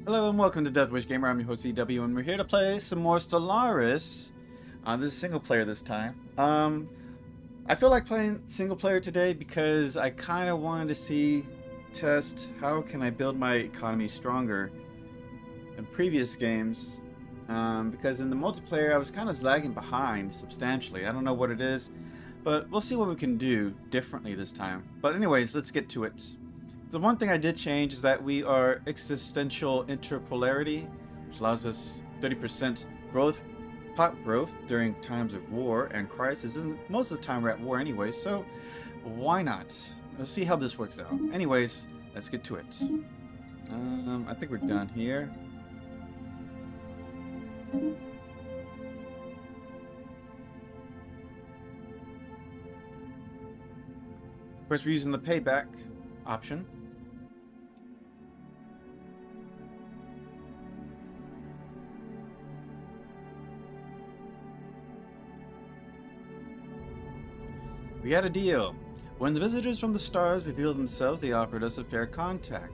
Hello and welcome to Death Wish Gamer. I'm your host EW, and we're here to play some more Stellaris. This is single player this time. I feel like playing single player today because I kind of wanted to test how can I build my economy stronger in previous games. Because in the multiplayer I was kind of lagging behind substantially. I don't know what it is, but we'll see what we can do differently this time. But anyways, let's get to it. The one thing I did change is that we are existential interpolarity, which allows us 30% pop growth during times of war and crisis. And most of the time we're at war anyway, so why not? Let's see how this works out. Anyways, let's get to it. I think we're done here. Of course, we're using the payback option. We had a deal. When the visitors from the stars revealed themselves, they offered us a fair contract,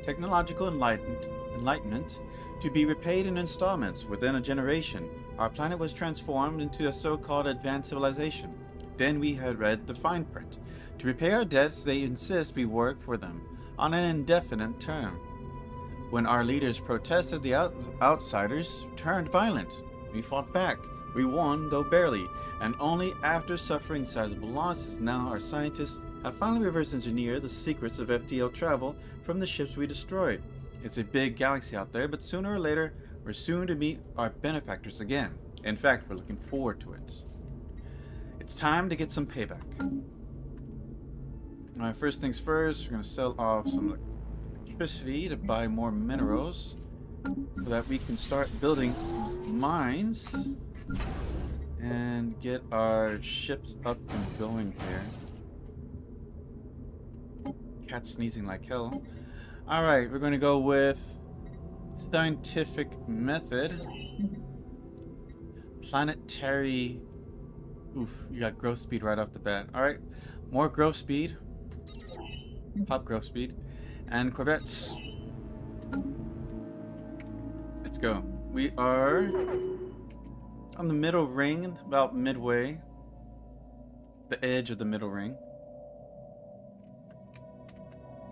technological enlightenment to be repaid in installments within a generation. Our planet was transformed into a so-called advanced civilization. Then we had read the fine print. To repay our debts, they insist we work for them on an indefinite term. When our leaders protested, the outsiders turned violent. We fought back. We won, though barely, and only after suffering sizable losses. Now our scientists have finally reverse engineered the secrets of FTL travel from the ships we destroyed. It's a big galaxy out there, but sooner or later, we're soon to meet our benefactors again. In fact, we're looking forward to it. It's time to get some payback. Alright, first things first, we're going to sell off some electricity to buy more minerals so that we can start building mines and get our ships up and going here. Cat sneezing like hell. Alright, we're going to go with scientific method. Planetary. Oof, you got growth speed right off the bat. Alright, more growth speed. Pop growth speed. And corvettes. Let's go. We are on the middle ring, about midway. The edge of the middle ring.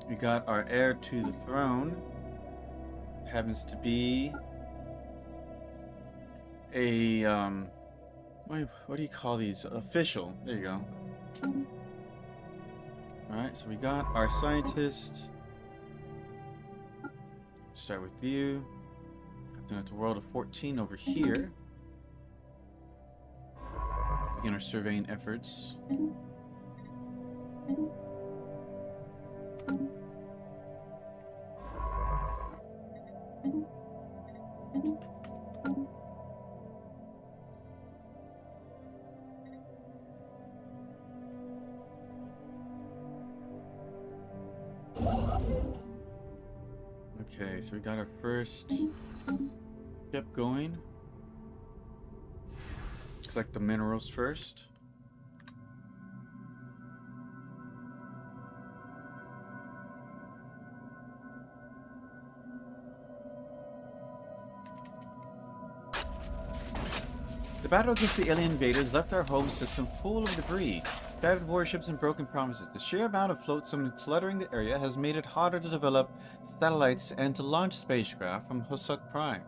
We got our heir to the throne. Happens to be a what do you call these? Official. There you go. Alright, so we got our scientist. Start with you. Then it's a world of 14 over here. Begin our surveying efforts. Okay, so we got our first ship going. Collect the minerals first. The battle against the alien invaders left our home system full of debris, battered warships and broken promises. The sheer amount of flotsam cluttering the area has made it harder to develop satellites and to launch spacecraft from Hosuk Prime.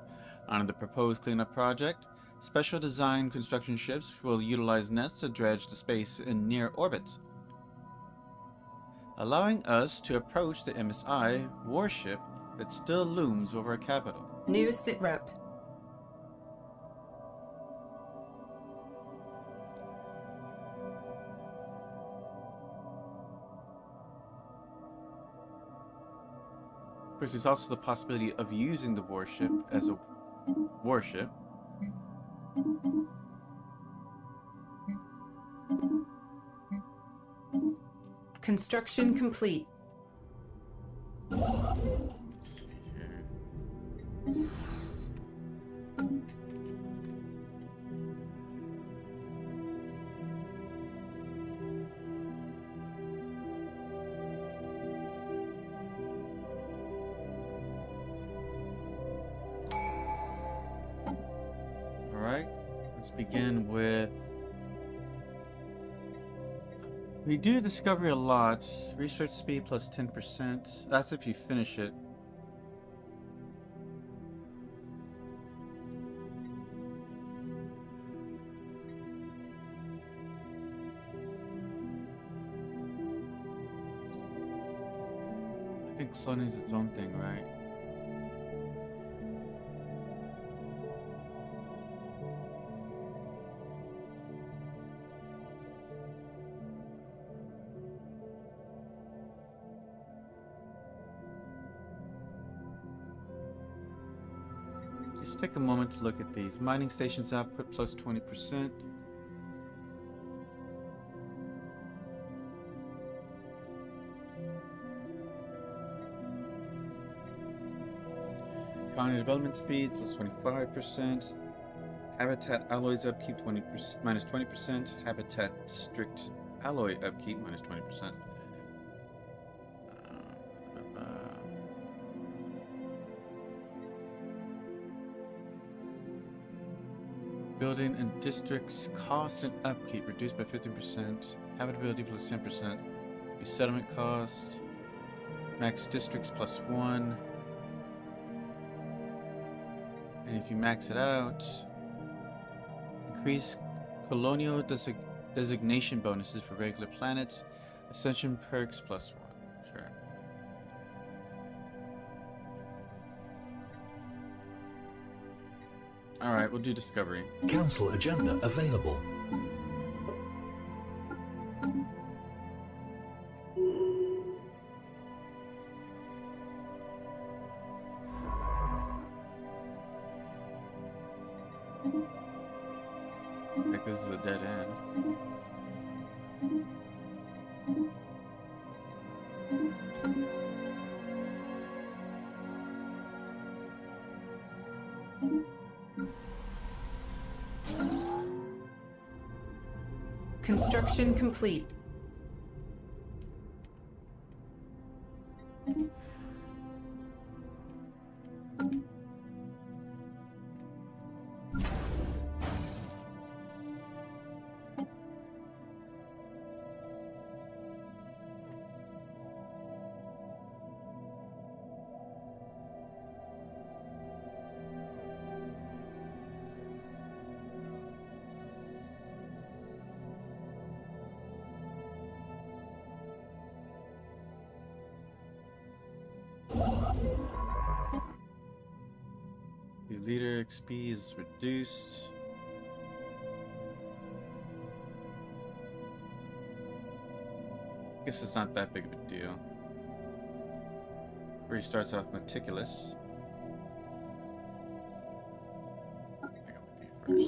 On the proposed cleanup project, special design construction ships will utilize nets to dredge the space in near orbit, allowing us to approach the MSI warship that still looms over our capital. New sitrep. Of course, there's also the possibility of using the warship as a warship. Construction complete. Let's see here. begin with... We do discovery a lot. Research speed plus 10%. That's if you finish it. I think cloning is its own thing, right? Just take a moment to look at these. Mining stations output plus 20%. Colony development speed plus 25%. Habitat alloys upkeep 20% minus 20%. Habitat district alloy upkeep minus 20%. Building and districts cost and upkeep reduced by 15%. Habitability plus 10%. Resettlement cost. Max districts plus 1. And if you max it out, increase colonial designation bonuses for regular planets. Ascension perks plus 1. Sure. Alright, we'll do discovery. Council agenda available. I think this is a dead end. Construction complete. Your leader XP is reduced. I guess it's not that big of a deal. Where he starts off meticulous. I got with you first.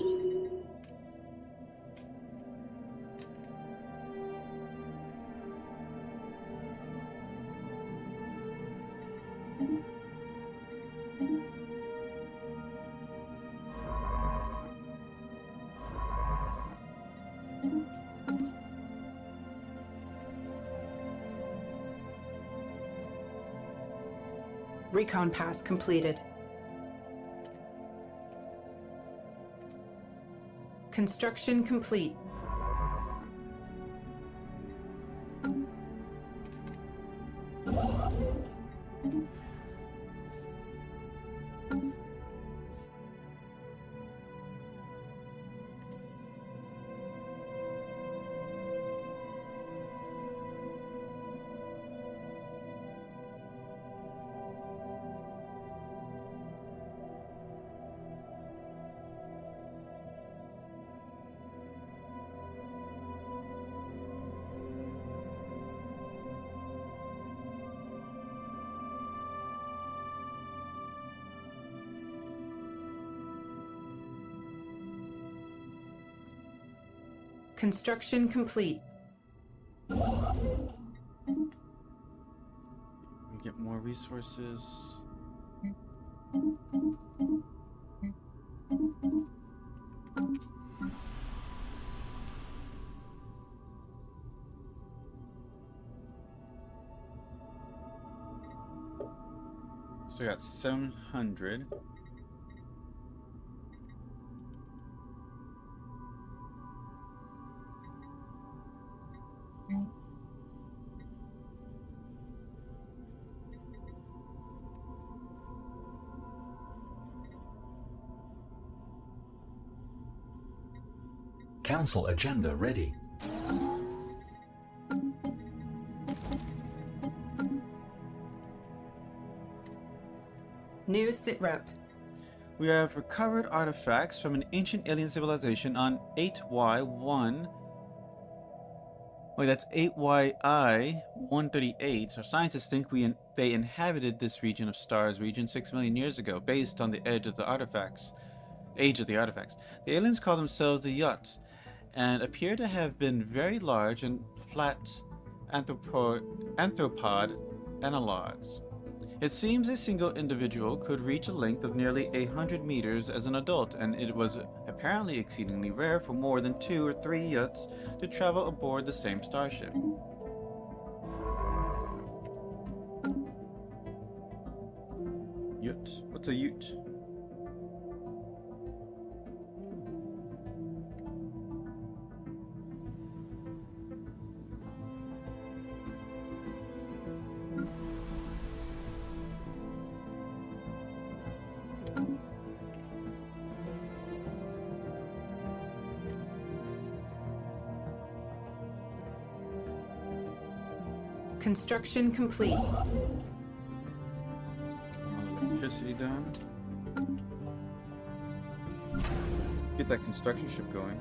Recon pass completed. Construction complete. Construction complete. We get more resources. So we got 700. Council agenda ready. New sitrep. We have recovered artifacts from an ancient alien civilization on 8Y1. Wait, that's 8YI-138. Our scientists think they inhabited this region of Stars region 6 million years ago, based on the age of the artifacts. The aliens call themselves the Yacht, and appear to have been very large and flat anthropod analogs. It seems a single individual could reach a length of nearly 100 meters as an adult, and it was apparently exceedingly rare for more than 2 or 3 yachts to travel aboard the same starship. Yacht? What's a yacht? Construction complete. Electricity done. Get that construction ship going.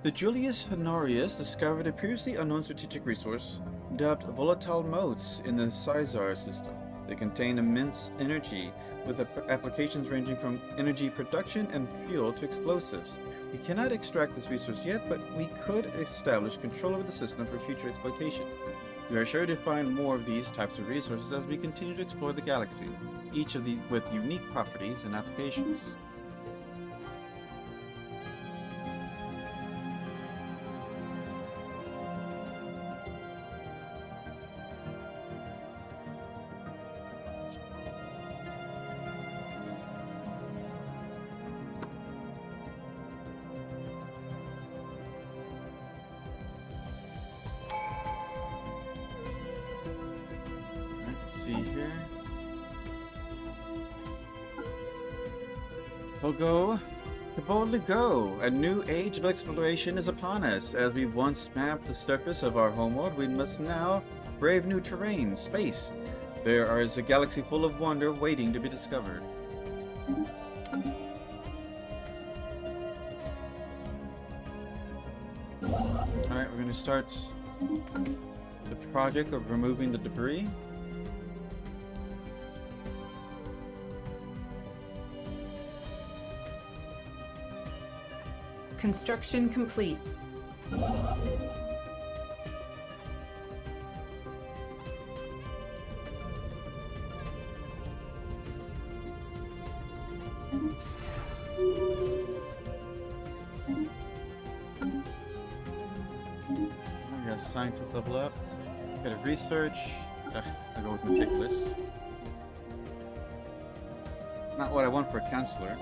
The Julius Honorius discovered a previously unknown strategic resource dubbed volatile motes in the Caesar system. They contain immense energy, with applications ranging from energy production and fuel to explosives. We cannot extract this resource yet, but we could establish control over the system for future exploitation. We are sure to find more of these types of resources as we continue to explore the galaxy, each of these with unique properties and applications. See here. We'll go to boldly go. A new age of exploration is upon us. As we once mapped the surface of our homeworld, we must now brave new terrain, space. There is a galaxy full of wonder waiting to be discovered. Alright, we're going to start the project of removing the debris. Construction complete. I got scientist level up. Got a research. I'll go with meticulous. Not what I want for a counselor.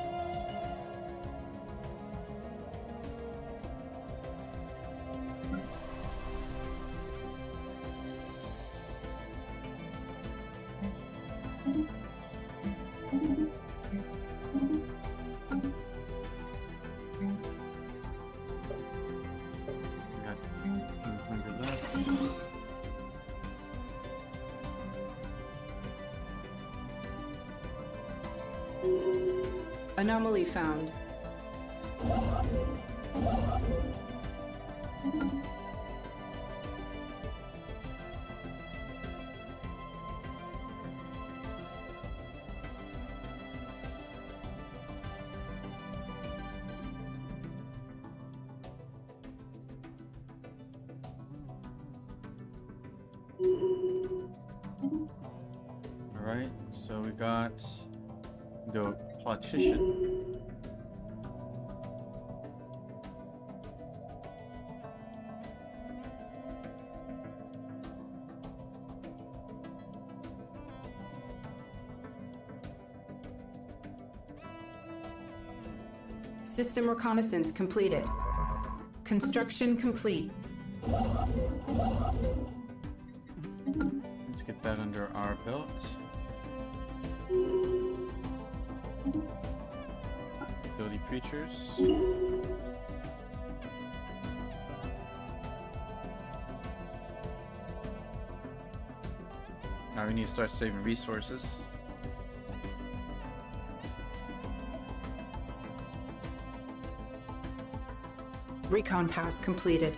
Anomaly found. Alright, so we got the politician. System reconnaissance completed. Construction complete. Let's get that under our belt. Utility creatures. Now we need to start saving resources. Recon pass completed.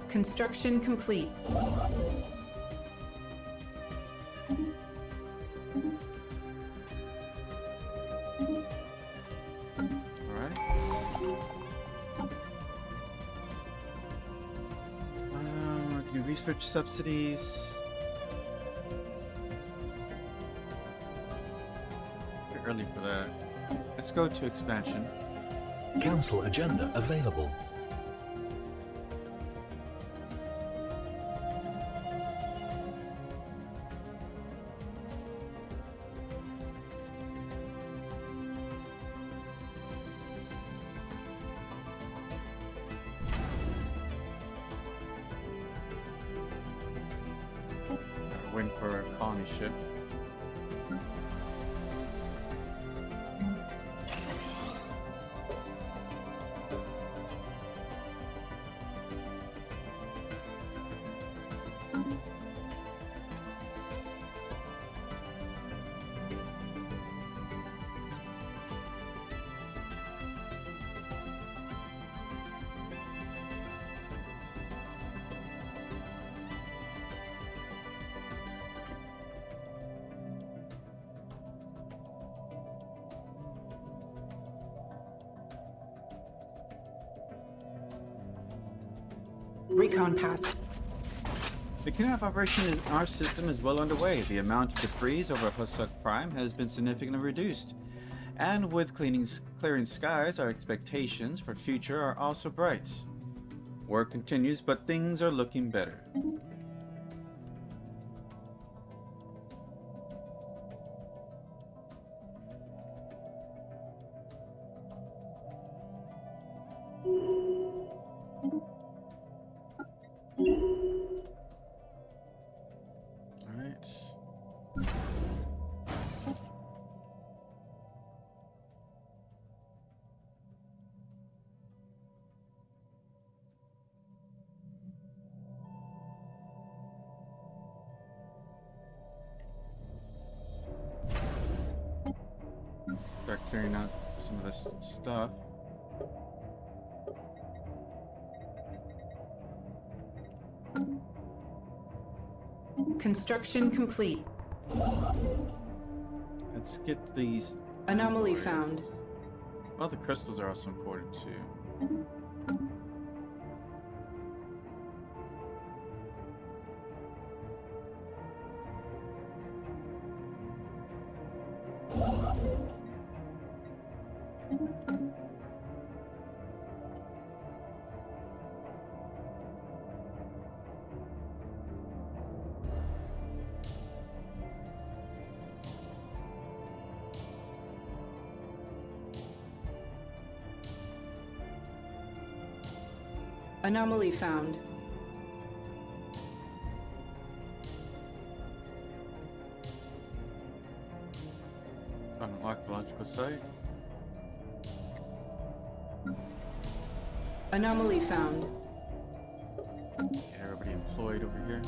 Construction complete. Alright. We can research subsidies. Bit early for that. Let's go to expansion. Council agenda available. Win for a colony ship. Recon pass. The cleanup operation in our system is well underway. The amount of debris over Hosuk Prime has been significantly reduced. And with clearing skies, our expectations for future are also bright. Work continues, but things are looking better. Start clearing out some of this stuff. Construction complete. Let's get these. Anomaly found. Well, the crystals are also important too. Anomaly found. Unlock the logical site. Anomaly found. Get everybody employed over here.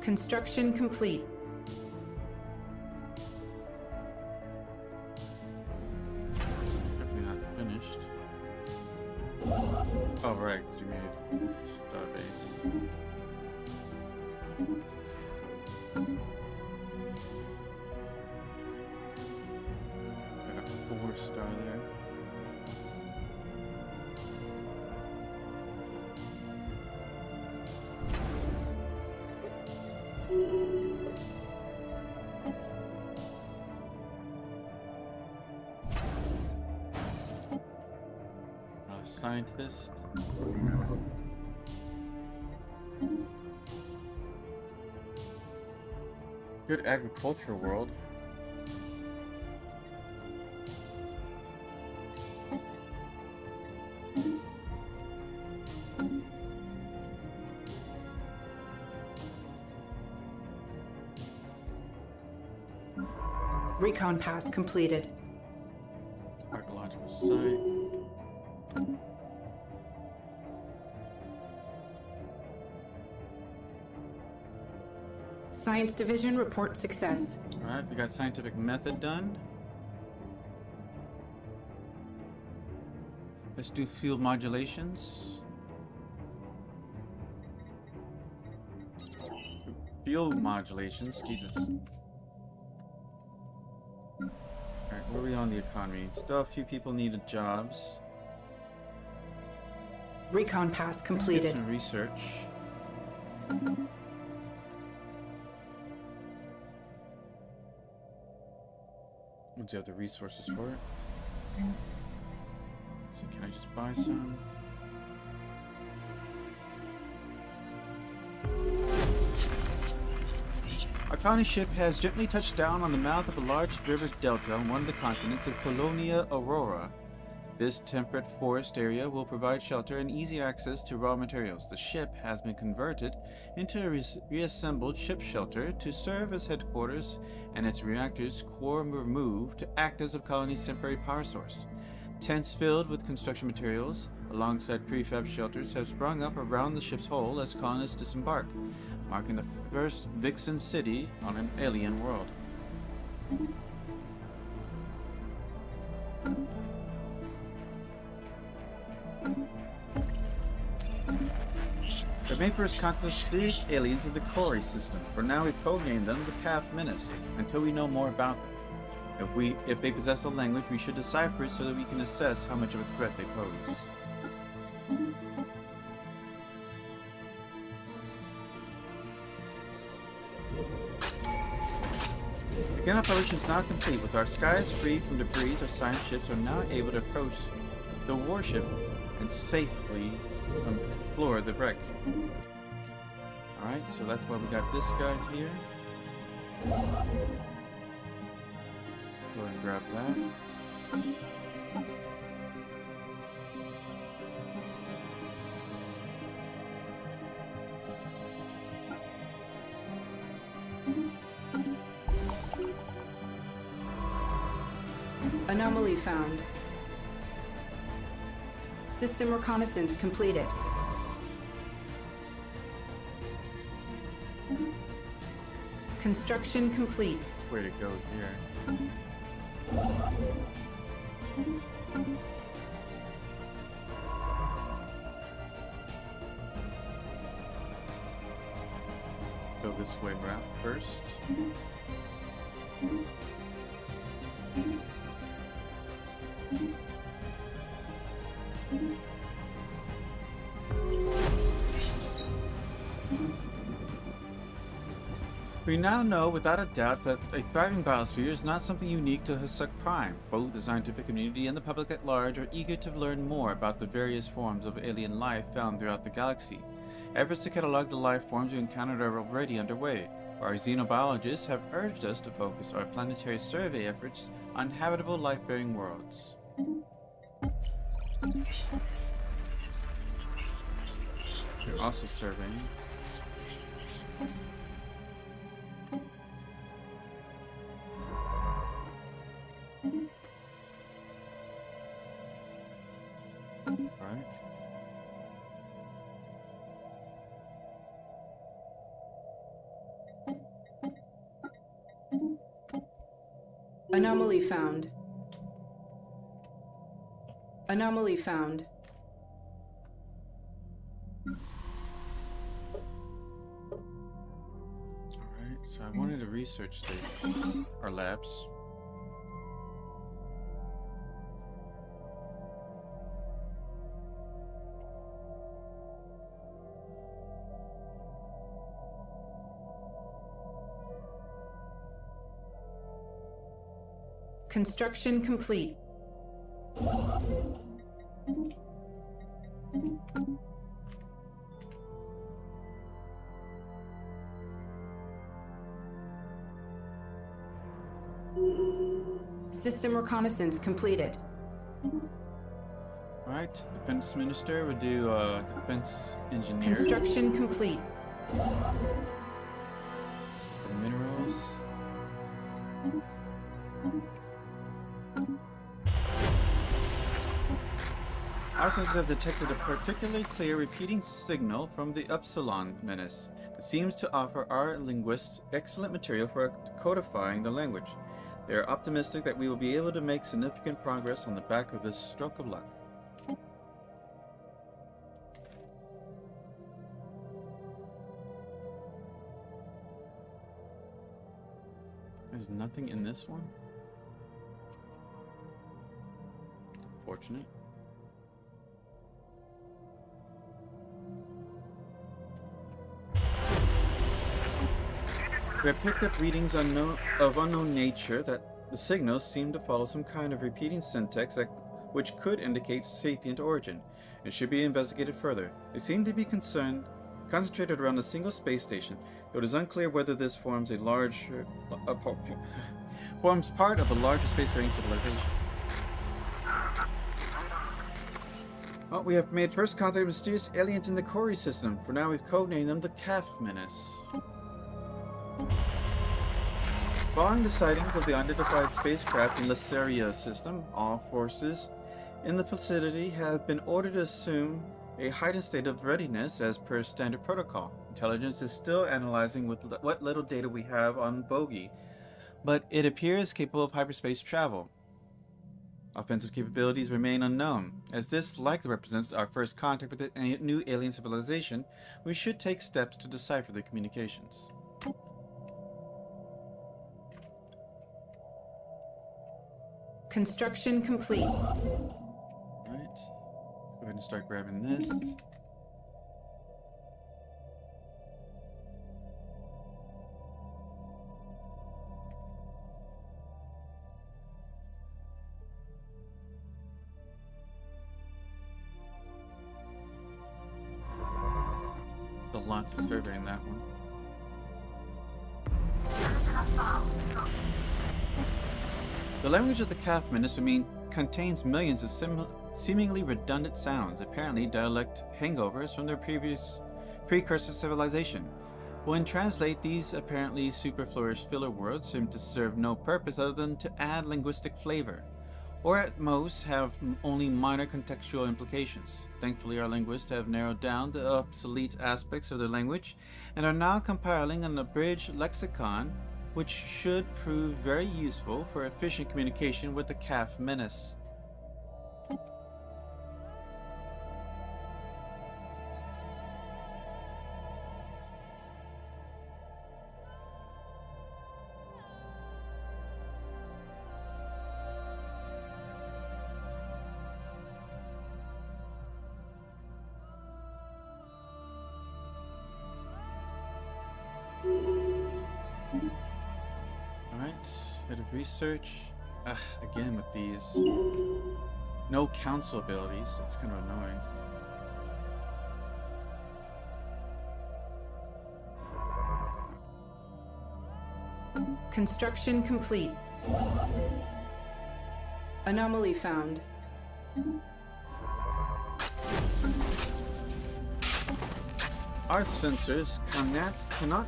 Construction complete. Definitely not finished. Oh, right, 'cause you made Starbase. Got a 4-star there. Scientist. Good agriculture world. Recon pass completed. Archaeological site. Science Division report success. Alright, we got scientific method done. Let's do field modulations. Field modulations, Jesus. Alright, where are we on the economy? Still a few people needed jobs. Recon pass Let's get completed. some research. Once you have the resources for it. Let's see, can I just buy some? Our colony ship has gently touched down on the mouth of a large river delta on one of the continents of Colonia Aurora. This temperate forest area will provide shelter and easy access to raw materials. The ship has been converted into a reassembled ship shelter to serve as headquarters, and its reactors core removed to act as a colony's temporary power source. Tents filled with construction materials, alongside prefab shelters, have sprung up around the ship's hull as colonists disembark, marking the first Vixen city on an alien world. The Vapors conquest these aliens in the Cori system. For now, we codenamed them the Calf Menace, until we know more about them. If they possess a language, we should decipher it so that we can assess how much of a threat they pose. The gun operation is now complete. With our skies free from debris, our science ships are now able to approach the warship and safely explore the wreck. Alright, so that's why we got this guy here. Go ahead and grab that. Anomaly found. System reconnaissance completed. Construction complete. Which way to go here? Let's go this way route first. We now know without a doubt that a thriving biosphere is not something unique to Husuk Prime. Both the scientific community and the public at large are eager to learn more about the various forms of alien life found throughout the galaxy. Efforts to catalog the life forms we encountered are already underway. Our xenobiologists have urged us to focus our planetary survey efforts on habitable life-bearing worlds. We're also surveying. Right. Anomaly found. Anomaly found. Alright, so I wanted a research station, or labs. Construction complete. System reconnaissance completed. Alright, Defense Minister would do Defense Engineer. Construction complete. Minerals. Our sensors have detected a particularly clear repeating signal from the Upsilon menace that seems to offer our linguists excellent material for codifying the language. They are optimistic that we will be able to make significant progress on the back of this stroke of luck. There's nothing in this one? Fortunate. We have picked up readings of unknown nature that the signals seem to follow some kind of repeating syntax which could indicate sapient origin. It should be investigated further. They seem to be concentrated around a single space station, though it is unclear whether this forms forms part of a larger spacefaring civilization. Well, we have made first contact with mysterious aliens in the Cori system. For now, we've codenamed them the Calf Menace. Following the sightings of the unidentified spacecraft in the Lasseria system, all forces in the facility have been ordered to assume a heightened state of readiness as per standard protocol. Intelligence is still analyzing what little data we have on Bogey, but it appears capable of hyperspace travel. Offensive capabilities remain unknown. As this likely represents our first contact with a new alien civilization, we should take steps to decipher their communications. Construction complete. Alright, go ahead and start grabbing this. There's lots of survey in that one. The language of the Calf Menace contains millions of seemingly redundant sounds, apparently dialect hangovers from their precursor civilization. When translate, these apparently superfluous filler words seem to serve no purpose other than to add linguistic flavor, or at most have only minor contextual implications. Thankfully, our linguists have narrowed down the obsolete aspects of their language and are now compiling an abridged lexicon which should prove very useful for efficient communication with the Calf Menace. Bit of research. Again with these no council abilities, that's kind of annoying. Construction complete. Anomaly found. Our sensors cannot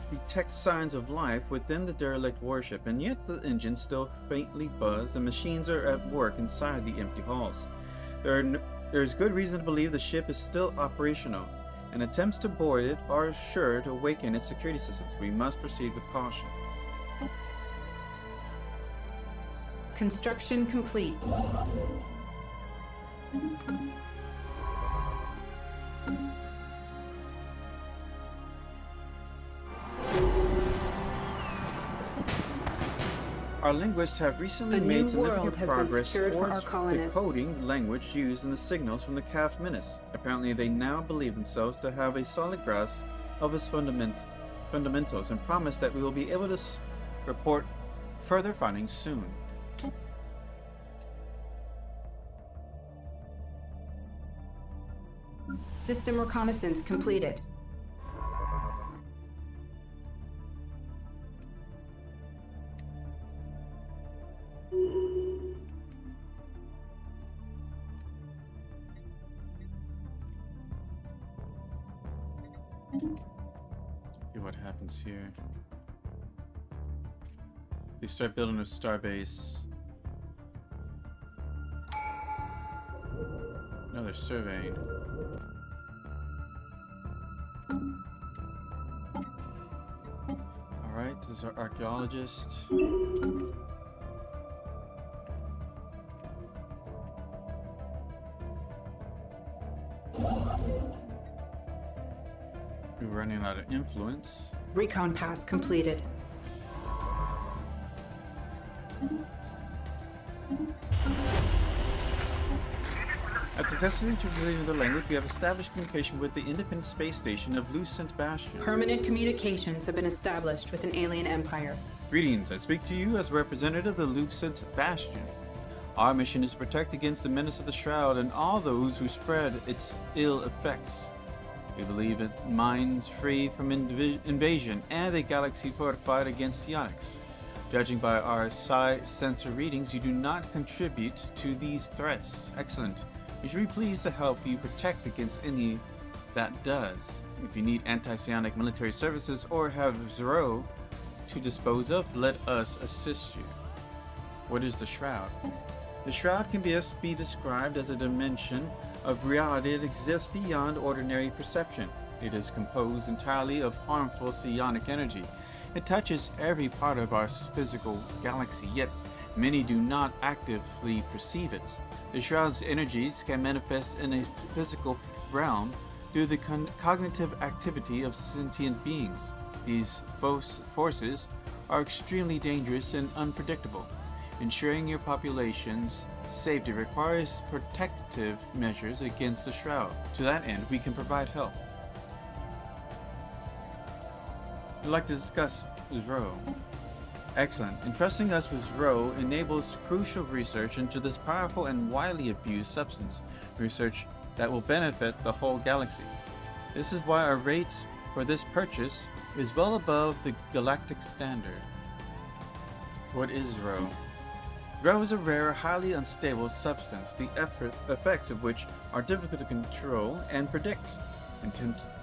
detect signs of life within the derelict warship, and yet the engines still faintly buzz and machines are at work inside the empty halls. There's good reason to believe the ship is still operational, and attempts to board it are sure to awaken its security systems. We must proceed with caution. Construction complete. Our linguists have recently A made new significant world has been progress secured for our towards colonists. decoding language used in the signals from the Calf Menace. Apparently, they now believe themselves to have a solid grasp of its fundamentals and promise that we will be able to report further findings soon. System reconnaissance completed. See what happens here. They start building a starbase. No, they're surveying. Alright, this is our archaeologist. We're running out of influence. Recon pass completed. After testing to reveal the language, we have established communication with the independent space station of Lucent Bastion. Permanent communications have been established with an alien empire. Greetings, I speak to you as a representative of the Lucent Bastion. Our mission is to protect against the menace of the Shroud and all those who spread its ill effects. We believe in minds free from invasion and a galaxy fortified against psionics. Judging by our psi sensor readings, you do not contribute to these threats. Excellent. We should be pleased to help you protect against any that does. If you need anti-psionic military services or have Zero to dispose of, let us assist you. What is the Shroud? The Shroud can be described as a dimension of reality that exists beyond ordinary perception. It is composed entirely of harmful psionic energy. It touches every part of our physical galaxy, yet many do not actively perceive it. The Shroud's energies can manifest in a physical realm through the cognitive activity of sentient beings. These forces are extremely dangerous and unpredictable. Ensuring your population's safety requires protective measures against the Shroud. To that end, we can provide help. I'd like to discuss Zro. Excellent. Entrusting us with Zro enables crucial research into this powerful and widely abused substance, research that will benefit the whole galaxy. This is why our rate for this purchase is well above the galactic standard. What is Zro? Zro is a rare, highly unstable substance, the effects of which are difficult to control and predict.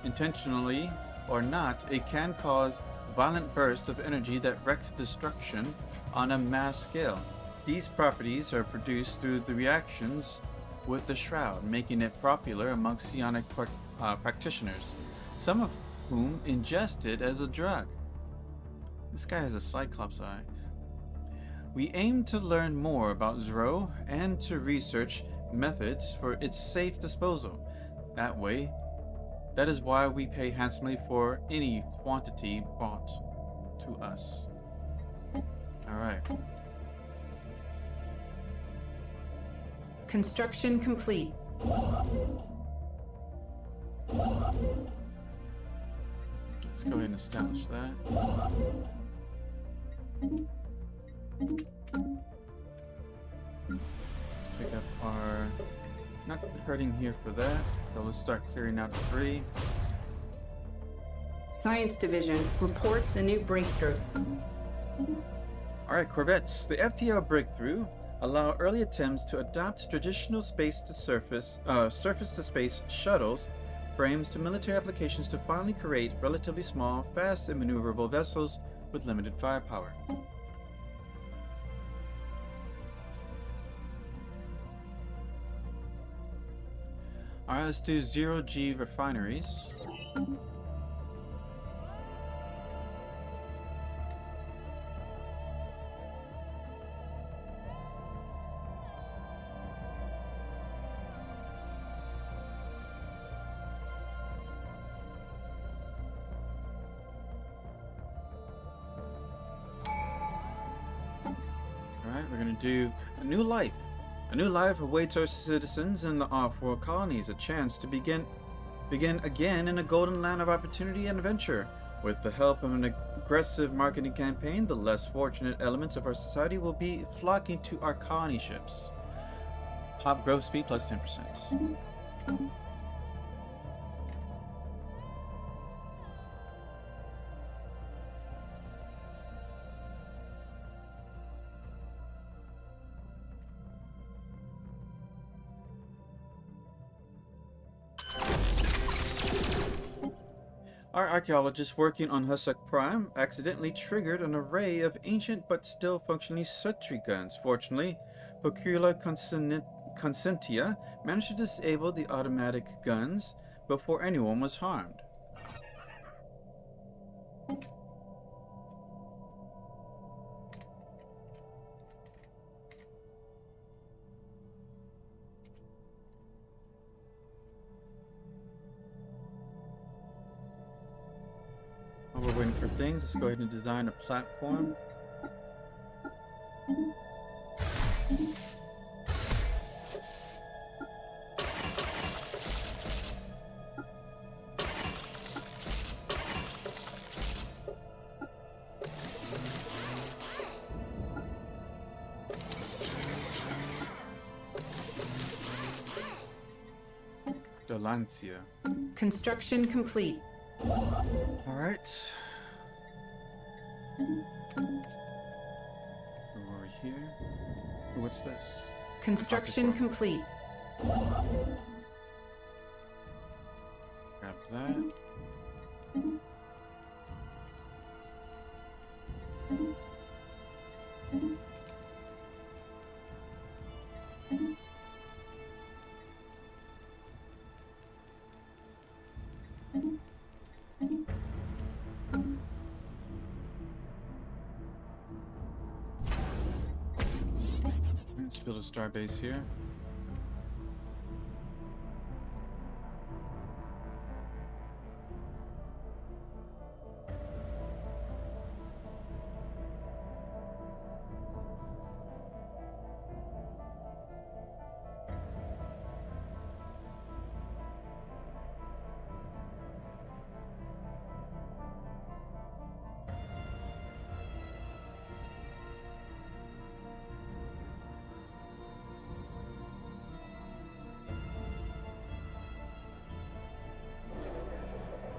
Intentionally or not, it can cause violent bursts of energy that wreak destruction on a mass scale. These properties are produced through the reactions with the Shroud, making it popular amongst psionic practitioners, some of whom ingest it as a drug. This guy has a Cyclops eye. We aim to learn more about Zro and to research methods for its safe disposal. That is why we pay handsomely for any quantity bought to us. Alright. Construction complete. Let's go ahead and establish that. Pick up our... Not hurting here for that, so let's start clearing out debris. Science Division reports a new breakthrough. Alright, Corvettes. The FTL breakthrough allow early attempts to adopt traditional surface-to-space shuttles frames to military applications to finally create relatively small, fast and maneuverable vessels with limited firepower. Alright, let's do 0G refineries. Alright, we're gonna do a new life. A new life awaits our citizens in the off-world colonies, a chance to begin again in a golden land of opportunity and adventure. With the help of an aggressive marketing campaign, the less fortunate elements of our society will be flocking to our colony ships. Pop growth speed plus 10%. Our archaeologists working on Husuk Prime accidentally triggered an array of ancient but still functionally sentry guns. Fortunately, Procula Consentia managed to disable the automatic guns before anyone was harmed. While we're waiting for things, let's go ahead and design a platform. Delancia. Construction complete. Alright. Who are we here? Oh, what's this? Construction complete. Grab that. Let's build a star base here.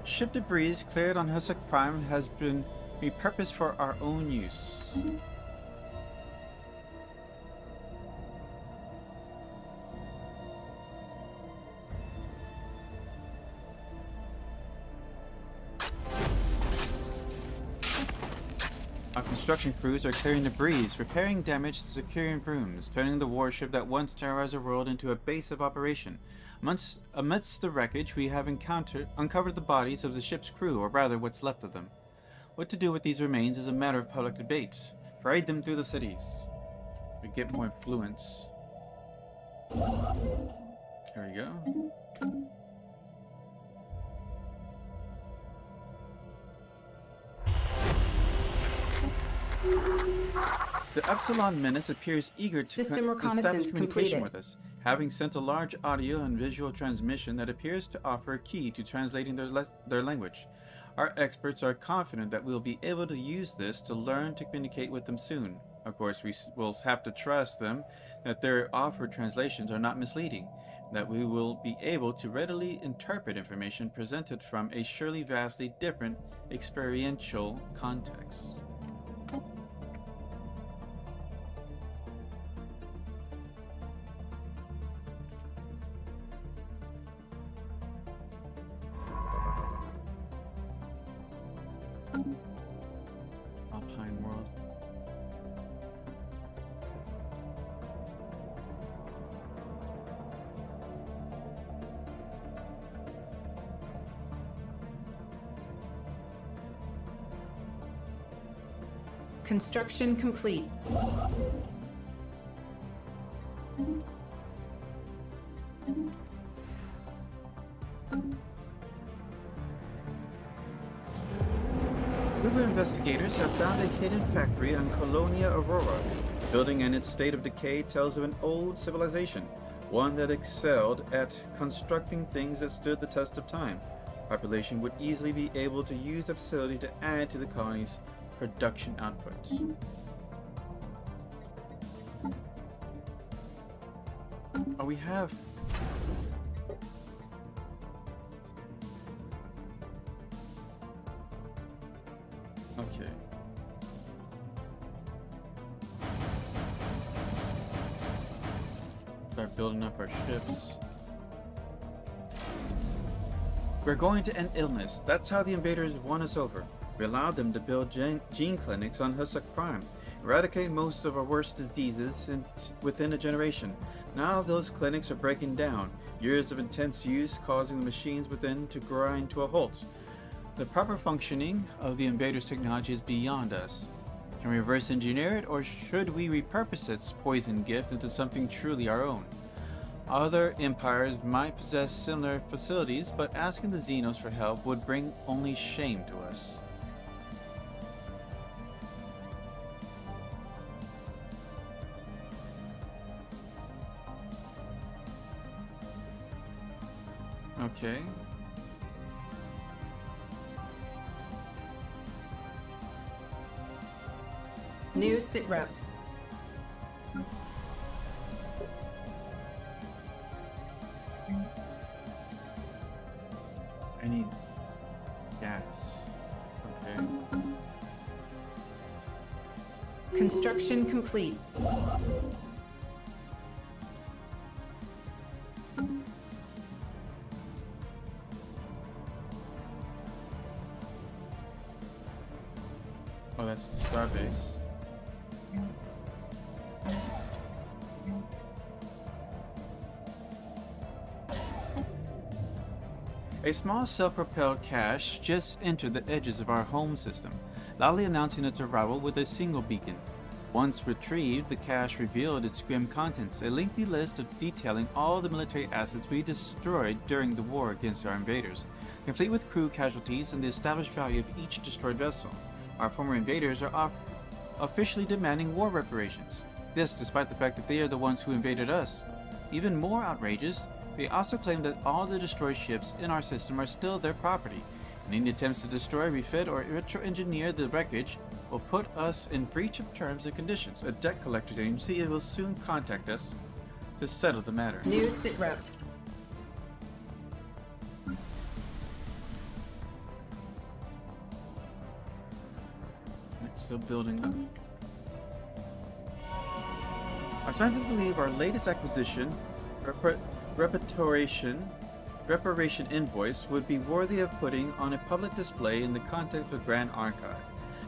Ship debris cleared on Husuk Prime has been repurposed for our own use. Our construction crews are clearing debris, repairing damage, securing rooms, turning the warship that once terrorized the world into a base of operation. Amidst the wreckage, we have uncovered the bodies of the ship's crew, or rather what's left of them. What to do with these remains is a matter of public debate. Parade them through the cities. We get more influence. There we go. The Epsilon Menace appears eager to System establish reconnaissance communication completed. with us, having sent a large audio and visual transmission that appears to offer a key to translating their language. Our experts are confident that we'll be able to use this to learn to communicate with them soon. Of course, we will have to trust them that their offered translations are not misleading, that we will be able to readily interpret information presented from a surely vastly different experiential context. Alpine World. Construction complete. We were investigators have found a hidden factory on Colonia Aurora. The building and its state of decay tells of an old civilization, one that excelled at constructing things that stood the test of time. Population would easily be able to use the facility to add to the colony's production output. Oh, we have... Okay. Start building up our ships. We're going to end illness. That's how the invaders won us over. We allowed them to build gene clinics on Hussack Prime, eradicating most of our worst diseases within a generation. Now those clinics are breaking down, years of intense use causing the machines within to grind to a halt. The proper functioning of the invaders' technology is beyond us. Can we reverse engineer it, or should we repurpose its poison gift into something truly our own? Other empires might possess similar facilities, but asking the Xenos for help would bring only shame to us. Okay. New sitrep. I need gas. Okay. Construction complete. Oh, that's the starbase. A small self-propelled cache just entered the edges of our home system, loudly announcing its arrival with a single beacon. Once retrieved, the cache revealed its grim contents, a lengthy list of detailing all the military assets we destroyed during the war against our invaders, complete with crew casualties and the established value of each destroyed vessel. Our former invaders are officially demanding war reparations. This despite the fact that they are the ones who invaded us. Even more outrageous, they also claim that all the destroyed ships in our system are still their property, and any attempts to destroy, refit, or retro-engineer the wreckage will put us in breach of terms and conditions. A debt collector's agency will soon contact us to settle the matter. New sitrep. Still building up. Our scientists believe our latest acquisition, reparation invoice, would be worthy of putting on a public display in the context of Grand Archive.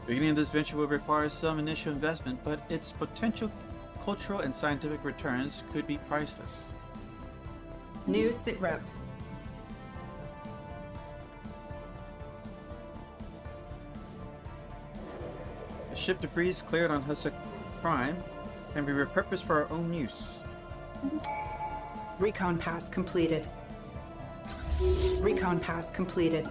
Beginning this venture will require some initial investment, but its potential cultural and scientific returns could be priceless. New sitrep. The ship debris cleared on Hussack Prime can be repurposed for our own use. Recon pass completed. Recon pass completed.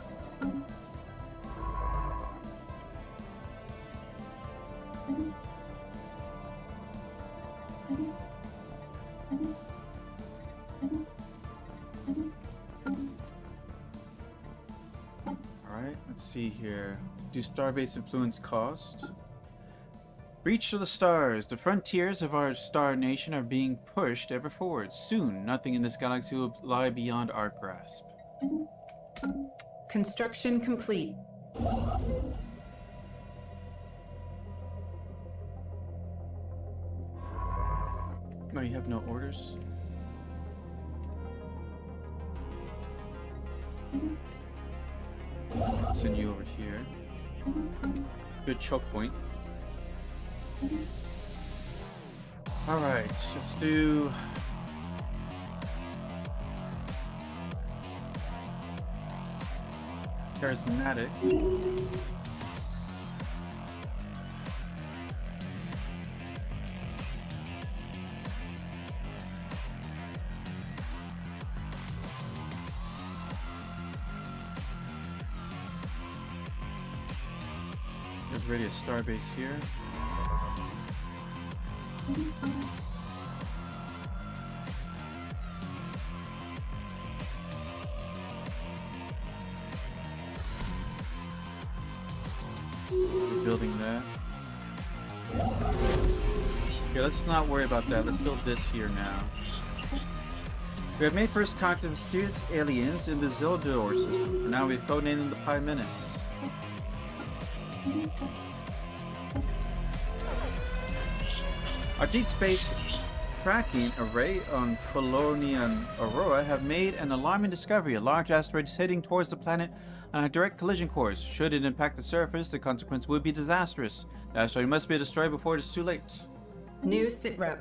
Alright, let's see here. Do starbase influence cost? Reach to the stars. The frontiers of our star nation are being pushed ever forward. Soon, nothing in this galaxy will lie beyond our grasp. Construction complete. No, you have no orders? I'll send you over here. Good choke point. Alright, let's do... Charismatic. There's already a starbase here. We're building that. Okay, let's not worry about that. Let's build this here now. We have made first contact with mysterious aliens in the Zildor system. For now, we've codenamed them the Pi Menace. Our deep space tracking array on Polonian Aurora have made an alarming discovery. A large asteroid is heading towards the planet on a direct collision course. Should it impact the surface, the consequence would be disastrous. The asteroid must be destroyed before it is too late. New sitrep.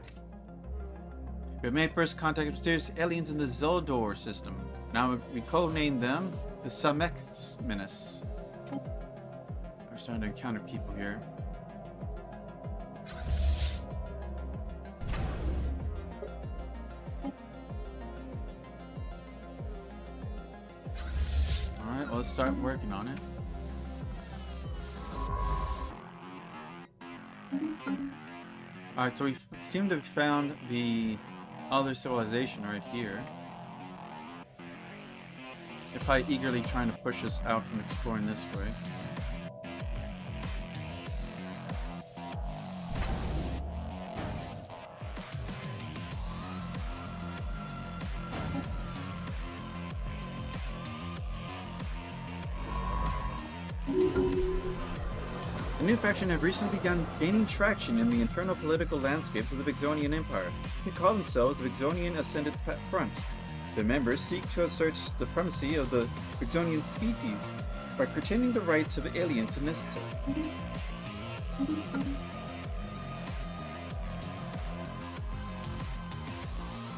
We have made first contact with mysterious aliens in the Zildor system. Now we codenamed them the Samex Menace. We're starting to encounter people here. Alright, well, let's start working on it. Alright, so we seem to have found the other civilization right here. They're probably eagerly trying to push us out from exploring this way. The new faction have recently begun gaining traction in the internal political landscapes of the Vixonian Empire. They call themselves the Vixonian Ascended Front. Their members seek to assert the supremacy of the Vixonian species by pretending the rights of aliens if necessary.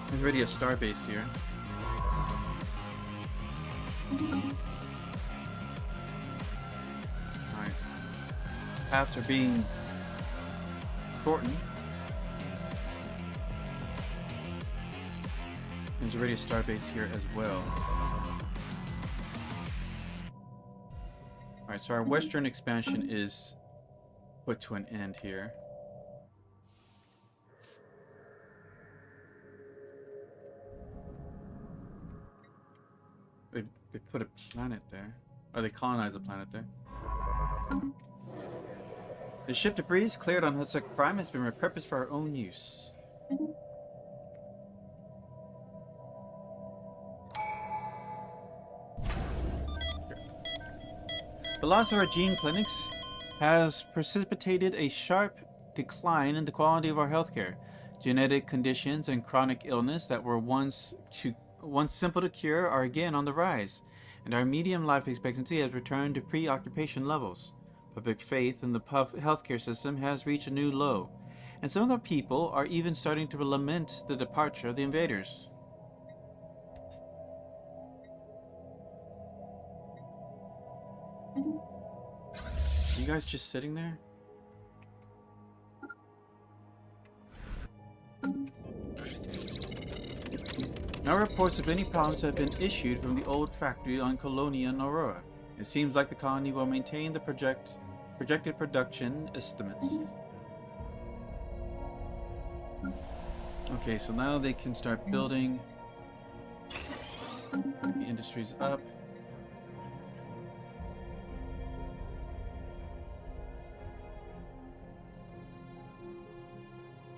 There's already a starbase here. Paths are being shortened. There's already a starbase here as well. Alright, so our western expansion is put to an end here. They put a planet there. Or they colonized a planet there. The ship debris cleared on Husuk Prime has been repurposed for our own use. The loss of our gene clinics has precipitated a sharp decline in the quality of our healthcare. Genetic conditions and chronic illness that were once simple to cure are again on the rise, and our median life expectancy has returned to pre-occupation levels. Public faith in the healthcare system has reached a new low, and some of the people are even starting to lament the departure of the invaders. You guys just sitting there? No reports of any problems have been issued from the old factory on Colonian Aurora. It seems like the colony will maintain the projected production estimates. Okay, so now they can start building the industries up.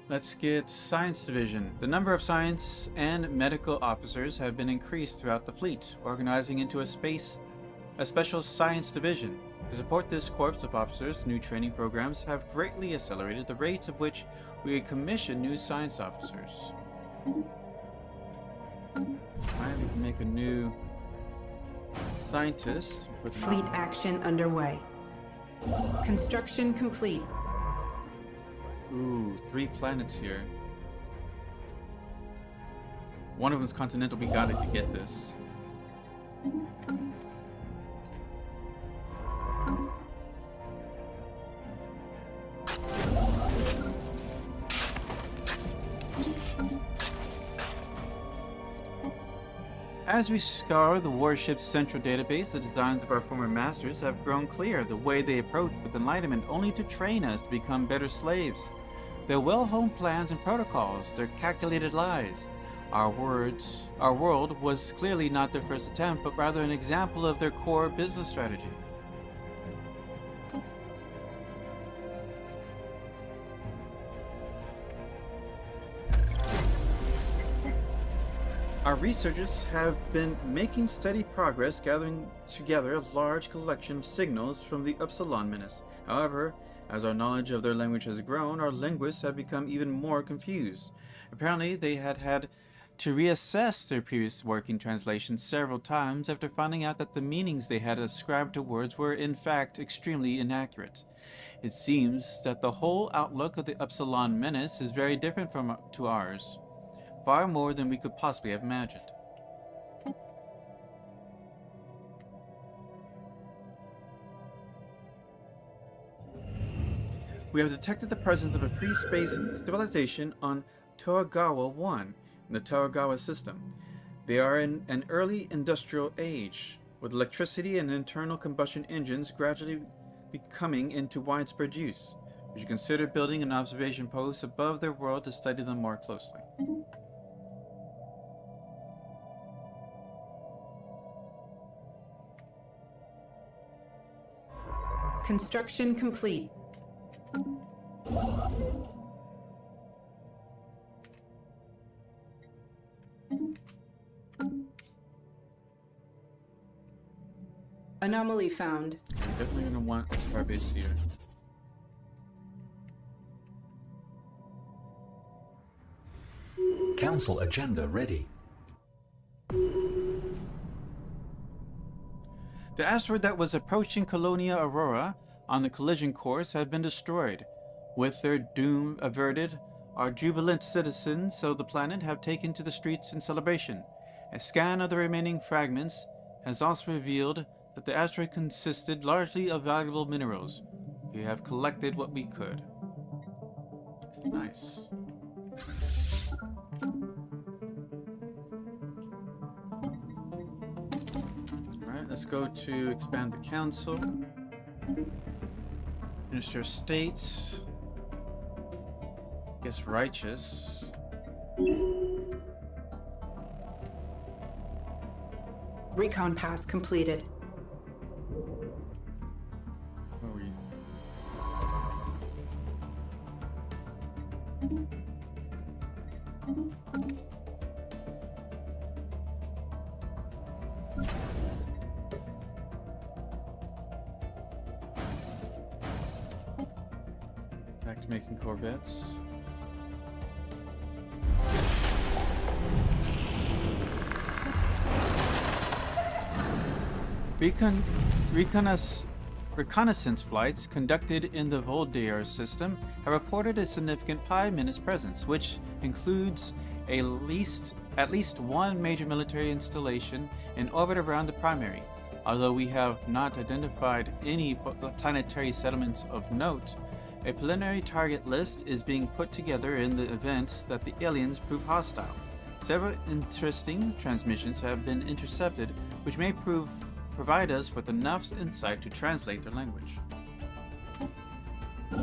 Let's get Science Division. The number of science and medical officers have been increased throughout the fleet, organizing into a special science division. To support this corps of officers, new training programs have greatly accelerated the rates at which we commission new science officers. Alright, we can make a new scientist. Fleet action underway. Construction complete. Ooh, 3 planets here. One of them's continental. We gotta get this. As we scour the warship's central database, the designs of our former masters have grown clear, the way they approach with enlightenment only to train us to become better slaves. Their well-honed plans and protocols, their calculated lies. Our world was clearly not their first attempt, but rather an example of their core business strategy. Our researchers have been making steady progress gathering together a large collection of signals from the Upsilon Menace. However, as our knowledge of their language has grown, our linguists have become even more confused. Apparently, they had to reassess their previous working translations several times after finding out that the meanings they had ascribed to words were in fact extremely inaccurate. It seems that the whole outlook of the Upsilon Menace is very different to ours. Far more than we could possibly have imagined. We have detected the presence of a pre-space civilization on Toagawa 1 in the Toagawa system. They are in an early industrial age, with electricity and internal combustion engines gradually becoming into widespread use. We should consider building an observation post above their world to study them more closely. Construction complete. Anomaly found. I'm definitely going to want a starbase here. Council agenda ready. The asteroid that was approaching Colonia Aurora on the collision course had been destroyed. With their doom averted, our jubilant citizens of the planet have taken to the streets in celebration. A scan of the remaining fragments has also revealed that the asteroid consisted largely of valuable minerals. We have collected what we could. Nice. Let's go to expand the council. Minister of States. Guess righteous. Recon pass completed. Where are we? Back to making corvettes. Reconnaissance flights conducted in the Voldair system have reported a significant Pi Minus presence, which includes at least one major military installation in orbit around the primary. Although we have not identified any planetary settlements of note, a preliminary target list is being put together in the event that the aliens prove hostile. Several interesting transmissions have been intercepted, which may provide us with enough insight to translate their language. We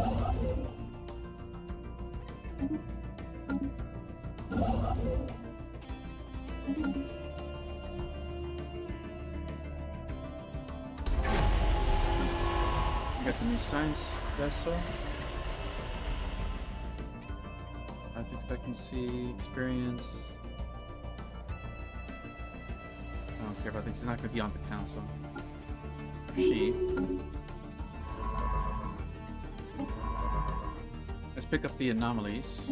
got the new science vessel. Life expectancy, experience. I don't care about this. He's not going to be on the council. She. Let's pick up the anomalies.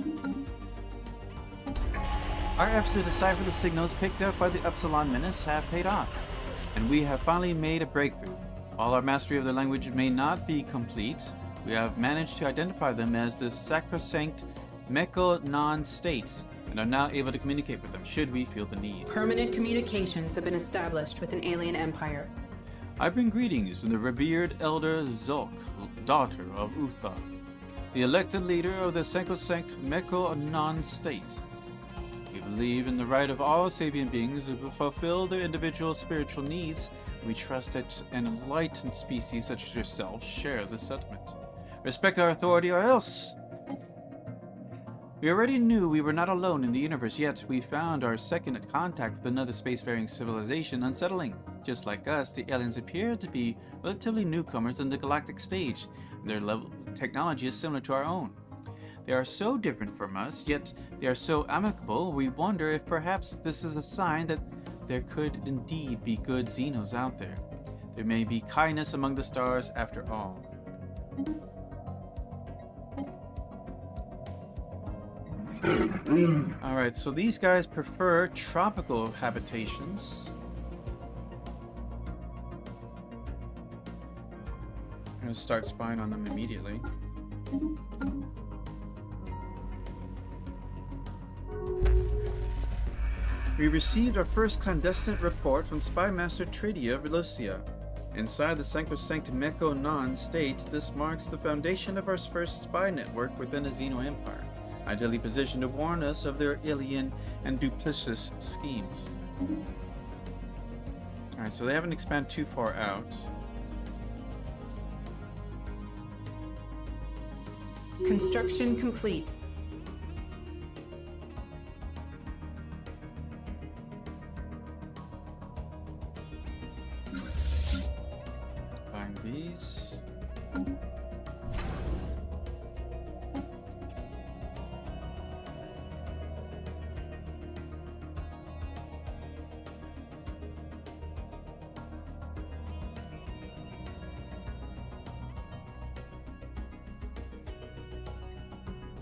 Our efforts to decipher the signals picked up by the Upsilon Menace have paid off, and we have finally made a breakthrough. While our mastery of the language may not be complete, we have managed to identify them as the sacrosanct Meko non-state, and are now able to communicate with them should we feel the need. Permanent communications have been established with an alien empire. I bring greetings from the revered Elder Zulk, daughter of Utha, the elected leader of the sacrosanct Meko non-state. We believe in the right of all sapient beings to fulfill their individual spiritual needs. We trust that an enlightened species such as yourself share this sentiment. Respect our authority or else! We already knew we were not alone in the universe, yet we found our second contact with another spacefaring civilization unsettling. Just like us, the aliens appear to be relatively newcomers in the galactic stage, and their level of technology is similar to our own. They are so different from us, yet they are so amicable, we wonder if perhaps this is a sign that there could indeed be good Xenos out there. There may be kindness among the stars after all. Alright, so these guys prefer tropical habitations. I'm gonna start spying on them immediately. We received our first clandestine report from Spymaster Tradia Velocia. Inside the Sacrosanct Meko Non state, this marks the foundation of our first spy network within the Xeno Empire, ideally positioned to warn us of their alien and duplicitous schemes. Alright, so they haven't expanded too far out. Construction complete. Buying these.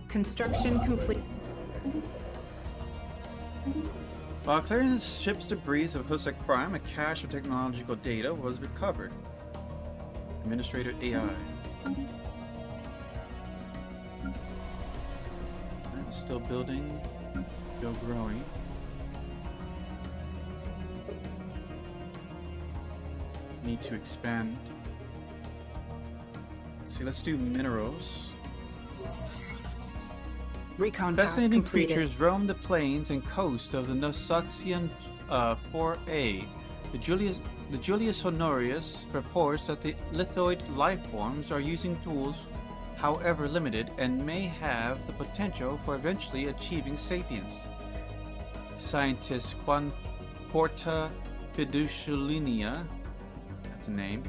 Construction complete. While clearing the ship's debris of Husek Prime, a cache of technological data was recovered. Administrator AI. Alright, still building, still growing. Need to expand. Let's see, let's do minerals. Recon pass Fascinating completed. creatures roam the plains and coast of the Nosaxian 4A. The Julius Honorius reports that the lithoid lifeforms are using tools, however limited, and may have the potential for eventually achieving sapience. Scientist Juan Porta Fiducialinia, that's a name,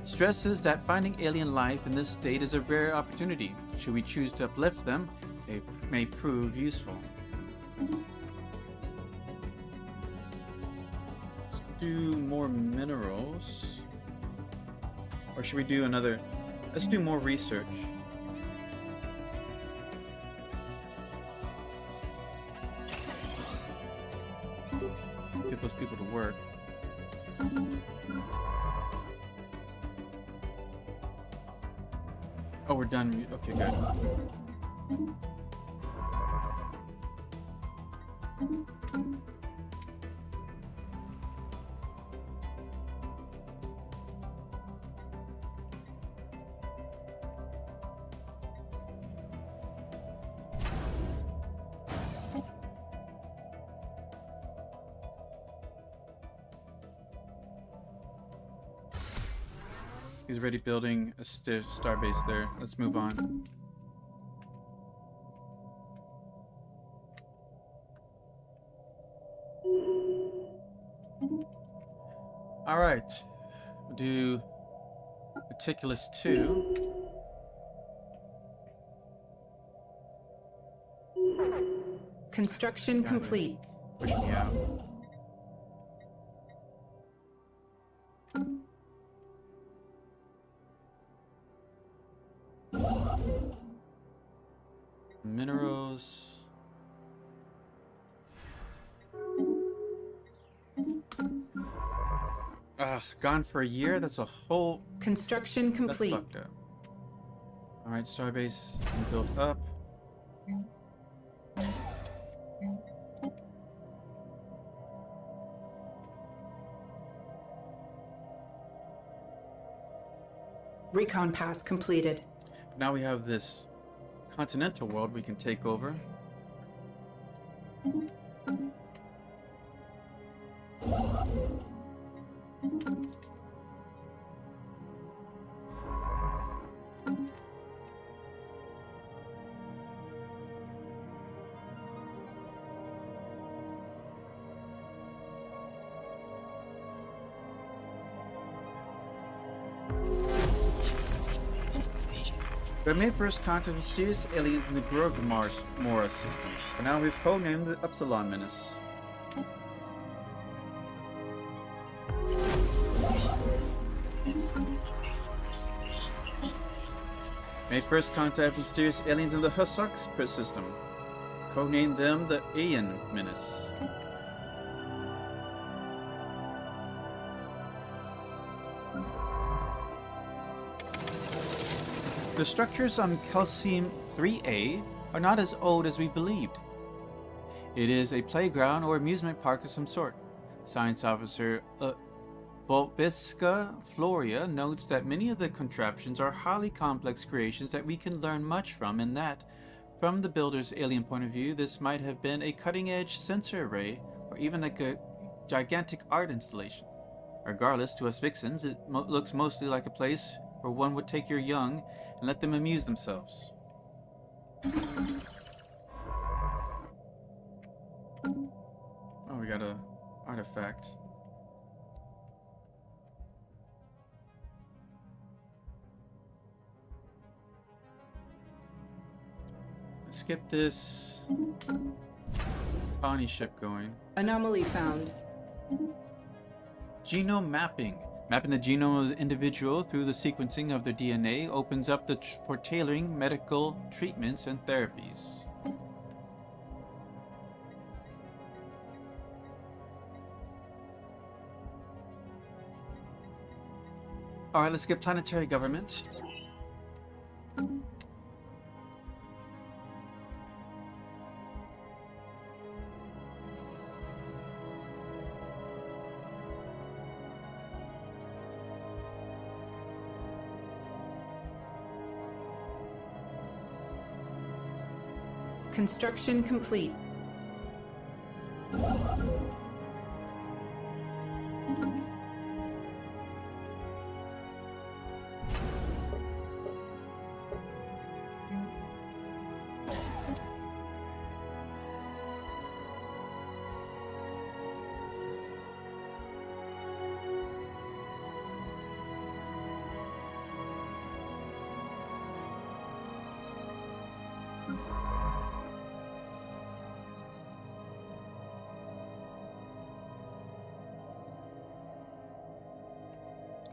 stresses that finding alien life in this state is a rare opportunity. Should we choose to uplift them, they may prove useful. Let's do more minerals. Or should we do another? Let's do more research. Get those people to work. Oh, we're done. Okay, good. He's already building a starbase there. Let's move on. All right, we'll do Meticulous 2. Construction complete. Push me out. Minerals. Ugh, gone for a year? That's a whole... Construction complete. That's fucked up. Alright, starbase built up. Recon pass completed. Now we have this continental world we can take over. We made first contact with mysterious aliens in the Mora system. For now, we've codenamed the Upsilon Menace. Made first contact with mysterious aliens in the Husok system. Codenamed them the Aeon Menace. The structures on Calcium 3A are not as old as we believed. It is a playground or amusement park of some sort. Science Officer Volbiska Floria notes that many of the contraptions are highly complex creations that we can learn much from, and that, from the builder's alien point of view, this might have been a cutting-edge sensor array or even like a gigantic art installation. Regardless, to us vixens, it looks mostly like a place where one would take your young and let them amuse themselves. Oh, we got a artifact. Let's get this Bonnie ship going. Anomaly found. Genome mapping. Mapping the genome of the individual through the sequencing of their DNA opens up for tailoring medical treatments and therapies. Alright, let's get planetary government. Construction complete.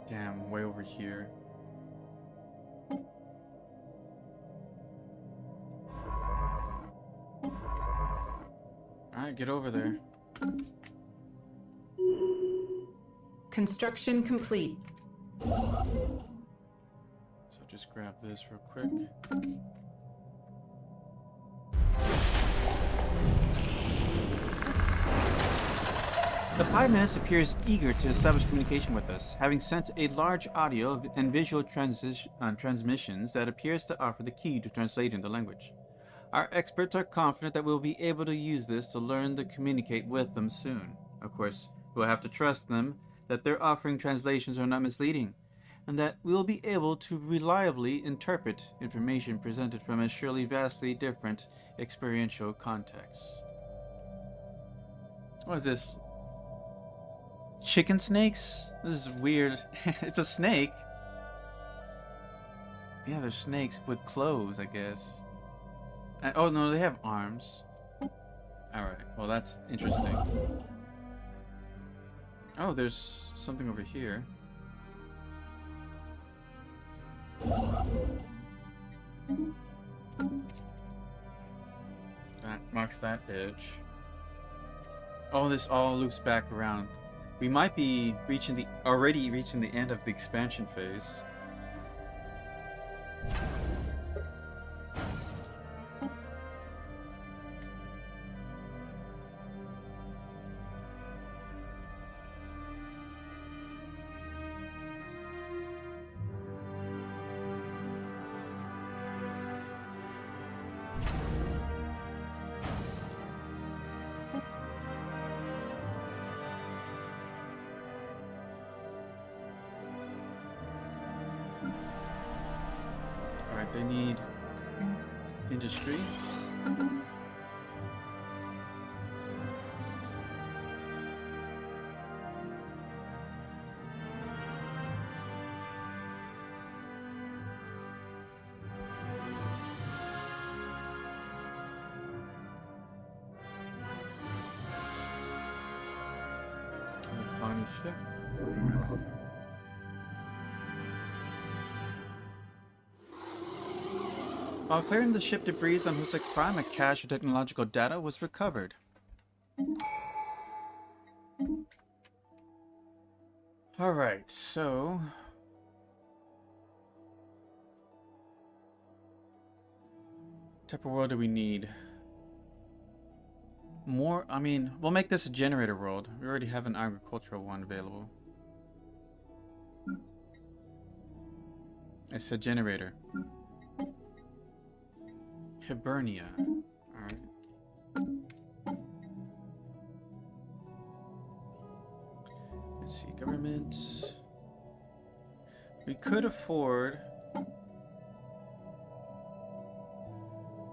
Damn, way over here. Alright, get over there. Construction complete. So just grab this real quick. The Prime Minister appears eager to establish communication with us, having sent a large audio and visual transmissions that appears to offer the key to translating the language. Our experts are confident that we'll be able to use this to learn to communicate with them soon. Of course, we'll have to trust them that their offering translations are not misleading, and that we will be able to reliably interpret information presented from a surely vastly different experiential contexts. What is this? Chicken snakes? This is weird. It's a snake. Yeah, they're snakes with clothes, I guess. Oh no, they have arms. Alright, well that's interesting. Oh, there's something over here. That marks that edge. Oh, this all loops back around. We might be already reaching the end of the expansion phase. They need industry. new ship. While clearing the ship debris on Husek Prime, a cache of technological data was recovered. Alright, so... what type of world do we need? More, I mean, we'll make this a generator world. We already have an agricultural one available. It's a generator. Hibernia. Alright. Let's see, government. We could afford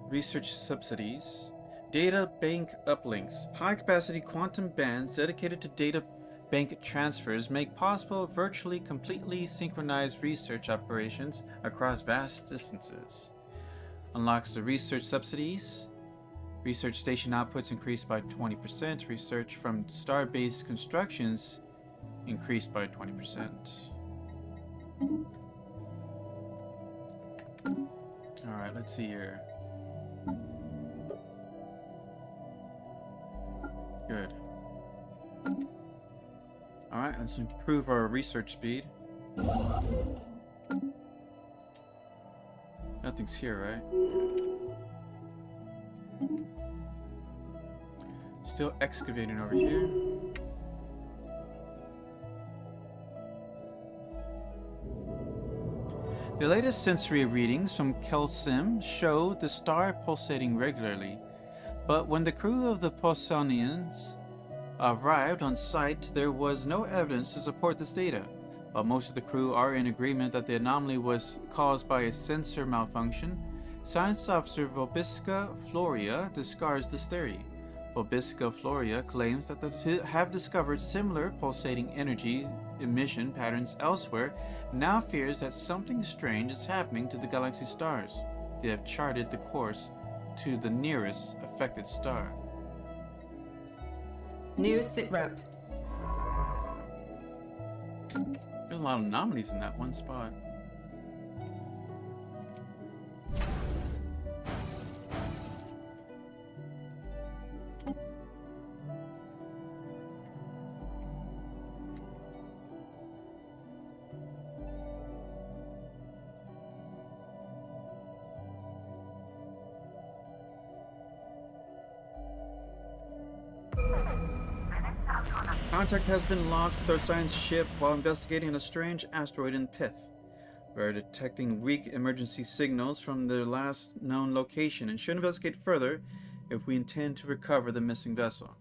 research subsidies. Data bank uplinks. High capacity quantum bands dedicated to data bank transfers make possible virtually completely synchronized research operations across vast distances. Unlocks the research subsidies. Research station outputs increased by 20%. Research from star-based constructions increased by 20%. Alright, let's see here. Good. Alright, let's improve our research speed. Nothing's here, right? Still excavating over here. The latest sensory readings from Kelsim show the star pulsating regularly, but when the crew of the Posonians arrived on site, there was no evidence to support this data. While most of the crew are in agreement that the anomaly was caused by a sensor malfunction, Science Officer Vobiska Floria discards this theory. Vobiska Floria claims that they have discovered similar pulsating energy emission patterns elsewhere, and now fears that something strange is happening to the galaxy stars. They have charted the course to the nearest affected star. New sitrep. There's a lot of anomalies in that one spot. Contact has been lost with our science ship while investigating a strange asteroid in Pith. We are detecting weak emergency signals from their last known location and should investigate further if we intend to recover the missing vessel.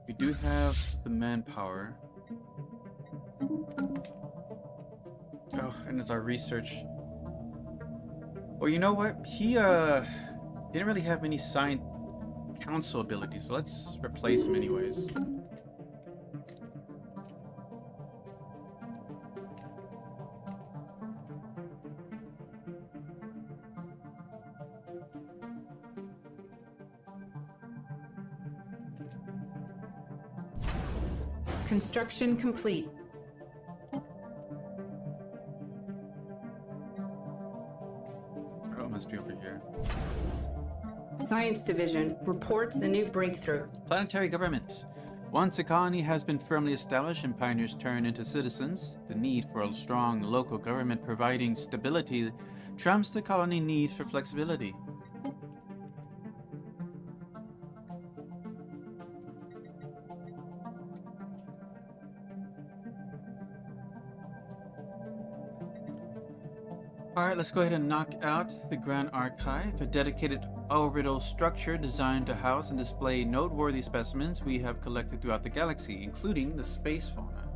We do have the manpower. Oh, and it's our research. Well, you know what? He didn't really have many science council abilities, so let's replace him anyways. Construction complete. Oh, it must be over here. Science Division reports a new breakthrough. Planetary government. Once a colony has been firmly established and pioneers turn into citizens, the need for a strong local government providing stability trumps the colony need for flexibility. Alright, let's go ahead and knock out the Grand Archive, a dedicated orbital structure designed to house and display noteworthy specimens we have collected throughout the galaxy, including the space fauna.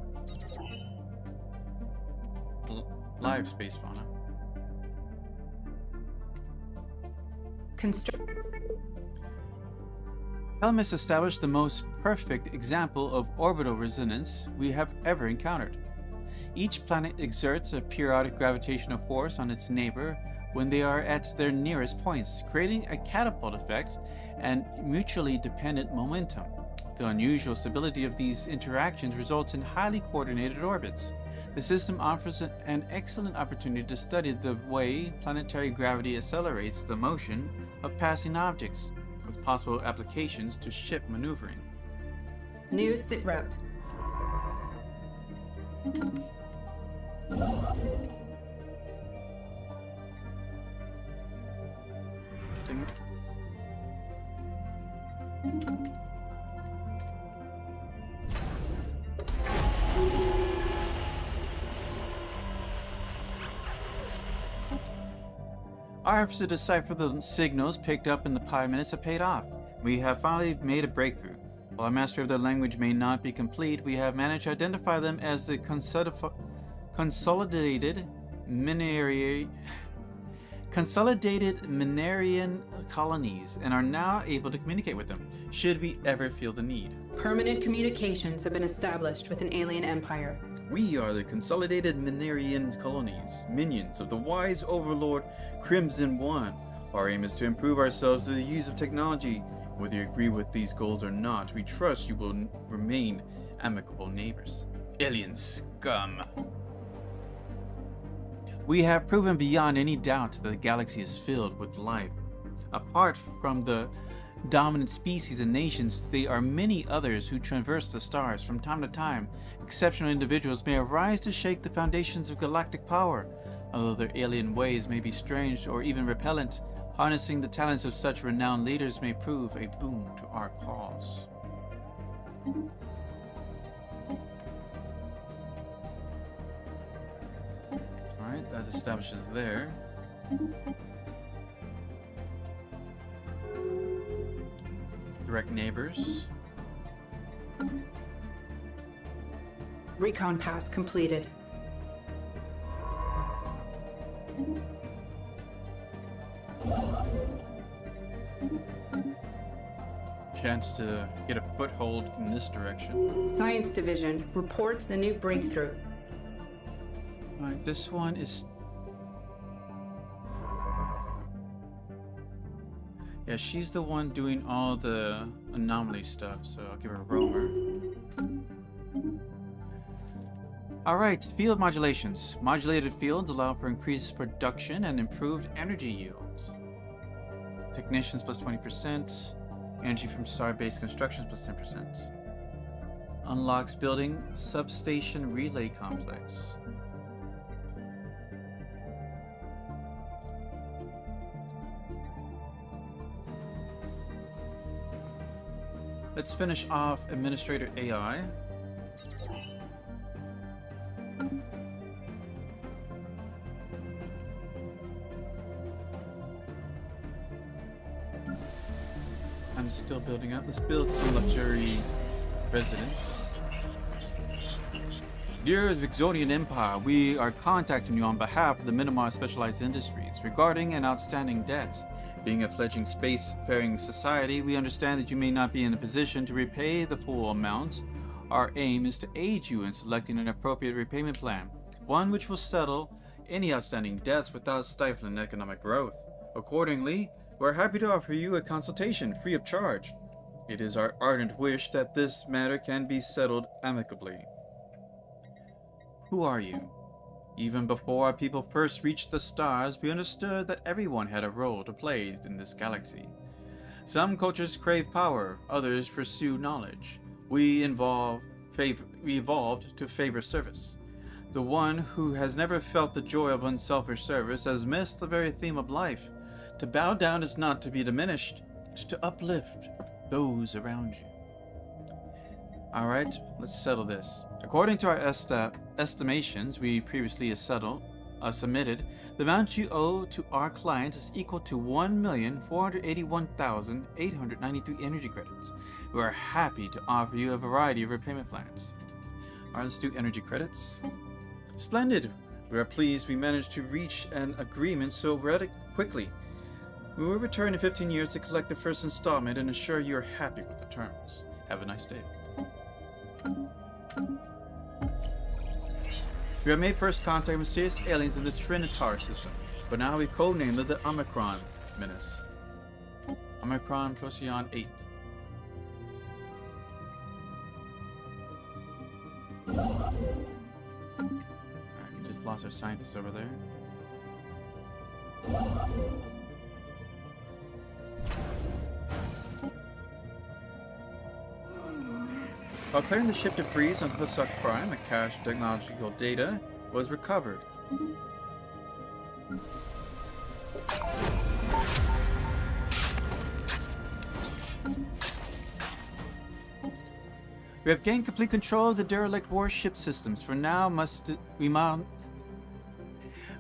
Live space fauna. Helmus established the most perfect example of orbital resonance we have ever encountered. Each planet exerts a periodic gravitational force on its neighbor when they are at their nearest points, creating a catapult effect and mutually dependent momentum. The unusual stability of these interactions results in highly coordinated orbits. The system offers an excellent opportunity to study the way planetary gravity accelerates the motion of passing objects, with possible applications to ship maneuvering. New sitrep. Our efforts to decipher the signals picked up in the pi minutes have paid off. We have finally made a breakthrough. While our mastery of their language may not be complete, we have managed to identify them as the consolidated Minarian colonies and are now able to communicate with them, should we ever feel the need. Permanent communications have been established with an alien empire. We are the consolidated Minarian colonies, minions of the wise overlord Crimson One. Our aim is to improve ourselves through the use of technology. Whether you agree with these goals or not, we trust you will remain amicable neighbors. Alien scum. We have proven beyond any doubt that the galaxy is filled with life. Apart from the dominant species and nations, there are many others who traverse the stars. From time to time, exceptional individuals may arise to shake the foundations of galactic power. Although their alien ways may be strange or even repellent, harnessing the talents of such renowned leaders may prove a boon to our cause. Alright, that establishes there. Direct neighbors. Recon pass completed. Chance to get a foothold in this direction. Science Division reports a new breakthrough. Alright, this one is... Yeah, she's the one doing all the anomaly stuff, so I'll give her a roamer. Alright, field modulations. Modulated fields allow for increased production and improved energy yields. Technicians plus 20%. Energy from star-based constructions plus 10%. Unlocks building substation relay complex. Let's finish off Administrator AI. I'm still building up. Let's build some luxury residence. Dear Vixonian Empire, we are contacting you on behalf of the Minimar Specialized Industries regarding an outstanding debt. Being a fledgling spacefaring society, we understand that you may not be in a position to repay the full amount. Our aim is to aid you in selecting an appropriate repayment plan, one which will settle any outstanding debts without stifling economic growth. Accordingly, we're happy to offer you a consultation free of charge. It is our ardent wish that this matter can be settled amicably. Who are you? Even before our people first reached the stars, we understood that everyone had a role to play in this galaxy. Some cultures crave power, others pursue knowledge. We evolved to favor service. The one who has never felt the joy of unselfish service has missed the very theme of life. To bow down is not to be diminished, it's to uplift those around you. Alright, let's settle this. According to our estimations we previously submitted, the amount you owe to our client is equal to 1,481,893 energy credits. We are happy to offer you a variety of repayment plans. Alright, let's do energy credits. Splendid! We are pleased we managed to reach an agreement so quickly. We will return in 15 years to collect the first installment and ensure you are happy with the terms. Have a nice day. We have made first contact with mysterious aliens in the Trinitar system, but now we codenamed it the Omicron Menace. Omicron Procyon 8. lost our scientists over there. While clearing the ship debris on Husok Prime, a cache of technological data was recovered. We have gained complete control of the derelict warship systems. For now,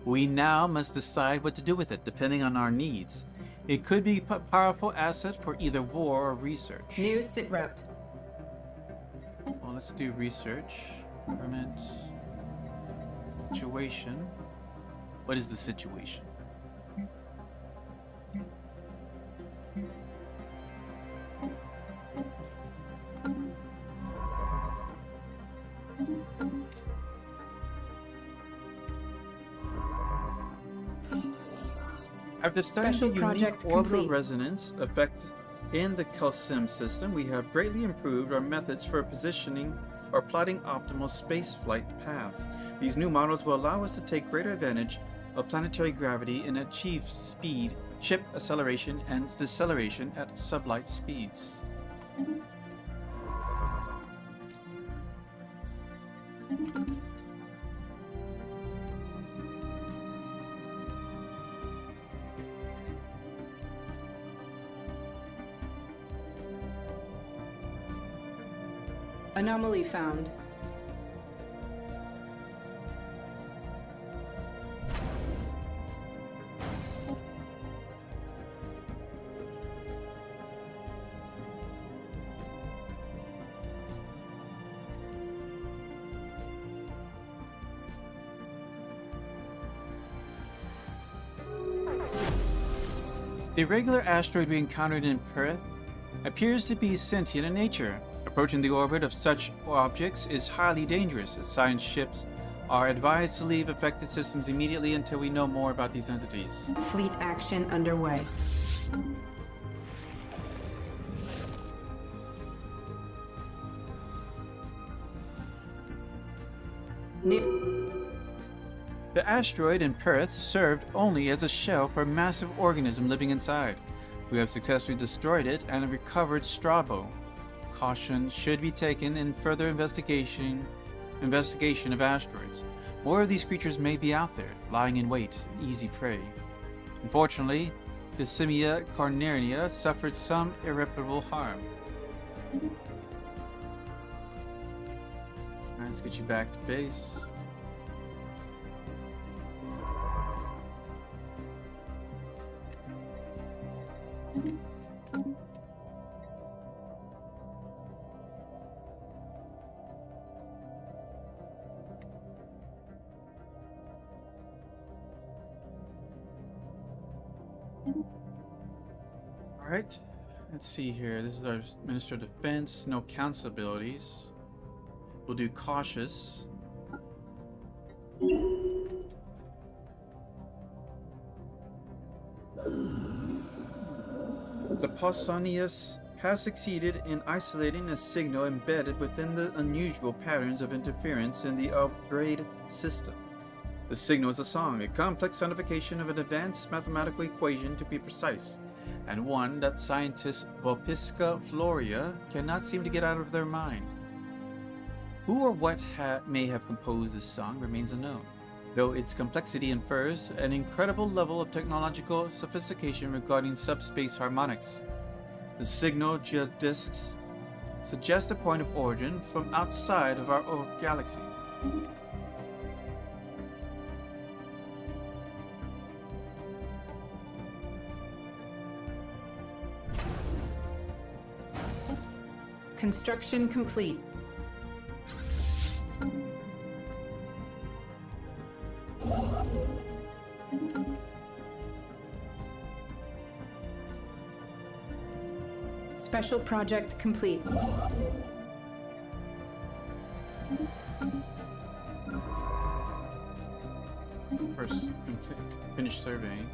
we now must decide what to do with it, depending on our needs. It could be a powerful asset for either war or research. New sitrep. Well, let's do research. Government. Situation. What is the situation? After studying Special the unique project orbital complete. resonance effect in the Kelsim system, we have greatly improved our methods for positioning or plotting optimal spaceflight paths. These new models will allow us to take greater advantage of planetary gravity and achieve speed, ship acceleration, and deceleration at sublight speeds. Anomaly found. The irregular asteroid we encountered in Perth appears to be sentient in nature. Approaching the orbit of such objects is highly dangerous, as science ships are advised to leave affected systems immediately until we know more about these entities. Fleet action underway. New. The asteroid in Perth served only as a shell for a massive organism living inside. We have successfully destroyed it and recovered Strabo. Caution should be taken in further investigation of asteroids. More of these creatures may be out there, lying in wait, easy prey. Unfortunately, the Simia carnariana suffered some irreparable harm. Alright, let's get you back to base. Alright, let's see here. This is our Minister of Defense, no council abilities. We'll do cautious. The Pausanias has succeeded in isolating a signal embedded within the unusual patterns of interference in the upgrade system. The signal is a song, a complex sonification of an advanced mathematical equation to be precise, and one that scientist Vopisca Floria cannot seem to get out of their mind. Who or what may have composed this song remains unknown, though its complexity infers an incredible level of technological sophistication regarding subspace harmonics. The signal geodesks suggest a point of origin from outside of our galaxy. Construction complete. Special project complete. First, finish surveying.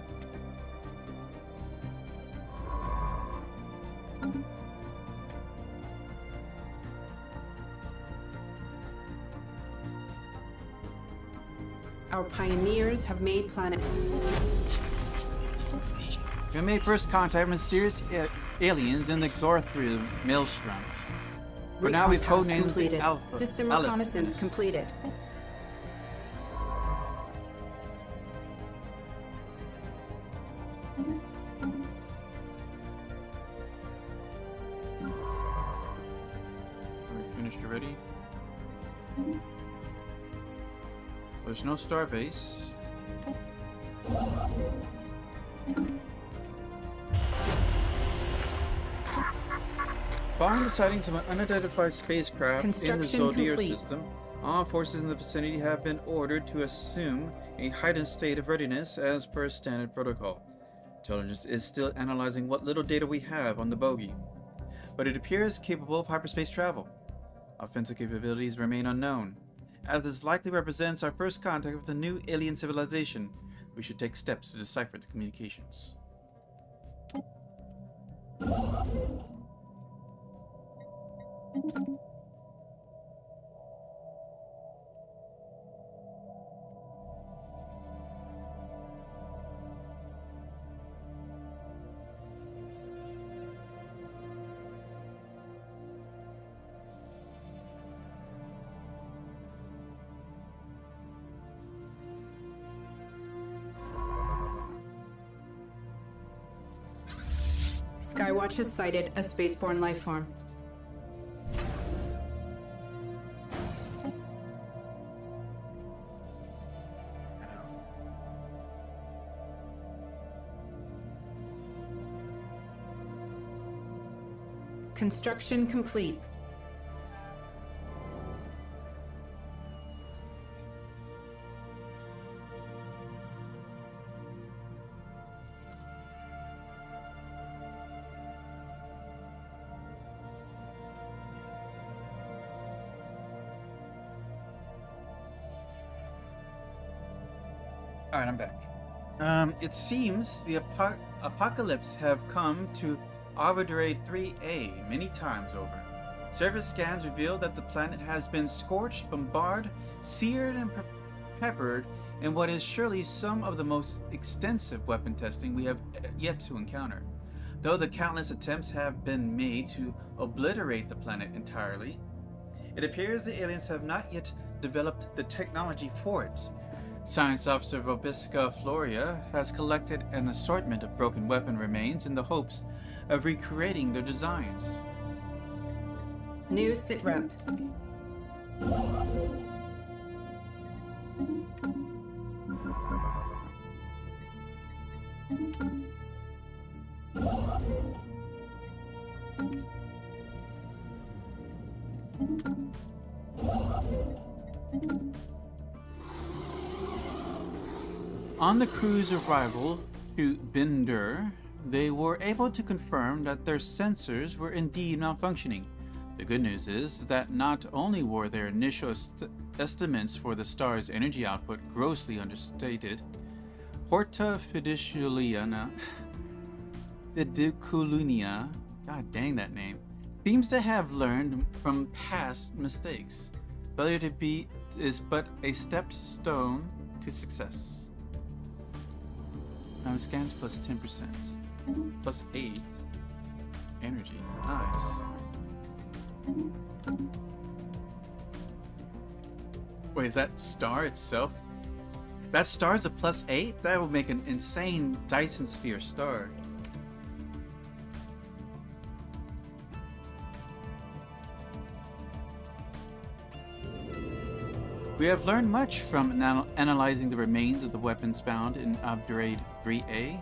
Our pioneers have made planet. We made first contact with mysterious aliens in the Gorthrium Maelstrom. For now, we've Recon task codenamed completed. the Alpha. System reconnaissance completed. Finished already. There's no starbase. Following the sightings of an unidentified spacecraft in the Construction Zodiac complete. system, all forces in the vicinity have been ordered to assume a heightened state of readiness as per standard protocol. Intelligence is still analyzing what little data we have on the bogey, but it appears capable of hyperspace travel. Offensive capabilities remain unknown. As this likely represents our first contact with a new alien civilization, we should take steps to decipher the communications. Skywatch has sighted a spaceborne life form. Construction complete. Alright, I'm back. It seems the apocalypse have come to Arbitrate 3A many times over. Surface scans reveal that the planet has been scorched, bombarded, seared, and peppered in what is surely some of the most extensive weapon testing we have yet to encounter. Though the countless attempts have been made to obliterate the planet entirely, it appears the aliens have not yet developed the technology for it. Science Officer Robisca Floria has collected an assortment of broken weapon remains in the hopes of recreating their designs. New sitrep. On the crew's arrival to Binder, they were able to confirm that their sensors were indeed malfunctioning. The good news is that not only were their initial estimates for the star's energy output grossly understated, Horta Fiduciuliana, god dang that name, seems to have learned from past mistakes. Failure to be is but a stepped stone to success. Now scans plus 10%. Plus 8. Energy. Nice. Wait, is that star itself? That star's a plus 8? That would make an insane Dyson Sphere star. We have learned much from analyzing the remains of the weapons found in Upgrade 3A.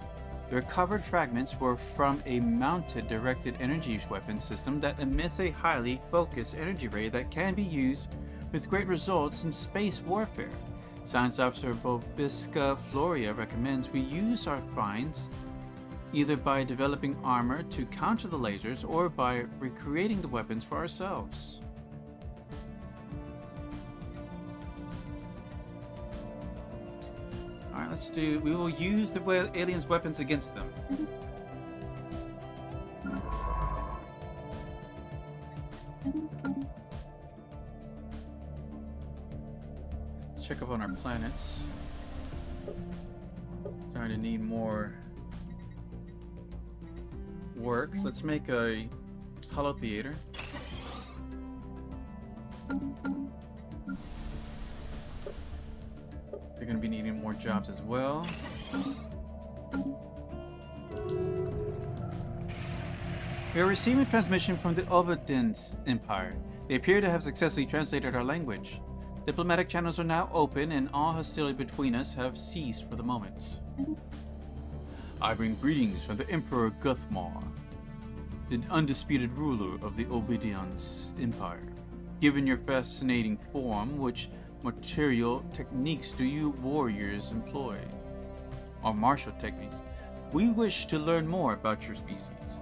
The recovered fragments were from a mounted directed energy weapon system that emits a highly focused energy ray that can be used with great results in space warfare. Science Officer Bobisca Floria recommends we use our finds either by developing armor to counter the lasers or by recreating the weapons for ourselves. Alright, we will use the aliens' weapons against them. Check up on our planets. going to need more work. Let's make a hollow theater. They're going to be needing more jobs as well. We are receiving transmission from the Obadians Empire. They appear to have successfully translated our language. Diplomatic channels are now open, and all hostility between us have ceased for the moment. I bring greetings from the Emperor Guthmar, the undisputed ruler of the Obadians Empire. Given your fascinating form, which material techniques do you warriors employ? Or martial techniques? We wish to learn more about your species.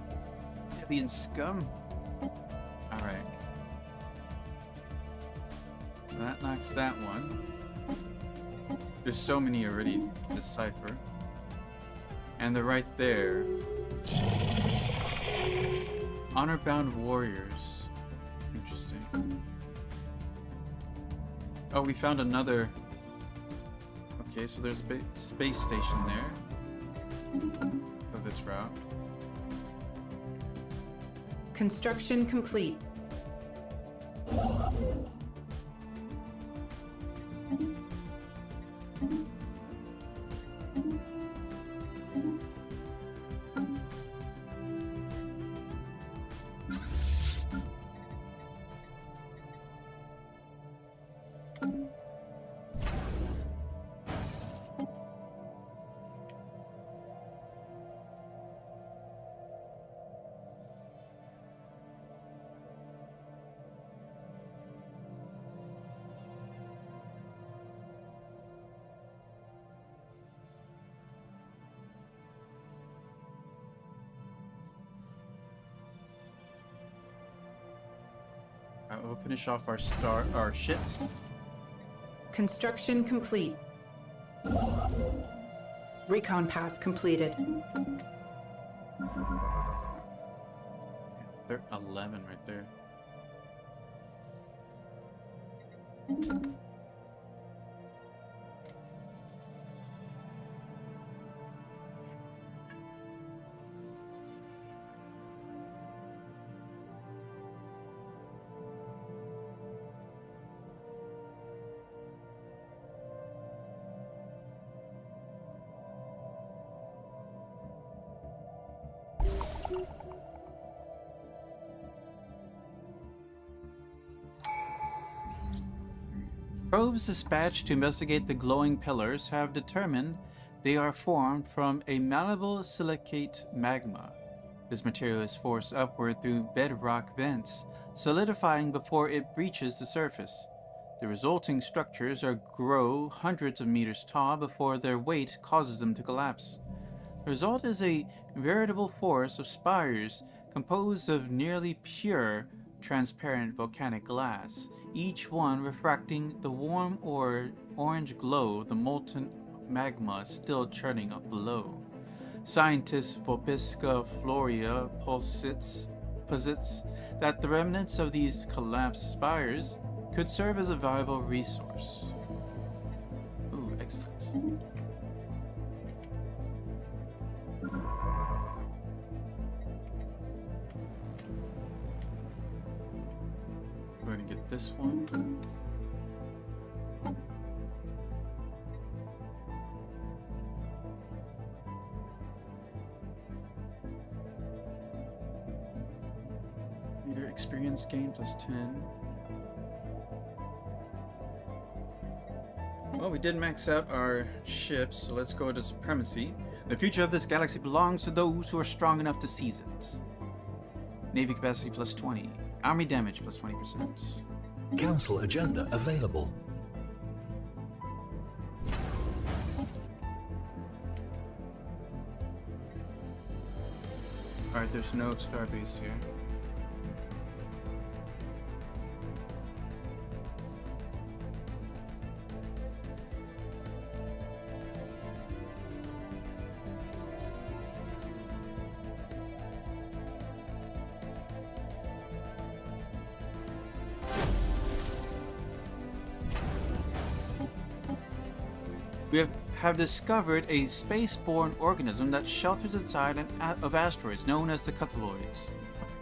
Alien scum? Alright. So that knocks that one. There's so many already to decipher. And they're right there. Honor-bound warriors. Interesting. Oh, we found another. Okay, so there's a space station there. Of this route. Construction complete. Alright, we'll finish off our ships. Construction complete. Recon pass completed. They're 11 right there. Probes dispatched to investigate the glowing pillars have determined they are formed from a malleable silicate magma. This material is forced upward through bedrock vents, solidifying before it reaches the surface. The resulting structures grow hundreds of meters tall before their weight causes them to collapse. The result is a veritable forest of spires composed of nearly pure, transparent volcanic glass, each one refracting the warm orange glow of the molten magma still churning up below. Scientist Vopisca Floria posits that the remnants of these collapsed spires could serve as a valuable resource. Ooh, excellent. We're going to get this one. Leader experience gain plus 10. Well, we did max out our ships, so let's go to supremacy. The future of this galaxy belongs to those who are strong enough to seize it. Navy capacity plus 20. Army damage plus 20%. Council agenda available. Alright, there's no starbase here. We have discovered a space-borne organism that shelters inside of asteroids known as the Cthulhuids.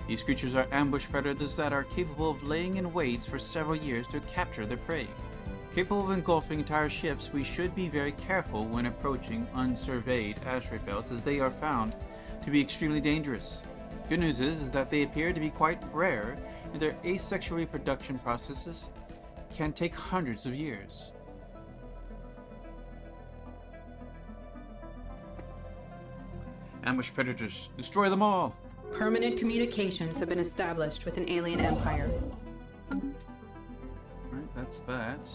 These creatures are ambush predators that are capable of laying in wait for several years to capture their prey. Capable of engulfing entire ships, we should be very careful when approaching unsurveyed asteroid belts, as they are found to be extremely dangerous. Good news is that they appear to be quite rare, and their asexual reproduction processes can take hundreds of years. Ambush predators, destroy them all! Permanent communications have been established with an alien empire. Alright, that's that.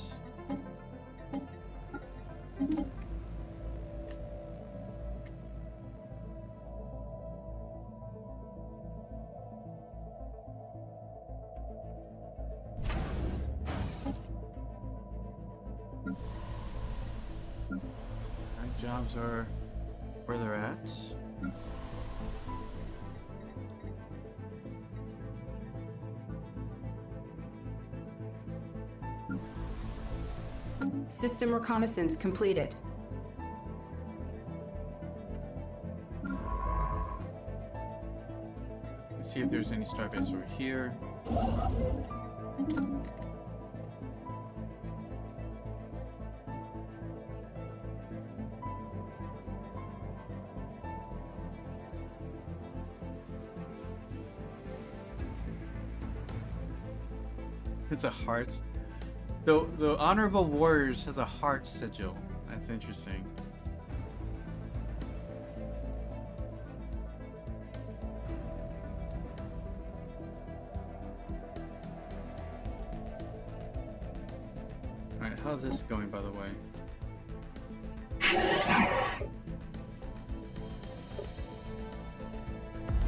Alright, jobs are where they're at. System reconnaissance completed. Let's see if there's any starbase over here. It's a heart. The Honorable Warriors has a heart sigil. That's interesting. Alright, how's this going, by the way?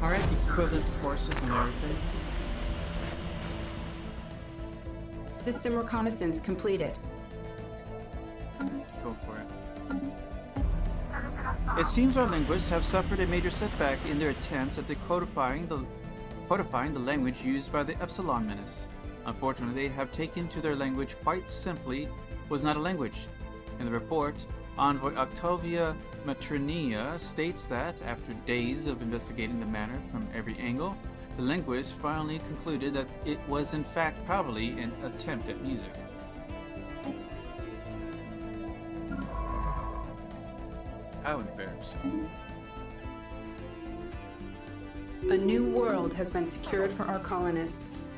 Alright, equivalent forces and everything. System reconnaissance completed. Go for it. It seems our linguists have suffered a major setback in their attempts at codifying the language used by the Epsilon Menace. Unfortunately, they have taken to their language quite simply was not a language. In the report, Envoy Octavia Matronia states that, after days of investigating the matter from every angle, the linguists finally concluded that it was in fact probably an attempt at music. How embarrassing. A new world has been secured for our colonists.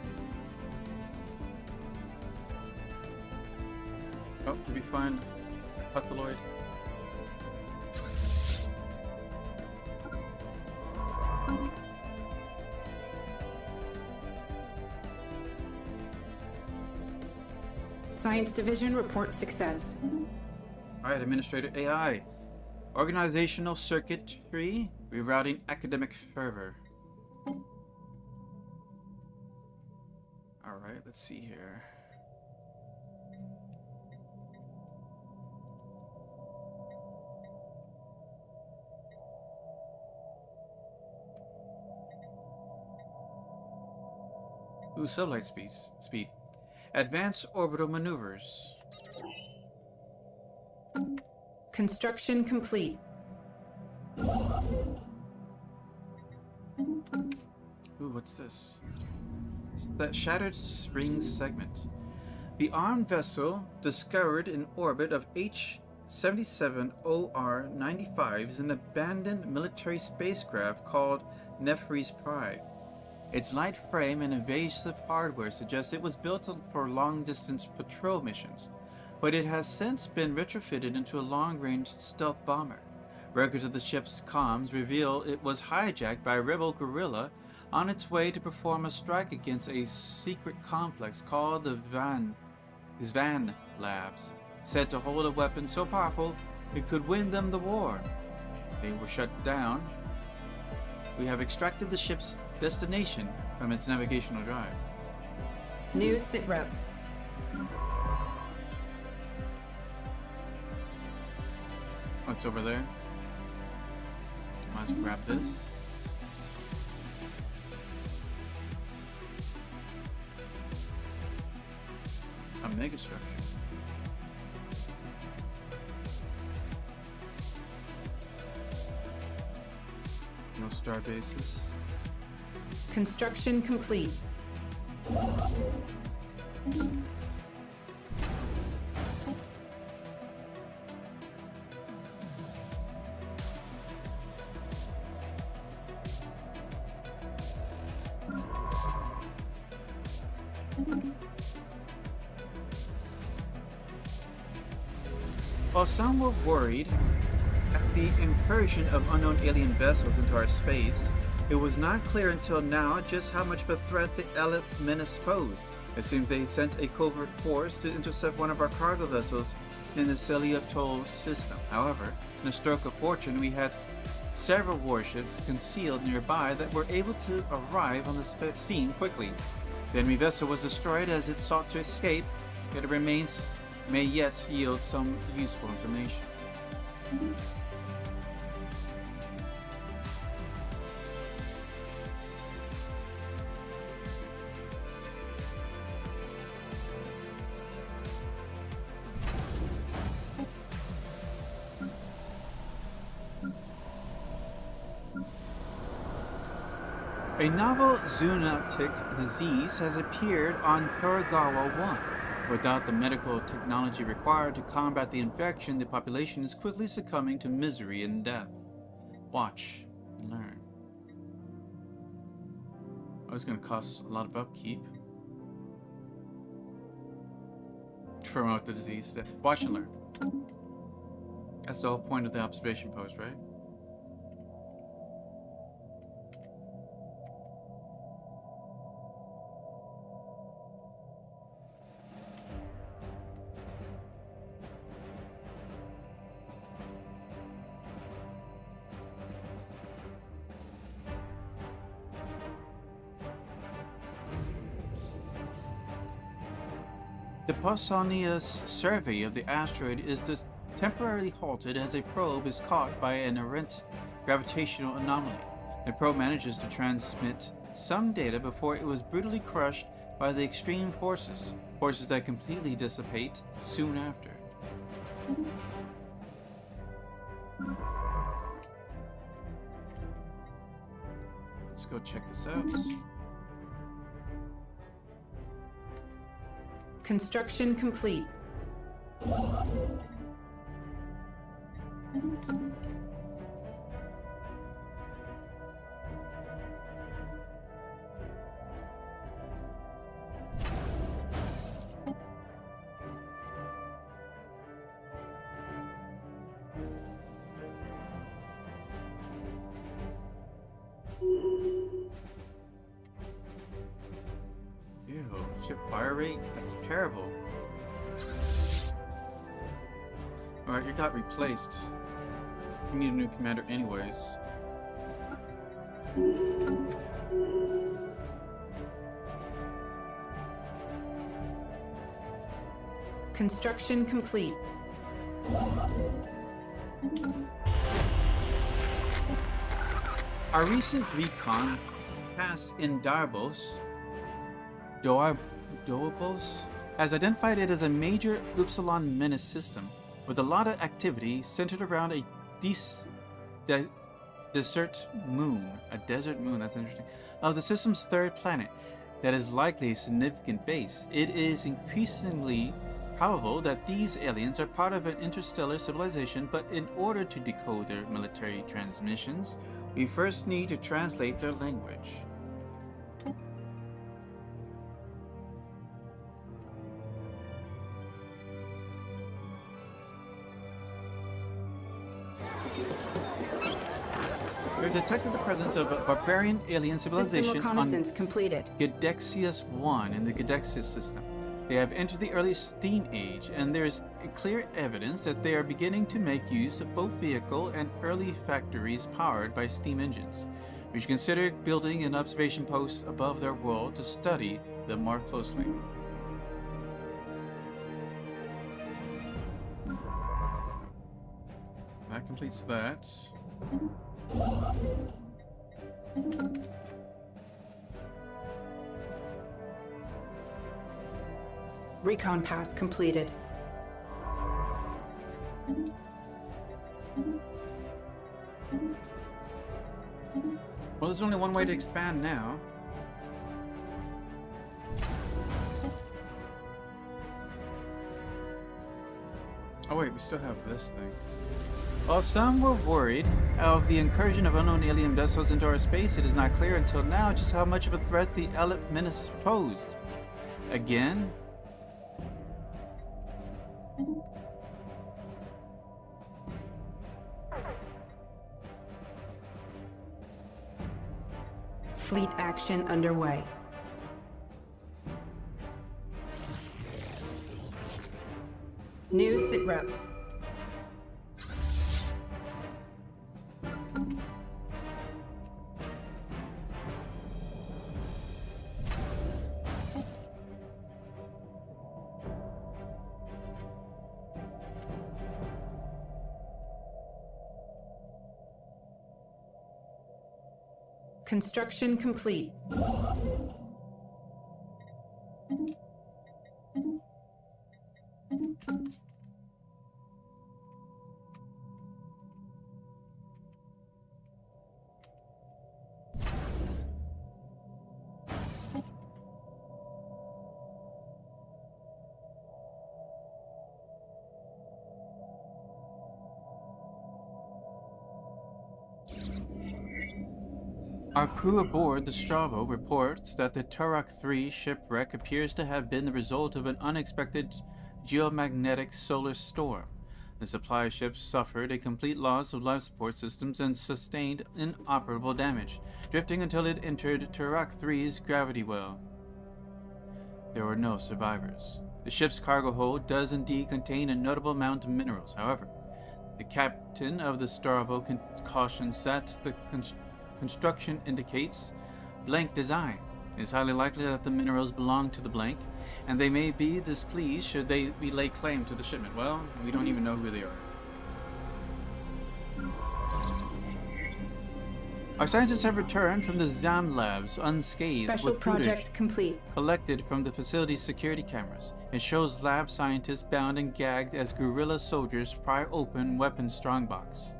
Oh, did we find a Cthulhuid? Science Division report success. Alright, Administrator AI. Organizational circuitry, rerouting academic fervor. Alright, let's see here. Ooh, sublight speed. Advanced orbital maneuvers. Construction complete. Ooh, what's this? It's that shattered spring segment. The armed vessel discovered in orbit of H-77OR-95 is an abandoned military spacecraft called Nefri's Pride. Its light frame and invasive hardware suggest it was built for long-distance patrol missions, but it has since been retrofitted into a long-range stealth bomber. Records of the ship's comms reveal it was hijacked by a rebel guerrilla on its way to perform a strike against a secret complex called the Zvan Labs, said to hold a weapon so powerful it could win them the war. They were shut down. We have extracted the ship's destination from its navigational drive. New sitrep. Oh, it's over there. Let's grab this. A mega structure. star bases. Construction complete. While some were worried at the incursion of unknown alien vessels into our space, it was not clear until now just how much of a threat the Aleph menace posed. It seems they sent a covert force to intercept one of our cargo vessels in the Celiotol system. However, in a stroke of fortune, we had several warships concealed nearby that were able to arrive on the scene quickly. The enemy vessel was destroyed as it sought to escape, yet it may yet yield some useful information. A novel zoonotic disease has appeared on Kuragawa 1. Without the medical technology required to combat the infection, the population is quickly succumbing to misery and death. Watch and learn. Oh, it's going to cost a lot of upkeep to promote the disease. Watch and learn. That's the whole point of the observation post, right? The Pausanias survey of the asteroid is temporarily halted as a probe is caught by an errant gravitational anomaly. The probe manages to transmit some data before it was brutally crushed by the extreme forces that completely dissipate soon after. Let's go check this out. Construction complete. Ew, ship fire rate? That's terrible. Alright, you got replaced. You need a new commander anyways. Construction complete. Our recent recon task in Doabos has identified it as a major Upsilon menace system with a lot of activity centered around a desert moon, that's interesting, of the system's third planet that is likely a significant base. It is increasingly probable that these aliens are part of an interstellar civilization, but in order to decode their military transmissions, we first need to translate their language. We've detected the presence of a barbarian alien civilization System reconnaissance completed. Gadexius 1 in the Gadexius system. They have entered the early steam age, and there is clear evidence that they are beginning to make use of both vehicle and early factories powered by steam engines. We should consider building an observation post above their world to study them more closely. That completes that. Recon pass completed. there's only one way to expand now. Oh wait, we still have this thing. While some were worried of the incursion of unknown alien vessels into our space, it is not clear until now just how much of a threat the Elip menace posed. Again? Fleet action underway. New sitrep. Construction complete. Our crew aboard the Strabo reports that the Turok 3 shipwreck appears to have been the result of an unexpected geomagnetic solar storm. The supply ship suffered a complete loss of life support systems and sustained inoperable damage, drifting until it entered Turok 3's gravity well. There were no survivors. The ship's cargo hold does indeed contain a notable amount of minerals. However, the captain of the Strabo cautions that the construction indicates blank design. It is highly likely that the minerals belong to the blank, and they may be displeased should they lay claim to the shipment. Well, we don't even know who they are. Our scientists have returned from the Zam labs unscathed Special with project footage complete. collected from the facility's security cameras. It shows lab scientists bound and gagged as guerrilla soldiers pry open weapon strongbox.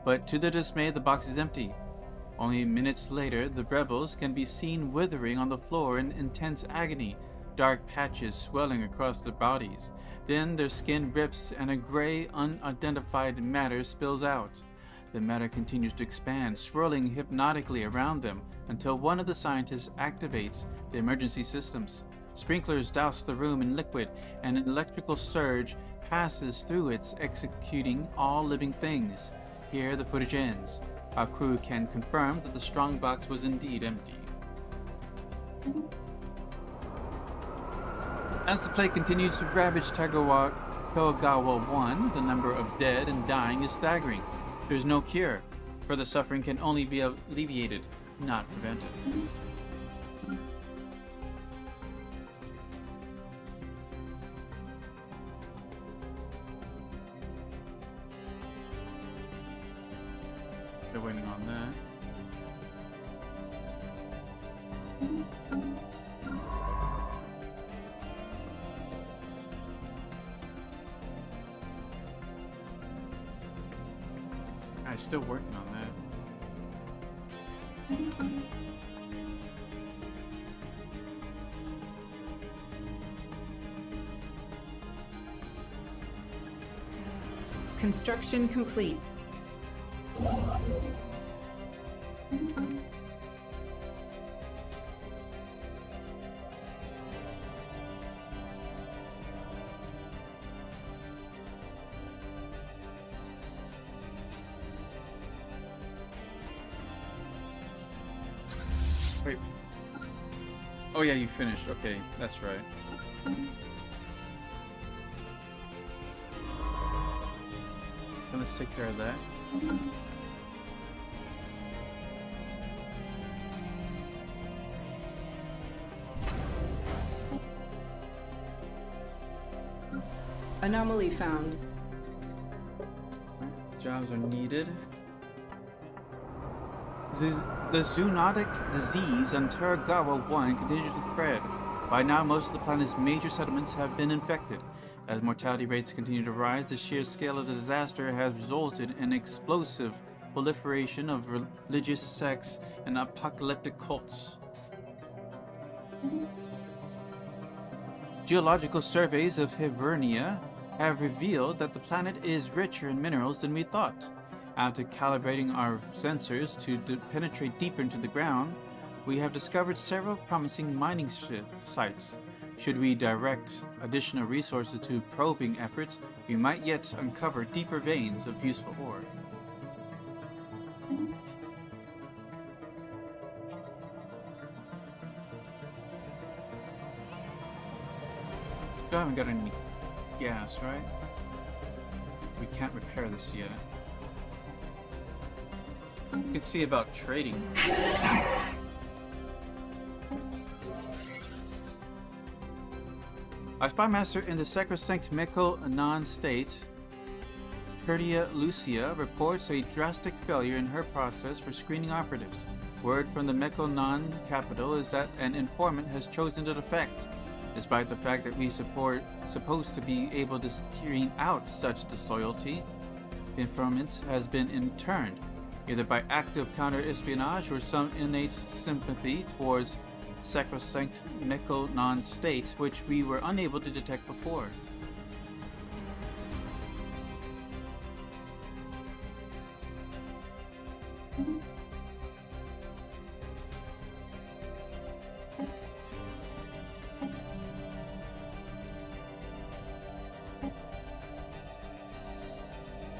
But to their dismay, the box is empty. Only minutes later, the rebels can be seen withering on the floor in intense agony, dark patches swelling across their bodies. Then their skin rips and a gray, unidentified matter spills out. The matter continues to expand, swirling hypnotically around them until one of the scientists activates the emergency systems. Sprinklers douse the room in liquid, and an electrical surge passes through it, executing all living things. Here the footage ends. Our crew can confirm that the strongbox was indeed empty. As the plague continues to ravage Togawa 1, the number of dead and dying is staggering. There is no cure. Further suffering can only be alleviated, not prevented. They're waiting on that. I'm still working on that. Construction complete. Wait. Oh yeah, you finished. Okay, that's right. So let's take care of that. Anomaly found. Jobs are needed. The zoonotic disease on Togawa 1 continues to spread. By now, most of the planet's major settlements have been infected. As mortality rates continue to rise, the sheer scale of the disaster has resulted in explosive proliferation of religious sects and apocalyptic cults. Geological surveys of Hibernia have revealed that the planet is richer in minerals than we thought. After calibrating our sensors to penetrate deeper into the ground, we have discovered several promising mining sites. Should we direct additional resources to probing efforts, we might yet uncover deeper veins of useful ore. Still haven't got any gas, right? We can't repair this yet. You can see about trading. Our spy master in the Sacrosanct Meko Anon state, Tertia Lucia, reports a drastic failure in her process for screening operatives. Word from the Meko Anon capital is that an informant has chosen to defect. Despite the fact that we supposed to be able to screen out such disloyalty, the informant has been interned, either by active counter-espionage or some innate sympathy towards Sacrosanct Meko non-state, which we were unable to detect before.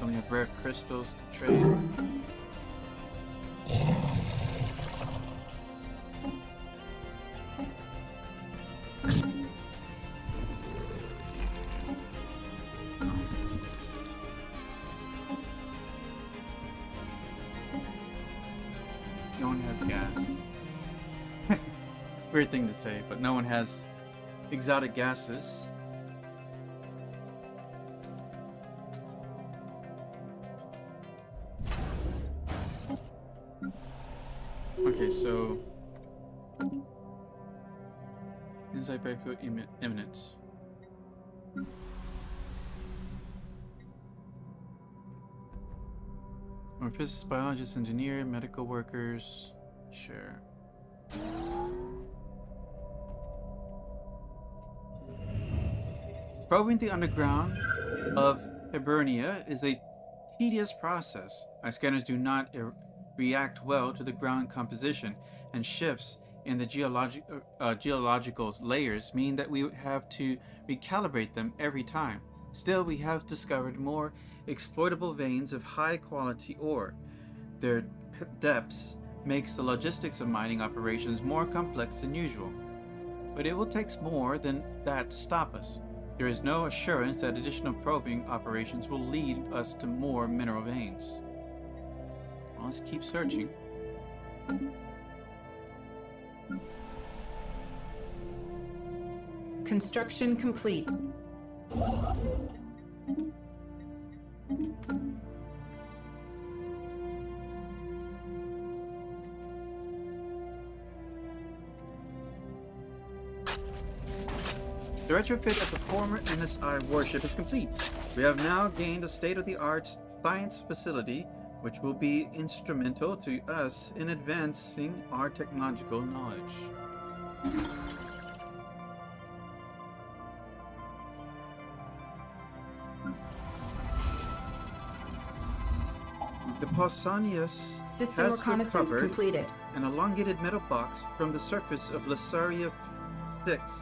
We have rare crystals to trade. No one has gas. Weird thing to say, but no one has exotic gases. Okay, so insight breakthrough imminent. Or physicist, biologist, engineer, medical workers. Sure. Probing the underground of Hibernia is a tedious process. Our scanners do not react well to the ground composition, and shifts in the geological layers mean that we have to recalibrate them every time. Still, we have discovered more exploitable veins of high-quality ore. Their depths makes the logistics of mining operations more complex than usual. But it will take more than that to stop us. There is no assurance that additional probing operations will lead us to more mineral veins. Well, let's keep searching. Construction complete. The retrofit of the former MSI warship is complete. We have now gained a state-of-the-art science facility which will be instrumental to us in advancing our technological knowledge. The Pausanias System has reconnaissance recovered completed. an elongated metal box from the surface of Lasaria 6.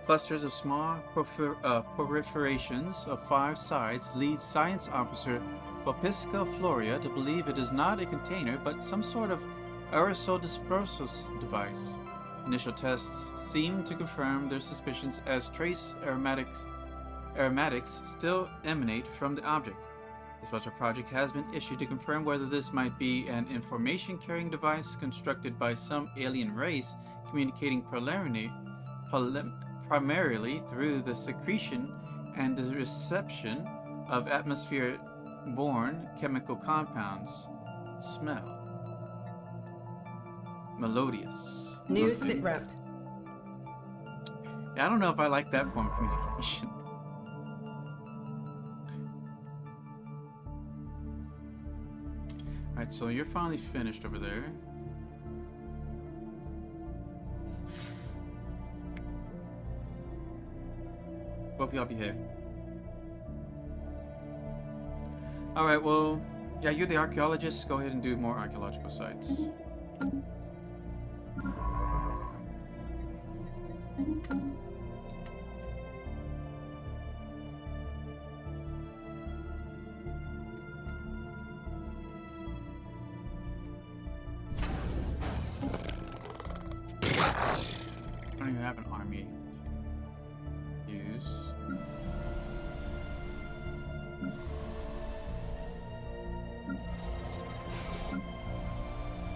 Clusters of small proliferations of 5 sides lead Science Officer Popisca Floria to believe it is not a container but some sort of aerosol dispersal device. Initial tests seem to confirm their suspicions as trace aromatics still emanate from the object. A special project has been issued to confirm whether this might be an information-carrying device constructed by some alien race communicating primarily through the secretion and the reception of atmosphere-borne chemical compounds. Smell. Melodious. New Okay. sitrep. Yeah, I don't know if I like that form of communication. Alright, so you're finally finished over there. Both of y'all behave. Alright, well, yeah, you're the archaeologist. Go ahead and do more archaeological sites. I don't even have an army to use.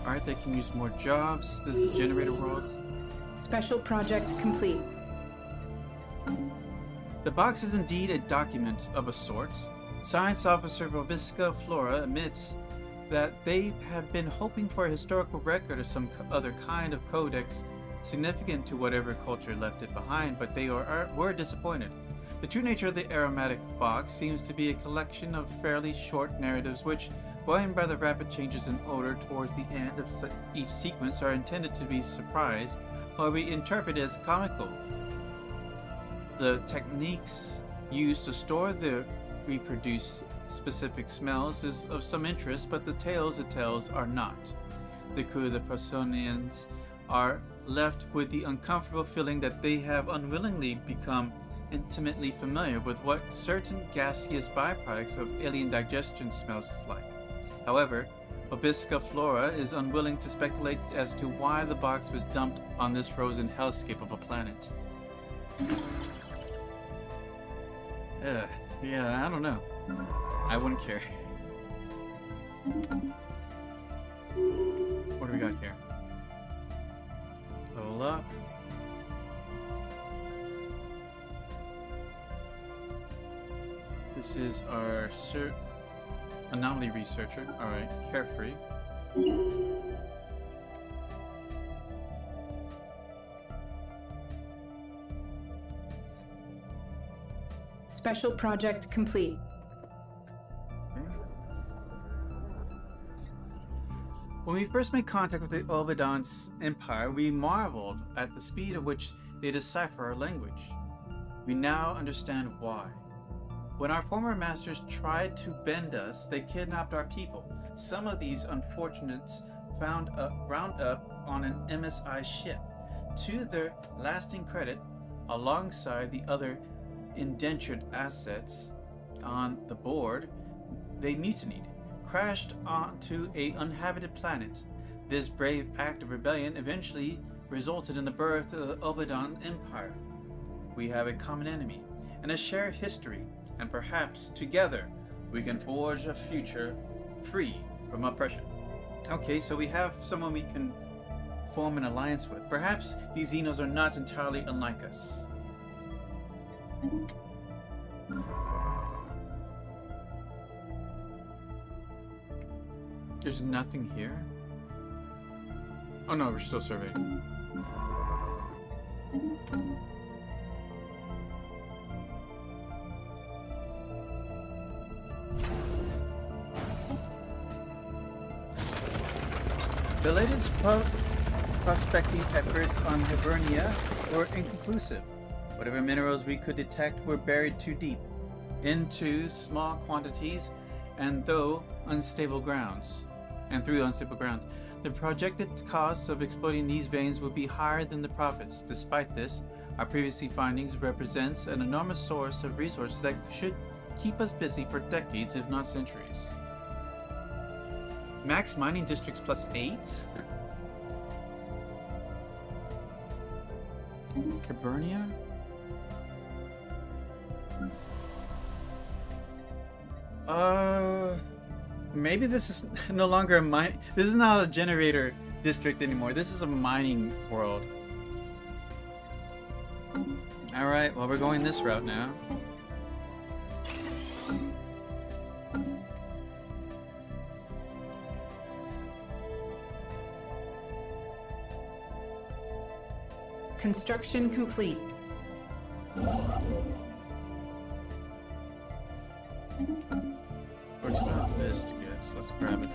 Alright, they can use more jobs. This is generator world. Special project complete. The box is indeed a document of a sort. Science officer Vobisca Flora admits that they have been hoping for a historical record or some other kind of codex significant to whatever culture left it behind, but they were disappointed. The true nature of the aromatic box seems to be a collection of fairly short narratives which, going by the rapid changes in order towards the end of each sequence, are intended to be surprise or be interpreted as comical. The techniques used to store the reproduce specific smells is of some interest, but the tales it tells are not. The crew of the Personians are left with the uncomfortable feeling that they have unwillingly become intimately familiar with what certain gaseous byproducts of alien digestion smells like. However, Obisca Flora is unwilling to speculate as to why the box was dumped on this frozen hellscape of a planet. Yeah, I don't know. I wouldn't care. What do we got here? Level up. This is our anomaly researcher. Alright, carefree. Special project complete. When we first made contact with the Ovidon's Empire, we marveled at the speed at which they decipher our language. We now understand why. When our former masters tried to bend us, they kidnapped our people. Some of these unfortunates round up on an MSI ship. To their lasting credit, alongside the other indentured assets on the board, they mutinied, crashed onto an uninhabited planet. This brave act of rebellion eventually resulted in the birth of the Obidon Empire. We have a common enemy and a shared history, and perhaps together we can forge a future free from oppression. Okay, so we have someone we can form an alliance with. Perhaps these Xenos are not entirely unlike us. There's nothing here? Oh no, we're still surveying. The latest prospecting efforts on Hibernia were inconclusive. Whatever minerals we could detect were buried too deep, into small quantities, and through unstable grounds. The projected costs of exploiting these veins would be higher than the profits. Despite this, our previous findings represents an enormous source of resources that should keep us busy for decades, if not centuries. Max mining districts +8? Hibernia? Maybe this is no longer a mine. This is not a generator district anymore. This is a mining world. Alright, well, we're going this route now. Construction complete. Where's that list to get? So let's grab it.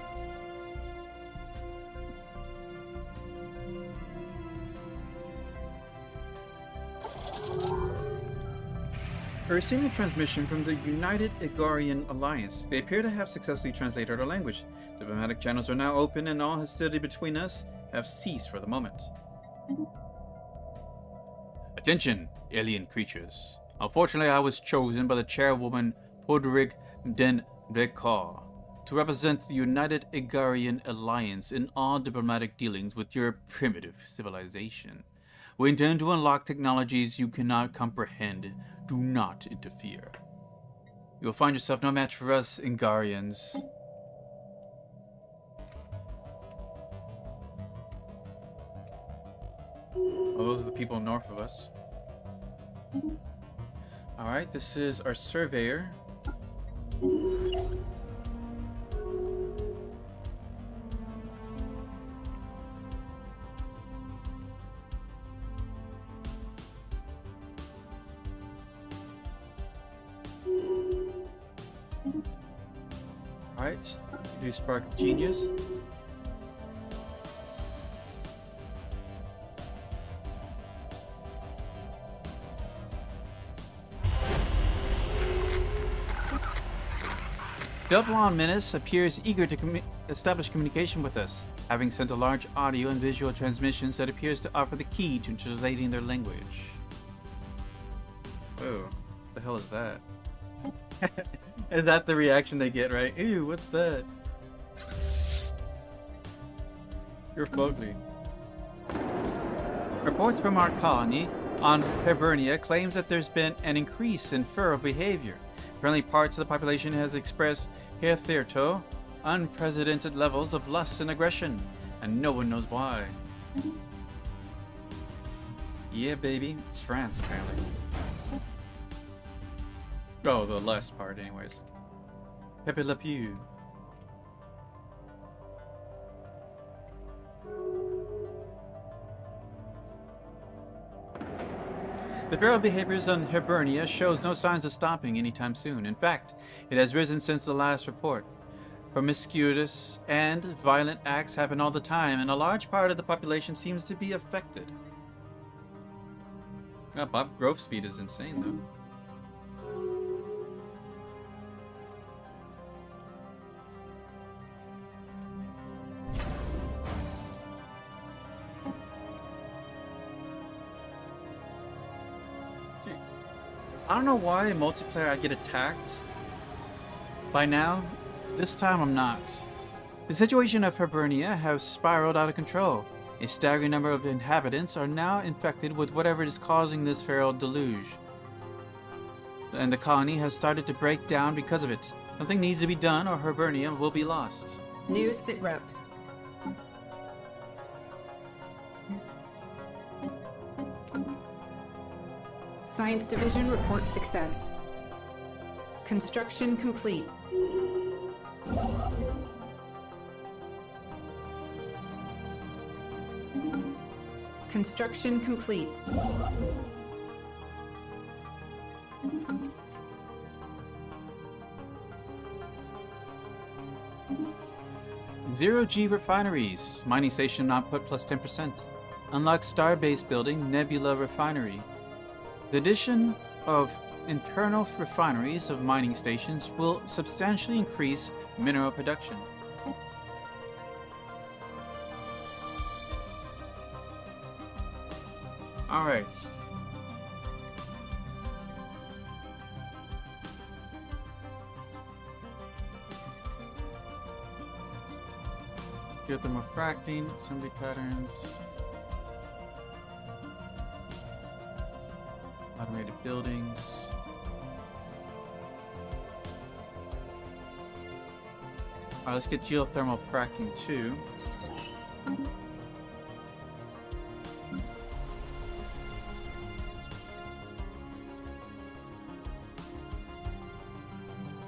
We're receiving a transmission from the United Igarian Alliance. They appear to have successfully translated our language. Diplomatic channels are now open and all hostility between us have ceased for the moment. Attention, alien creatures. Unfortunately, I was chosen by the chairwoman Podrig Den Brekar to represent the United Igarian Alliance in all diplomatic dealings with your primitive civilization. We intend to unlock technologies you cannot comprehend. Do not interfere. You will find yourself no match for us, Ingarians. Oh, those are the people north of us. Alright, this is our surveyor. Alright, do Spark of Genius. Double-on Menace appears eager to establish communication with us, having sent a large audio and visual transmissions that appears to offer the key to translating their language. Whoa, what the hell is that? Is that the reaction they get, right? Ew, what's that? You're fugly. Reports from our colony on Hibernia claims that there's been an increase in feral behavior. Apparently parts of the population has expressed hitherto unprecedented levels of lust and aggression, and no one knows why. Yeah, baby. It's France, apparently. Oh, the lust part, anyways. Pepe Le Pew. The feral behaviors on Hibernia shows no signs of stopping anytime soon. In fact, it has risen since the last report. Promiscuous and violent acts happen all the time, and a large part of the population seems to be affected. Pop growth speed is insane, though. I don't know why in multiplayer I get attacked. By now, this time I'm not. The situation of Hibernia has spiraled out of control. A staggering number of inhabitants are now infected with whatever is causing this feral deluge. And the colony has started to break down because of it. Something needs to be done or Hibernia will be lost. New sitrep. Science Division report success. Construction complete. Construction complete. Zero-G refineries. Mining station output plus 10%. Unlock Starbase building Nebula refinery. The addition of internal refineries of mining stations will substantially increase mineral production. Alright. Geothermal fracking, assembly patterns. Automated buildings. Alright, let's get geothermal fracking too.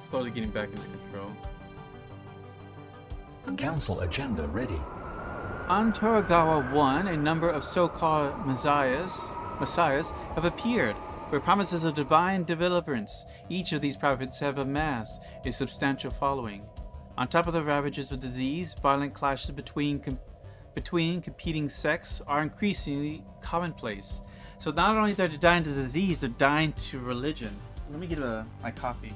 Slowly getting back into control. Council agenda ready. On Toragawa 1, a number of so-called messiahs have appeared, with promises of divine deliverance. Each of these prophets have amassed a substantial following. On top of the ravages of disease, violent clashes between competing sects are increasingly commonplace. So not only they're dying to disease, they're dying to religion. Let me get my coffee.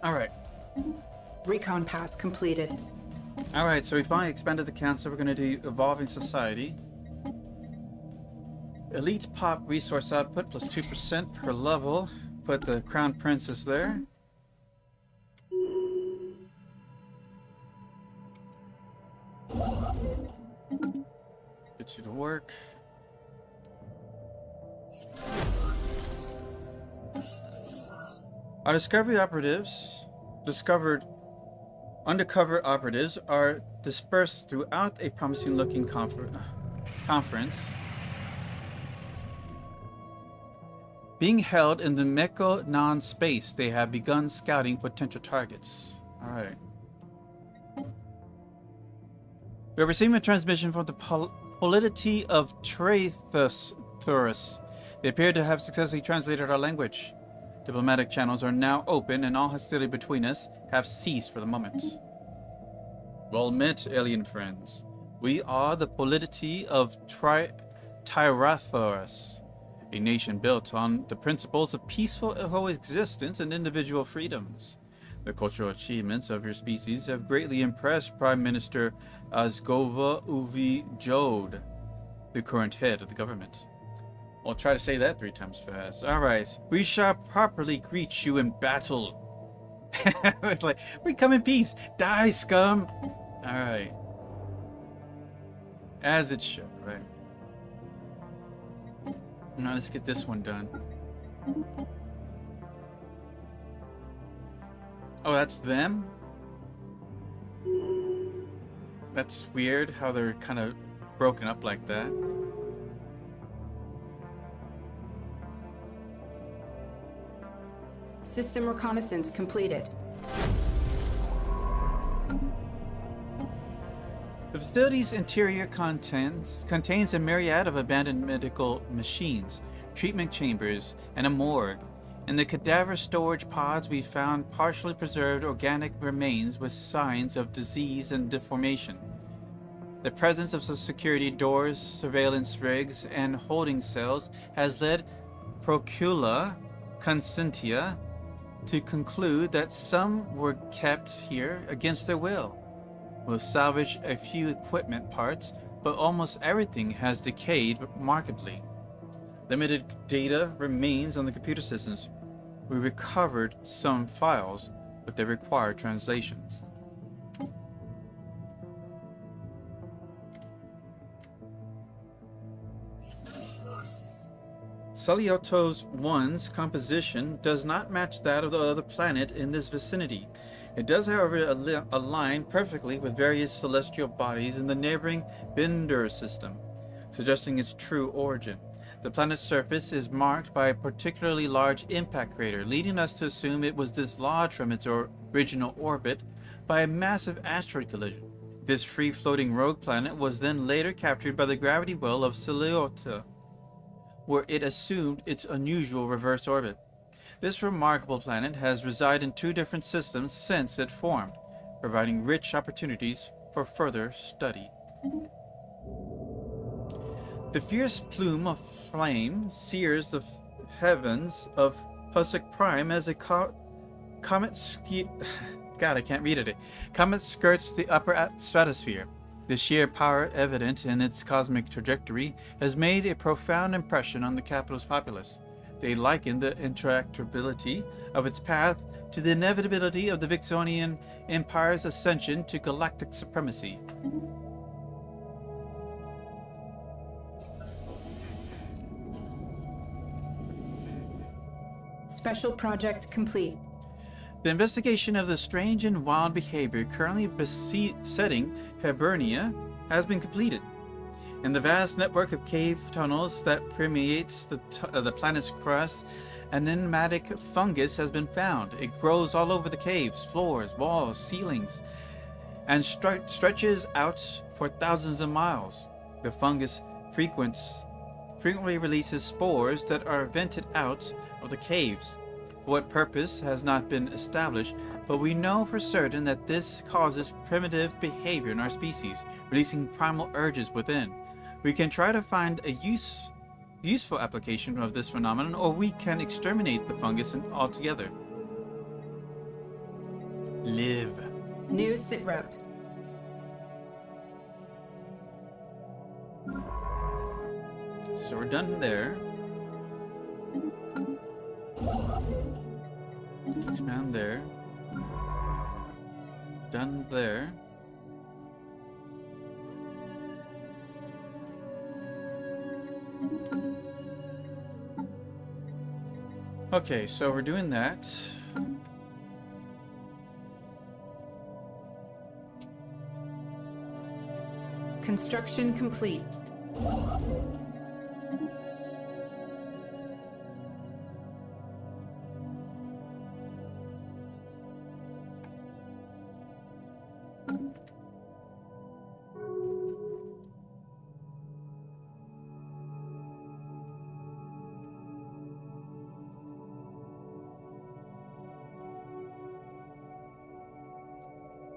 All right. Recon pass completed. All right, so we finally expanded the council. We're going to do evolving society. Elite pop resource output plus 2% per level. Put the crown princess there. Get you to work. Our undercover operatives are dispersed throughout a promising looking conference being held in the Meko non-space. They have begun scouting potential targets. Alright. We are receiving a transmission from the polity of Traithurus. They appear to have successfully translated our language. Diplomatic channels are now open and all hostility between us have ceased for the moment. Well met, alien friends. We are the polity of Tyrathorus, a nation built on the principles of peaceful coexistence and individual freedoms. The cultural achievements of your species have greatly impressed Prime Minister Azgova Uvi Jode, the current head of the government. I'll try to say that 3 times fast. Alright, we shall properly greet you in battle. It's like, we come in peace. Die, scum! Alright. As it should, right? Now let's get this one done. Oh, that's them? That's weird how they're kind of broken up like that. System reconnaissance completed. The facility's interior contains a myriad of abandoned medical machines, treatment chambers, and a morgue. In the cadaver storage pods, we found partially preserved organic remains with signs of disease and deformation. The presence of security doors, surveillance rigs, and holding cells has led Procula Consentia to conclude that some were kept here against their will. We'll salvage a few equipment parts, but almost everything has decayed markedly. Limited data remains on the computer systems. We recovered some files, but they require translations. Celiotos 1's composition does not match that of the other planet in this vicinity. It does, however, align perfectly with various celestial bodies in the neighboring Binder system, suggesting its true origin. The planet's surface is marked by a particularly large impact crater, leading us to assume it was dislodged from its original orbit by a massive asteroid collision. This free-floating rogue planet was then later captured by the gravity well of Celiota, where it assumed its unusual reverse orbit. This remarkable planet has resided in 2 different systems since it formed, providing rich opportunities for further study. The fierce plume of flame sears the heavens of Hussack Prime as a comet Comet skirts the upper stratosphere. The sheer power evident in its cosmic trajectory has made a profound impression on the capital's populace. They liken the intractability of its path to the inevitability of the Vixonian Empire's ascension to galactic supremacy. Special project complete. The investigation of the strange and wild behavior currently besetting Hibernia has been completed. In the vast network of cave tunnels that permeates the planet's crust, an enigmatic fungus has been found. It grows all over the caves, floors, walls, ceilings, and stretches out for thousands of miles. The fungus frequently releases spores that are vented out of the caves. For what purpose has not been established, but we know for certain that this causes primitive behavior in our species, releasing primal urges within. We can try to find a useful application of this phenomenon, or we can exterminate the fungus altogether. Live. New sitrep. So we're done there. Expand there. Done there. Okay, so we're doing that. Construction complete.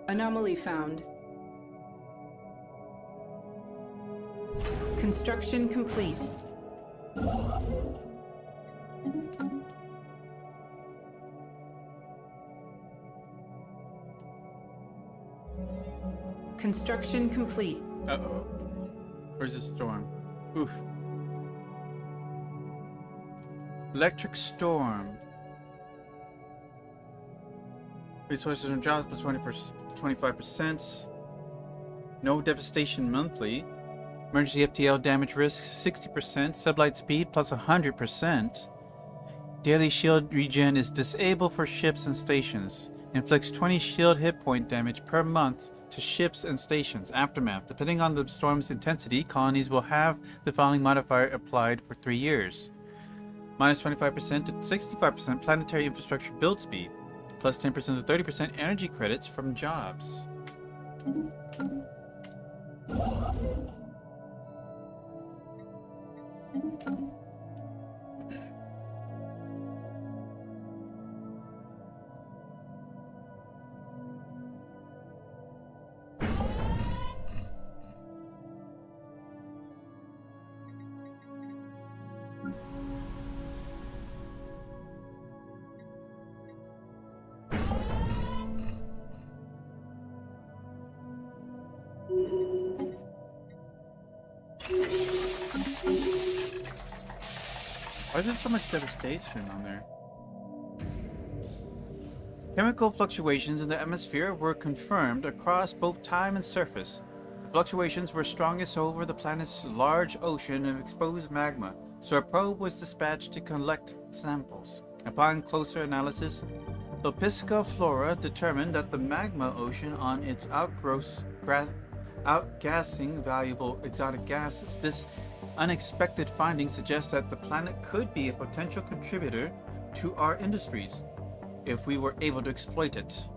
Anomaly found. Construction complete. Construction complete. Uh-oh. Where's the storm? Oof. Electric storm. Resources and jobs plus 25%. No devastation monthly. Emergency FTL damage risk 60%. Sublight speed plus 100%. Daily shield regen is disabled for ships and stations. Inflicts 20 shield hit point damage per month to ships and stations. Aftermath. Depending on the storm's intensity, colonies will have the following modifier applied for 3 years. Minus 25% to 65% planetary infrastructure build speed. Plus 10% to 30% energy credits from jobs. Why is there so much devastation on there? Chemical fluctuations in the atmosphere were confirmed across both time and surface. The fluctuations were strongest over the planet's large ocean of exposed magma, so a probe was dispatched to collect samples. Upon closer analysis, Lopisca Flora determined that the magma ocean on its outgassing valuable exotic gases. This unexpected finding suggests that the planet could be a potential contributor to our industries, if we were able to exploit it.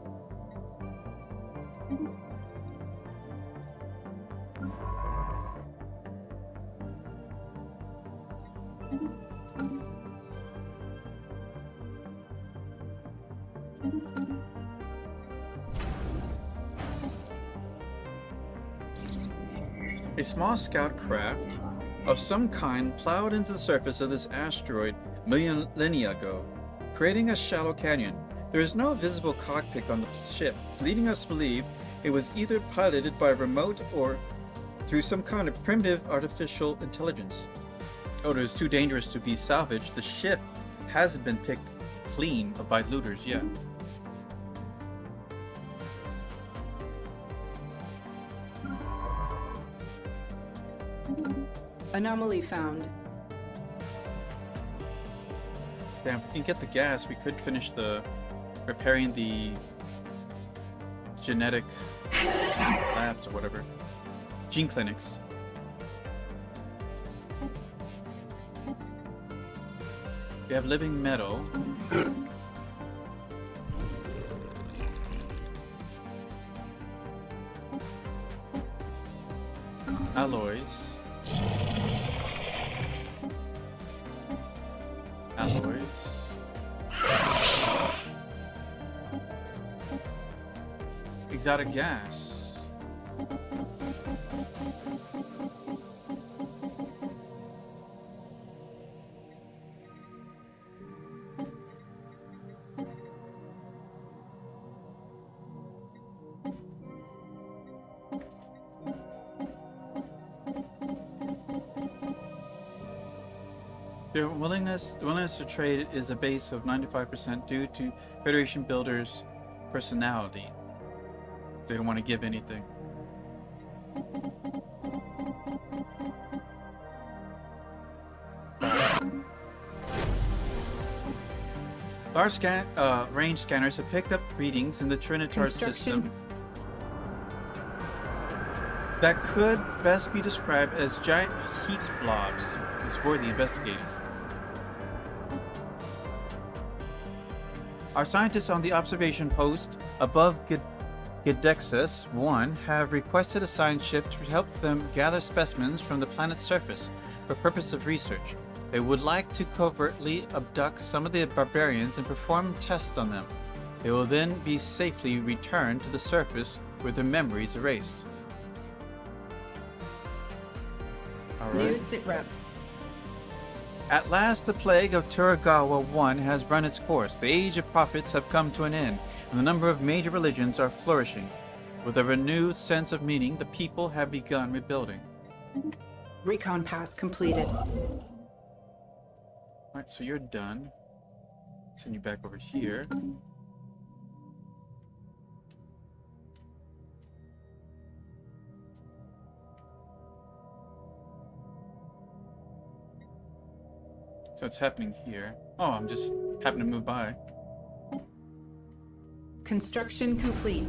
A small scout craft of some kind plowed into the surface of this asteroid millennia ago, creating a shallow canyon. There is no visible cockpit on the ship, leading us to believe it was either piloted by remote or through some kind of primitive artificial intelligence. Although it is too dangerous to be salvaged, the ship hasn't been picked clean by looters yet. Anomaly found. Damn, if we can get the gas, we could finish the repairing the genetic labs or whatever. Gene clinics. We have living metal. Alloys. Exotic gas. Their willingness to trade is a base of 95% due to Federation builders' personality. They don't want to give anything. Large range scanners have picked up readings in the Trinitar system that could best be described as giant heat blobs. It's worthy investigating. Our scientists on the observation post above Gedexus 1 have requested a science ship to help them gather specimens from the planet's surface for purpose of research. They would like to covertly abduct some of the barbarians and perform tests on them. They will then be safely returned to the surface with their memories erased. All right. New sitrep. At last, the plague of Turagawa 1 has run its course. The age of prophets have come to an end, and the number of major religions are flourishing. With a renewed sense of meaning, the people have begun rebuilding. Recon pass completed. Alright, so you're done. Send you back over here. So it's happening here. Oh, I'm just happen to move by. Construction complete.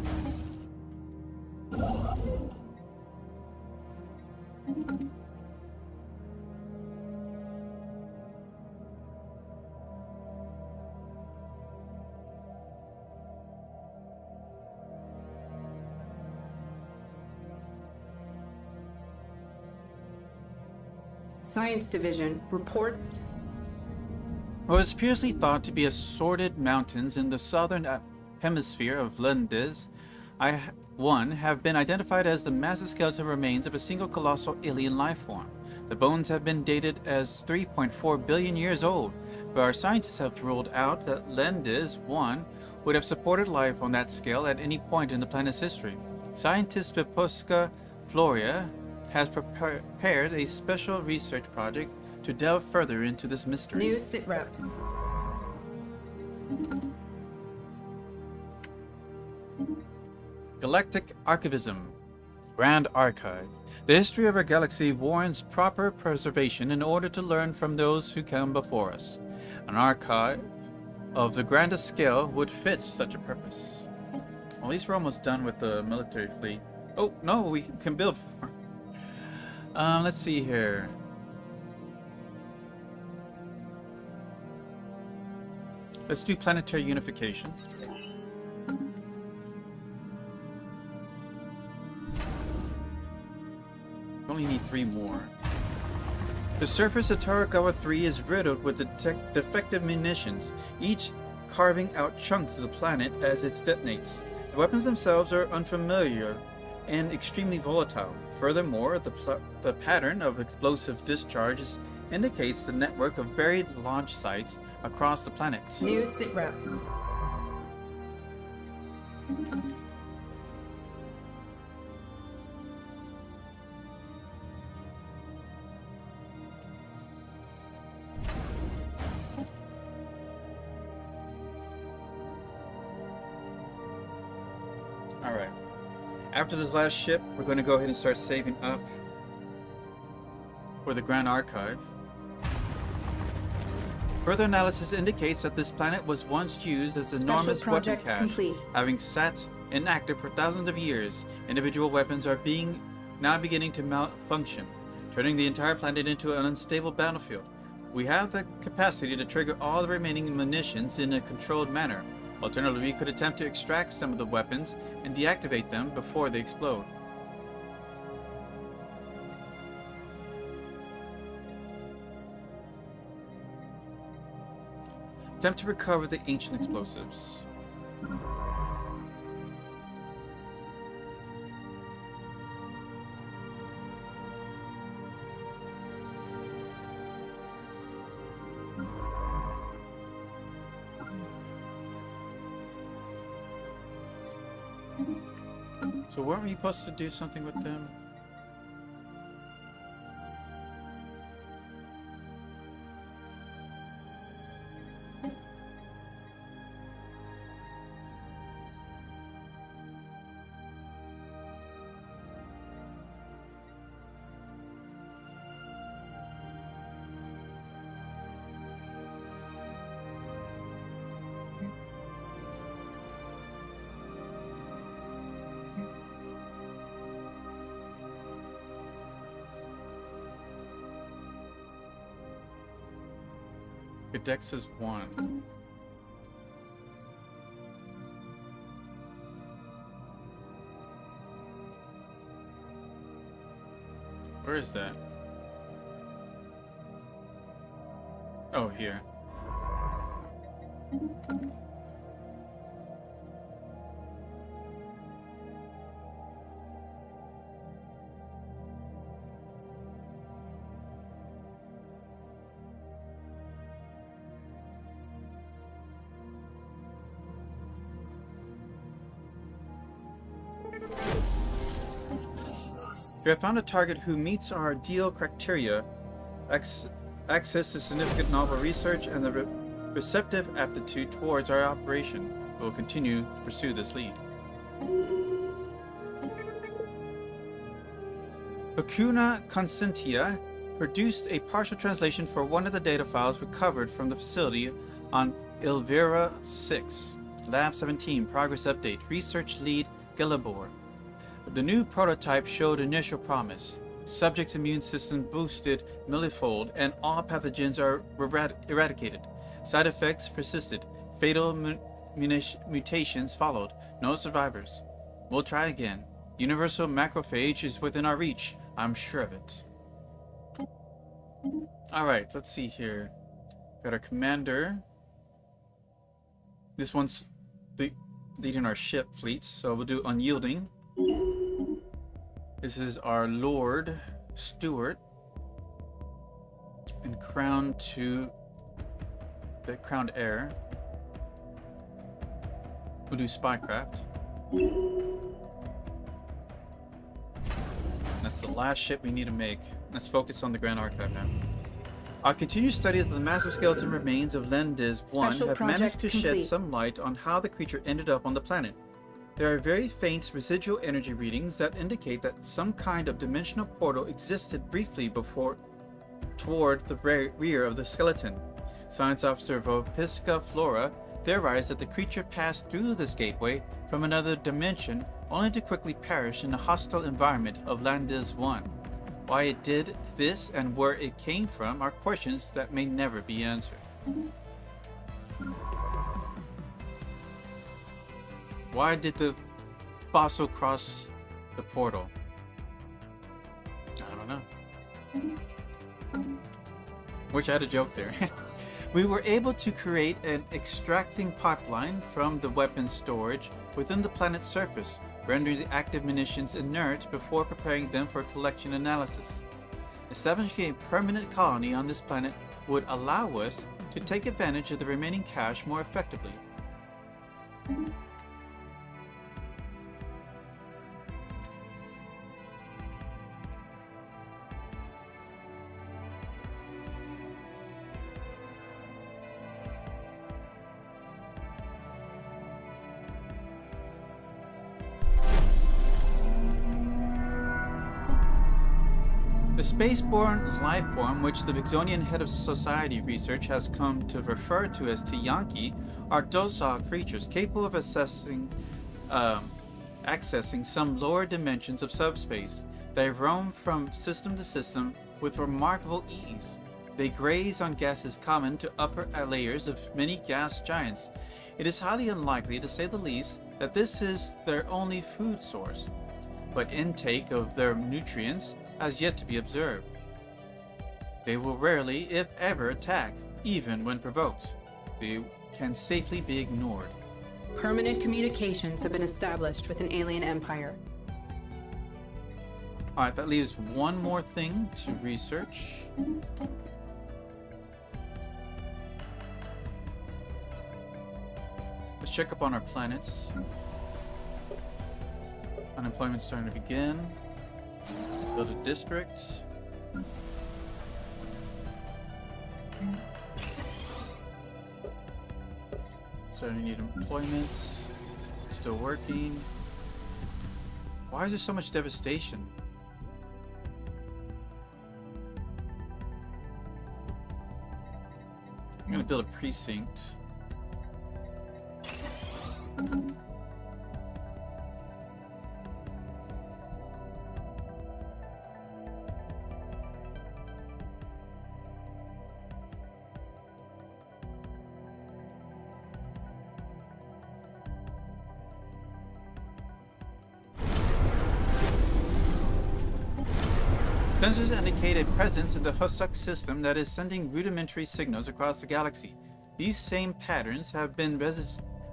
Science Division, report. What was previously thought to be assorted mountains in the southern hemisphere of Lendes, I-1 have been identified as the massive skeletal remains of a single colossal alien life form. The bones have been dated as 3.4 billion years old, but our scientists have ruled out that Lendes 1 would have supported life on that scale at any point in the planet's history. Scientist Vipuska Floria has prepared a special research project to delve further into this mystery. New sitrep. Galactic Archivism. Grand Archive. The history of our galaxy warrants proper preservation in order to learn from those who come before us. An archive of the grandest scale would fit such a purpose. Well, at least we're almost done with the military fleet. Oh, no, we can build more. Let's see here. Let's do planetary unification. Only need 3 more. The surface of Taragawa 3 is riddled with defective munitions, each carving out chunks of the planet as it detonates. The weapons themselves are unfamiliar and extremely volatile. Furthermore, the pattern of explosive discharges indicates the network of buried launch sites across the planet. New sitrep. Alright. After this last ship, we're going to go ahead and start saving up for the Grand Archive. Further analysis indicates that this planet was once used as an Special enormous weapon project cache, complete. having sat inactive for thousands of years. Individual weapons are now beginning to malfunction, turning the entire planet into an unstable battlefield. We have the capacity to trigger all the remaining munitions in a controlled manner. Alternatively, we could attempt to extract some of the weapons and deactivate them before they explode. Attempt to recover the ancient explosives. So weren't we supposed to do something with them? Your dex is 1. Where is that? Oh, here. We have found a target who meets our ideal criteria, access to significant novel research, and the receptive aptitude towards our operation. We will continue to pursue this lead. Lacuna Consentia produced a partial translation for one of the data files recovered from the facility on Elvira 6. Lab 17, progress update, research lead Gelibor. The new prototype showed initial promise. Subject's immune system boosted millifold, and all pathogens are eradicated. Side effects persisted. Fatal mutations followed. No survivors. We'll try again. Universal macrophage is within our reach. I'm sure of it. Alright, let's see here. Got our commander. This one's leading our ship fleets, so we'll do unyielding. This is our Lord Stewart, and crowned to the crowned heir. We'll do spycraft. That's the last ship we need to make. Let's focus on the Grand Archive now. Our continued studies of the massive skeleton remains of Lendiz 1 Special have managed to project shed complete. some light on how the creature ended up on the planet. There are very faint residual energy readings that indicate that some kind of dimensional portal existed briefly toward the rear of the skeleton. Science officer Vopisca Flora theorized that the creature passed through this gateway from another dimension only to quickly perish in the hostile environment of Lendiz 1. Why it did this and where it came from are questions that may never be answered. Why did the fossil cross the portal? I don't know. Wish I had a joke there. We were able to create an extracting pipeline from the weapons storage within the planet's surface, rendering the active munitions inert before preparing them for collection analysis. Establishing a permanent colony on this planet would allow us to take advantage of the remaining cache more effectively. The spaceborne life form, which the Vixonian head of society research has come to refer to as Tiyanki, are docile creatures capable of accessing some lower dimensions of subspace. They roam from system to system with remarkable ease. They graze on gases common to upper layers of many gas giants. It is highly unlikely, to say the least, that this is their only food source, but intake of their nutrients has yet to be observed. They will rarely, if ever, attack, even when provoked. They can safely be ignored. Permanent communications have been established with an alien empire. Alright, that leaves one more thing to research. Let's check up on our planets. Unemployment's starting to begin. Build a district. Starting to need employments. Still working. Why is there so much devastation? I'm gonna build a precinct. Sensors indicate a presence in the Husuk system that is sending rudimentary signals across the galaxy. These same patterns have been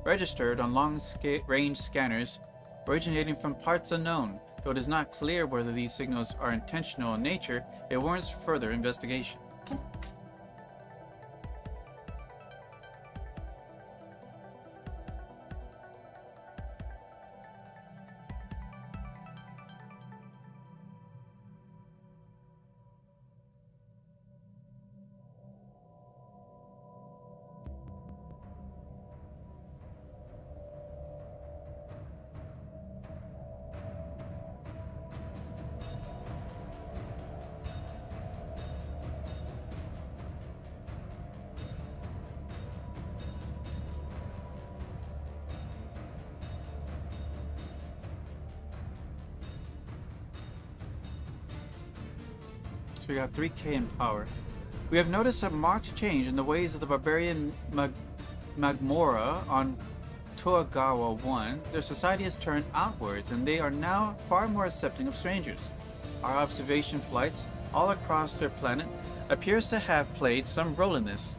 registered on long-range scanners originating from parts unknown. Though it is not clear whether these signals are intentional in nature, it warrants further investigation. So we got 3K in power. We have noticed a marked change in the ways of the barbarian Magmora on Toagawa 1. Their society has turned outwards, and they are now far more accepting of strangers. Our observation flights all across their planet appears to have played some role in this,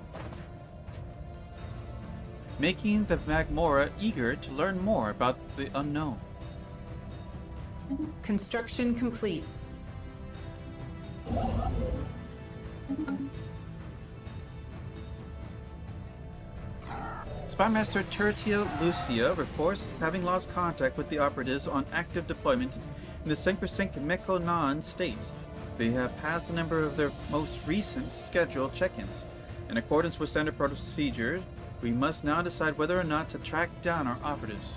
making the Magmora eager to learn more about the unknown. Construction complete. Spymaster Tertia Lucia reports having lost contact with the operatives on active deployment in the Synchro-Sync Mekonan states. They have passed a number of their most recent scheduled check-ins. In accordance with standard procedure, we must now decide whether or not to track down our operatives.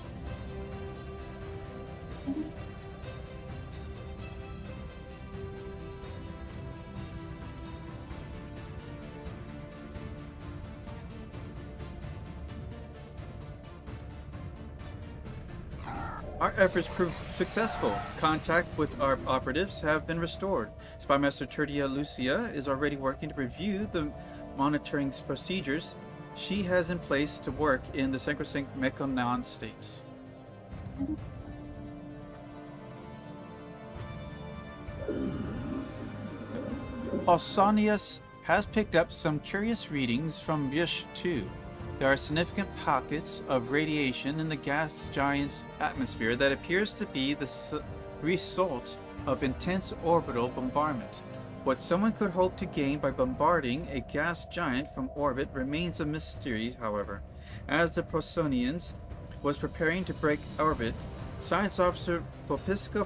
Our efforts proved successful. Contact with our operatives have been restored. Spymaster Tertia Lucia is already working to review the monitoring procedures she has in place to work in the Synchro-Sync Mekonan states. Pausanias has picked up some curious readings from Yush 2. There are significant pockets of radiation in the gas giant's atmosphere that appears to be the result of intense orbital bombardment. What someone could hope to gain by bombarding a gas giant from orbit remains a mystery, however. As the Prosonians was preparing to break orbit, Science Officer Popiska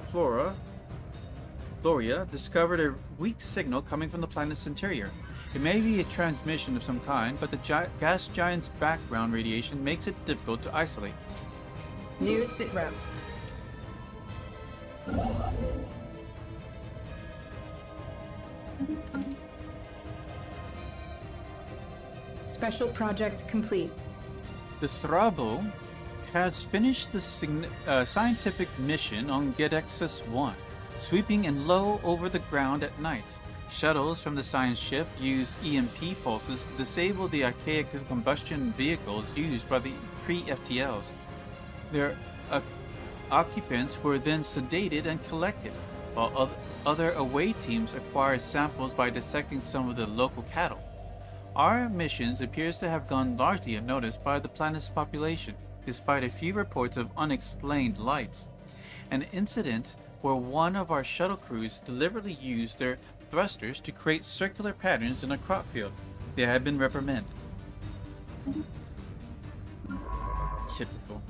Floria discovered a weak signal coming from the planet's interior. It may be a transmission of some kind, but the gas giant's background radiation makes it difficult to isolate. New sitrep. Special project complete. The Strabo has finished the scientific mission on Gedexus 1, sweeping in low over the ground at night. Shuttles from the science ship use EMP pulses to disable the archaic combustion vehicles used by the pre-FTLs. Their occupants were then sedated and collected, while other away teams acquired samples by dissecting some of the local cattle. Our missions appears to have gone largely unnoticed by the planet's population, despite a few reports of unexplained lights. An incident where one of our shuttle crews deliberately used their thrusters to create circular patterns in a crop field. They have been reprimanded. Typical.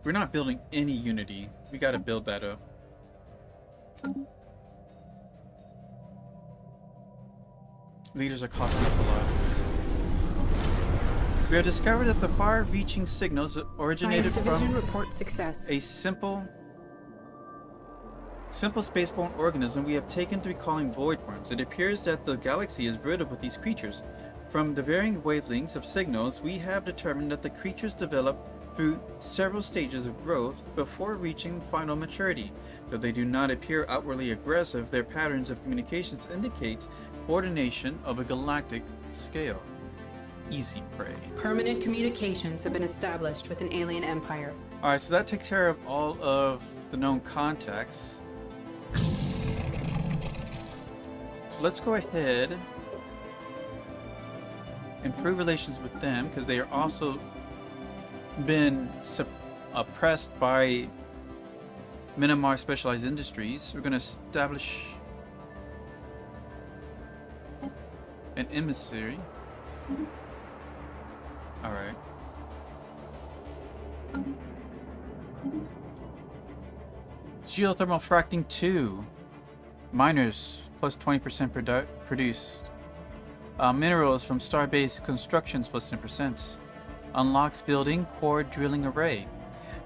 We're not building any Unity. We gotta build that up. Leaders are costing us a lot. We have discovered that the far-reaching signals originated Science Division from report success. a simple spaceborne organism we have taken to be calling voidworms. It appears that the galaxy is riddled with these creatures. From the varying wavelengths of signals, we have determined that the creatures develop through several stages of growth before reaching final maturity. Though they do not appear outwardly aggressive, their patterns of communications indicate coordination of a galactic scale. Easy prey. Permanent communications have been established with an alien empire. Alright, so that takes care of all of the known contacts. So let's go ahead and improve relations with them, because they are also been oppressed by Minimar Specialized Industries. We're going to establish an emissary. Alright. Geothermal fracking 2. Miners plus 20% produced. Minerals from Starbase Constructions plus 10%. Unlocks building core drilling array.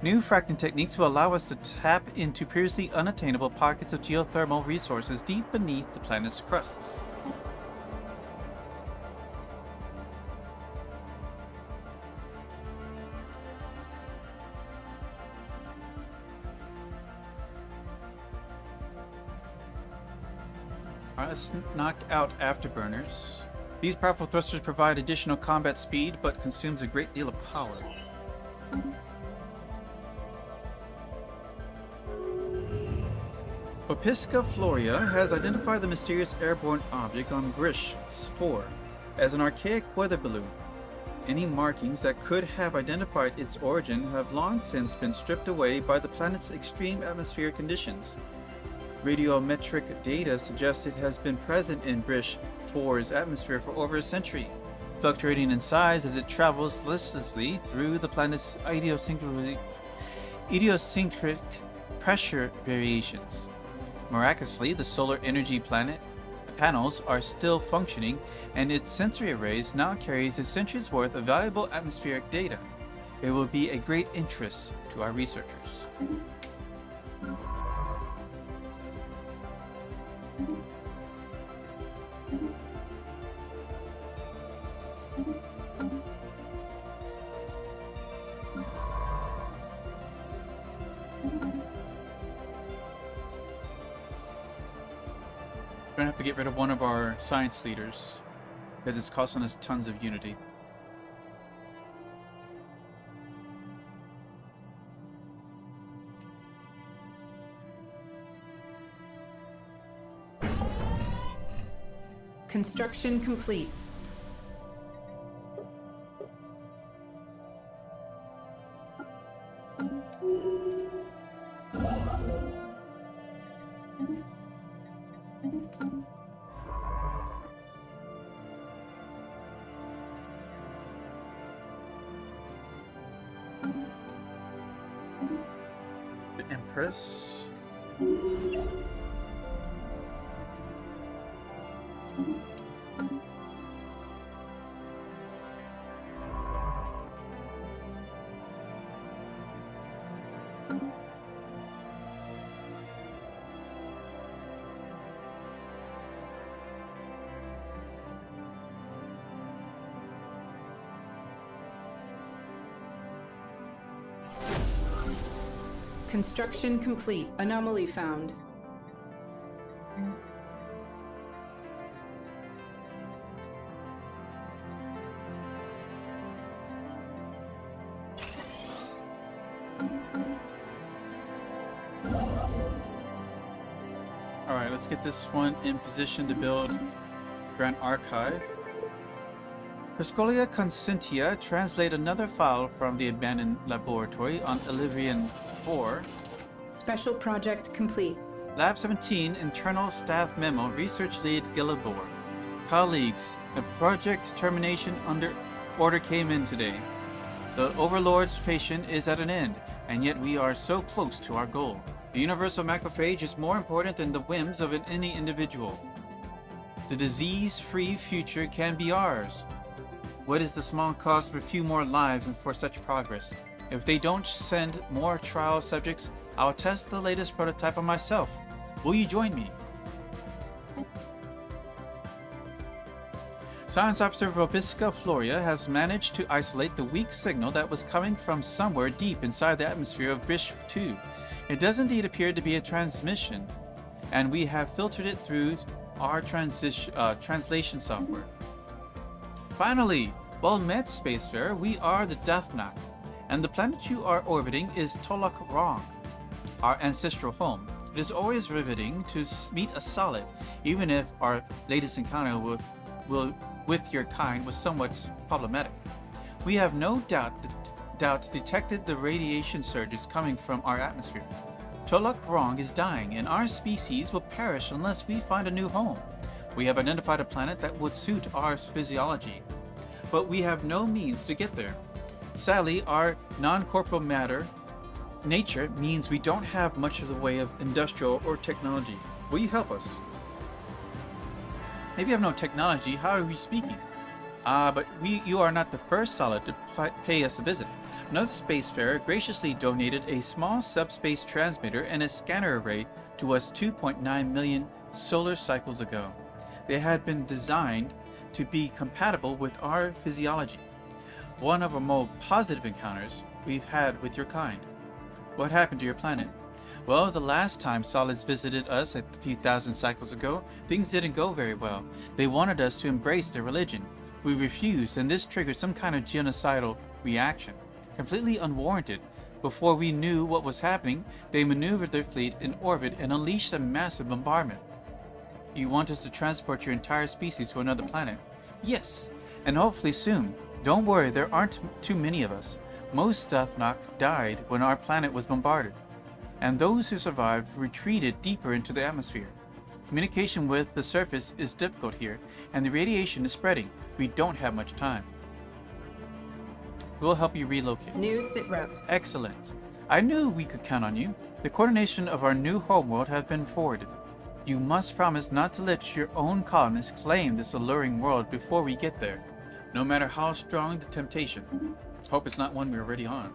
New fracking techniques will allow us to tap into previously unattainable pockets of geothermal resources deep beneath the planet's crusts. Alright, let's knock out afterburners. These powerful thrusters provide additional combat speed, but consumes a great deal of power. Opisca Floria has identified the mysterious airborne object on Brish 4 as an archaic weather balloon. Any markings that could have identified its origin have long since been stripped away by the planet's extreme atmospheric conditions. Radiometric data suggests it has been present in Brish 4's atmosphere for over a century, fluctuating in size as it travels listlessly through the planet's idiosyncratic pressure variations. Miraculously, the solar energy panels are still functioning, and its sensory arrays now carries a century's worth of valuable atmospheric data. It will be a great interest to our researchers. We're gonna have to get rid of one of our science leaders because it's costing us tons of unity. Construction complete. The Empress. Construction complete. Anomaly found. Alright, let's get this one in position to build Grand Archive. Perscolia Consentia, translate another file from the abandoned laboratory on Illyrian 4. Special project complete. Lab 17, internal staff memo, research lead Gillibor. Colleagues, a project termination order came in today. The Overlord's patient is at an end, and yet we are so close to our goal. The universal macrophage is more important than the whims of any individual. The disease-free future can be ours. What is the small cost for a few more lives and for such progress? If they don't send more trial subjects, I'll test the latest prototype on myself. Will you join me? Science Officer Robisca Floria has managed to isolate the weak signal that was coming from somewhere deep inside the atmosphere of Bish 2. It does indeed appear to be a transmission, and we have filtered it through our translation software. Finally, well met, Spacefarer. We are the Dathnak, and the planet you are orbiting is Tolok Rong, our ancestral home. It is always riveting to meet a solid, even if our latest encounter with your kind was somewhat problematic. We have no doubt detected the radiation surges coming from our atmosphere. Tolok Rong is dying, and our species will perish unless we find a new home. We have identified a planet that would suit our physiology, but we have no means to get there. Sadly, our non-corporeal nature means we don't have much of the way of industrial or technology. Will you help us? Maybe you have no technology. How are we speaking? But you are not the first solid to pay us a visit. Another spacefarer graciously donated a small subspace transmitter and a scanner array to us 2.9 million solar cycles ago. They had been designed to be compatible with our physiology. One of our more positive encounters we've had with your kind. What happened to your planet? Well, the last time solids visited us a few thousand cycles ago, things didn't go very well. They wanted us to embrace their religion. We refused, and this triggered some kind of genocidal reaction. Completely unwarranted. Before we knew what was happening, they maneuvered their fleet in orbit and unleashed a massive bombardment. You want us to transport your entire species to another planet? Yes, and hopefully soon. Don't worry, there aren't too many of us. Most Dathnak died when our planet was bombarded, and those who survived retreated deeper into the atmosphere. Communication with the surface is difficult here, and the radiation is spreading. We don't have much time. We'll help you relocate. New sitrep. Excellent. I knew we could count on you. The coordination of our new homeworld has been forwarded. You must promise not to let your own colonists claim this alluring world before we get there, no matter how strong the temptation. Hope it's not one we're already on.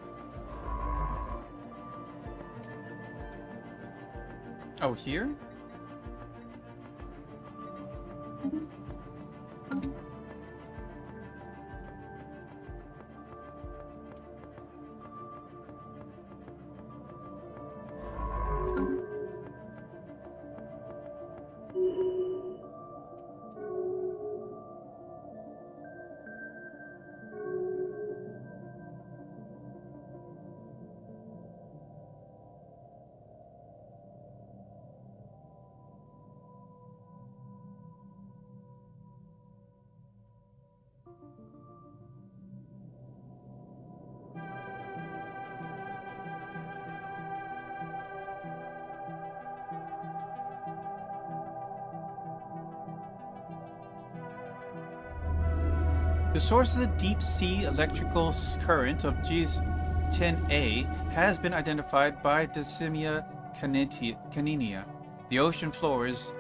Oh, here? The source of the deep-sea electrical current of Gs10A has been identified by Decimia caninea. The ocean floor is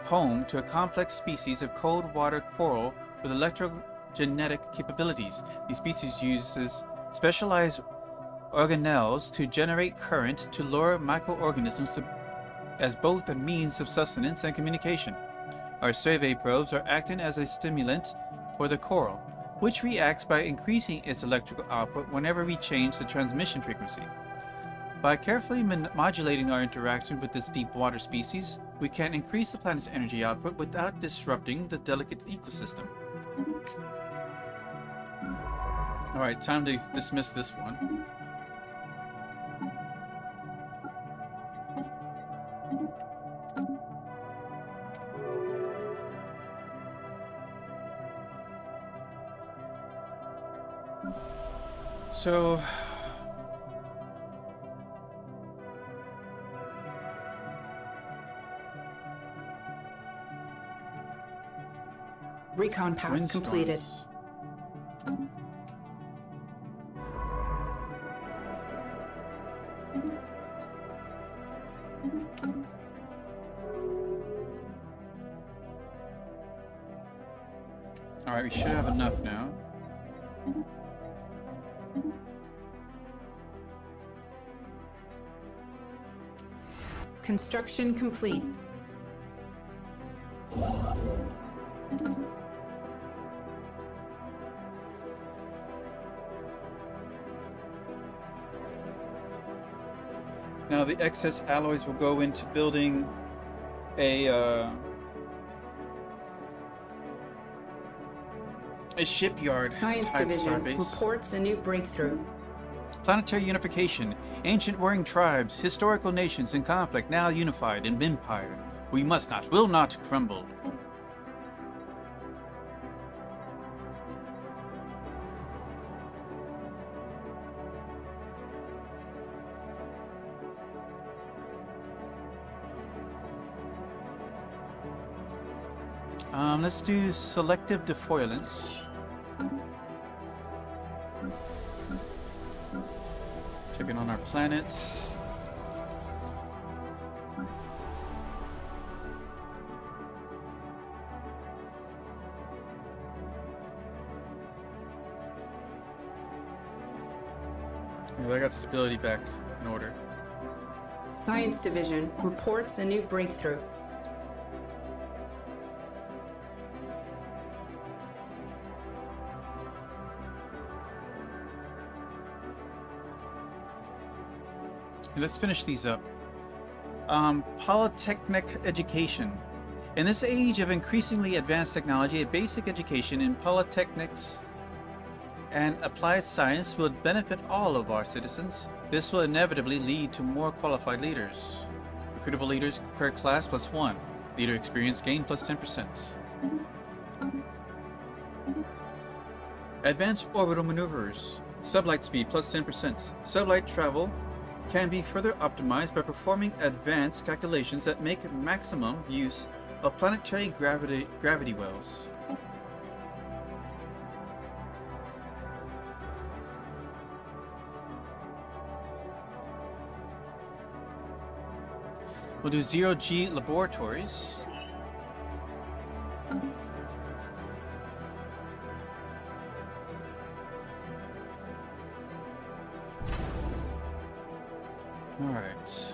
home to a complex species of cold water coral with electrogenetic capabilities. These species uses specialized organelles to generate current to lure microorganisms as both a means of sustenance and communication. Our survey probes are acting as a stimulant for the coral. which reacts by increasing its electrical output whenever we change the transmission frequency. By carefully modulating our interaction with this deep water species, we can increase the planet's energy output without disrupting the delicate ecosystem. Alright, time to dismiss this one. So... Recon pass completed. Alright, we should have enough now. Construction complete. Now the excess alloys will go into building a shipyard. Science type Division starbase. reports a new breakthrough. Planetary unification. Ancient warring tribes, historical nations in conflict, now unified in empire. We must not, will not crumble. Let's do selective defoilants. Checking on our planets. Yeah, I got stability back in order. Science Division reports a new breakthrough. Let's finish these up. Polytechnic education. In this age of increasingly advanced technology, a basic education in polytechnics and applied science will benefit all of our citizens. This will inevitably lead to more qualified leaders. Recruitable leaders per class +1. Leader experience gain +10%. Advanced orbital maneuvers. Sublight speed +10%. Sublight travel can be further optimized by performing advanced calculations that make maximum use of planetary gravity wells. We'll do 0G laboratories. All right.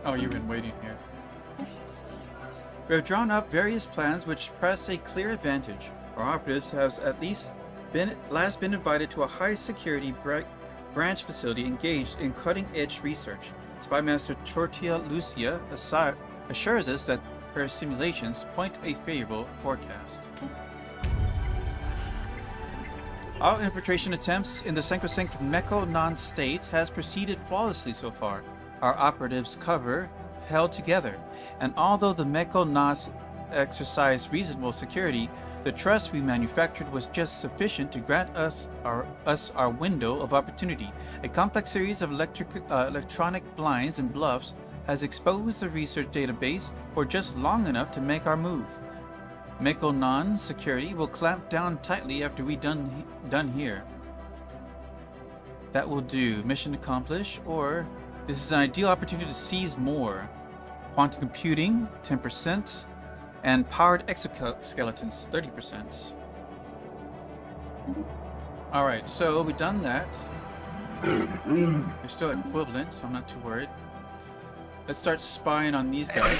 Oh, you've been waiting here. We have drawn up various plans which press a clear advantage. Our operatives have at least been invited to a high-security branch facility engaged in cutting-edge research. Spy Master Tortilla Lucia assures us that her simulations point a favorable forecast. Our infiltration attempts in the sacrosanct Meko-Non state has proceeded flawlessly so far. Our operatives' cover held together, and although the Meko-Nos exercised reasonable security, the trust we manufactured was just sufficient to grant us our window of opportunity. A complex series of electronic blinds and bluffs has exposed the research database for just long enough to make our move. Meko-Non security will clamp down tightly after we done here. That will do. Mission accomplished, or this is an ideal opportunity to seize more. Quantum computing, 10%, and powered exoskeletons, 30%. Alright, so we've done that. They're still equivalent, so I'm not too worried. Let's start spying on these guys.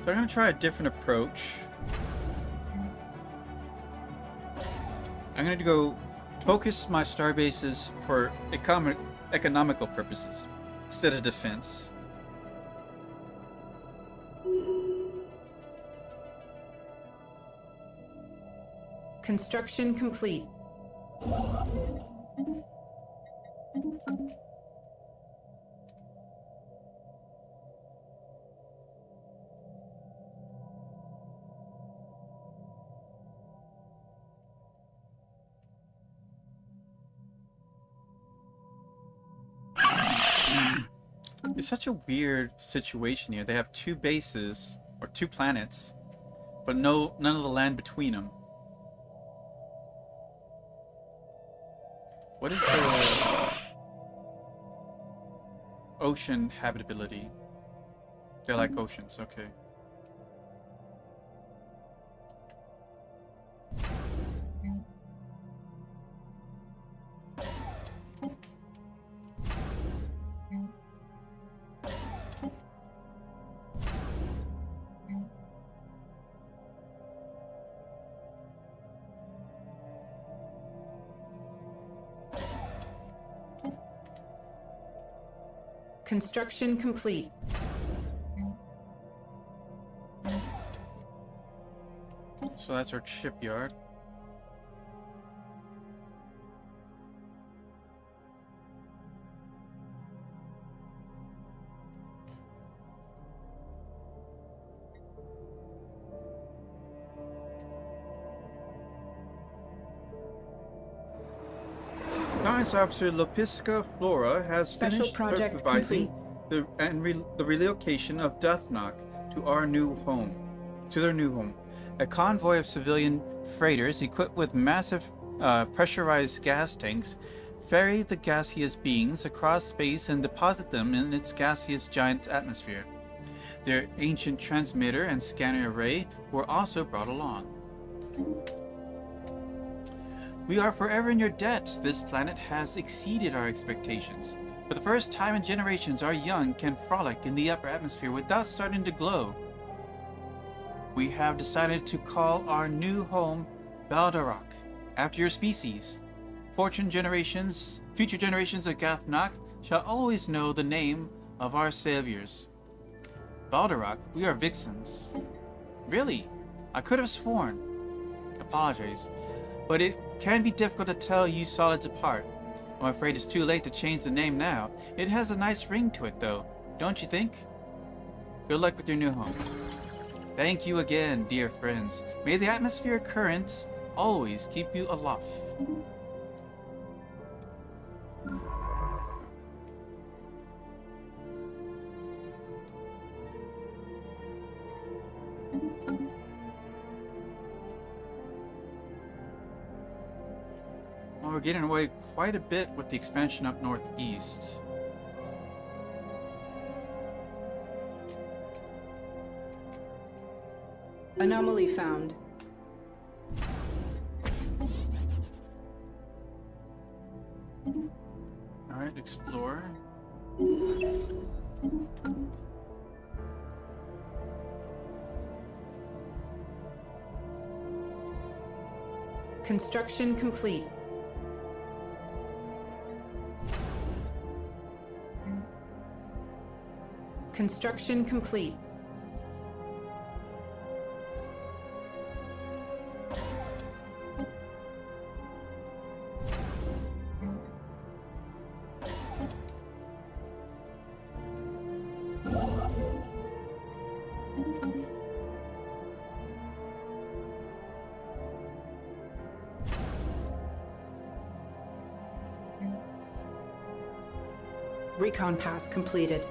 So I'm going to try a different approach. I'm going to go focus my star bases for economical purposes instead of defense. Construction complete. It's such a weird situation here. They have two bases, or two planets, but none of the land between them. What is the ocean habitability? They're like oceans, okay. Construction complete. So that's our shipyard. Science Officer Lopiska Flora has Special finished project supervising the relocation of Deathnok to their new home. A convoy of civilian freighters equipped with massive pressurized gas tanks ferry the gaseous beings across space and deposit them in its gaseous giant atmosphere. Their ancient transmitter and scanner array were also brought along. We are forever in your debt. This planet has exceeded our expectations. For the first time in generations, our young can frolic in the upper atmosphere without starting to glow. We have decided to call our new home Baldarok, after your species. Future generations of Gathnok shall always know the name of our saviors. Baldarok, we are Vixens. Really? I could have sworn. Apologize. But it can be difficult to tell you solids apart. I'm afraid it's too late to change the name now. It has a nice ring to it, though, don't you think? Good luck with your new home. Thank you again, dear friends. May the atmospheric currents always keep you aloft. Well, we're getting away quite a bit with the expansion up northeast. Anomaly found. Alright, explore. Construction complete. Construction complete. Recon pass completed.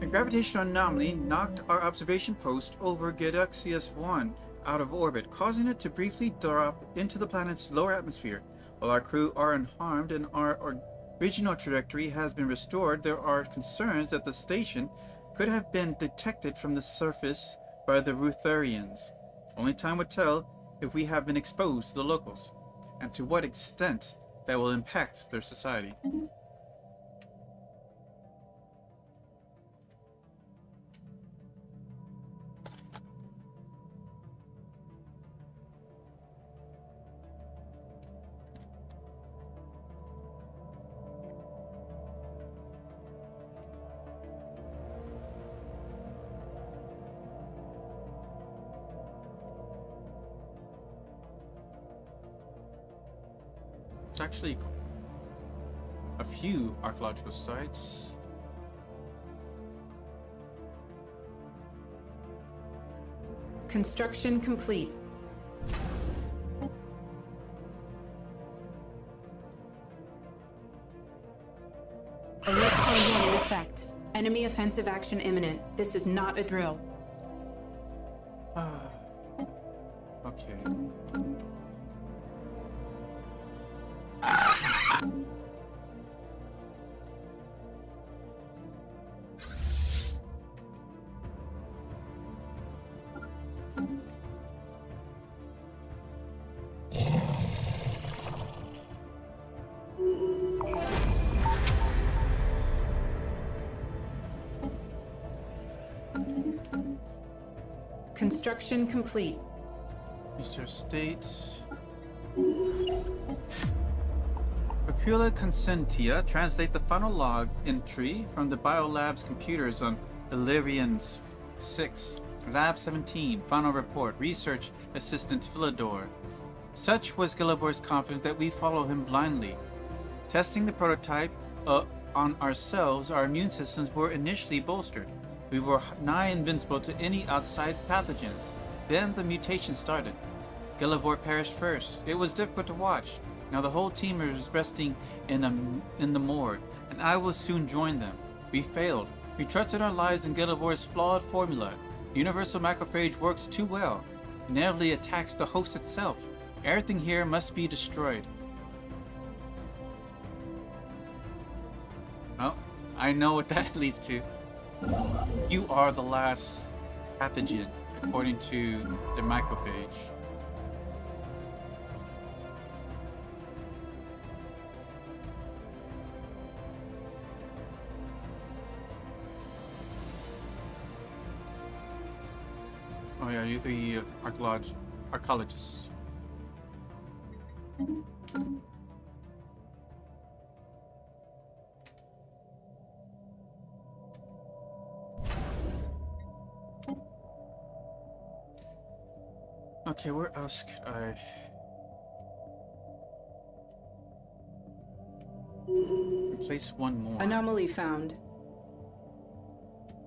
A gravitational anomaly knocked our observation post over Galaxius 1 out of orbit, causing it to briefly drop into the planet's lower atmosphere. While our crew are unharmed and our original trajectory has been restored, there are concerns that the station could have been detected from the surface by the Rutherians. Only time will tell if we have been exposed to the locals, and to what extent that will impact their society. It's actually a few archaeological sites. Construction complete. Alert code 1 in effect. Enemy offensive action imminent. This is not a drill. Okay. Construction complete. Mr. States. Procula Consentia translate the final log entry from the Biolab's computers on Illyrian 6. Lab 17. Final report. Research Assistant Philidor. Such was Gillibor's confidence that we follow him blindly. Testing the prototype on ourselves, our immune systems were initially bolstered. We were nigh invincible to any outside pathogens. Then the mutation started. Gillibor perished first. It was difficult to watch. Now the whole team is resting in the morgue, and I will soon join them. We failed. We trusted our lives in Gillibor's flawed formula. Universal macrophage works too well. Inevitably attacks the host itself. Everything here must be destroyed. Oh, I know what that leads to. You are the last pathogen, according to the macrophage. Oh yeah, you're the archaeologist. Okay, where else could I... Place one more. Anomaly found.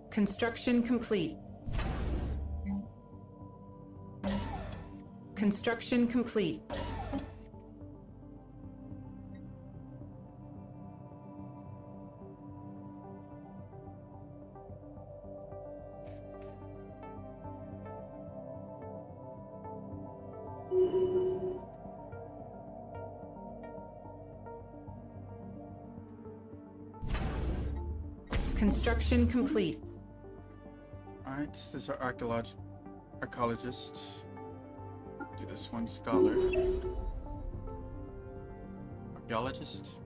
Construction complete. Construction complete. Construction complete. Alright, this is our archaeologist. Do this one, scholar. Archaeologist.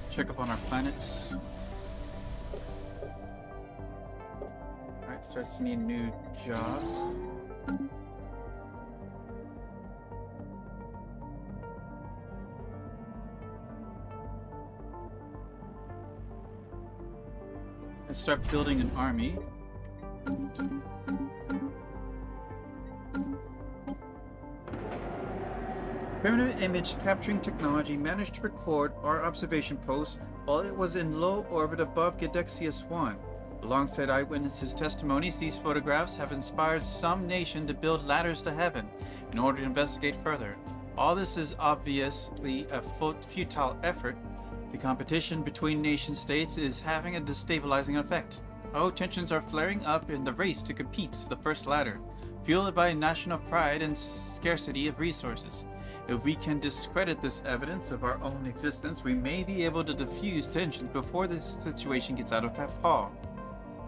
Check up on our planets. Alright, starts to need new jobs. Let's start building an army. Permanent image capturing technology managed to record our observation post while it was in low orbit above Cadexius 1. Alongside eyewitnesses' testimonies, these photographs have inspired some nation to build ladders to heaven in order to investigate further. All this is obviously a futile effort. The competition between nation-states is having a destabilizing effect. Oh, tensions are flaring up in the race to compete to the first ladder, fueled by national pride and scarcity of resources. If we can discredit this evidence of our own existence, we may be able to diffuse tensions before this situation gets out of hand.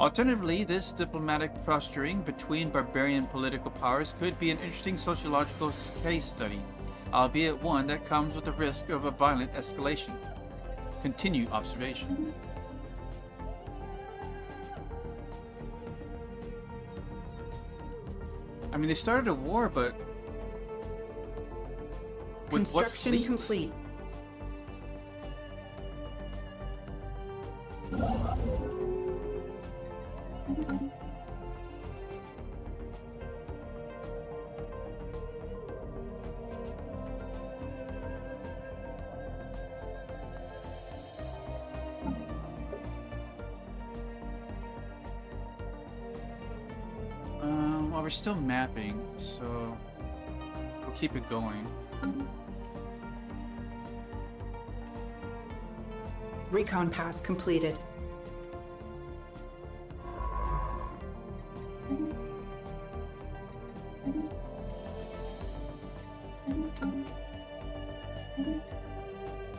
Alternatively, this diplomatic posturing between barbarian political powers could be an interesting sociological case study, albeit one that comes with the risk of a violent escalation. Continue observation. I mean, they started a war, but with what Construction fleets? complete. Well, we're still mapping, so we'll keep it going. Recon pass completed.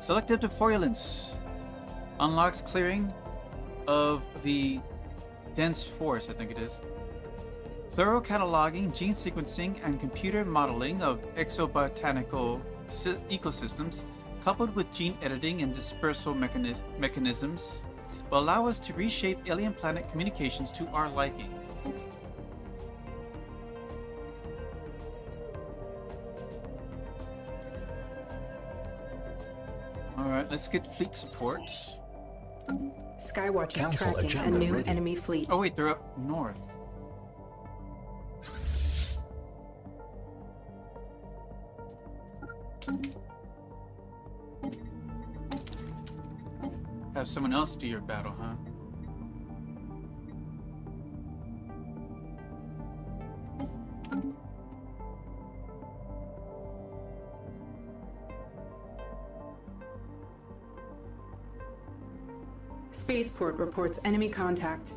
Selective defoliance unlocks clearing of the dense forest, I think it is. Thorough cataloging, gene sequencing, and computer modeling of exobotanical ecosystems, coupled with gene editing and dispersal mechanisms, will allow us to reshape alien planet communications to our liking. Alright, let's get fleet support. Skywatch is Council tracking a agenda new ready. enemy fleet. Oh wait, they're up north. Have someone else do your battle, huh? Spaceport reports enemy contact.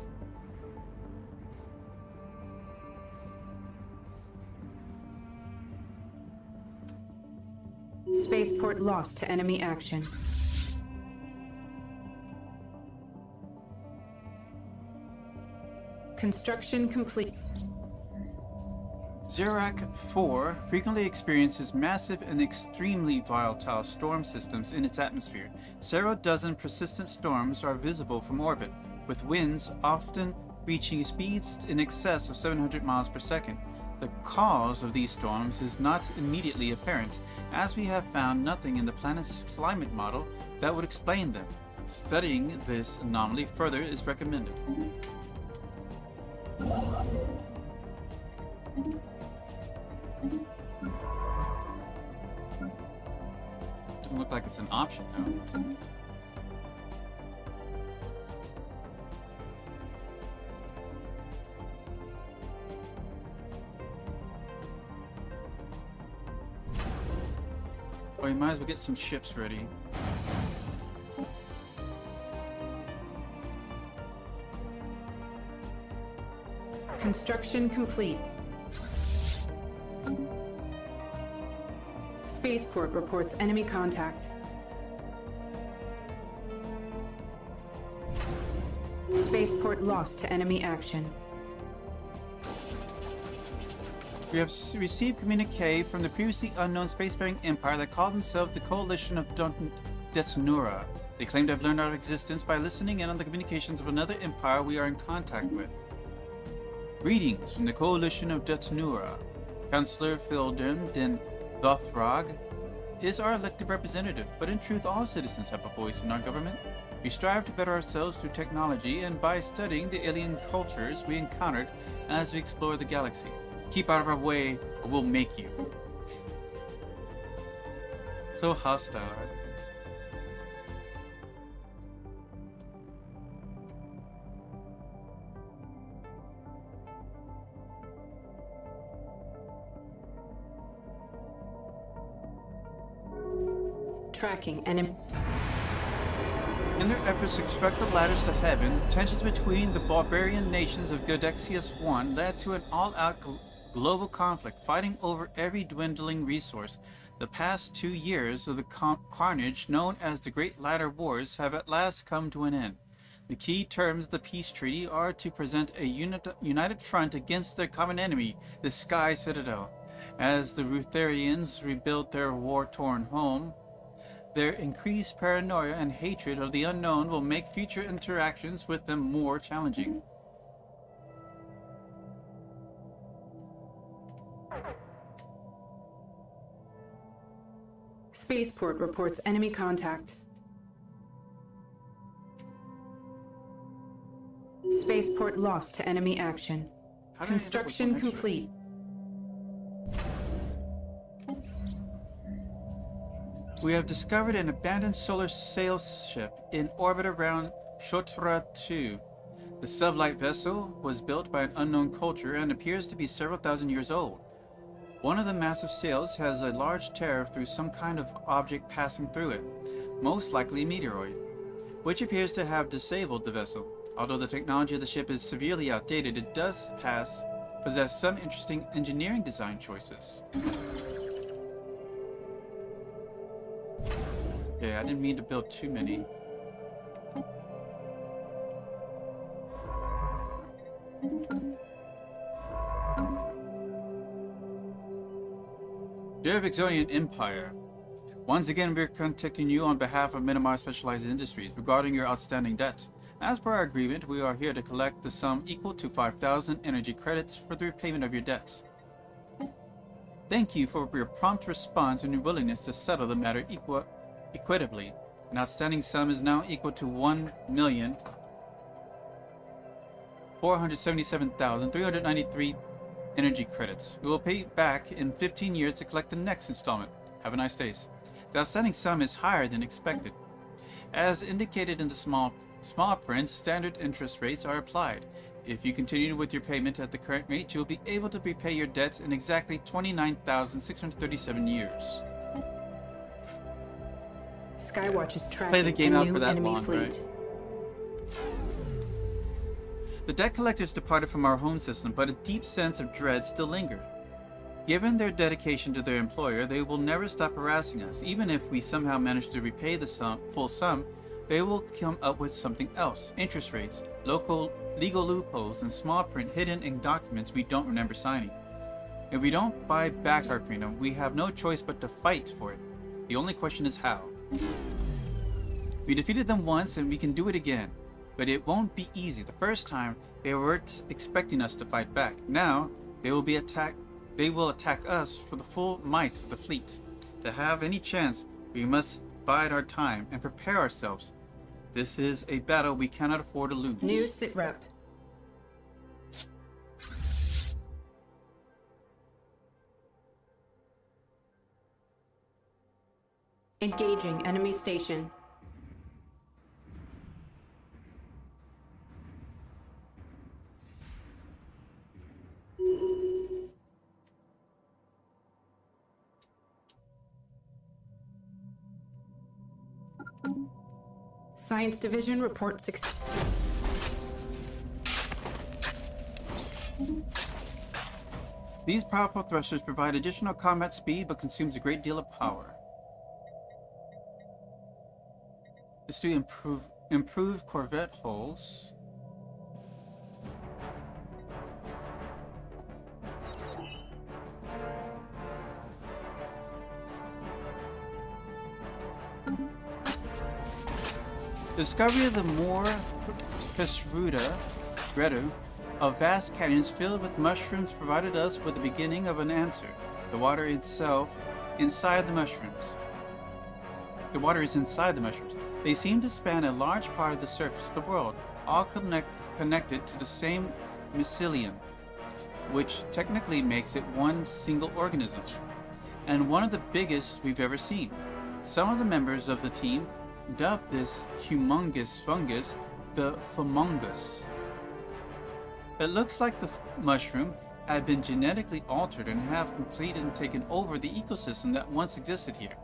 Spaceport lost to enemy action. Construction complete. Xerac 4 frequently experiences massive and extremely volatile storm systems in its atmosphere. Several dozen persistent storms are visible from orbit, with winds often reaching speeds in excess of 700 miles per second. The cause of these storms is not immediately apparent, as we have found nothing in the planet's climate model that would explain them. Studying this anomaly further is recommended. Doesn't look like it's an option though. Well, you might as well get some ships ready. Construction complete. Spaceport reports enemy contact. Spaceport lost to enemy action. We have received communique from the previously unknown spacefaring empire that called themselves the Coalition of Detsunura. They claim to have learned our existence by listening in on the communications of another empire we are in contact with. Greetings from the Coalition of Detsunura. Councillor Phildrim den Lothrog is our elected representative, but in truth all citizens have a voice in our government. We strive to better ourselves through technology and by studying the alien cultures we encountered as we explore the galaxy. Keep out of our way, or we'll make you. So hostile. Tracking and In their efforts to construct the ladders to heaven, tensions between the barbarian nations of Godexius I led to an all-out global conflict, fighting over every dwindling resource. The past 2 years of the carnage known as the Great Ladder Wars have at last come to an end. The key terms of the peace treaty are to present a united front against their common enemy, the Sky Citadel. As the Rutherians rebuild their war-torn home, their increased paranoia and hatred of the unknown will make future interactions with them more challenging. Spaceport reports enemy contact. Spaceport lost to enemy action. How did I end up with Construction one extra? complete. We have discovered an abandoned solar sail ship in orbit around Shotra 2. The sublight vessel was built by an unknown culture and appears to be several thousand years old. One of the massive sails has a large tear through some kind of object passing through it, most likely a meteoroid, which appears to have disabled the vessel. Although the technology of the ship is severely outdated, it does possess some interesting engineering design choices. Okay, I didn't mean to build too many. Dear Vixonian Empire, once again we're contacting you on behalf of Minimar Specialized Industries regarding your outstanding debt. As per our agreement, we are here to collect the sum equal to 5,000 energy credits for the repayment of your debts. Thank you for your prompt response and your willingness to settle the matter equitably. An outstanding sum is now equal to 1,477,393 energy credits. We will pay back in 15 years to collect the next installment. Have a nice day. The outstanding sum is higher than expected. As indicated in the small print, standard interest rates are applied. If you continue with your payment at the current rate, you will be able to repay your debts in exactly 29,637 years. Skywatch is tracking Play the game a out new for that enemy long, fleet. right? The debt collectors departed from our home system, but a deep sense of dread still lingered. Given their dedication to their employer, they will never stop harassing us. Even if we somehow manage to repay the full sum, they will come up with something else. Interest rates, local legal loopholes, and small print hidden in documents we don't remember signing. If we don't buy back our freedom, we have no choice but to fight for it. The only question is how. We defeated them once and we can do it again. But it won't be easy. The first time, they weren't expecting us to fight back. Now, they will attack us for the full might of the fleet. To have any chance, we must bide our time and prepare ourselves. This is a battle we cannot afford to lose. New sitrep. Engaging enemy station. Science Division report 6. These powerful thrusters provide additional combat speed but consumes a great deal of power. It's to improve corvette hulls. Discovery of the More Pesruda, of vast canyons filled with mushrooms provided us with the beginning of an answer. The water itself inside the mushrooms. The water is inside the mushrooms. They seem to span a large part of the surface of the world, all connected to the same mycelium, which technically makes it one single organism, and one of the biggest we've ever seen. Some of the members of the team dubbed this humongous fungus the Fumungus. It looks like the mushroom had been genetically altered and have completed and taken over the ecosystem that once existed here.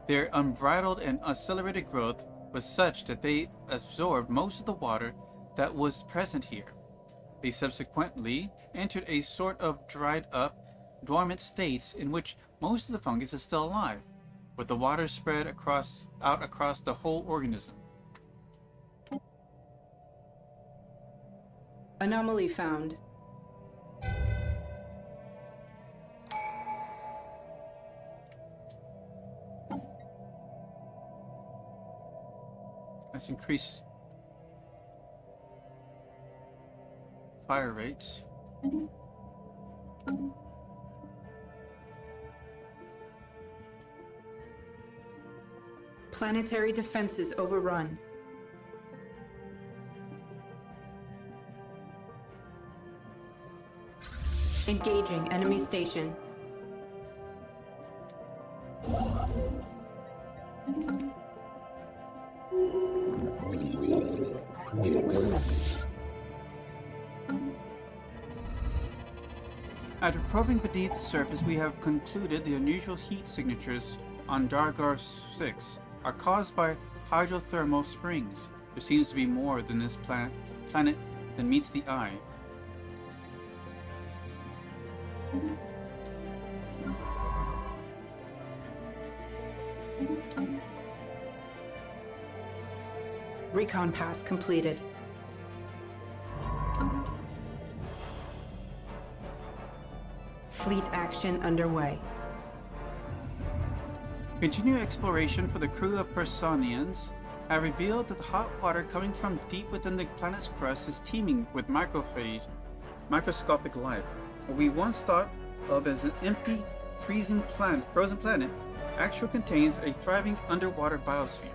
Their unbridled and accelerated growth was such that they absorbed most of the water that was present here. They subsequently entered a sort of dried up, dormant state in which most of the fungus is still alive, with the water spread out across the whole organism. Anomaly found. Let's increase fire rates. Planetary defenses overrun. Engaging enemy station. After probing beneath the surface, we have concluded the unusual heat signatures on Dargar 6 are caused by hydrothermal springs. There seems to be more than this planet than meets the eye. Recon pass completed. Fleet action underway. Continued exploration for the crew of Personians have revealed that the hot water coming from deep within the planet's crust is teeming with microscopic life. What we once thought of as an empty, frozen planet actually contains a thriving underwater biosphere.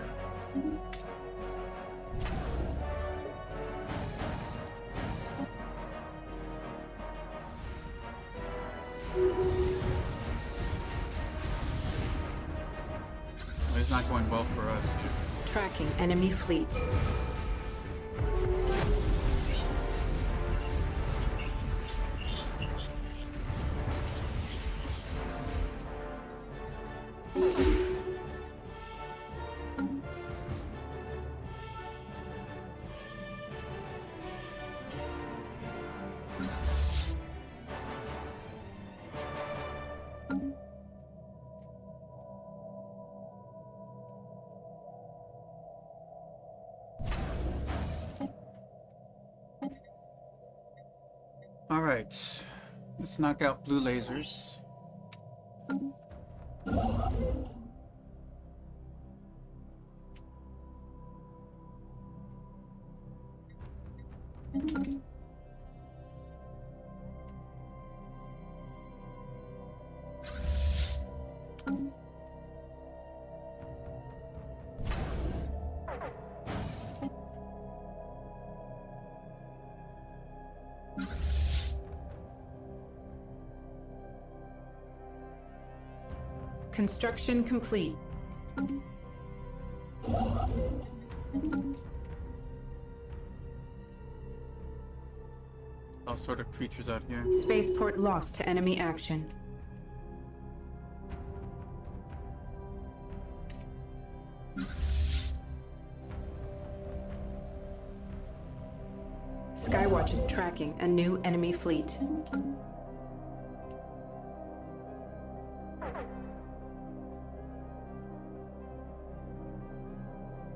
It's not going well for us. Tracking enemy fleet. Alright, let's knock out blue lasers. Construction complete. All sort of creatures out here. Spaceport lost to enemy action. Skywatch is tracking a new enemy fleet.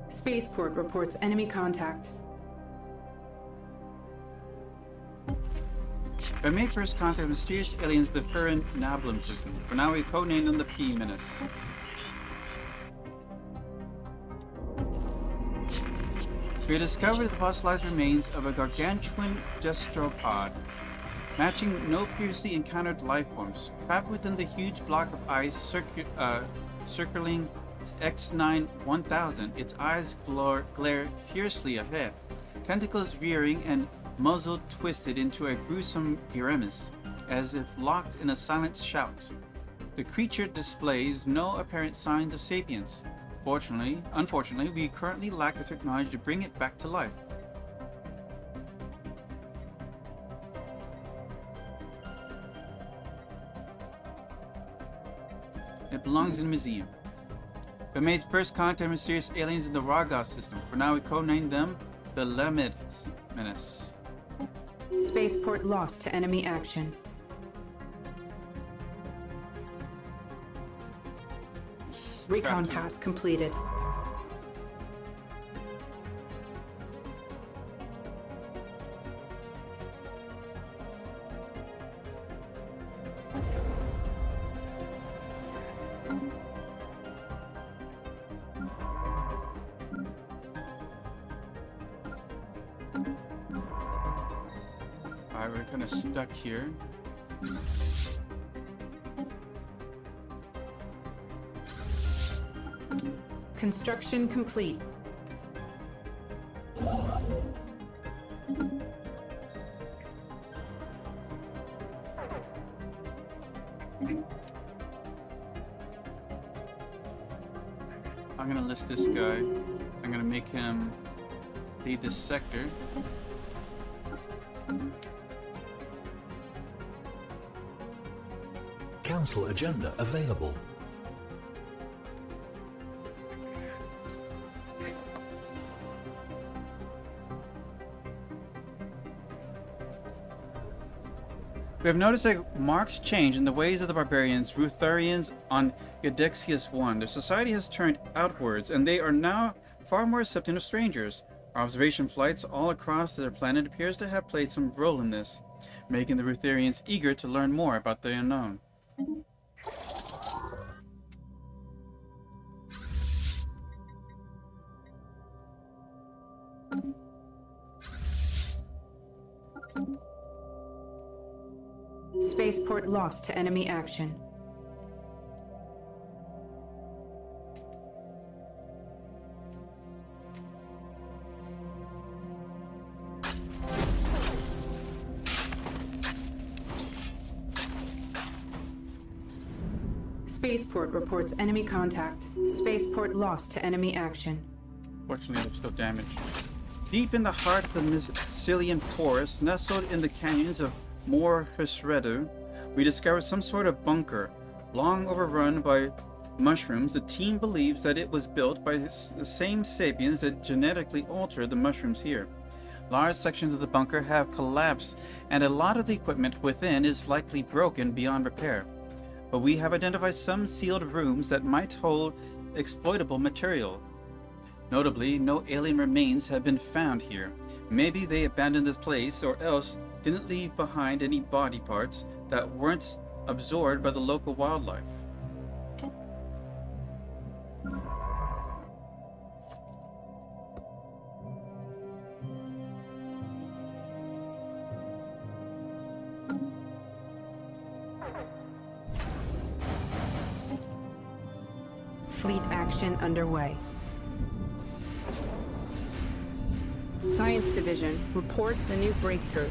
Spaceport reports enemy contact. I made first contact with mysterious aliens of the Furin Nablum system. For now, we codenamed them the P-Menace. We discovered the fossilized remains of a gargantuan gastropod, matching no previously encountered life forms, trapped within the huge block of ice circling X9 1000. Its eyes glare fiercely ahead, tentacles rearing and muzzle twisted into a gruesome grimace, as if locked in a silent shout. The creature displays no apparent signs of sapience. Unfortunately, we currently lack the technology to bring it back to life. It belongs in a museum. We made first contact with mysterious aliens in the Ragos system. For now, we codenamed them the Lemid Menace. Spaceport lost to enemy action. Recon pass completed. Alright, we're kind of stuck here. Construction complete. I'm gonna list this guy. I'm gonna make him lead this sector. Council agenda available. We have noticed a marked change in the ways of the barbarians, Rutharians, on Gadexius 1. Their society has turned outwards, and they are now far more accepting of strangers. Our observation flights all across their planet appears to have played some role in this, making the Rutharians eager to learn more about the unknown. Spaceport lost to enemy action. Spaceport reports enemy contact. Spaceport lost to enemy action. Fortunately, they're still damaged. Deep in the heart of the Mycelian forest, nestled in the canyons of Mor Husredu, we discovered some sort of bunker. Long overrun by mushrooms, the team believes that it was built by the same sapiens that genetically altered the mushrooms here. Large sections of the bunker have collapsed, and a lot of the equipment within is likely broken beyond repair. But we have identified some sealed rooms that might hold exploitable material. Notably, no alien remains have been found here. Maybe they abandoned the place, or else didn't leave behind any body parts that weren't absorbed by the local wildlife. Fleet action underway. Science Division reports a new breakthrough.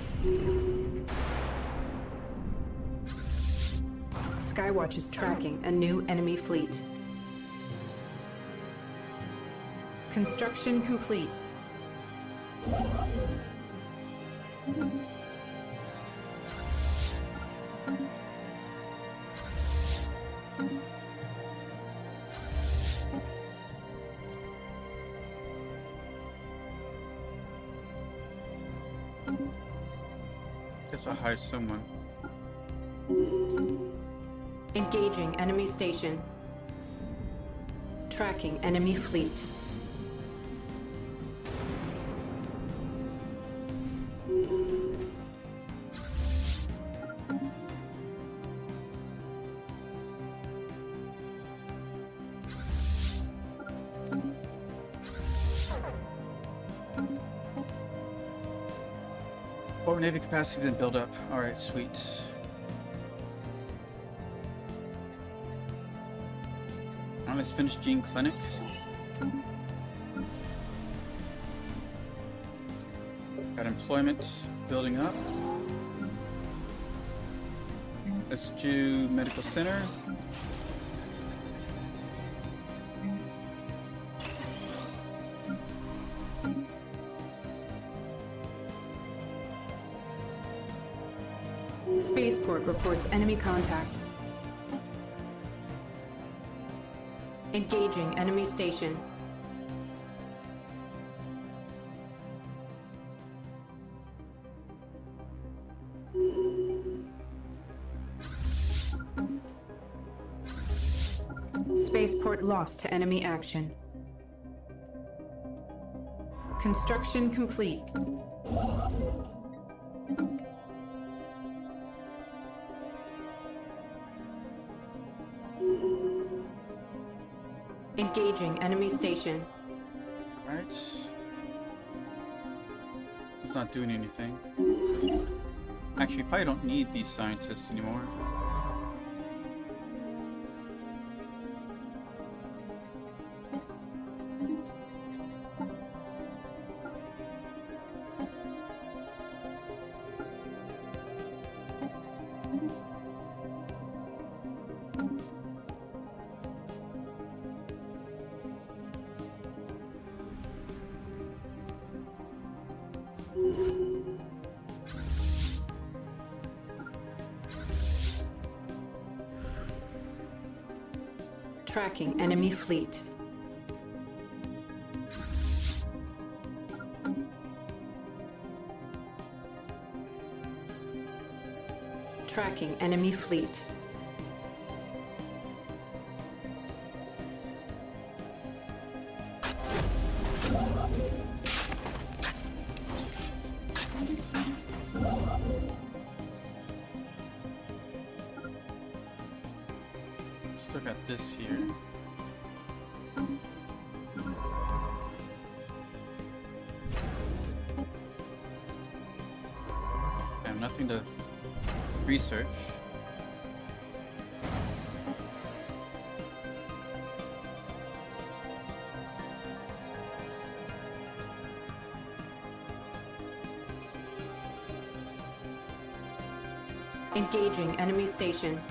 Skywatch is tracking a new enemy fleet. Construction complete. Guess I'll hire someone. Engaging enemy station. Tracking enemy fleet. Forward Navy capacity to build up. Alright, sweet. Let's finish Gene Clinic. Got employment building up. Let's do medical center. Spaceport reports enemy contact. Engaging enemy station. Spaceport lost to enemy action. Construction complete. Engaging enemy station. Alright. It's not doing anything. Actually, probably don't need these scientists anymore. Tracking enemy fleet. Tracking enemy fleet. Still got this here. I have nothing to research. Engaging enemy station.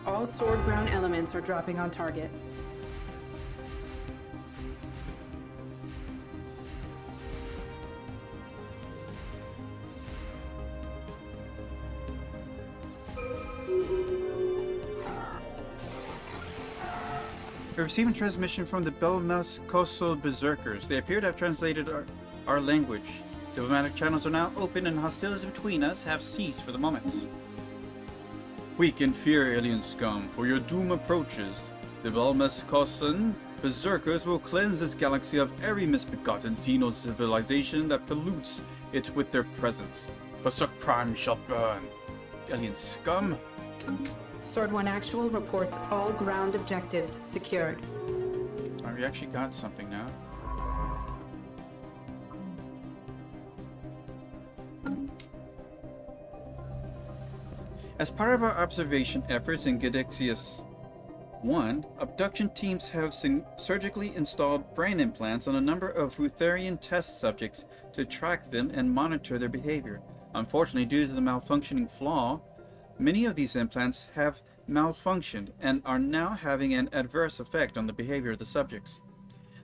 All sword ground elements are dropping on target. We're receiving transmission from the Belmas Coastal Berserkers. They appear to have translated our language. Diplomatic channels are now open and hostilities between us have ceased for the moment. Weak in fear, alien scum, for your doom approaches. The Belmas Coastal Berserkers will cleanse this galaxy of every misbegotten xeno civilization that pollutes it with their presence. Berserk Prime shall burn. Alien scum? Sword 1 Actual reports all ground objectives secured. Oh, we actually got something now. As part of our observation efforts in Galaxius 1, abduction teams have surgically installed brain implants on a number of Rutherian test subjects to track them and monitor their behavior. Unfortunately, due to the malfunctioning flaw, many of these implants have malfunctioned and are now having an adverse effect on the behavior of the subjects.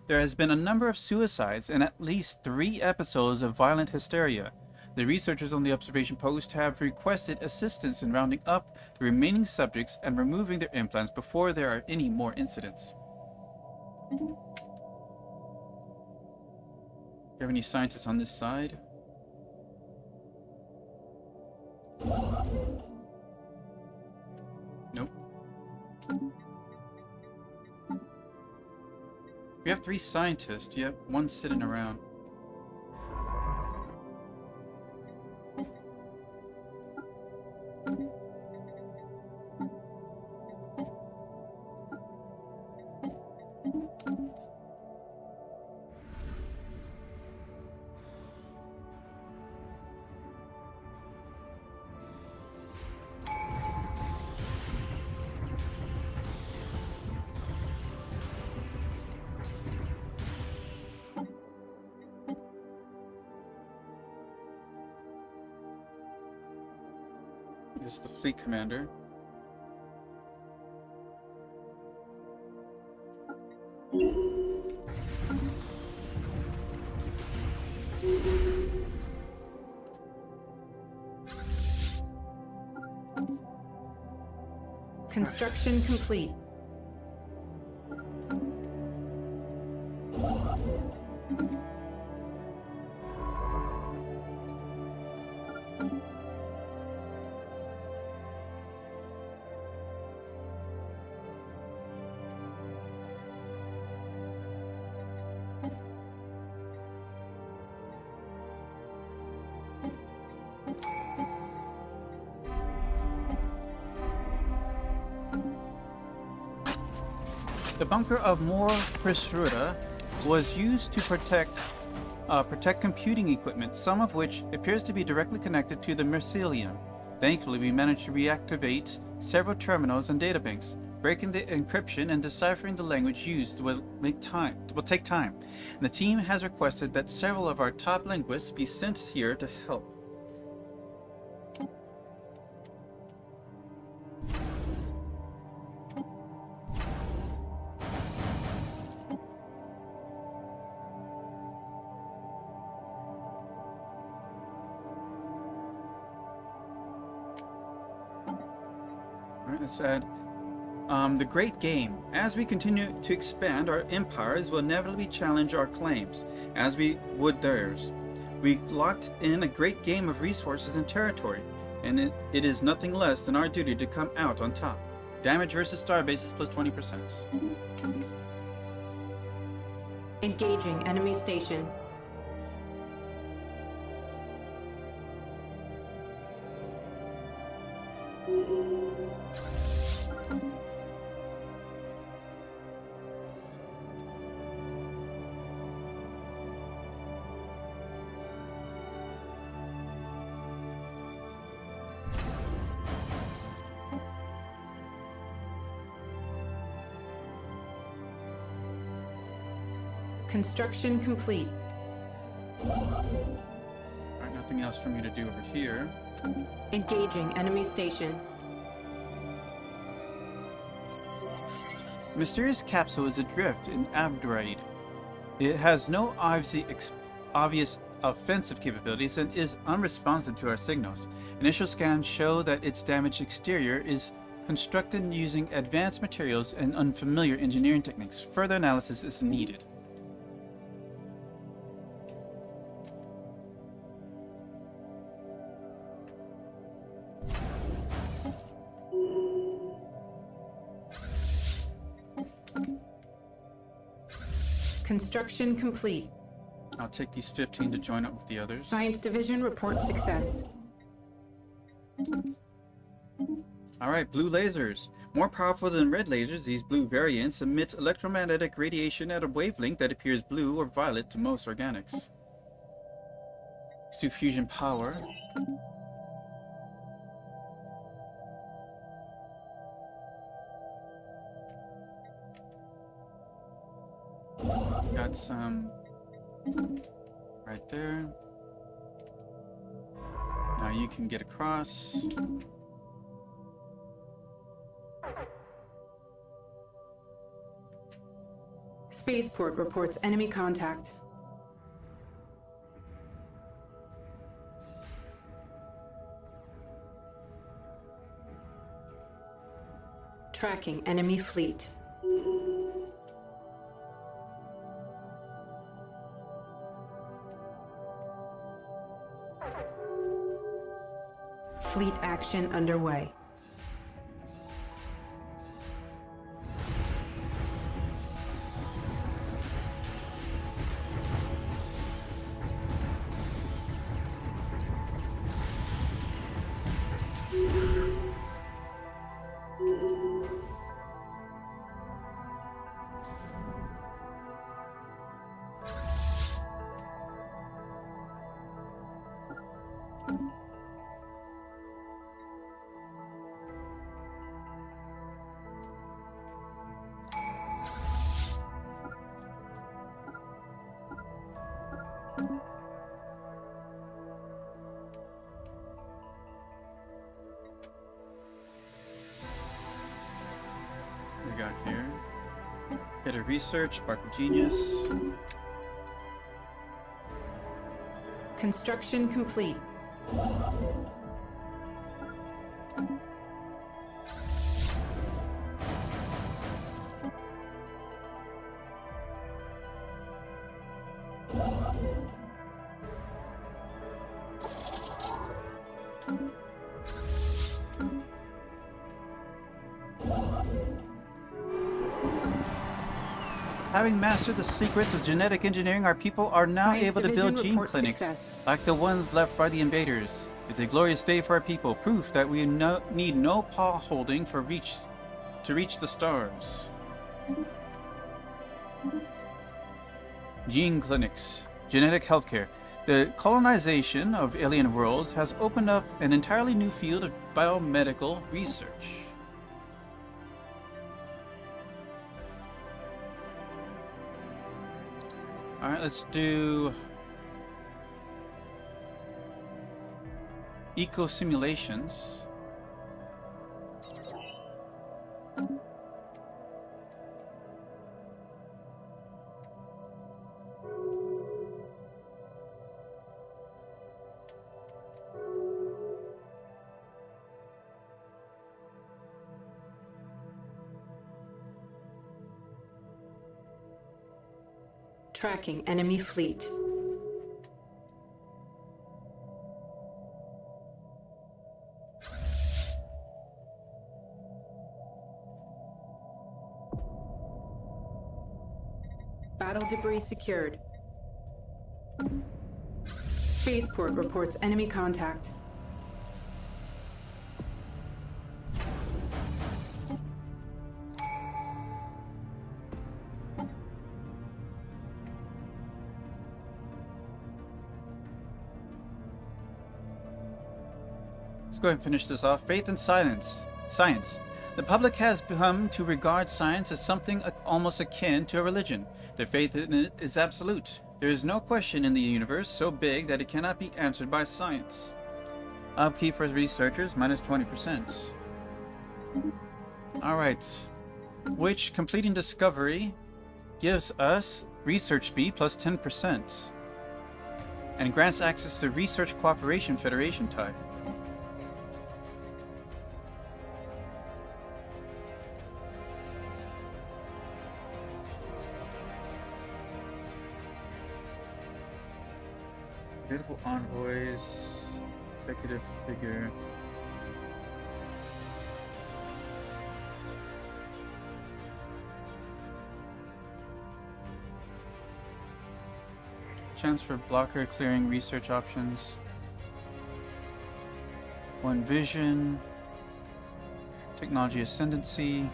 There has been a number of suicides and at least 3 episodes of violent hysteria. The researchers on the observation post have requested assistance in rounding up the remaining subjects and removing their implants before there are any more incidents. Do you have any scientists on this side? Nope. We have 3 scientists, yet 1 sitting around. is the fleet commander. Construction complete. The bunker of Mor Prisruta was used to protect computing equipment, some of which appears to be directly connected to the Mycelium. Thankfully, we managed to reactivate several terminals and databanks. Breaking the encryption and deciphering the language used will take time. And the team has requested that several of our top linguists be sent here to help. It said, the great game. As we continue to expand, our empires will inevitably challenge our claims, as we would theirs. We locked in a great game of resources and territory, and it is nothing less than our duty to come out on top. Damage versus starbases plus 20%. Engaging enemy station. Construction complete. Alright, nothing else for me to do over here. Engaging enemy station. The mysterious capsule is adrift in Abdraid. It has no obvious offensive capabilities and is unresponsive to our signals. Initial scans show that its damaged exterior is constructed using advanced materials and unfamiliar engineering techniques. Further analysis is needed. Construction complete. I'll take these 15 to join up with the others. Science Division reports success. Alright, blue lasers. More powerful than red lasers, these blue variants emit electromagnetic radiation at a wavelength that appears blue or violet to most organics. Let's do fusion power. Got some right there. Now you can get across. Spaceport reports enemy contact. Tracking enemy fleet. Fleet action underway. we got here? Bit of research, Spark of Genius. Construction complete. Having mastered the secrets of genetic engineering, our people are now Science able to build Division gene reports clinics success. like the ones left by the invaders. It's a glorious day for our people, proof that we need no paw holding to reach the stars. Gene clinics, genetic healthcare. The colonization of alien worlds has opened up an entirely new field of biomedical research. Alright, let's do eco simulations. Tracking enemy fleet. Battle debris secured. Spaceport reports enemy contact. Let's go ahead and finish this off. Faith and science. The public has come to regard science as something almost akin to a religion. Their faith in it is absolute. There is no question in the universe so big that it cannot be answered by science. Upkeep for researchers, minus 20%. Alright. Which completing discovery gives us research speed plus 10%. And grants access to Research Cooperation Federation type. Available envoys, executive figure. Chance for blocker clearing research options. One vision. Technology ascendancy.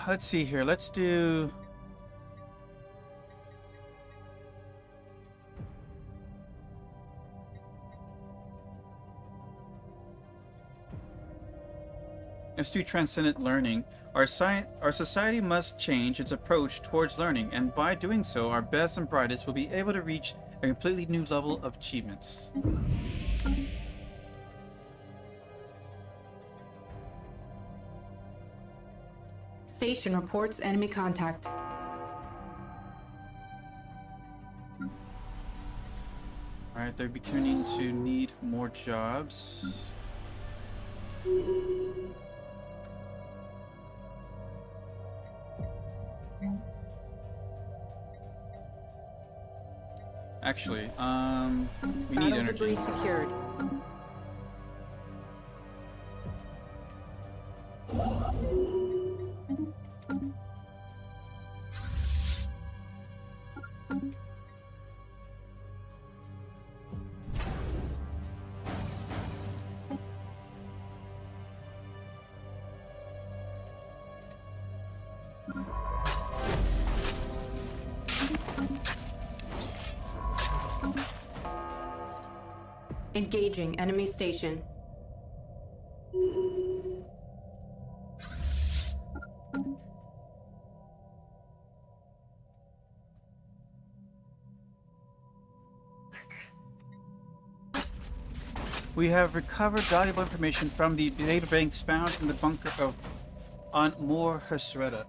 Let's see here. Let's do transcendent learning. Our society must change its approach towards learning, and by doing so, our best and brightest will be able to reach a completely new level of achievements. Station reports enemy contact. Alright, they're beginning to need more jobs. Actually, we need Battle energy. debris secured. Engaging enemy station. We have recovered valuable information from the databanks found in the bunker of on Moor Hesreda.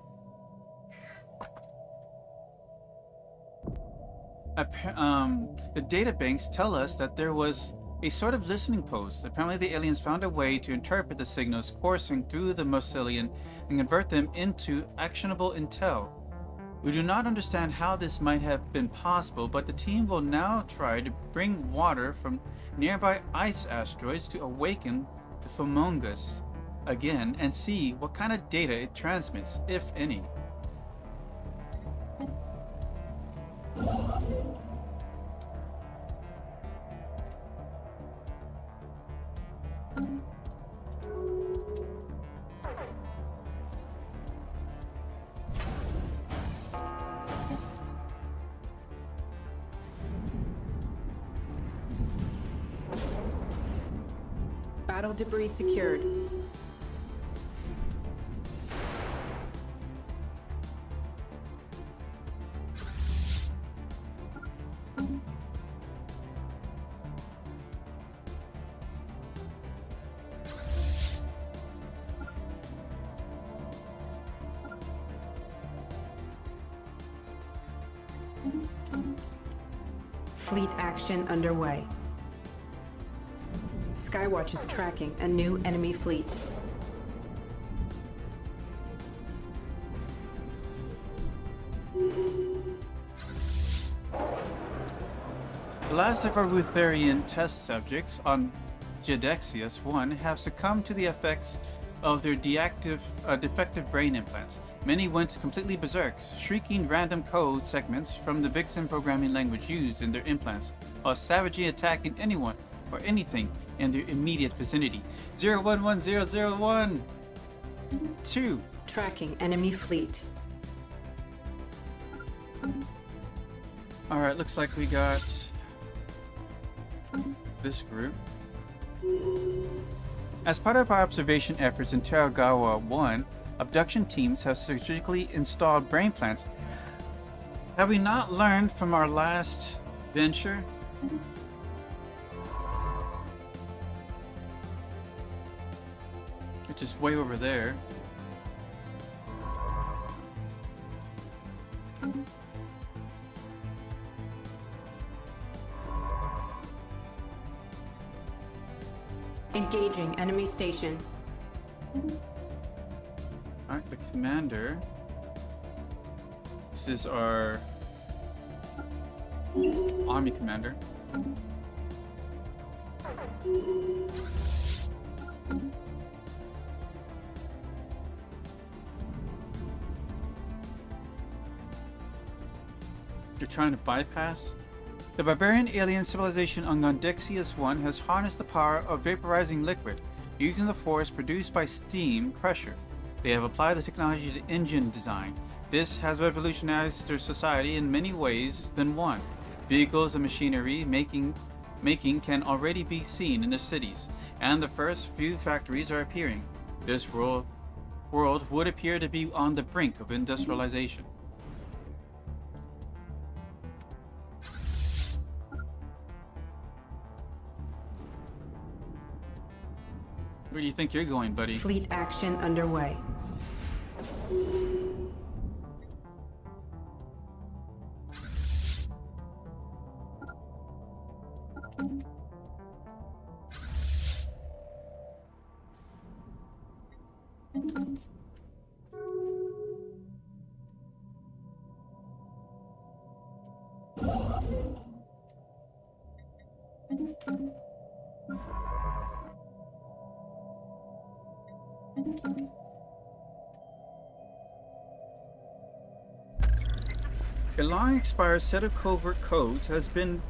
The databanks tell us that there was a sort of listening post. Apparently the aliens found a way to interpret the signals coursing through the Mosilian and convert them into actionable intel. We do not understand how this might have been possible, but the team will now try to bring water from nearby ice asteroids to awaken the Fomongus again and see what kind of data it transmits, if any. Battle debris secured. Fleet action underway. Skywatch is tracking a new enemy fleet. The last of our Rutherian test subjects on Gedexius 1 have succumbed to the effects of their defective brain implants. Many went completely berserk, shrieking random code segments from the Vixen programming language used in their implants, while savagely attacking anyone or anything in their immediate vicinity. 011001 2. Tracking enemy fleet. Alright, looks like we got this group. As part of our observation efforts in Teragawa 1, abduction teams have surgically installed brain plants. Have we not learned from our last venture? Which is way over there. Engaging enemy station. Alright, the commander. This is our army commander. You're trying to bypass? The barbarian alien civilization on Gondexius 1 has harnessed the power of vaporizing liquid, using the force produced by steam pressure. They have applied the technology to engine design. This has revolutionized their society in many ways than one. Vehicles and machinery making can already be seen in the cities, and the first few factories are appearing. This world would appear to be on the brink of industrialization. Where do you think you're going, buddy? Fleet action underway. A long-expired set of covert codes has been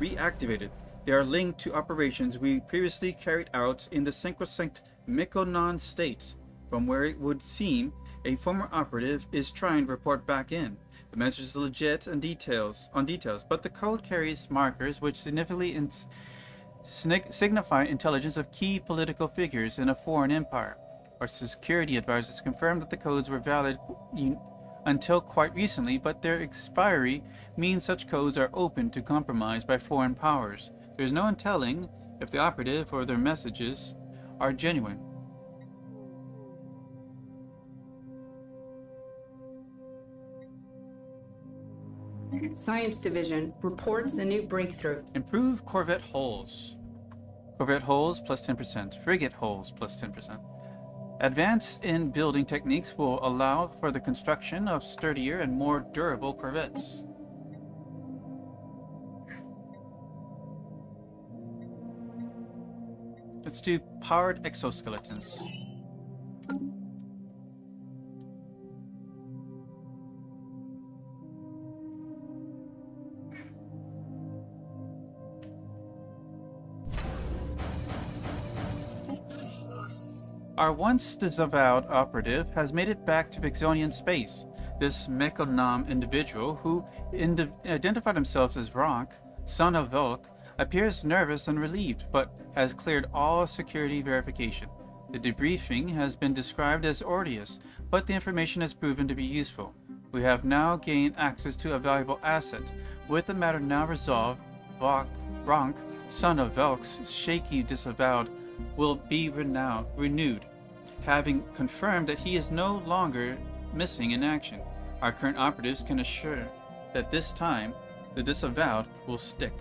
reactivated. They are linked to operations we previously carried out in the sacrosanct Mykonon states, from where it would seem a former operative is trying to report back in. The message is legit on details, but the code carries markers which significantly signify intelligence of key political figures in a foreign empire. Our security advisors confirmed that the codes were valid until quite recently, but their expiry means such codes are open to compromise by foreign powers. There is no telling if the operative or their messages are genuine. Science Division reports a new breakthrough. Improve corvette hulls. Corvette hulls plus 10%. Frigate hulls plus 10%. Advance in building techniques will allow for the construction of sturdier and more durable corvettes. Let's do powered exoskeletons. Our once disavowed operative has made it back to Vixonian space. This Mechonom individual, who identified himself as Ronk, son of Volk, appears nervous and relieved, but has cleared all security verification. The debriefing has been described as arduous, but the information has proven to be useful. We have now gained access to a valuable asset. With the matter now resolved, Ronk, son of Volk's shaky disavowed, will be renewed, having confirmed that he is no longer missing in action. Our current operatives can assure that this time the disavowed will stick.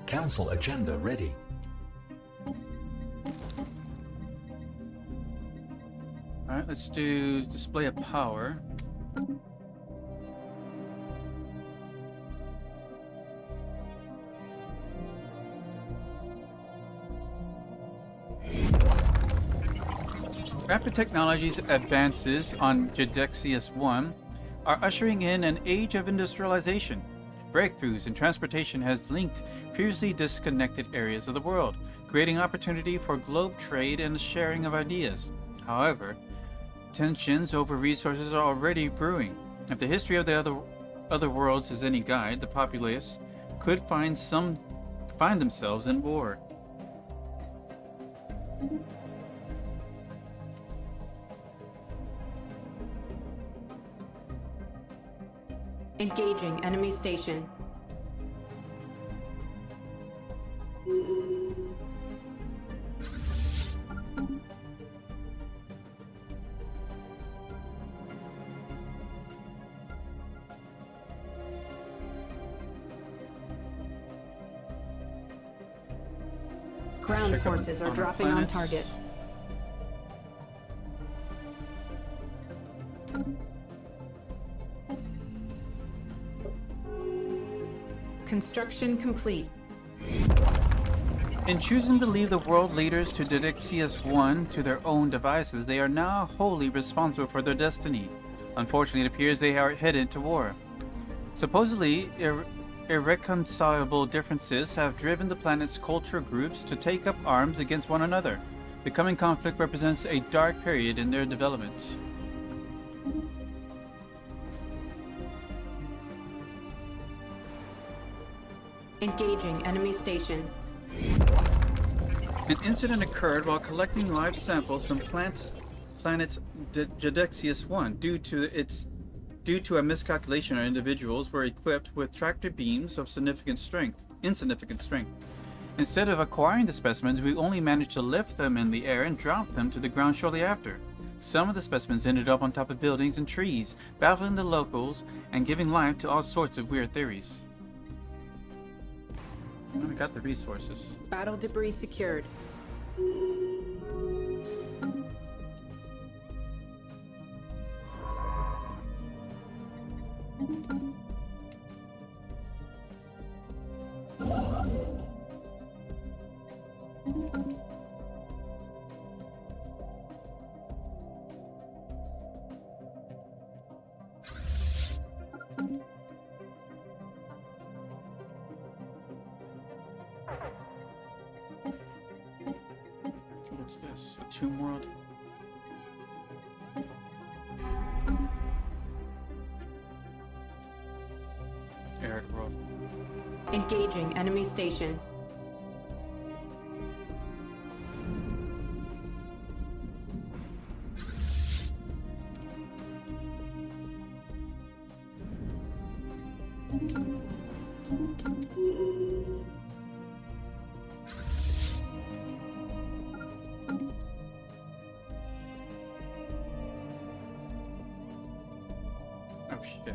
Council agenda ready. Alright, let's do display of power. Rapid technology's advances on Gedexius 1 are ushering in an age of industrialization. Breakthroughs in transportation has linked previously disconnected areas of the world, creating opportunity for globe trade and the sharing of ideas. However, tensions over resources are already brewing. If the history of the other worlds is any guide, the populace could find themselves in war. Engaging enemy station. Ground forces are dropping on target. Construction complete. In choosing to leave the world leaders to Gedexius 1 to their own devices, they are now wholly responsible for their destiny. Unfortunately, it appears they are headed to war. Supposedly, irreconcilable differences have driven the planet's culture groups to take up arms against one another. The coming conflict represents a dark period in their development. Engaging enemy station. An incident occurred while collecting live samples from planet Gedexius 1. Due to a miscalculation, our individuals were equipped with tractor beams of insignificant strength. Instead of acquiring the specimens, we only managed to lift them in the air and drop them to the ground shortly after. Some of the specimens ended up on top of buildings and trees, baffling the locals and giving life to all sorts of weird theories. I got the resources. Battle debris secured. What's this? A tomb world? Arid world. Engaging enemy station. Oh shit.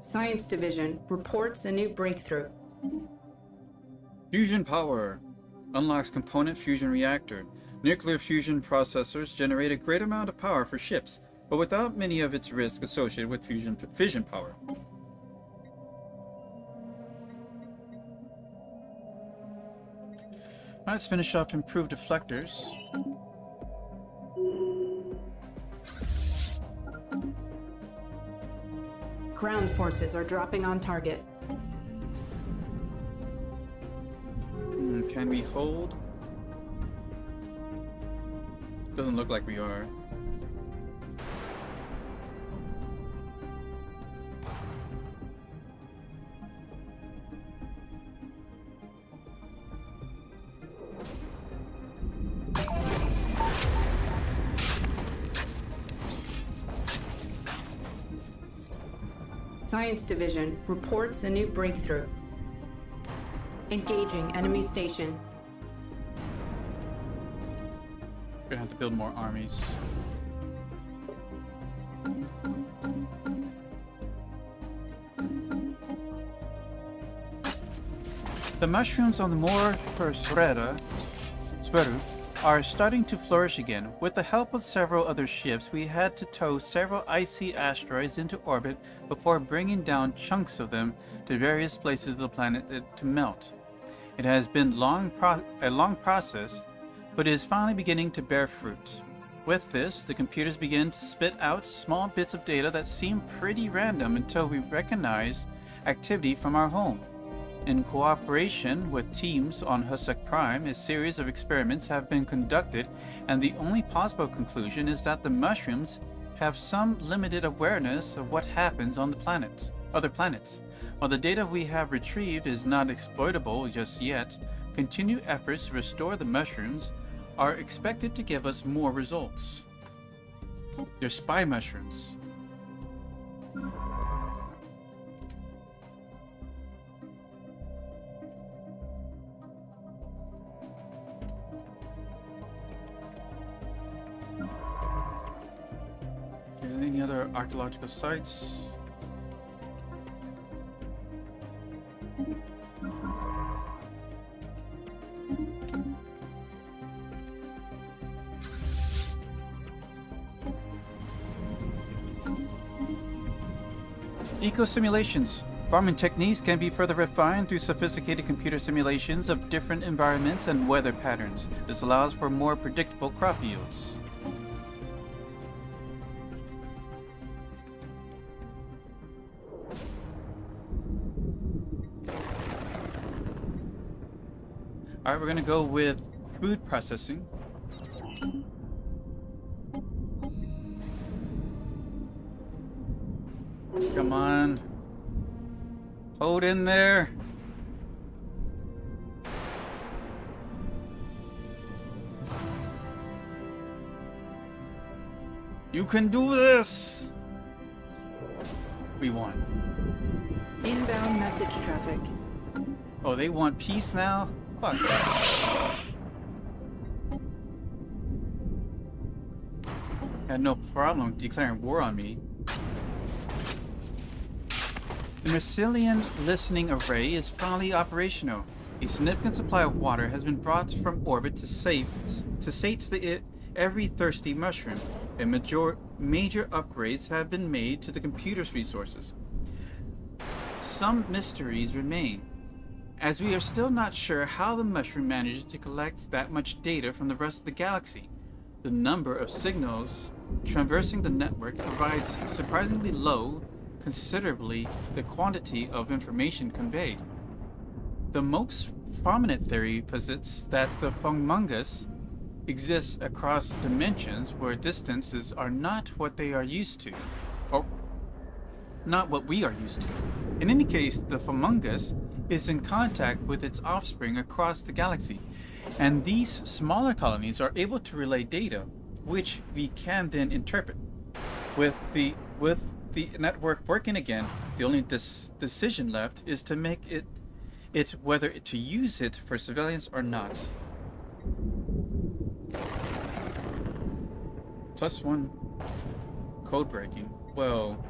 Science Division reports a new breakthrough. Fusion power. Unlocks component fusion reactor. Nuclear fusion processors generate a great amount of power for ships, but without many of its risks associated with fission power. Let's finish up improved deflectors. Ground forces are dropping on target. Can we hold? Doesn't look like we are. Science Division reports a new breakthrough. Engaging enemy station. We're gonna have to build more armies. The mushrooms on the Moor Spreru are starting to flourish again. With the help of several other ships, we had to tow several icy asteroids into orbit before bringing down chunks of them to various places of the planet to melt. It has been a long process, but it is finally beginning to bear fruit. With this, the computers begin to spit out small bits of data that seem pretty random until we recognize activity from our home. In cooperation with teams on Husuk Prime, a series of experiments have been conducted, and the only possible conclusion is that the mushrooms have some limited awareness of what happens on the other planets. While the data we have retrieved is not exploitable just yet, continued efforts to restore the mushrooms are expected to give us more results. They're spy mushrooms. Any other archaeological sites? Eco-simulations. Farming techniques can be further refined through sophisticated computer simulations of different environments and weather patterns. This allows for more predictable crop yields. Alright, we're gonna go with food processing. Come on. Hold in there. You can do this! We won. Inbound message traffic. Oh, they want peace now? Fuck. Had no problem declaring war on me. The Mycelian listening array is finally operational. A significant supply of water has been brought from orbit to sate every thirsty mushroom, and major upgrades have been made to the computer's resources. Some mysteries remain, as we are still not sure how the mushroom manages to collect that much data from the rest of the galaxy. The number of signals traversing the network provides surprisingly low, considerably the quantity of information conveyed. The most prominent theory posits that the fungus exists across dimensions where distances are not what they are used to, or not what we are used to. In any case, the fungus is in contact with its offspring across the galaxy, And these smaller colonies are able to relay data, which we can then interpret. With the network working again, the only decision left is to make it whether to use it for surveillance or not. +1 code breaking. Well,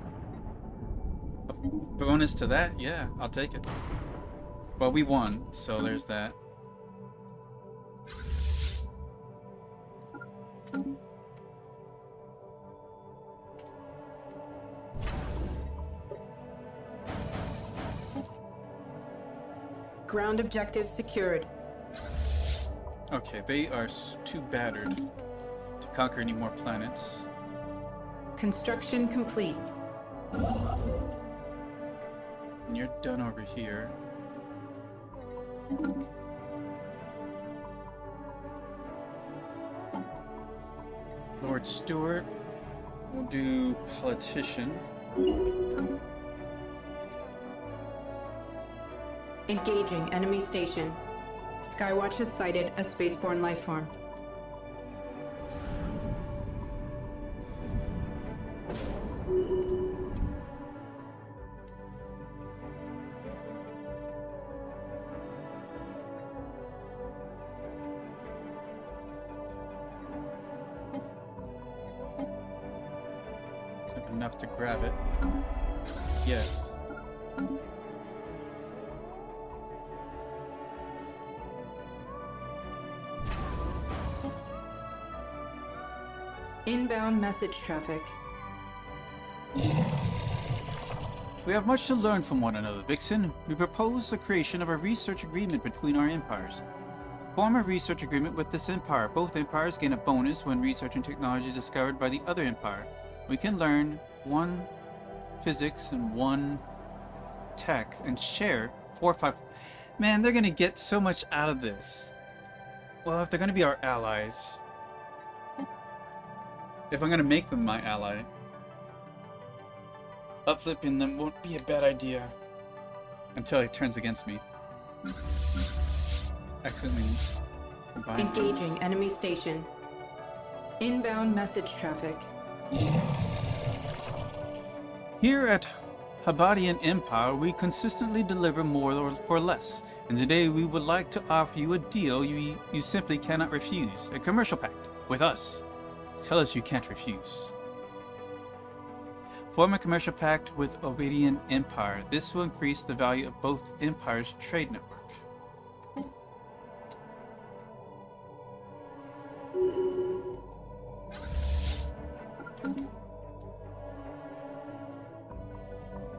a bonus to that? Yeah, I'll take it. Well, we won, so there's that. Ground objective secured. Okay, they are too battered to conquer any more planets. Construction complete. And you're done over here. Lord Stewart. We'll do politician. Engaging enemy station. Skywatch has sighted a spaceborne lifeform. Enough to grab it. Yes. Inbound message traffic. We have much to learn from one another, Vixen. We propose the creation of a research agreement between our empires. Form a research agreement with this empire. Both empires gain a bonus when researching technology discovered by the other empire. We can learn 1 physics and 1 tech and share 4 or 5. Man, they're gonna get so much out of this. Well, if they're gonna be our allies, if I'm gonna make them my ally, upflipping them won't be a bad idea until he turns against me. Accidentally combine. Engaging enemy station. Inbound message traffic. Here at Habadian Empire, we consistently deliver more for less. And today we would like to offer you a deal you simply cannot refuse. A commercial pact with us. Tell us you can't refuse. Form a commercial pact with Obadian Empire. This will increase the value of both empires' trade network.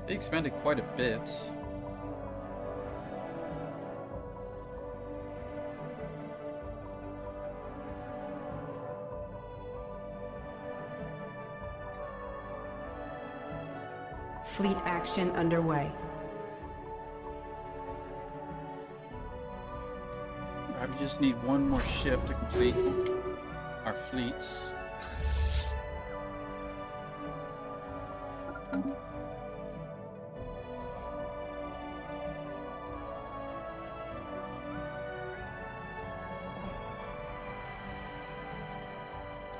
They expanded quite a bit. Fleet action underway. We just need one more ship to complete our fleets.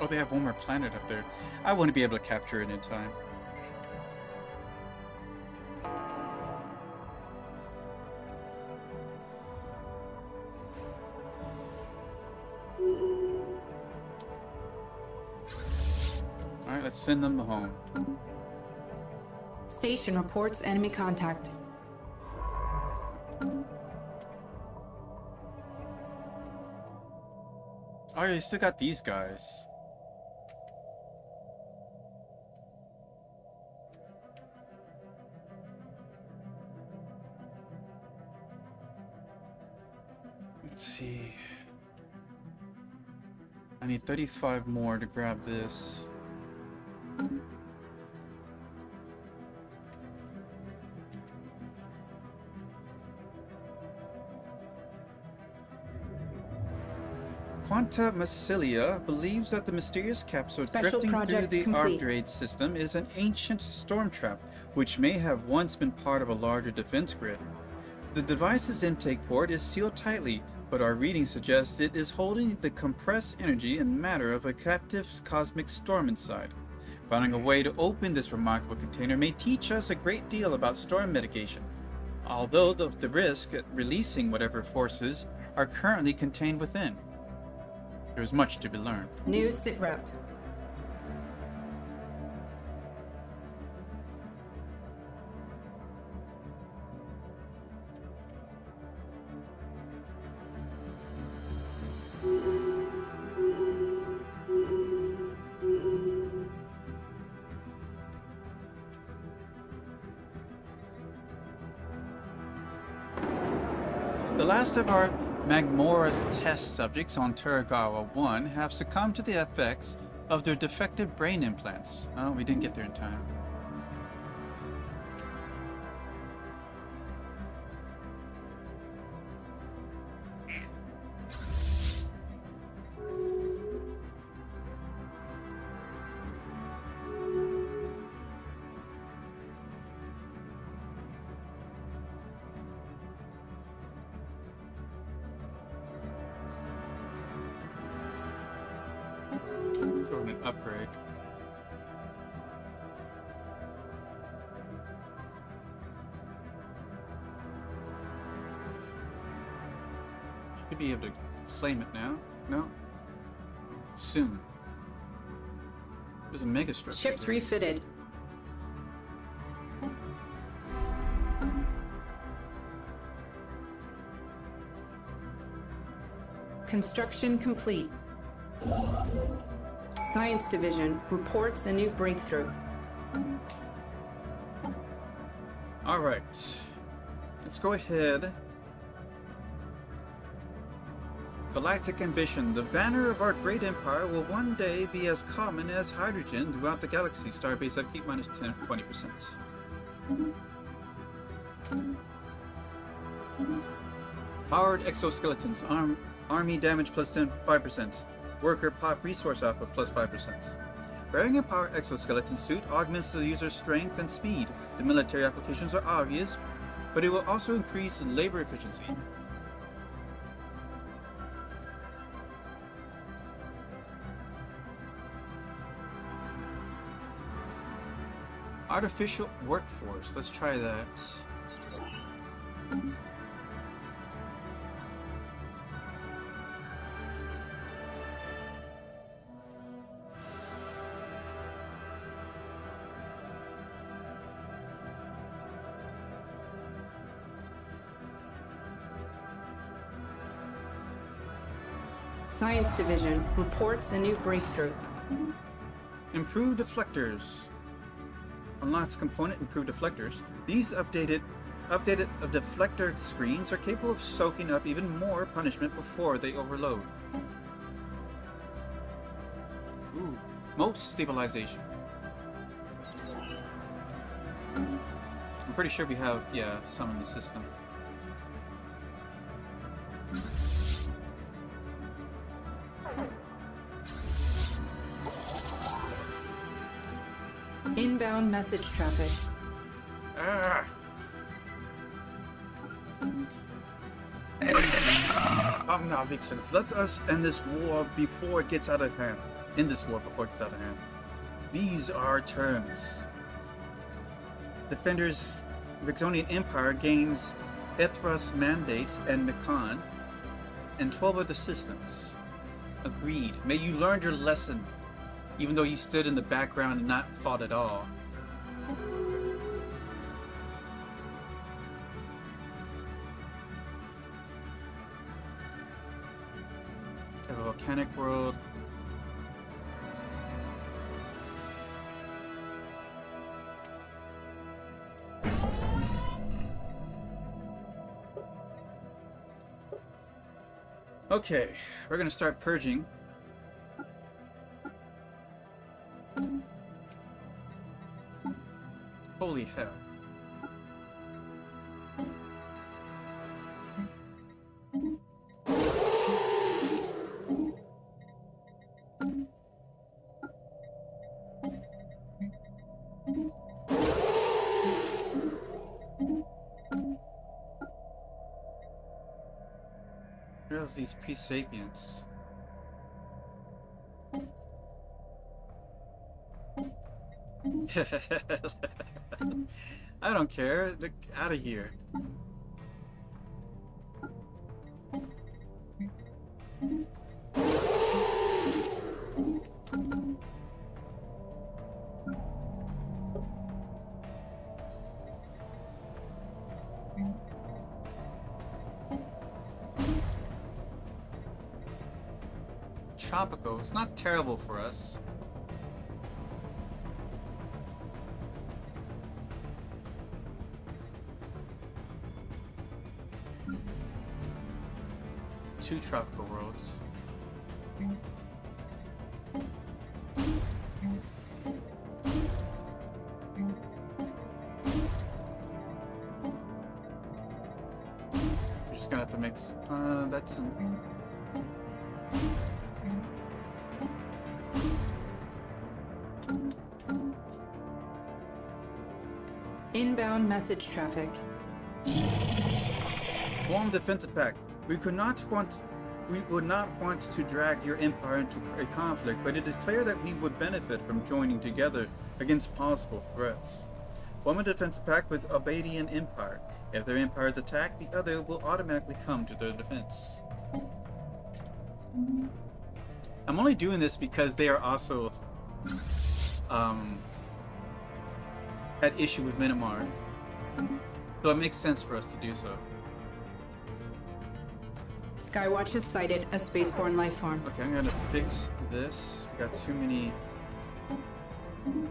Oh, they have one more planet up there. I wouldn't be able to capture it in time. Alright, let's send them home. Station reports enemy contact. Oh, yeah, you still got these guys. Let's see. I need 35 more to grab this. Quanta Massilia believes that the mysterious capsule Special drifting through project the complete. upgrade system is an ancient storm trap, which may have once been part of a larger defense grid. The device's intake port is sealed tightly, but our reading suggests it is holding the compressed energy and matter of a captive cosmic storm inside. Finding a way to open this remarkable container may teach us a great deal about storm mitigation, although the risk at releasing whatever forces are currently contained within. There is much to be learned. New sitrep. The last of our Magmora test subjects on Turagawa 1 have succumbed to the effects of their defective brain implants. Oh, we didn't get there in time. An upgrade. Should be able to claim it now. No? Soon. There's a mega structure. Ships refitted. Construction complete. Science Division reports a new breakthrough. All right. Let's go ahead. Galactic ambition. The banner of our great empire will one day be as common as hydrogen throughout the galaxy. Starbase upkeep minus 10 20%. Powered exoskeletons. Army damage plus 5%. Worker pop resource output plus 5%. Wearing a powered exoskeleton suit augments the user's strength and speed. The military applications are obvious, but it will also increase labor efficiency. Artificial workforce. Let's try that. Science Division reports a new breakthrough. Improved deflectors. Unlocks component improved deflectors. These updated deflector screens are capable of soaking up even more punishment before they overload. Ooh, moat stabilization. I'm pretty sure we have, yeah, some in the system. Inbound message traffic. Now, Vixens, let us end this war before it gets out of hand. End this war before it gets out of hand. These are our terms. Defenders, Vixonian Empire gains Ethras mandates and Nikon, and 12 other systems. Agreed. May you learn your lesson, even though you stood in the background and not fought at all. Have a volcanic world. Okay, we're gonna start purging. Holy hell. There's these pre-sapients. I don't care. Look out of here. Tropical. It's not terrible for us. Two tropical worlds. We're just gonna have to mix. That doesn't. Inbound message traffic. Form defensive pact. We would not want to drag your empire into a conflict, but it is clear that we would benefit from joining together against possible threats. Form a defensive pact with Abadian Empire. If their empire is attacked, the other will automatically come to their defense. I'm only doing this because they are also at issue with Minamar. So it makes sense for us to do so. Skywatch has sighted a spaceborne life form. Okay, I'm gonna fix this. We got too many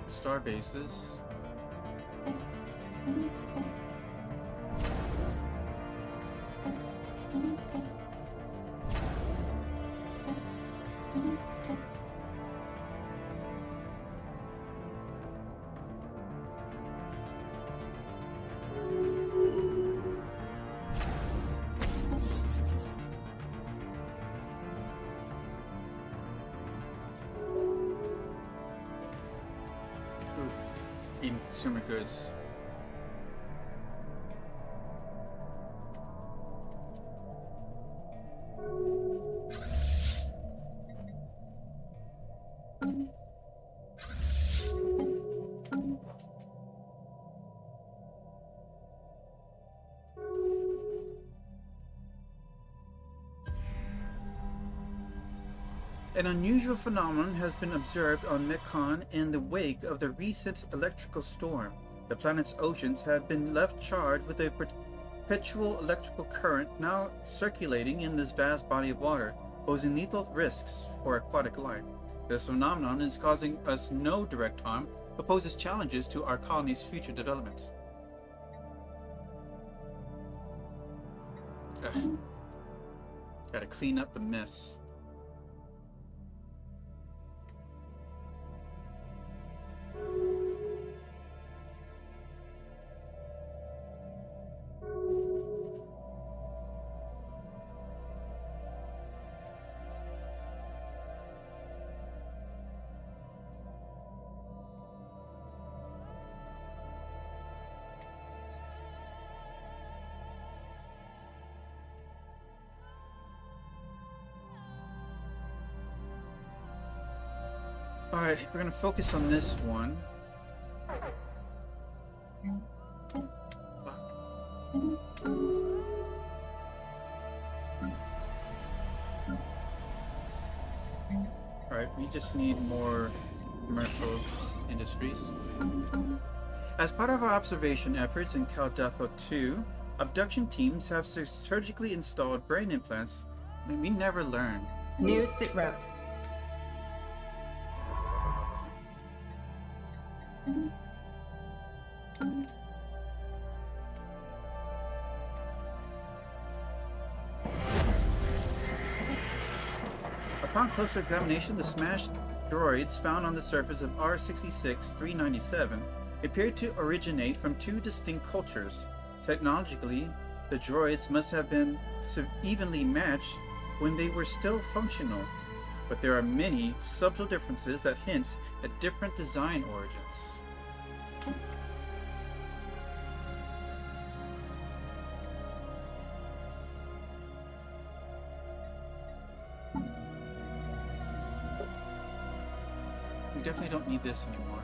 star bases. Eating consumer goods. An unusual phenomenon has been observed on Mekon in the wake of the recent electrical storm. The planet's oceans have been left charged with a perpetual electrical current now circulating in this vast body of water, posing lethal risks for aquatic life. This phenomenon is causing us no direct harm, but poses challenges to our colony's future development. Ugh. Gotta clean up the mess. Alright, we're gonna focus on this one. Fuck. Alright, we just need more commercial industries. As part of our observation efforts in Caldefo 2, abduction teams have surgically installed brain implants. We never learn. New sitrep. Upon closer examination, the smashed droids found on the surface of R66-397 appeared to originate from two distinct cultures. Technologically, the droids must have been evenly matched when they were still functional, but there are many subtle differences that hint at different design origins. We definitely don't need this anymore.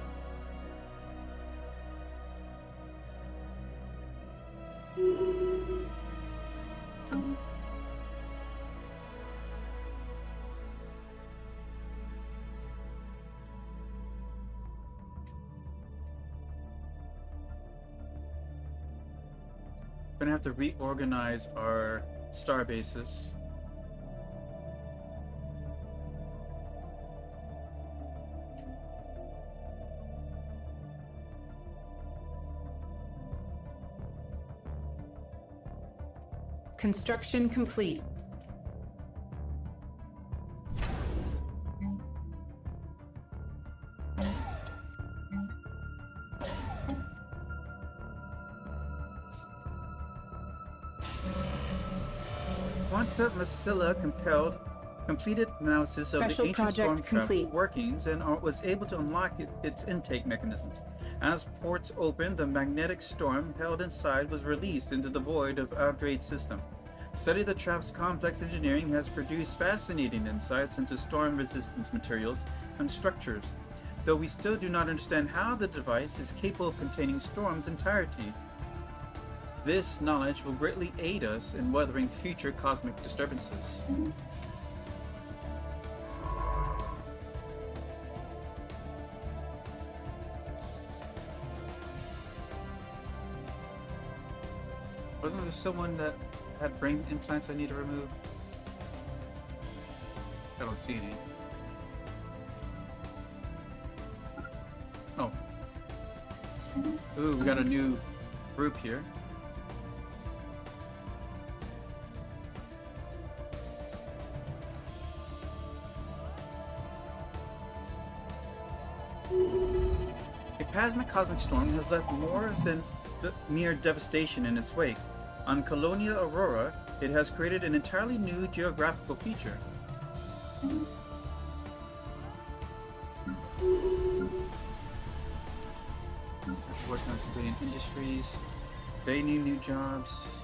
We're gonna have to reorganize our star bases. Construction complete. Quanta Masilla completed analysis of Special the ancient project storm trap's complete. workings and was able to unlock its intake mechanisms. As ports opened, the magnetic storm held inside was released into the void of Aldrade's system. Study of the trap's complex engineering has produced fascinating insights into storm resistance materials and structures, though we still do not understand how the device is capable of containing storm's entirety. This knowledge will greatly aid us in weathering future cosmic disturbances. Wasn't there someone that had brain implants I need to remove? I don't see any. Oh. Ooh, we got a new group here. A plasma cosmic storm has left more than mere devastation in its wake. On Colonia Aurora, it has created an entirely new geographical feature. Working on civilian industries, creating new jobs.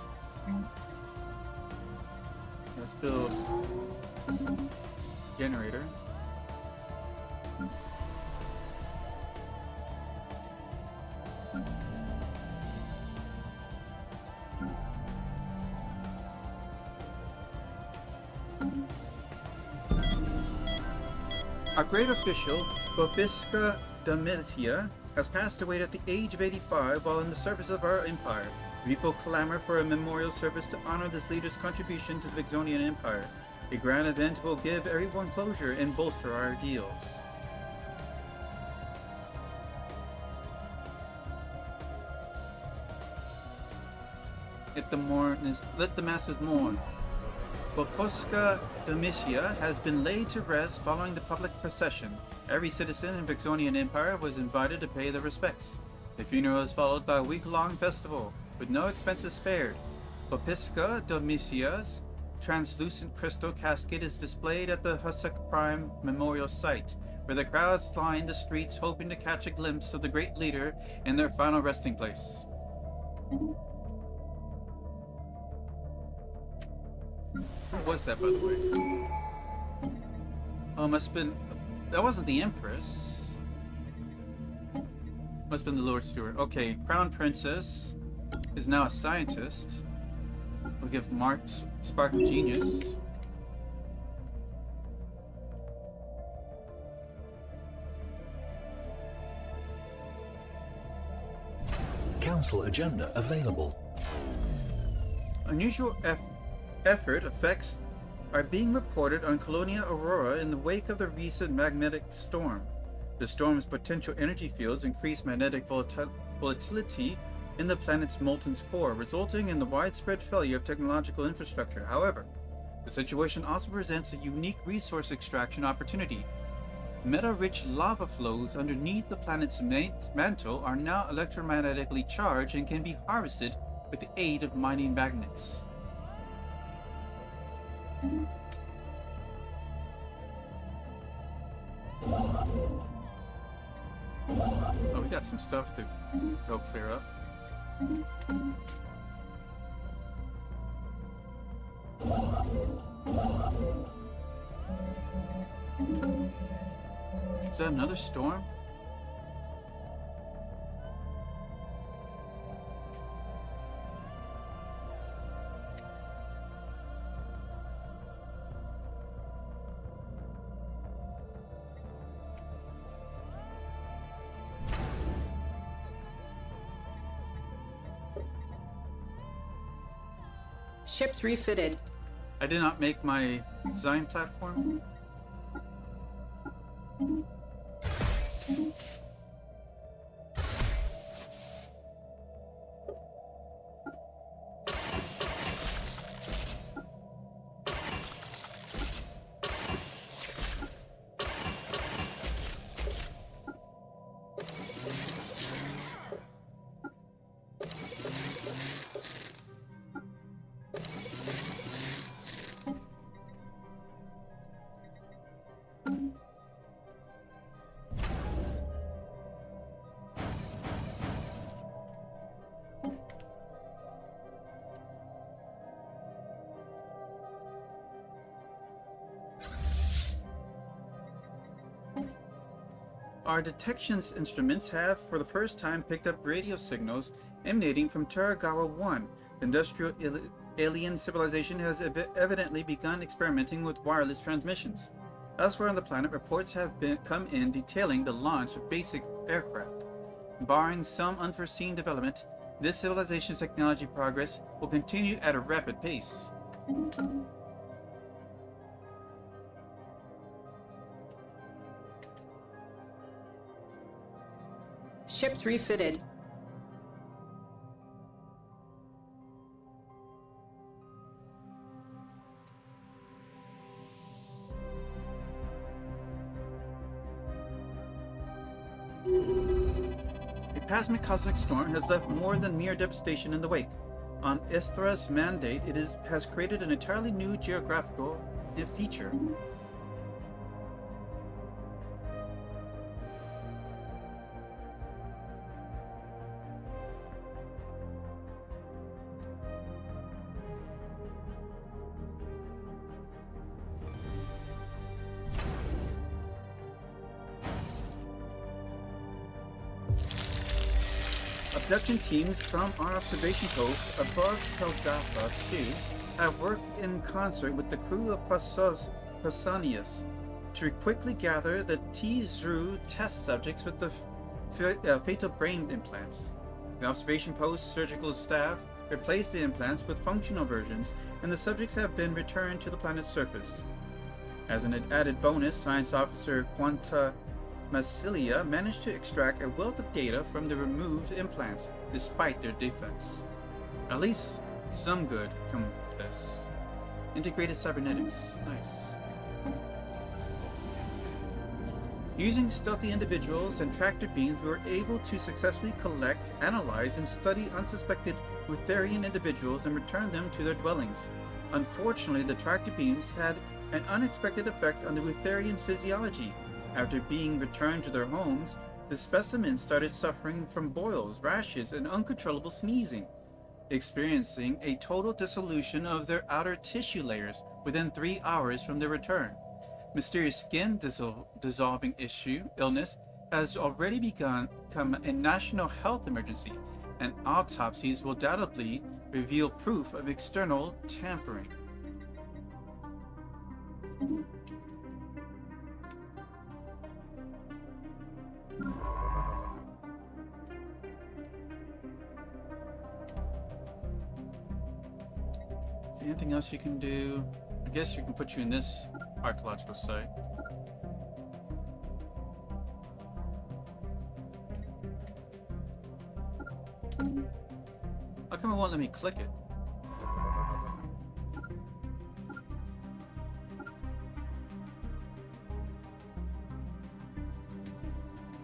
Let's build generator. Our great official, Bobiska Domitia, has passed away at the age of 85 while in the service of our empire. People clamor for a memorial service to honor this leader's contribution to the Vixonian Empire. A grand event will give everyone closure and bolster our ideals. Let the masses mourn. Boposka Domitia has been laid to rest following the public procession. Every citizen in Vixonian Empire was invited to pay their respects. The funeral is followed by a week-long festival, with no expenses spared. Bopiska Domitia's translucent crystal casket is displayed at the Husuk Prime Memorial Site, where the crowds line the streets hoping to catch a glimpse of the great leader in their final resting place. Who was that, by the way? Oh, must have been... That wasn't the Empress. Must have been the Lord Steward. Okay, Crown Princess is now a scientist. We'll give Mark Spark of Genius. Council agenda available. Unusual effort effects are being reported on Colonia Aurora in the wake of the recent magnetic storm. The storm's potential energy fields increase magnetic volatility in the planet's molten core, resulting in the widespread failure of technological infrastructure. However, the situation also presents a unique resource extraction opportunity. Metal-rich lava flows underneath the planet's mantle are now electromagnetically charged and can be harvested with the aid of mining magnets. Oh, we got some stuff to go clear up. Is that another storm? Ships refitted. I did not make my design platform. Our detections instruments have, for the first time, picked up radio signals emanating from Turagawa 1. The industrial alien civilization has evidently begun experimenting with wireless transmissions. Elsewhere on the planet, reports have come in detailing the launch of basic aircraft. Barring some unforeseen development, this civilization's technology progress will continue at a rapid pace. Ships refitted. A plasmic cosmic storm has left more than mere devastation in the wake. On Isthra's mandate, has created an entirely new geographical feature. Abduction teams from our observation post above Telgatha 2 have worked in concert with the crew of Pausanias to quickly gather the T-Zru test subjects with the fatal brain implants. The observation post surgical staff replaced the implants with functional versions, and the subjects have been returned to the planet's surface. As an added bonus, Science Officer Quanta Massilia managed to extract a wealth of data from the removed implants, despite their defects. At least some good come of this. Integrated cybernetics. Nice. Using stealthy individuals and tractor beams, we were able to successfully collect, analyze, and study unsuspected Wutherian individuals and return them to their dwellings. Unfortunately, the tractor beams had an unexpected effect on the Wutherian physiology. After being returned to their homes, the specimens started suffering from boils, rashes, and uncontrollable sneezing, experiencing a total dissolution of their outer tissue layers within 3 hours from their return. Mysterious skin dissolving illness has already become a national health emergency, and autopsies will undoubtedly reveal proof of external tampering. Anything else you can do? I guess you can put you in this archaeological site. How come it won't let me click it?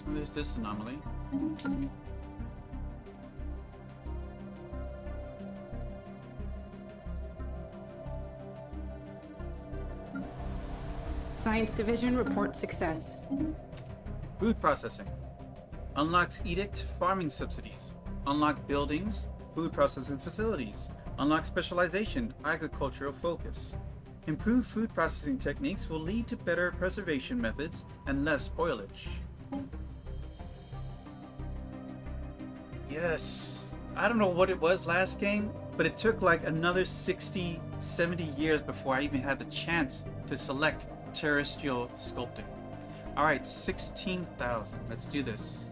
Oh, there's this anomaly. Science Division reports success. Food processing. Unlocks edict farming subsidies. Unlock buildings, food processing facilities. Unlock specialization, agricultural focus. Improved food processing techniques will lead to better preservation methods and less spoilage. Yes! I don't know what it was last game, but it took like another 60, 70 years before I even had the chance to select terrestrial sculpting. Alright, 16,000. Let's do this.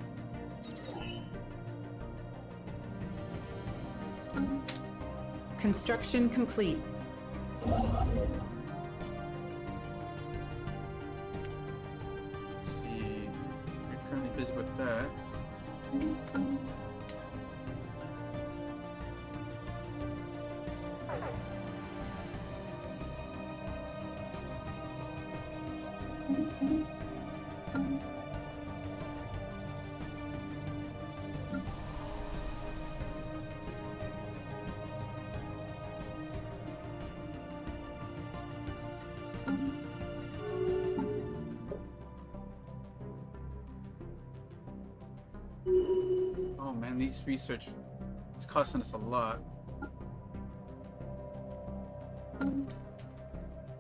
Construction complete. Let's see. We're currently busy with that. Oh man, these research is costing us a lot.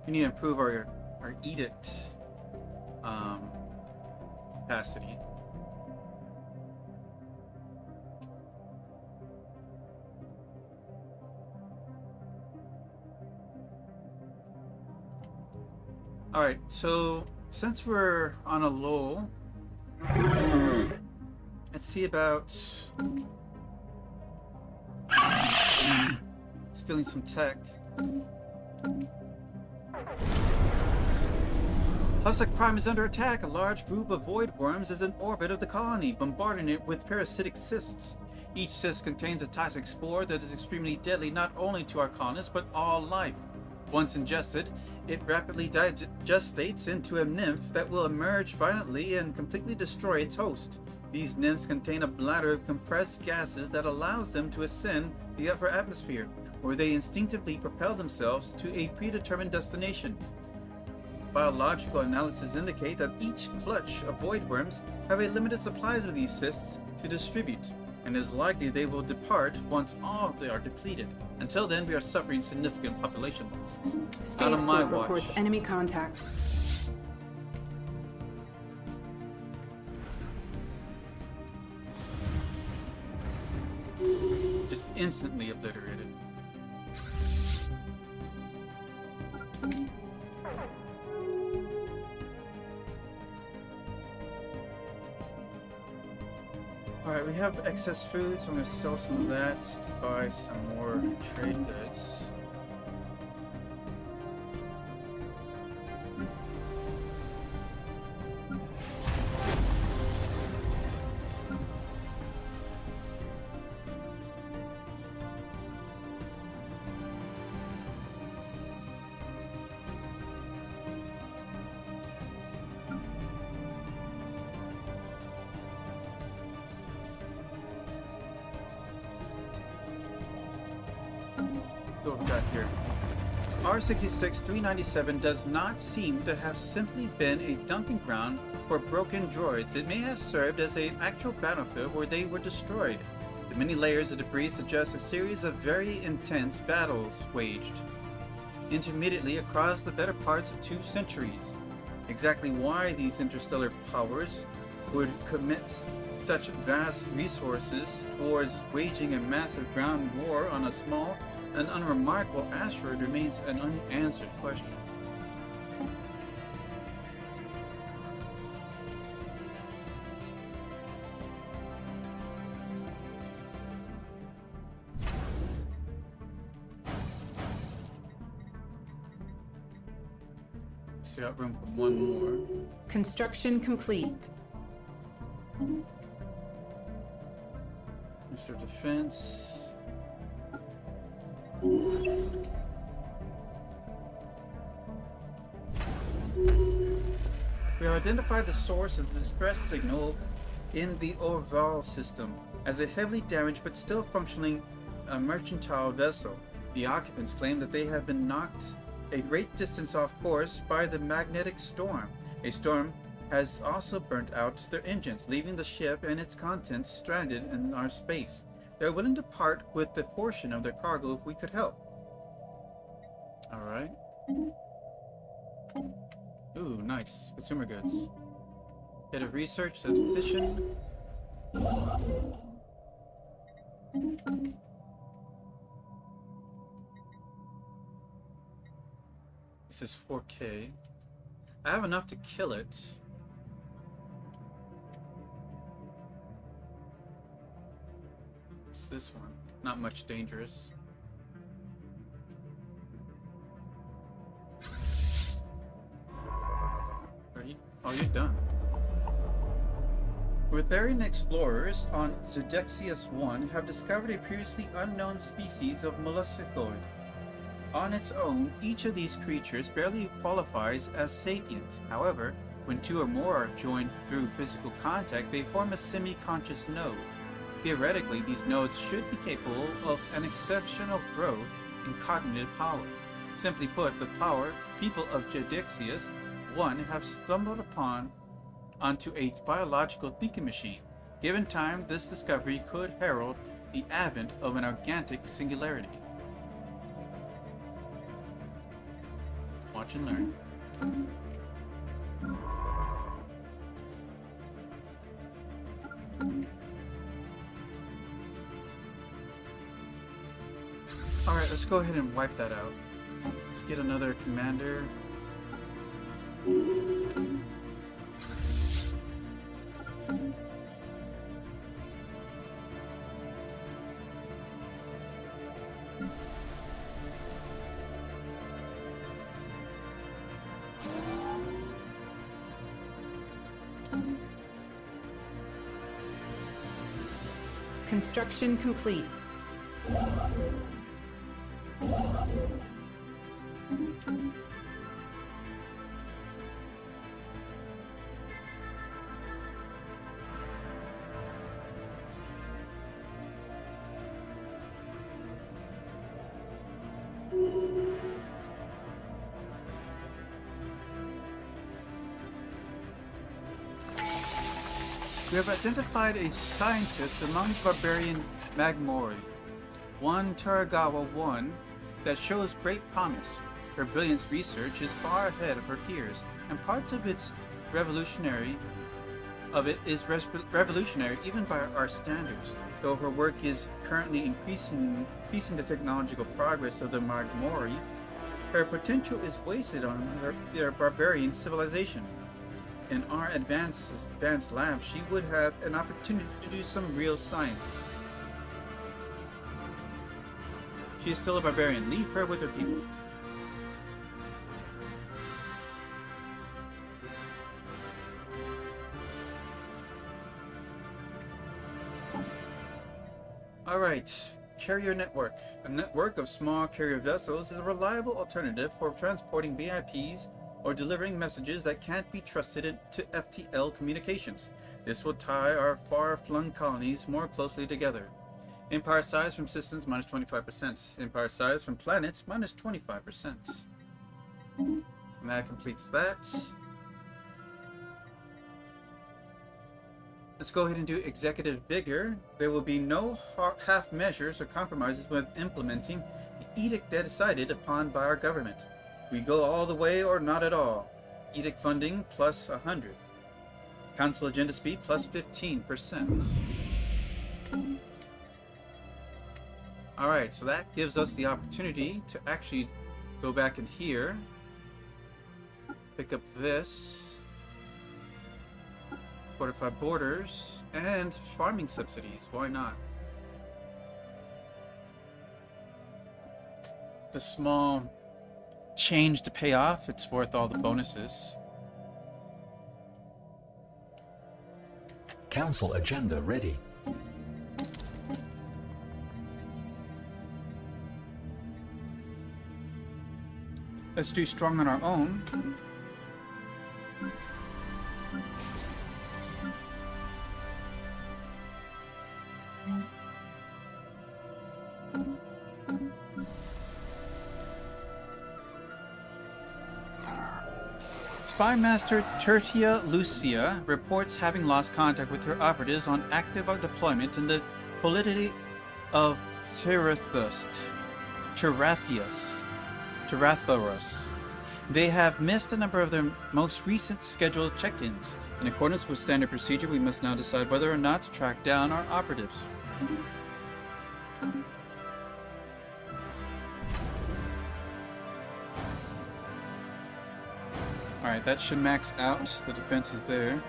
We need to improve our edict capacity. Alright, so since we're on a lull, let's see about stealing some tech. Hussek Prime is under attack. A large group of void worms is in orbit of the colony, bombarding it with parasitic cysts. Each cyst contains a toxic spore that is extremely deadly not only to our colonists, but all life. Once ingested, it rapidly gestates into a nymph that will emerge violently and completely destroy its host. These nymphs contain a bladder of compressed gases that allows them to ascend the upper atmosphere, where they instinctively propel themselves to a predetermined destination. Biological analysis indicate that each clutch of void worms have a limited supplies of these cysts to distribute, and it is likely they will depart once all they are depleted. Until then, we are suffering significant population loss. Out of my Spaceport watch. reports enemy contact. Just instantly obliterated. Alright, we have excess food, so I'm going to sell some of that to buy some more trade goods. So what we got here. R66-397 does not seem to have simply been a dumping ground for broken droids. It may have served as an actual battlefield where they were destroyed. The many layers of debris suggest a series of very intense battles waged intermittently across the better parts of 2 centuries. Exactly why these interstellar powers would commit such vast resources towards waging a massive ground war on a small and unremarkable asteroid remains an unanswered question. Still got room for one more. Construction complete. Mr. Defense. We have identified the source of the distress signal in the Orval system as a heavily damaged but still functioning mercantile vessel. The occupants claim that they have been knocked a great distance off course by the magnetic storm. A storm has also burnt out their engines, leaving the ship and its contents stranded in our space. They're willing to part with a portion of their cargo if we could help. All right. Ooh, nice. Consumer goods. Bit of research, statistician. This is 4K. I have enough to kill it. What's this one? Not much dangerous. Oh, you're done. Ruthenian explorers on Zodixius 1 have discovered a previously unknown species of molluscoid. On its own, each of these creatures barely qualifies as sapient. However, when two or more are joined through physical contact, they form a semi-conscious node. Theoretically, these nodes should be capable of an exceptional growth in cognitive power. Simply put, the people of Zodixius 1 have stumbled onto a biological thinking machine. Given time, this discovery could herald the advent of an organic singularity. Watch and learn. Alright, let's go ahead and wipe that out. Let's get another commander. Construction complete. We have identified a scientist among the barbarian Magmori, one Taragawa 1, that shows great promise. Her brilliant research is far ahead of her peers, and parts of it is revolutionary even by our standards. Though her work is currently increasing the technological progress of the Magmori, her potential is wasted on their barbarian civilization. In our advanced lab, she would have an opportunity to do some real science. She is still a barbarian. Leave her with her people. Alright, carrier network. A network of small carrier vessels is a reliable alternative for transporting VIPs or delivering messages that can't be trusted to FTL communications. This will tie our far-flung colonies more closely together. Empire size from systems minus 25%. Empire size from planets minus 25%. And that completes that. Let's go ahead and do executive vigor. There will be no half measures or compromises when implementing the edict decided upon by our government. We go all the way or not at all. Edict funding plus 100. Council agenda speed plus 15%. Alright, so that gives us the opportunity to actually go back in here, pick up this, fortify borders, and farming subsidies. Why not? The small change to pay off, it's worth all the bonuses. Council agenda ready. Let's do strong on our own. Spy Master Tertia Lucia reports having lost contact with her operatives on active deployment in the polity of Terathoros. They have missed a number of their most recent scheduled check-ins. In accordance with standard procedure, we must now decide whether or not to track down our operatives. Alright, that should max out. The defense is there.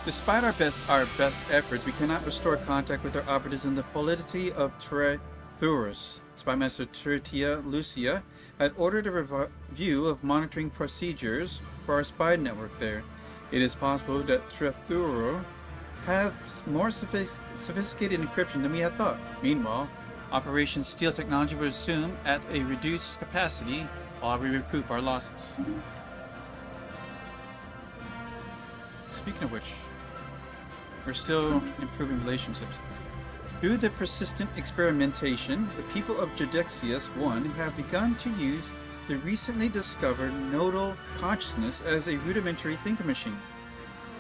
Despite our best efforts, we cannot restore contact with our operatives in the polity of Thurus. Spymaster Tertia Lucia had ordered a review of monitoring procedures for our spy network there. It is possible that Trethuro have more sophisticated encryption than we had thought. Meanwhile, Operation Steel Technology will resume at a reduced capacity while we recoup our losses. Speaking of which, we're still improving relationships. Through the persistent experimentation, the people of Judexius 1 have begun to use the recently discovered nodal consciousness as a rudimentary thinker machine.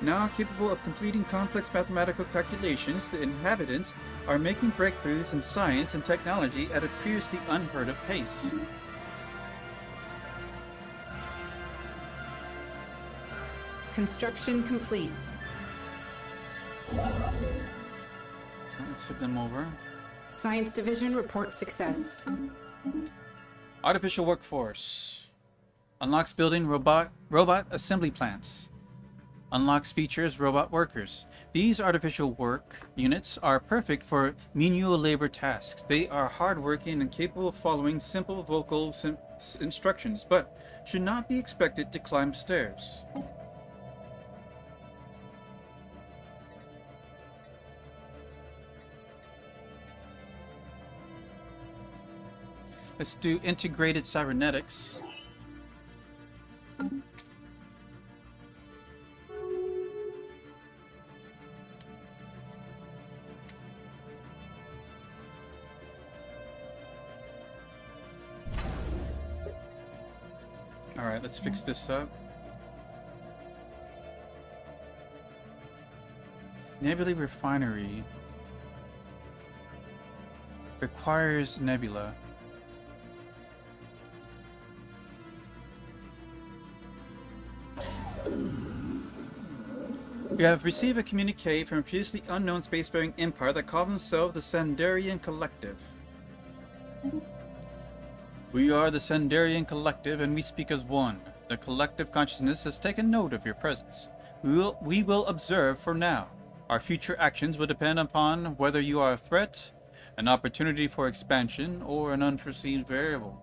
Now capable of completing complex mathematical calculations, the inhabitants are making breakthroughs in science and technology at a previously unheard of pace. Construction complete. Let's hit them over. Science Division report success. Artificial workforce. Unlocks building robot assembly plants. Unlocks features robot workers. These artificial work units are perfect for menial labor tasks. They are hardworking and capable of following simple vocal instructions, but should not be expected to climb stairs. Let's do integrated cybernetics. All right, let's fix this up. Nebula refinery requires nebula. We have received a communique from a previously unknown spacefaring empire that call themselves the Sandarian Collective. We are the Sandarian Collective, and we speak as one. The collective consciousness has taken note of your presence. We will observe for now. Our future actions will depend upon whether you are a threat, an opportunity for expansion, or an unforeseen variable.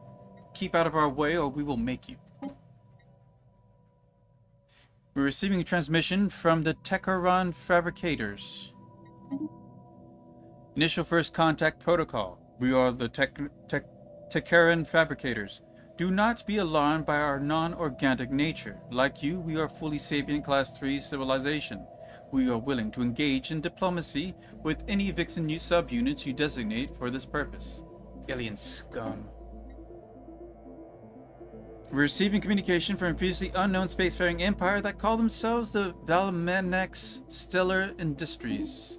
Keep out of our way, or we will make you. We're receiving a transmission from the Techaron Fabricators. Initial first contact protocol. We are the Techaron Fabricators. Do not be alarmed by our non-organic nature. Like you, we are fully sapient Class 3 civilization. We are willing to engage in diplomacy with any Vixen subunits you designate for this purpose. Alien scum. We're receiving communication from a previously unknown spacefaring empire that call themselves the Valmenex Stellar Industries.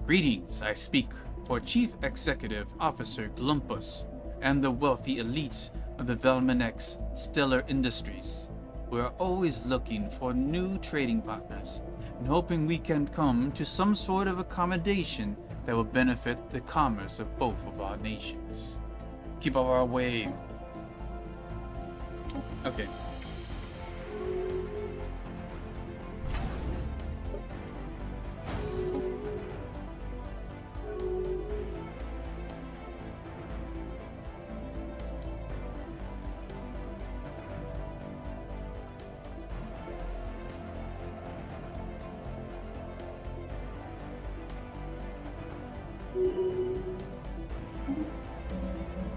Greetings, I speak for Chief Executive Officer Glumpus and the wealthy elite of the Valmenex Stellar Industries. We are always looking for new trading partners and hoping we can come to some sort of accommodation that will benefit the commerce of both of our nations. Keep out of our way. Okay.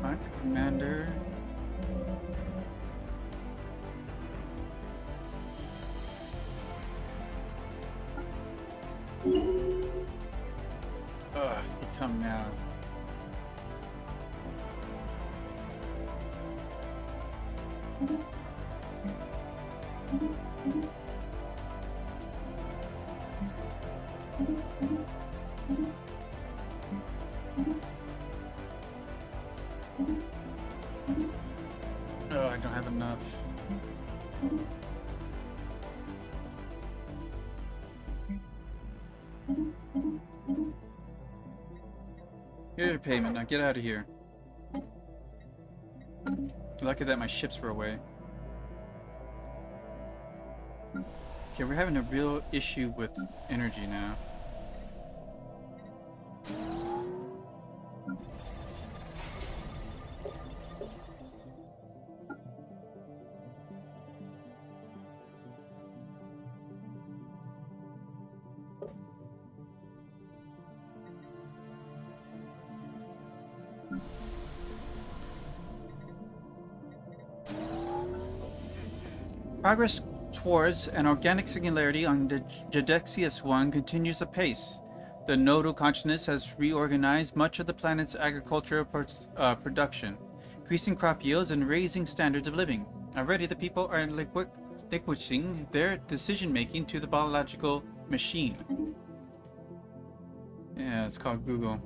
Alright, Commander. You come now. Oh, I don't have enough. Here's your payment. Now get out of here. Lucky that my ships were away. Okay, we're having a real issue with energy now. Progress towards an organic singularity on the Jadexius 1 continues apace. The nodal consciousness has reorganized much of the planet's agricultural production, increasing crop yields and raising standards of living. Already the people are liquishing their decision-making to the biological machine. Yeah, it's called Google.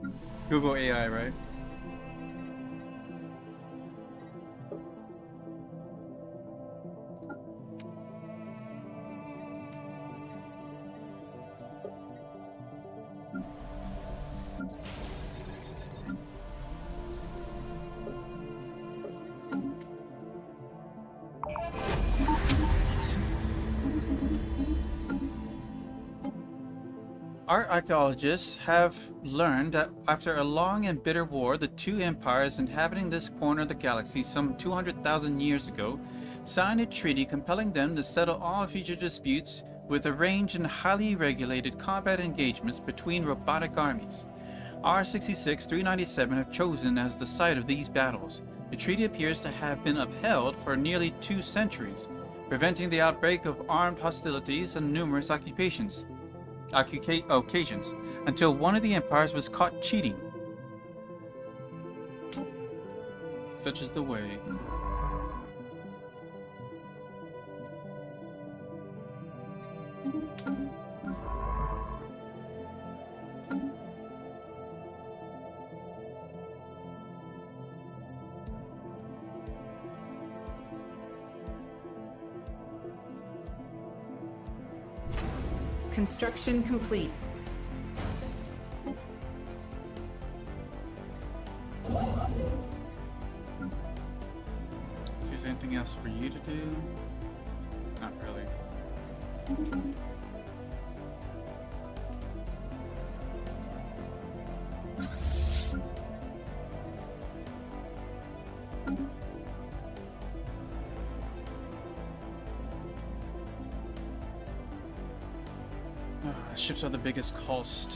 Google AI, right? Our archaeologists have learned that after a long and bitter war, the two empires inhabiting this corner of the galaxy some 200,000 years ago signed a treaty compelling them to settle all future disputes with arranged and highly regulated combat engagements between robotic armies. R-66-397 have chosen as the site of these battles. The treaty appears to have been upheld for nearly 2 centuries, preventing the outbreak of armed hostilities on numerous occasions, until one of the empires was caught cheating. Such is the way. Construction complete. See if there's anything else for you to do. Not really. Ships are the biggest cost.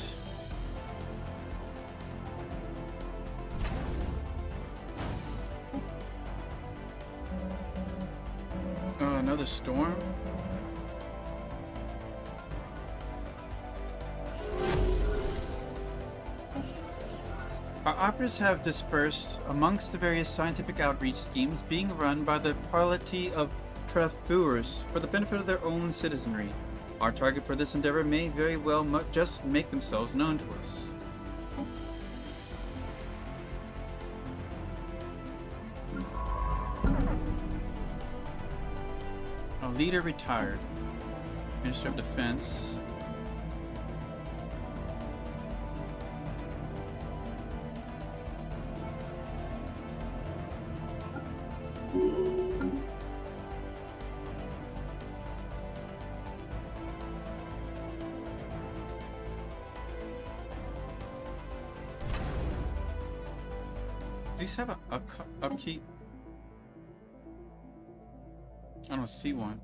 Oh, another storm? Our operatives have dispersed amongst the various scientific outreach schemes being run by the Parliament of Trethurus for the benefit of their own citizenry. Our target for this endeavor may very well just make themselves known to us. Our leader retired. Minister of Defense. Does these have a upkeep? I don't see one.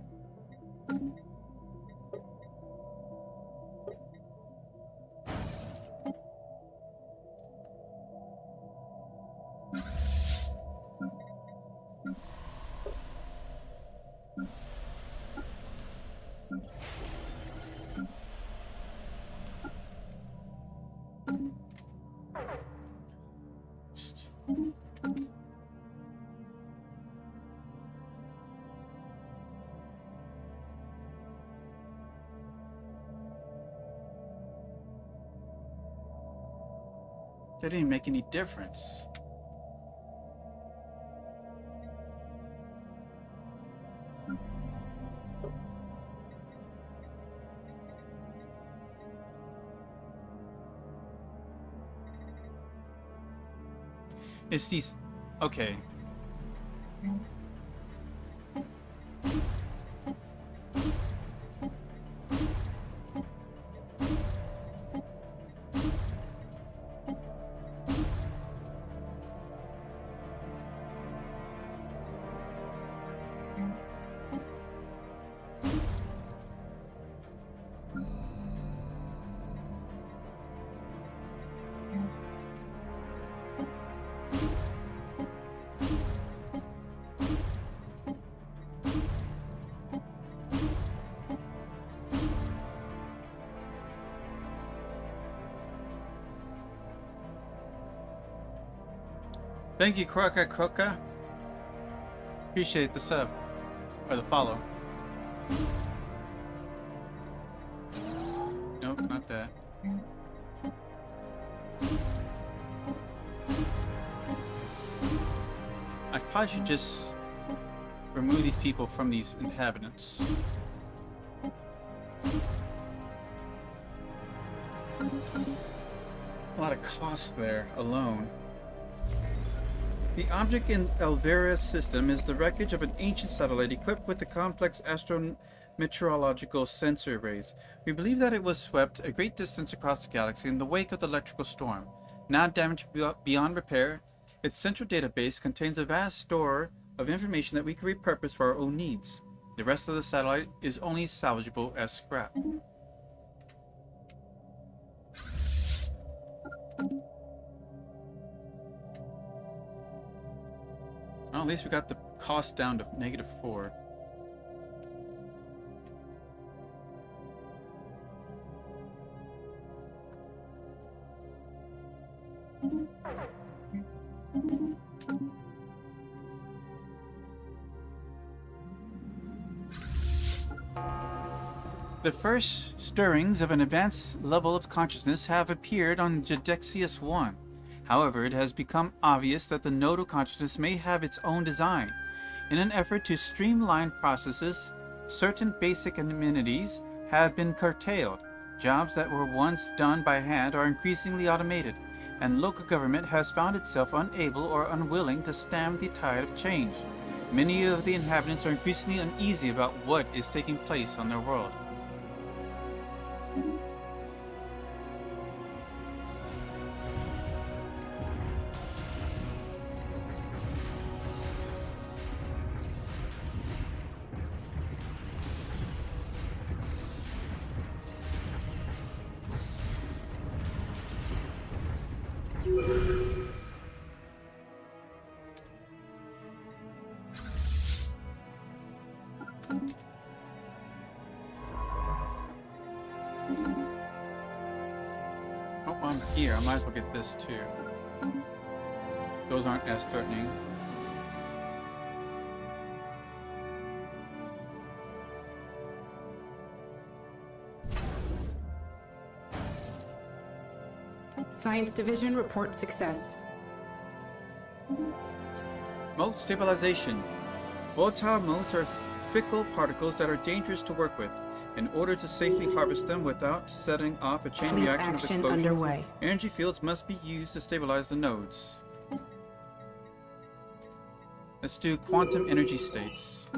That didn't make any difference. It's these... Okay. Thank you, Croca. Appreciate the sub. Or the follow. Nope, not that. I probably should just remove these people from these inhabitants. A lot of cost there alone. The object in Elvira's system is the wreckage of an ancient satellite equipped with the complex astrometeorological sensor arrays. We believe that it was swept a great distance across the galaxy in the wake of the electrical storm. Now damaged beyond repair, its central database contains a vast store of information that we can repurpose for our own needs. The rest of the satellite is only salvageable as scrap. Well, at least we got the cost down to -4. The first stirrings of an advanced level of consciousness have appeared on Judexius 1. However, it has become obvious that the nodal consciousness may have its own design. In an effort to streamline processes, certain basic amenities have been curtailed. Jobs that were once done by hand are increasingly automated, and local government has found itself unable or unwilling to stem the tide of change. Many of the inhabitants are increasingly uneasy about what is taking place on their world. Oh, I'm here. I might as well get this too. Those aren't as threatening. Science Division report success. Mote stabilization. Volatile motes are fickle particles that are dangerous to work with. In order to safely harvest them without setting off a chain Fleet reaction of action explosions, underway. energy fields must be used to stabilize the nodes. Let's do quantum energy states.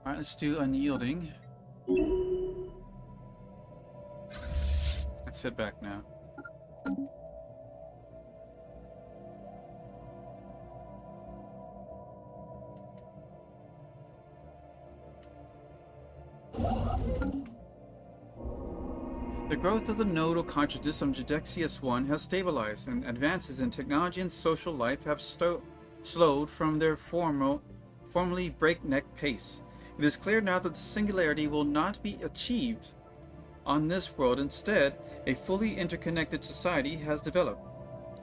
Alright, let's do unyielding. Let's sit back now. The growth of the nodal consciousness of Judexius 1 has stabilized, and advances in technology and social life have slowed from their formerly breakneck pace. It is clear now that the singularity will not be achieved on this world. Instead, a fully interconnected society has developed,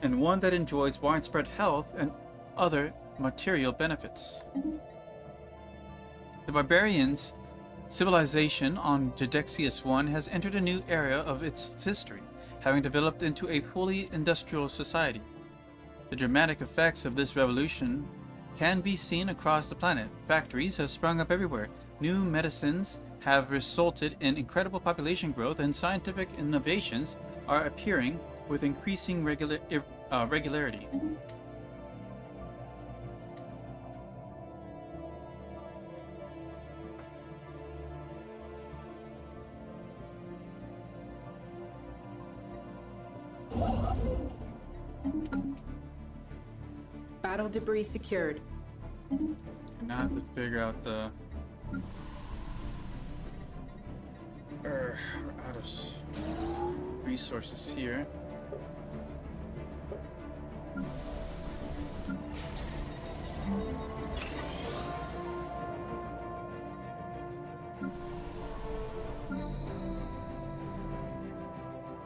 and one that enjoys widespread health and other material benefits. The barbarians' civilization on Judexius 1 has entered a new era of its history, having developed into a fully industrial society. The dramatic effects of this revolution can be seen across the planet. Factories have sprung up everywhere. New medicines have resulted in incredible population growth, and scientific innovations are appearing with increasing regularity. Battle debris secured. Now I have to figure out the. We're out of resources here.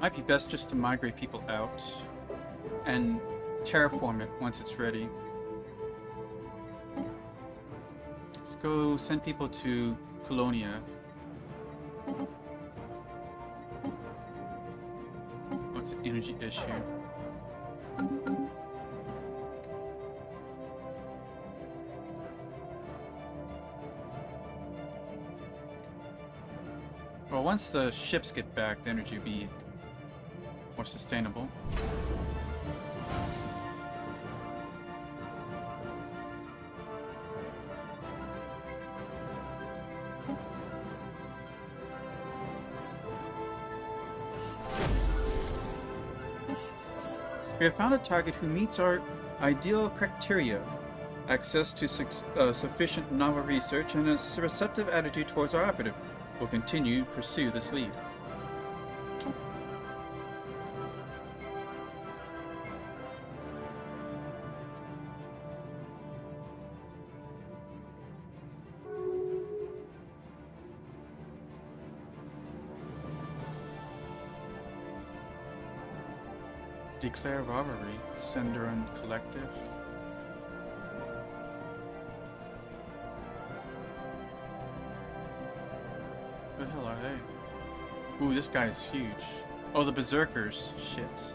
Might be best just to migrate people out and terraform it once it's ready. Let's go send people to Colonia. What's the energy issue? Well, once the ships get back, the energy will be more sustainable. We have found a target who meets our ideal criteria: access to sufficient novel research and a receptive attitude towards our operative. We'll continue to pursue this lead. Declare robbery, sender and collective. Who the hell are they? Ooh, this guy is huge. Oh, the berserkers. Shit.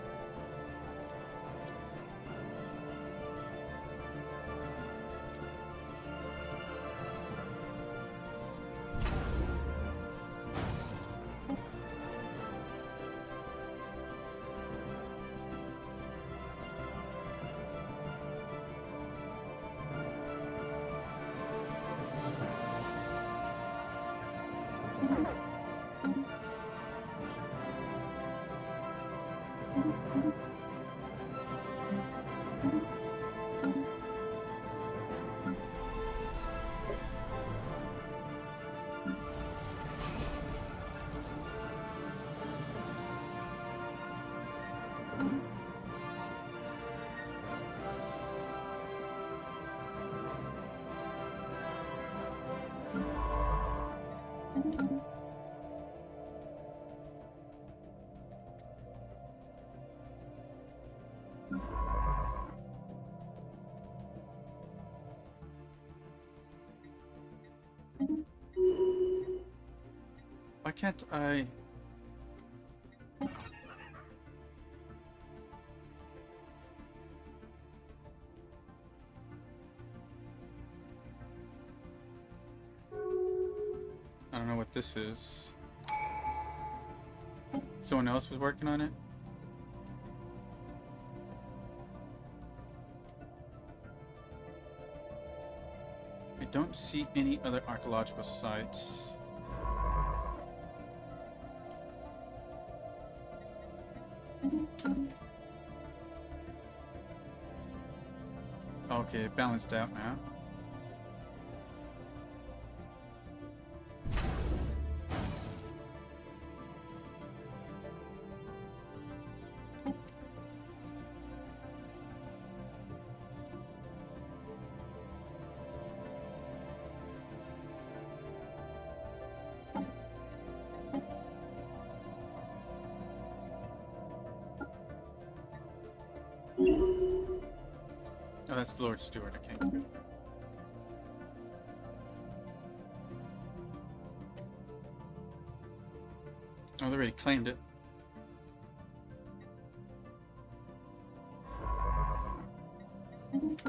Why can't I? I don't know what this is. Someone else was working on it? I don't see any other archaeological sites. Okay, balanced out now. Oh, that's Lord Stewart, I can't get rid of it. Oh, they already claimed it. Ooh,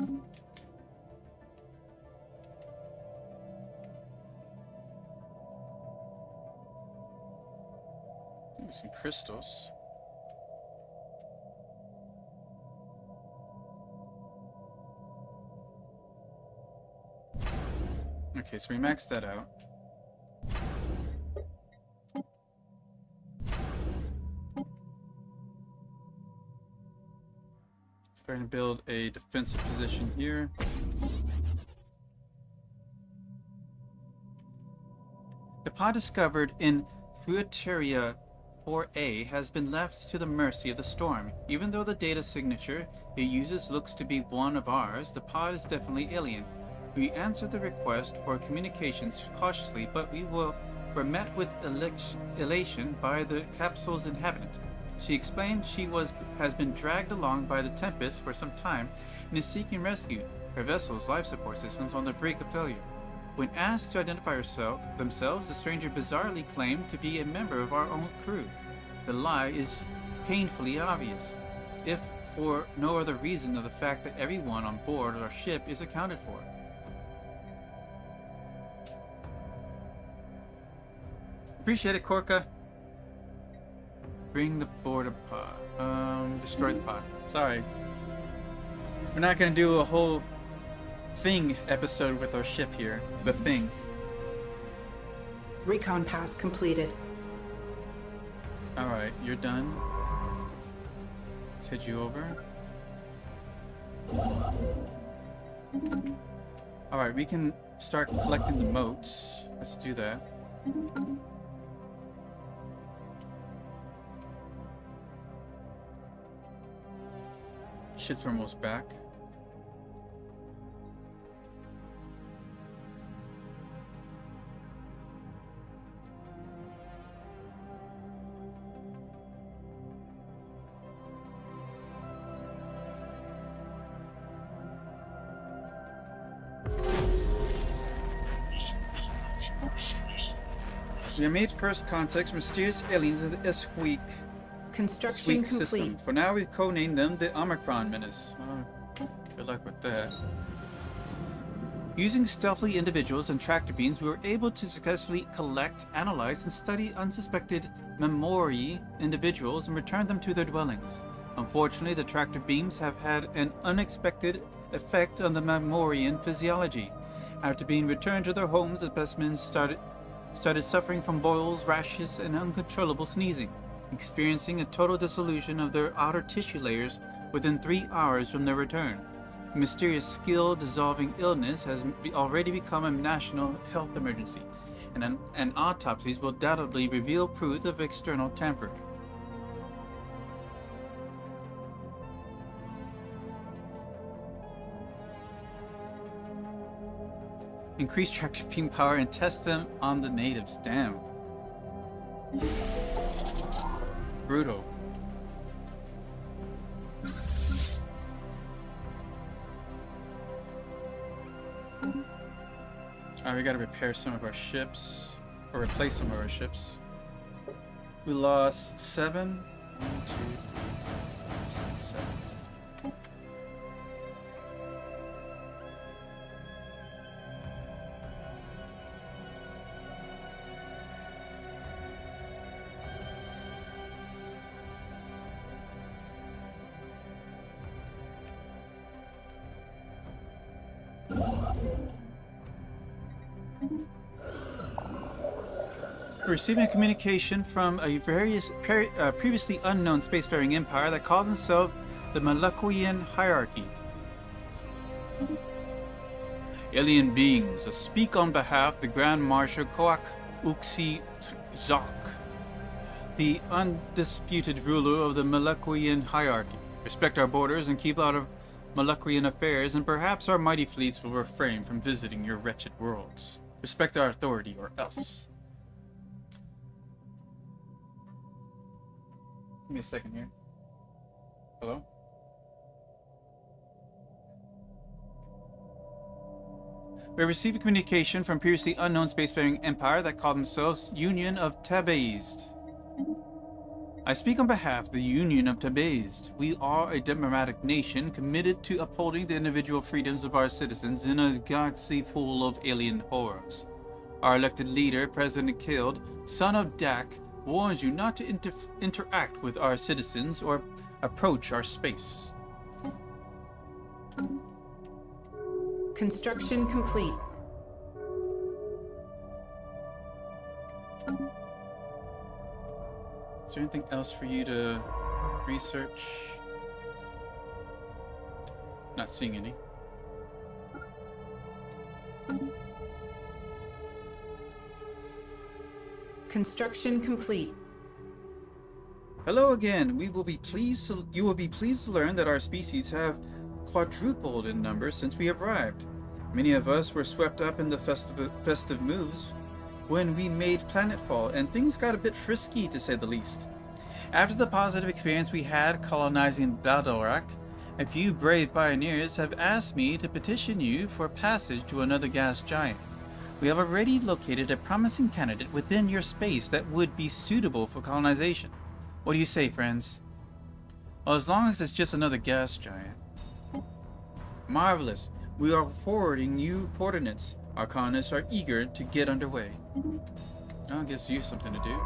some crystals. Okay, so we maxed that out. Let's go ahead and build a defensive position here. The pod discovered in Fuiteria 4A has been left to the mercy of the storm. Even though the data signature it uses looks to be one of ours, the pod is definitely alien. We answered the request for communications cautiously, but were met with elation by the capsule's inhabitant. She explained she has been dragged along by the Tempest for some time and is seeking rescue. Her vessel's life support systems on the brink of failure. When asked to identify themselves, the stranger bizarrely claimed to be a member of our own crew. The lie is painfully obvious, if for no other reason than the fact that everyone on board our ship is accounted for. Appreciate it, Korka. Bring the board pod. Destroy the pod. Sorry. We're not gonna do a whole thing episode with our ship here. The thing. Recon pass completed. Alright, you're done. Let's head you over. Alright, we can start collecting the motes. Let's do that. Ship's almost back. We have made first contact with mysterious aliens of the Esquik Construction complete. system. For now, we've codenamed them the Omicron Menace. Good luck with that. Using stealthy individuals and tractor beams, we were able to successfully collect, analyze, and study unsuspected memory individuals and return them to their dwellings. Unfortunately, the tractor beams have had an unexpected effect on the Memorian physiology. After being returned to their homes, the specimens started suffering from boils, rashes, and uncontrollable sneezing, experiencing a total dissolution of their outer tissue layers within 3 hours from their return. A mysterious skill-dissolving illness has already become a national health emergency, and autopsies will undoubtedly reveal proof of external tampering. Increase tractor beam power and test them on the natives. Damn. Brutal. Alright, we gotta repair some of our ships. Or replace some of our ships. We lost 7. 1, 2, 3, 4, 5, 6, 7. Receiving a communication from a previously unknown spacefaring empire that called themselves the Malakoian Hierarchy. Alien beings, speak on behalf of the Grand Marshal Koak Uksi Zok, the undisputed ruler of the Malakoian Hierarchy. Respect our borders and keep out of Malakoian affairs, and perhaps our mighty fleets will refrain from visiting your wretched worlds. Respect our authority, or else. Give me a second here. Hello? We received a communication from previously unknown spacefaring empire that called themselves Union of Tabaized. I speak on behalf of the Union of Tabaized. We are a democratic nation committed to upholding the individual freedoms of our citizens in a galaxy full of alien horrors. Our elected leader, President Killed, son of Dak, warns you not to interact with our citizens or approach our space. Construction complete. Is there anything else for you to research? Not seeing any. Construction complete. Hello again. You will be pleased to learn that our species have quadrupled in number since we arrived. Many of us were swept up in the festive moves when we made planetfall, and things got a bit frisky to say the least. After the positive experience we had colonizing Baldorak, a few brave pioneers have asked me to petition you for passage to another gas giant. We have already located a promising candidate within your space that would be suitable for colonization. What do you say, friends? Well, as long as it's just another gas giant. Marvelous. We are forwarding you coordinates. Our colonists are eager to get underway. That gives you something to do.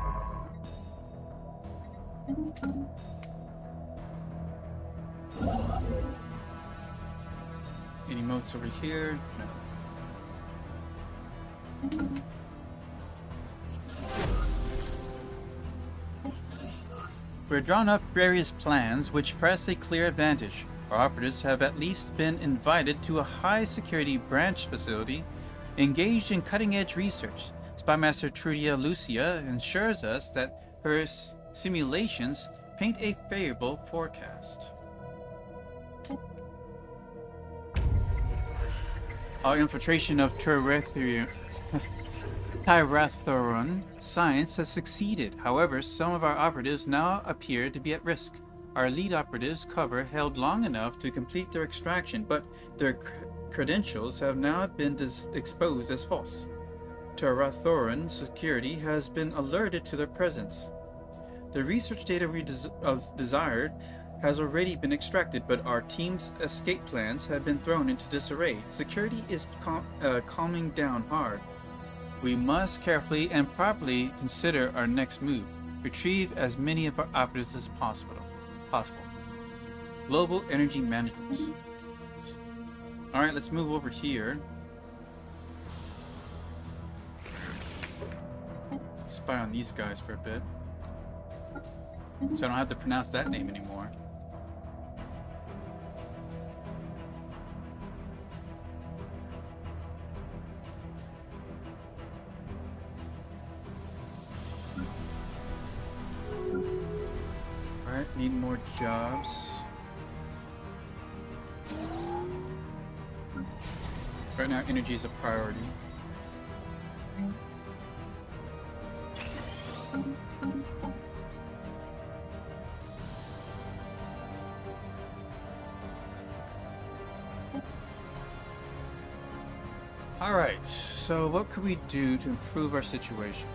Any motes over here? No. We've drawn up various plans which press a clear advantage. Our operatives have at least been invited to a high-security branch facility engaged in cutting-edge research. Spymaster Trudia Lucia ensures us that her simulations paint a favorable forecast. Our infiltration of Tyrathoron science has succeeded. However, some of our operatives now appear to be at risk. Our lead operatives' cover held long enough to complete their extraction, but their credentials have now been exposed as false. Tyrathoron security has been alerted to their presence. The research data we desired has already been extracted, but our team's escape plans have been thrown into disarray. Security is calming down hard. We must carefully and properly consider our next move. Retrieve as many of our operatives as possible. Global energy management. Alright, let's move over here. Spy on these guys for a bit. So I don't have to pronounce that name anymore. Alright, need more jobs. Right now, energy is a priority. Alright, so what could we do to improve our situation?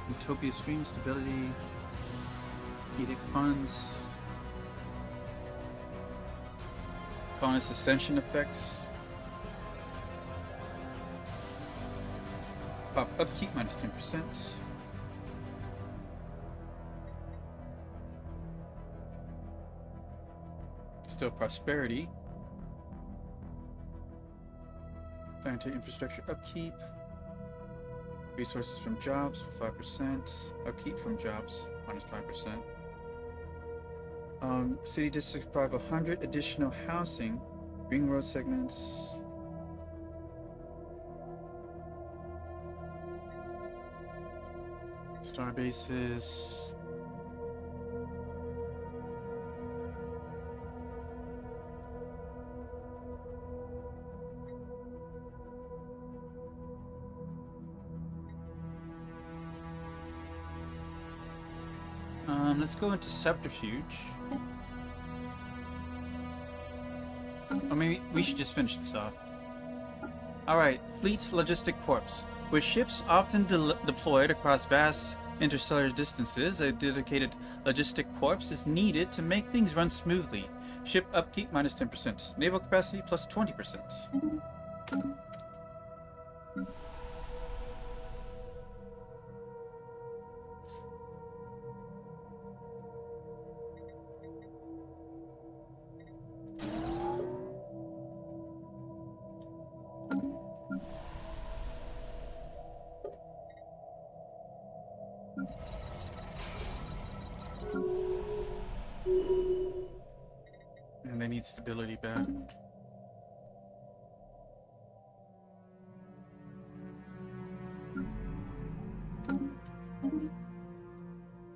Utopia stream stability, edict funds, colonist ascension effects, pop upkeep minus 10%. Still prosperity. Planetary infrastructure upkeep. Resources from jobs, 5%. Upkeep from jobs, minus 5%. City districts provide 100 additional housing. Ring road segments. Star bases. Let's go into subterfuge. Or maybe we should just finish this off. Alright, Fleet's Logistic Corps. With ships often deployed across vast interstellar distances, a dedicated logistic corps is needed to make things run smoothly. Ship upkeep minus 10%. Naval capacity plus 20%. need stability back.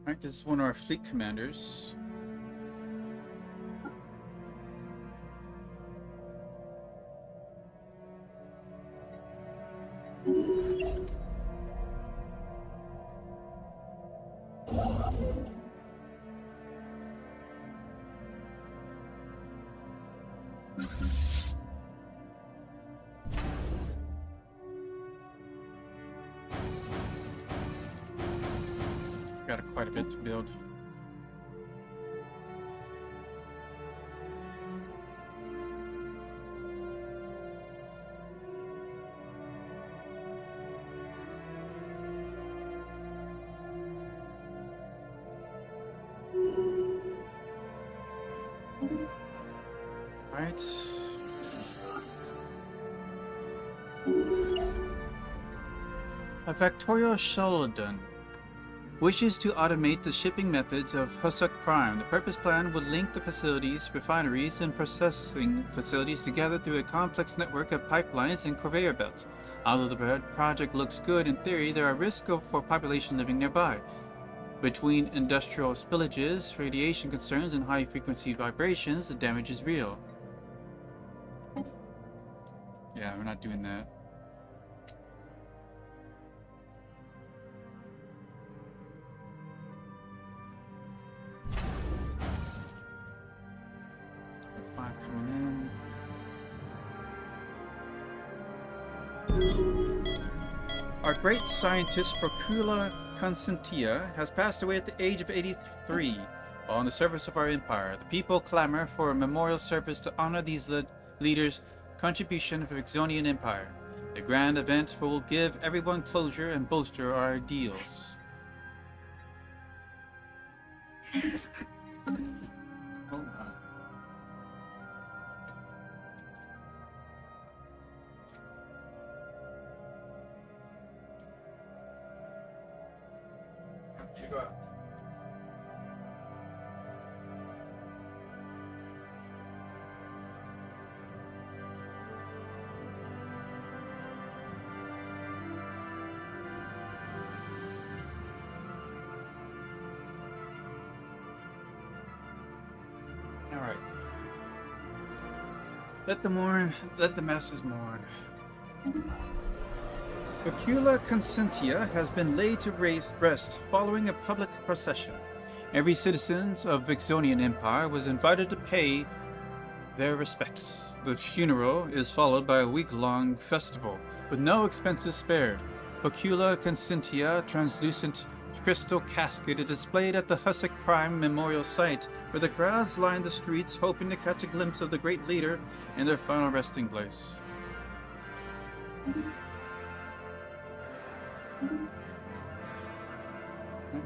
Alright, this is one of our fleet commanders. Got quite a bit to build. Right. A Factorial Sheldon wishes to automate the shipping methods of Husuk Prime. The purpose plan would link the facilities, refineries, and processing facilities together through a complex network of pipelines and conveyor belts. Although the project looks good in theory, there are risks for population living nearby. Between industrial spillages, radiation concerns, and high-frequency vibrations, the damage is real. Yeah, we're not doing that. Five coming in. Our great scientist Procula Constantia has passed away at the age of 83. While on the surface of our empire, the people clamor for a memorial service to honor these leaders' contribution for the Exonian Empire. The grand event will give everyone closure and bolster our ideals. Oh, wow. You go out. All right. Let the masses mourn. Procula Constantia has been laid to rest following a public procession. Every citizen of Exonian Empire was invited to pay their respects. The funeral is followed by a week-long festival, with no expenses spared. Procula Constantia translucent crystal casket is displayed at the Husuk Prime Memorial Site, where the crowds line the streets hoping to catch a glimpse of the great leader in their final resting place.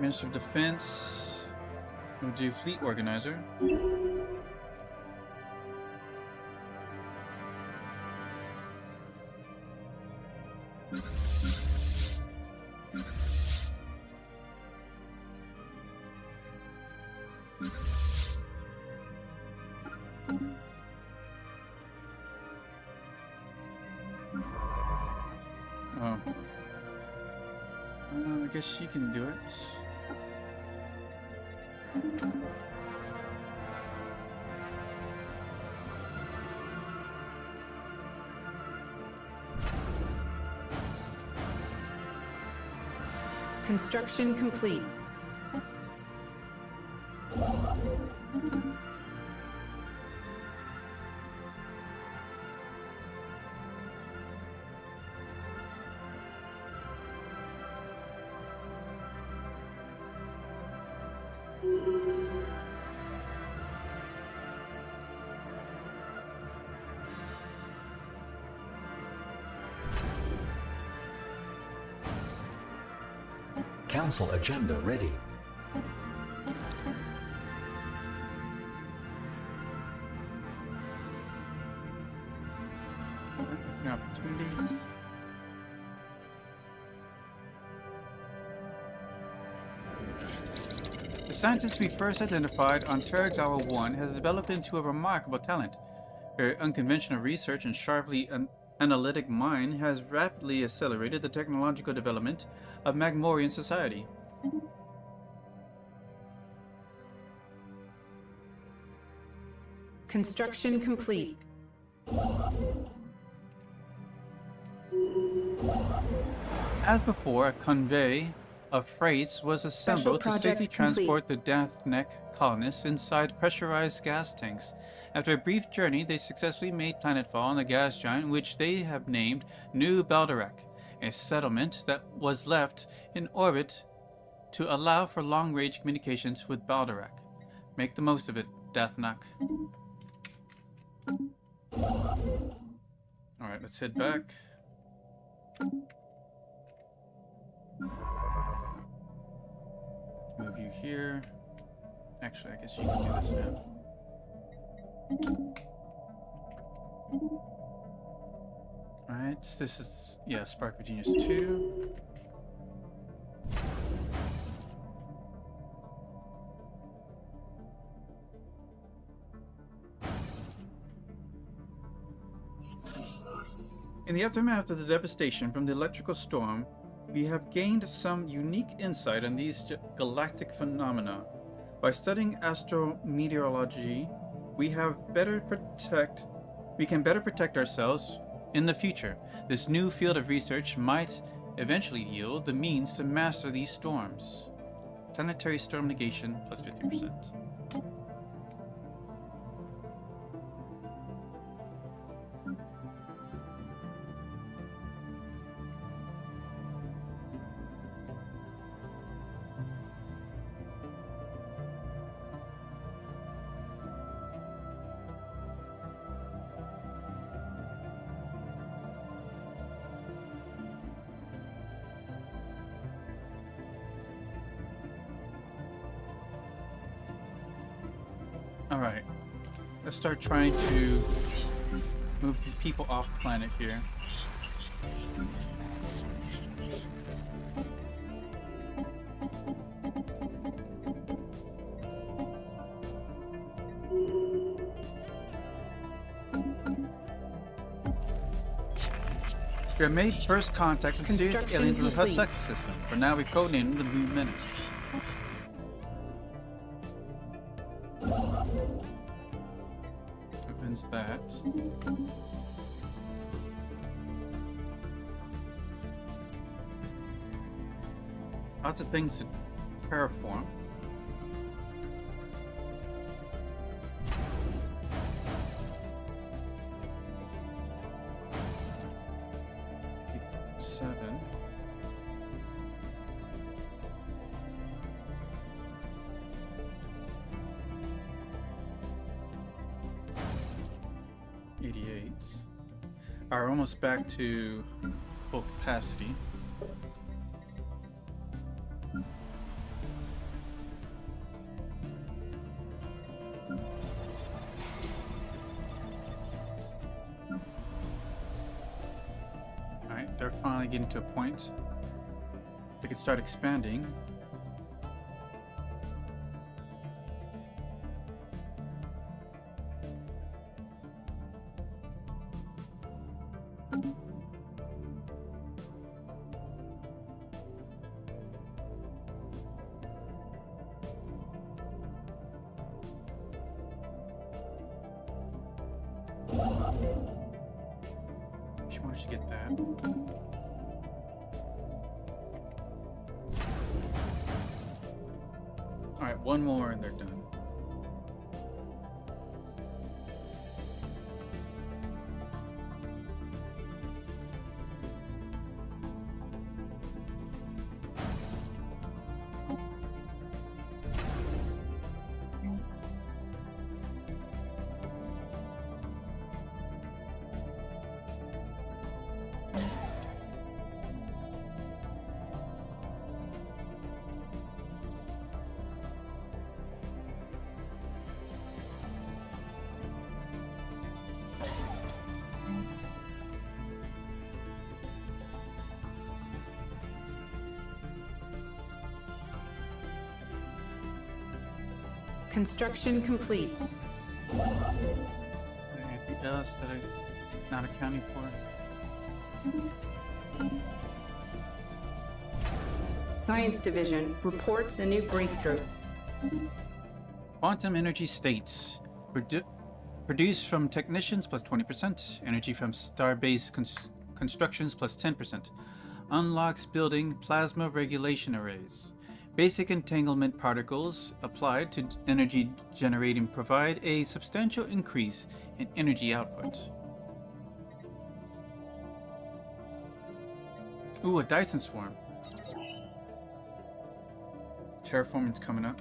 Minister of Defense. We'll do Fleet Organizer. Oh. I guess she can do it. Construction complete. Council agenda ready. Opportunities. The scientist we first identified on Teragawa 1 has developed into a remarkable talent. Her unconventional research and sharply analytic mind has rapidly accelerated the technological development of Magmorian society. Construction complete. As before, a convey of freights was assembled to safely transport the Deathneck colonists inside pressurized gas tanks. After a brief journey, they successfully made planetfall on the gas giant, which they have named New Balderak, a settlement that was left in orbit to allow for long-range communications with Balderak. Make the most of it, Deathneck. Alright, let's head back. Move you here. Actually, I guess you can do this now. Alright, this is, yeah, Spark of Genius 2. In the aftermath of the devastation from the electrical storm, we have gained some unique insight on these galactic phenomena. By studying astrometeorology, we can better protect ourselves in the future. This new field of research might eventually yield the means to master these storms. Planetary storm negation plus 50%. Alright, let's start trying to move these people off planet here. We have made first contact with serious aliens in the Hussack system. For now, we codenamed the Blue Menace. Opens that. Lots of things to terraform. Seven. Are almost back to full capacity. Alright, they're finally getting to a point they can start expanding. She wanted to get that. Alright, one more and they're done. Construction complete. Anything else that I'm not accounting for? Science Division reports a new breakthrough. Quantum energy states. Produced from technicians plus 20%. Energy from star-based constructions plus 10%. Unlocks building plasma regulation arrays. Basic entanglement particles applied to energy generating provide a substantial increase in energy output. Ooh, a Dyson swarm. Terraforming's coming up.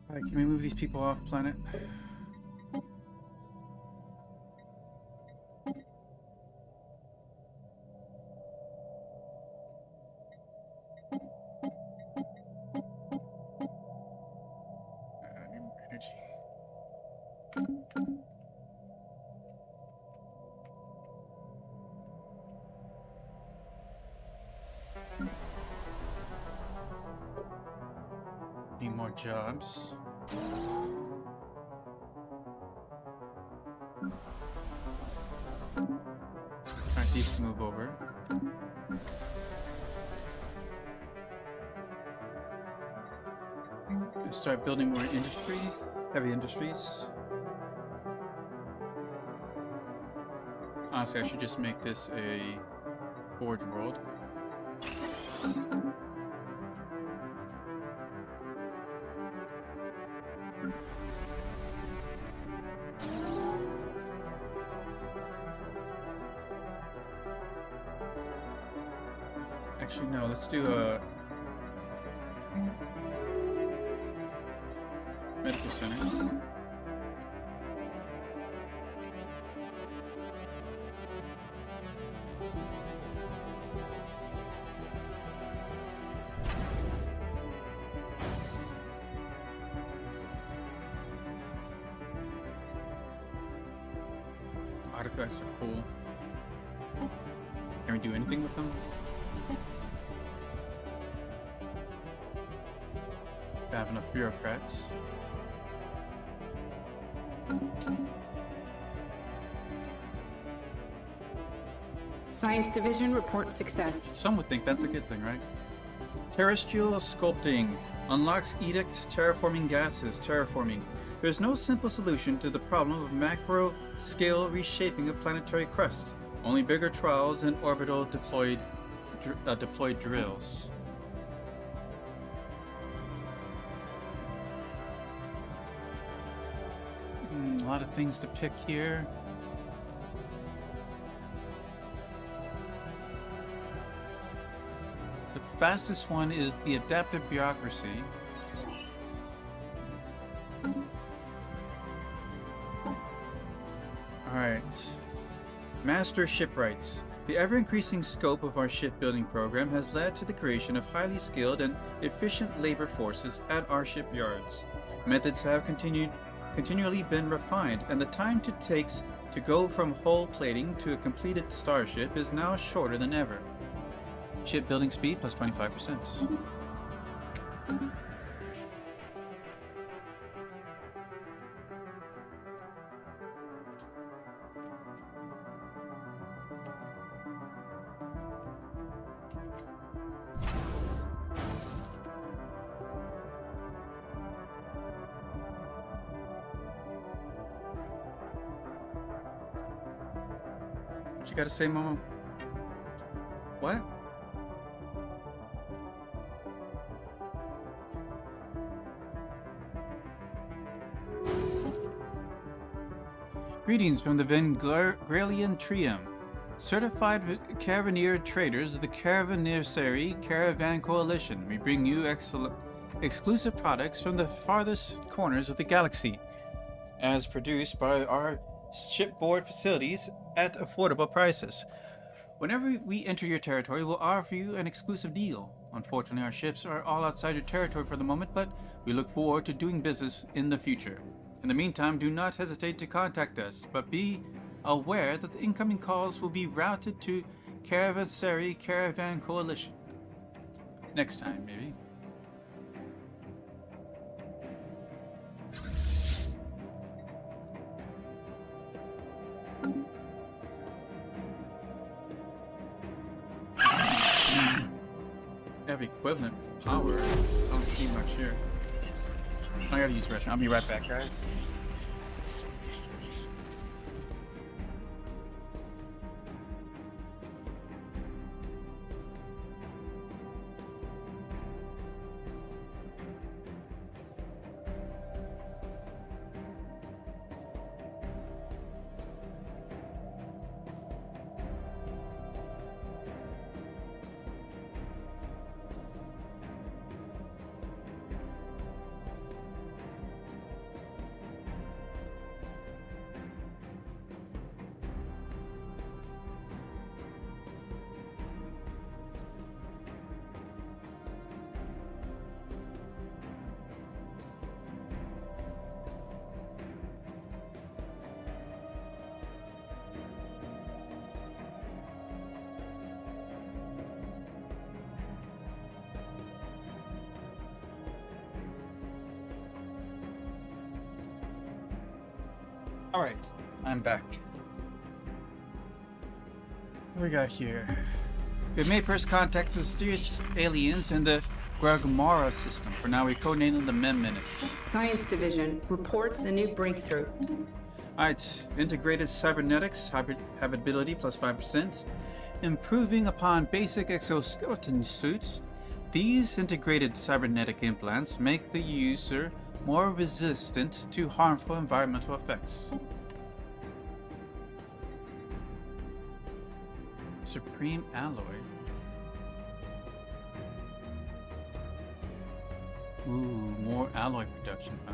Alright, can we move these people off planet? Need more energy. Need more jobs. Alright, these can move over. Let's start building more industry, heavy industries. Honestly, I should just make this a forge world. Actually, no, let's do a medical center. Artifacts are full. Can we do anything with them? I have enough bureaucrats. Science Division report success. Some would think that's a good thing, right? Terrestrial sculpting unlocks edict terraforming gases. Terraforming. There's no simple solution to the problem of macro-scale reshaping of planetary crusts. Only bigger trials and orbital deployed drills. A lot of things to pick here. The fastest one is the adaptive bureaucracy. Alright. Master shipwrights. The ever-increasing scope of our shipbuilding program has led to the creation of highly skilled and efficient labor forces at our shipyards. Methods have continually been refined, and the time it takes to go from hull plating to a completed starship is now shorter than ever. Shipbuilding speed plus 25%. What you gotta say, Momo? What? Greetings from the Vengralian Trium. Certified Caravaneer traders of the Caravanersary Caravan Coalition. We bring you exclusive products from the farthest corners of the galaxy, as produced by our shipboard facilities at affordable prices. Whenever we enter your territory, we'll offer you an exclusive deal. Unfortunately, our ships are all outside your territory for the moment, but we look forward to doing business in the future. In the meantime, do not hesitate to contact us, but be aware that the incoming calls will be routed to Caravanserai Caravan Coalition. Next time, maybe. Have equivalent power. I don't see much here. I gotta use the restroom. I'll be right back, guys. Alright, I'm back. What we got here? We've made first contact with mysterious aliens in the Gargamara system. For now, we codenamed them the Menace. Science Division reports a new breakthrough. Alright, integrated cybernetics, habitability plus 5%. Improving upon basic exoskeleton suits, these integrated cybernetic implants make the user more resistant to harmful environmental effects. Supreme alloy. Ooh, more alloy production, huh?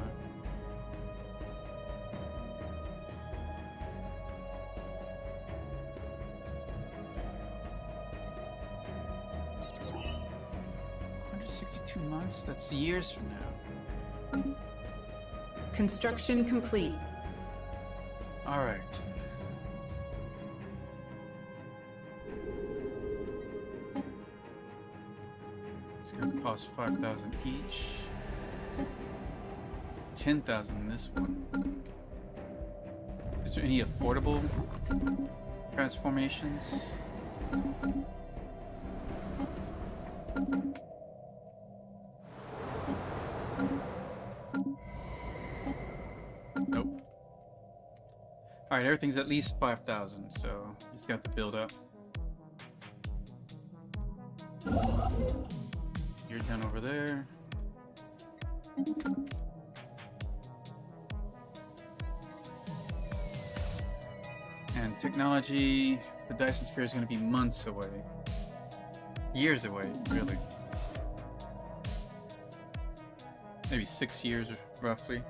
$162 that's years from now. Construction complete. All right. It's gonna cost 5,000 each. 10,000 in this one. Is there any affordable transformations? Nope. Alright, everything's at least 5,000, so just got to build up. You're done over there. And technology, the Dyson Sphere is going to be months away. Years away, really. Maybe 6 years, roughly.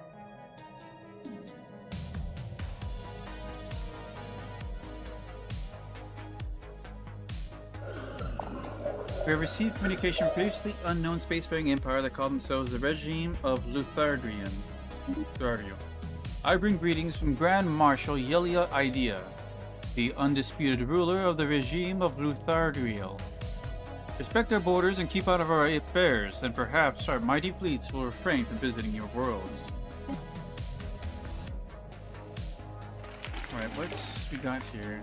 We have received communication from previously unknown spacefaring empire that called themselves the Regime of Luthardrian. I bring greetings from Grand Marshal Yelia Idea, the undisputed ruler of the Regime of Luthardriel. Respect our borders and keep out of our affairs, and perhaps our mighty fleets will refrain from visiting your worlds. Alright, what's we got here?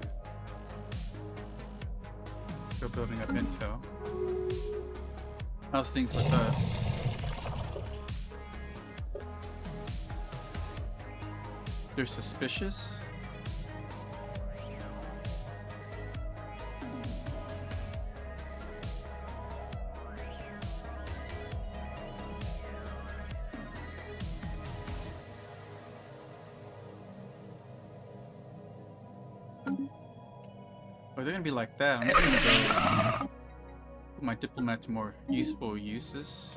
Still building up intel. How's things with us? They're suspicious? Or they're gonna be like that. I'm just gonna go put my diplomat to more useful uses.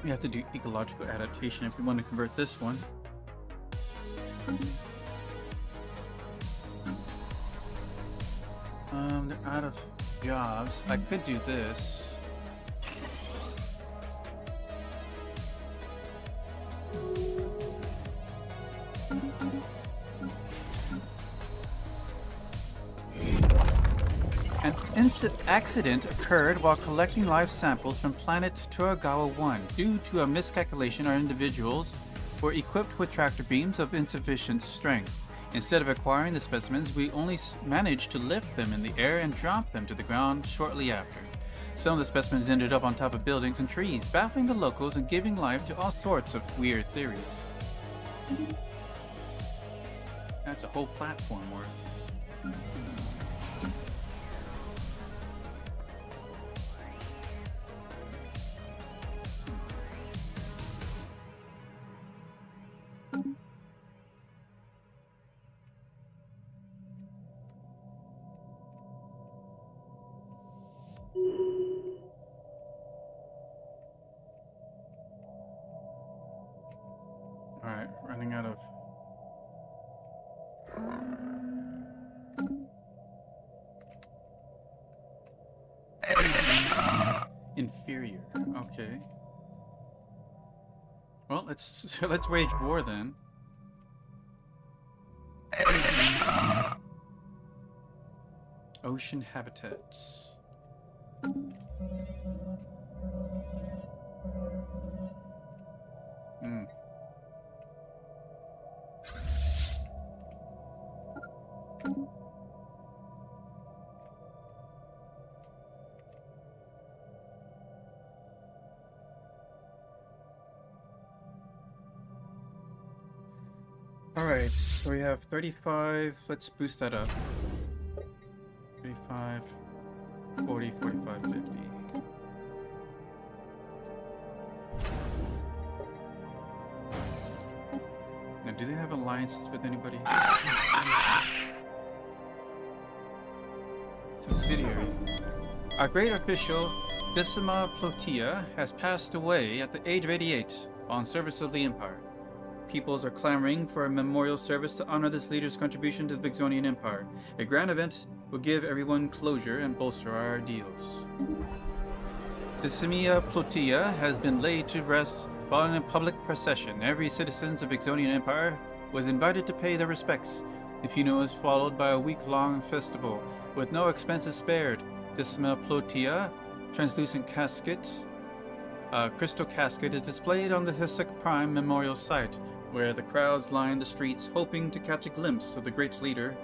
We have to do ecological adaptation if we want to convert this one. They're out of jobs. I could do this. An accident occurred while collecting live samples from planet Turagawa 1. Due to a miscalculation, our individuals were equipped with tractor beams of insufficient strength. Instead of acquiring the specimens, we only managed to lift them in the air and drop them to the ground shortly after. Some of the specimens ended up on top of buildings and trees, baffling the locals and giving life to all sorts of weird theories. That's a whole platform worth. Alright, running out of... Inferior, okay. Well, let's wage war then. Ocean habitats. Hmm. Alright, so we have 35, let's boost that up. 35, 40, 45, 50. Now, do they have alliances with anybody? Subsidiary. Our great official, Decima Plotia, has passed away at the age of 88 on service of the Empire. Peoples are clamoring for a memorial service to honor this leader's contribution to the Vixonian Empire. A grand event will give everyone closure and bolster our ideals. Decima Plotia has been laid to rest following a public procession. Every citizen of the Vixonian Empire was invited to pay their respects. The funeral was followed by a week-long festival, with no expenses spared. Decima Plotia, translucent casket, crystal casket, is displayed on the Hisek Prime Memorial Site, where the crowds line the streets hoping to catch a glimpse of the great leader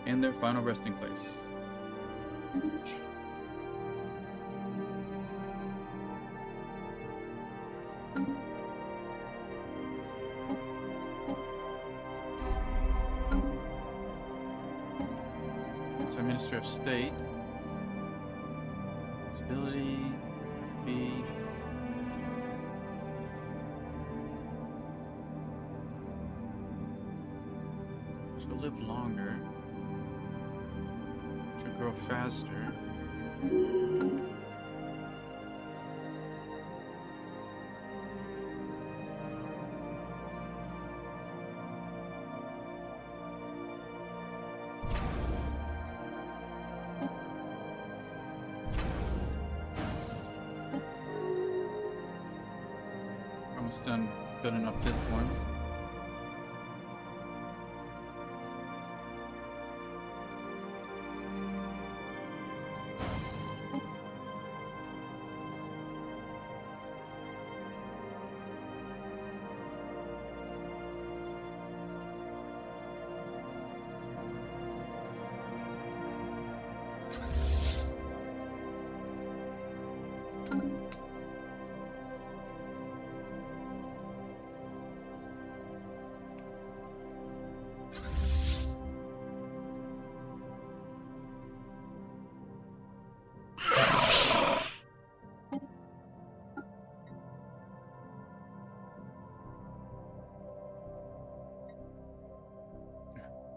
in their final resting place. So, Minister of State, stability, B. She'll live longer. She'll grow faster. Almost done building up this one.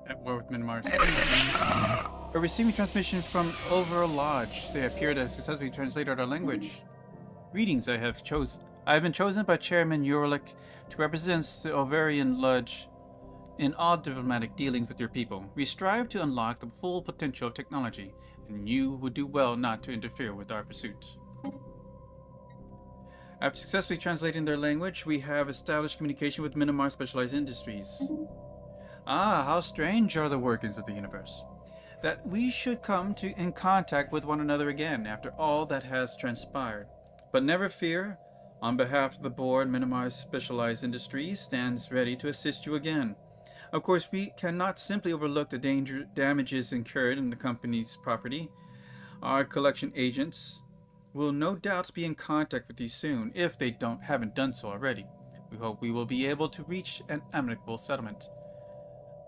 At war with Mars. We're receiving transmission from Overall Lodge. They appear to have successfully translated our language. Greetings, I I have been chosen by Chairman Urlik to represent the Ovarian Lodge in all diplomatic dealings with your people. We strive to unlock the full potential of technology, and you would do well not to interfere with our pursuits. After successfully translating their language, we have established communication with Minimar Specialized Industries. Ah, how strange are the workings of the universe. That we should come in contact with one another again after all that has transpired. But never fear. On behalf of the board, Minimar Specialized Industries stands ready to assist you again. Of course, we cannot simply overlook the damages incurred in the company's property. Our collection agents will no doubt be in contact with you soon, if they haven't done so already. We hope we will be able to reach an amicable settlement.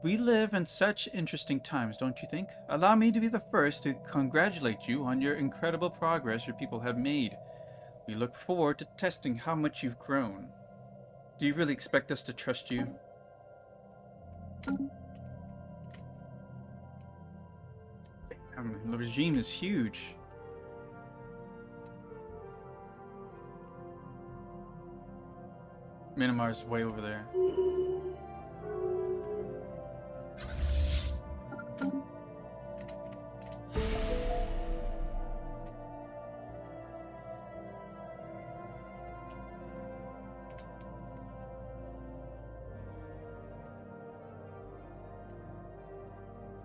We live in such interesting times, don't you think? Allow me to be the first to congratulate you on your incredible progress your people have made. We look forward to testing how much you've grown. Do you really expect us to trust you? The regime is huge. Minimar's way over there.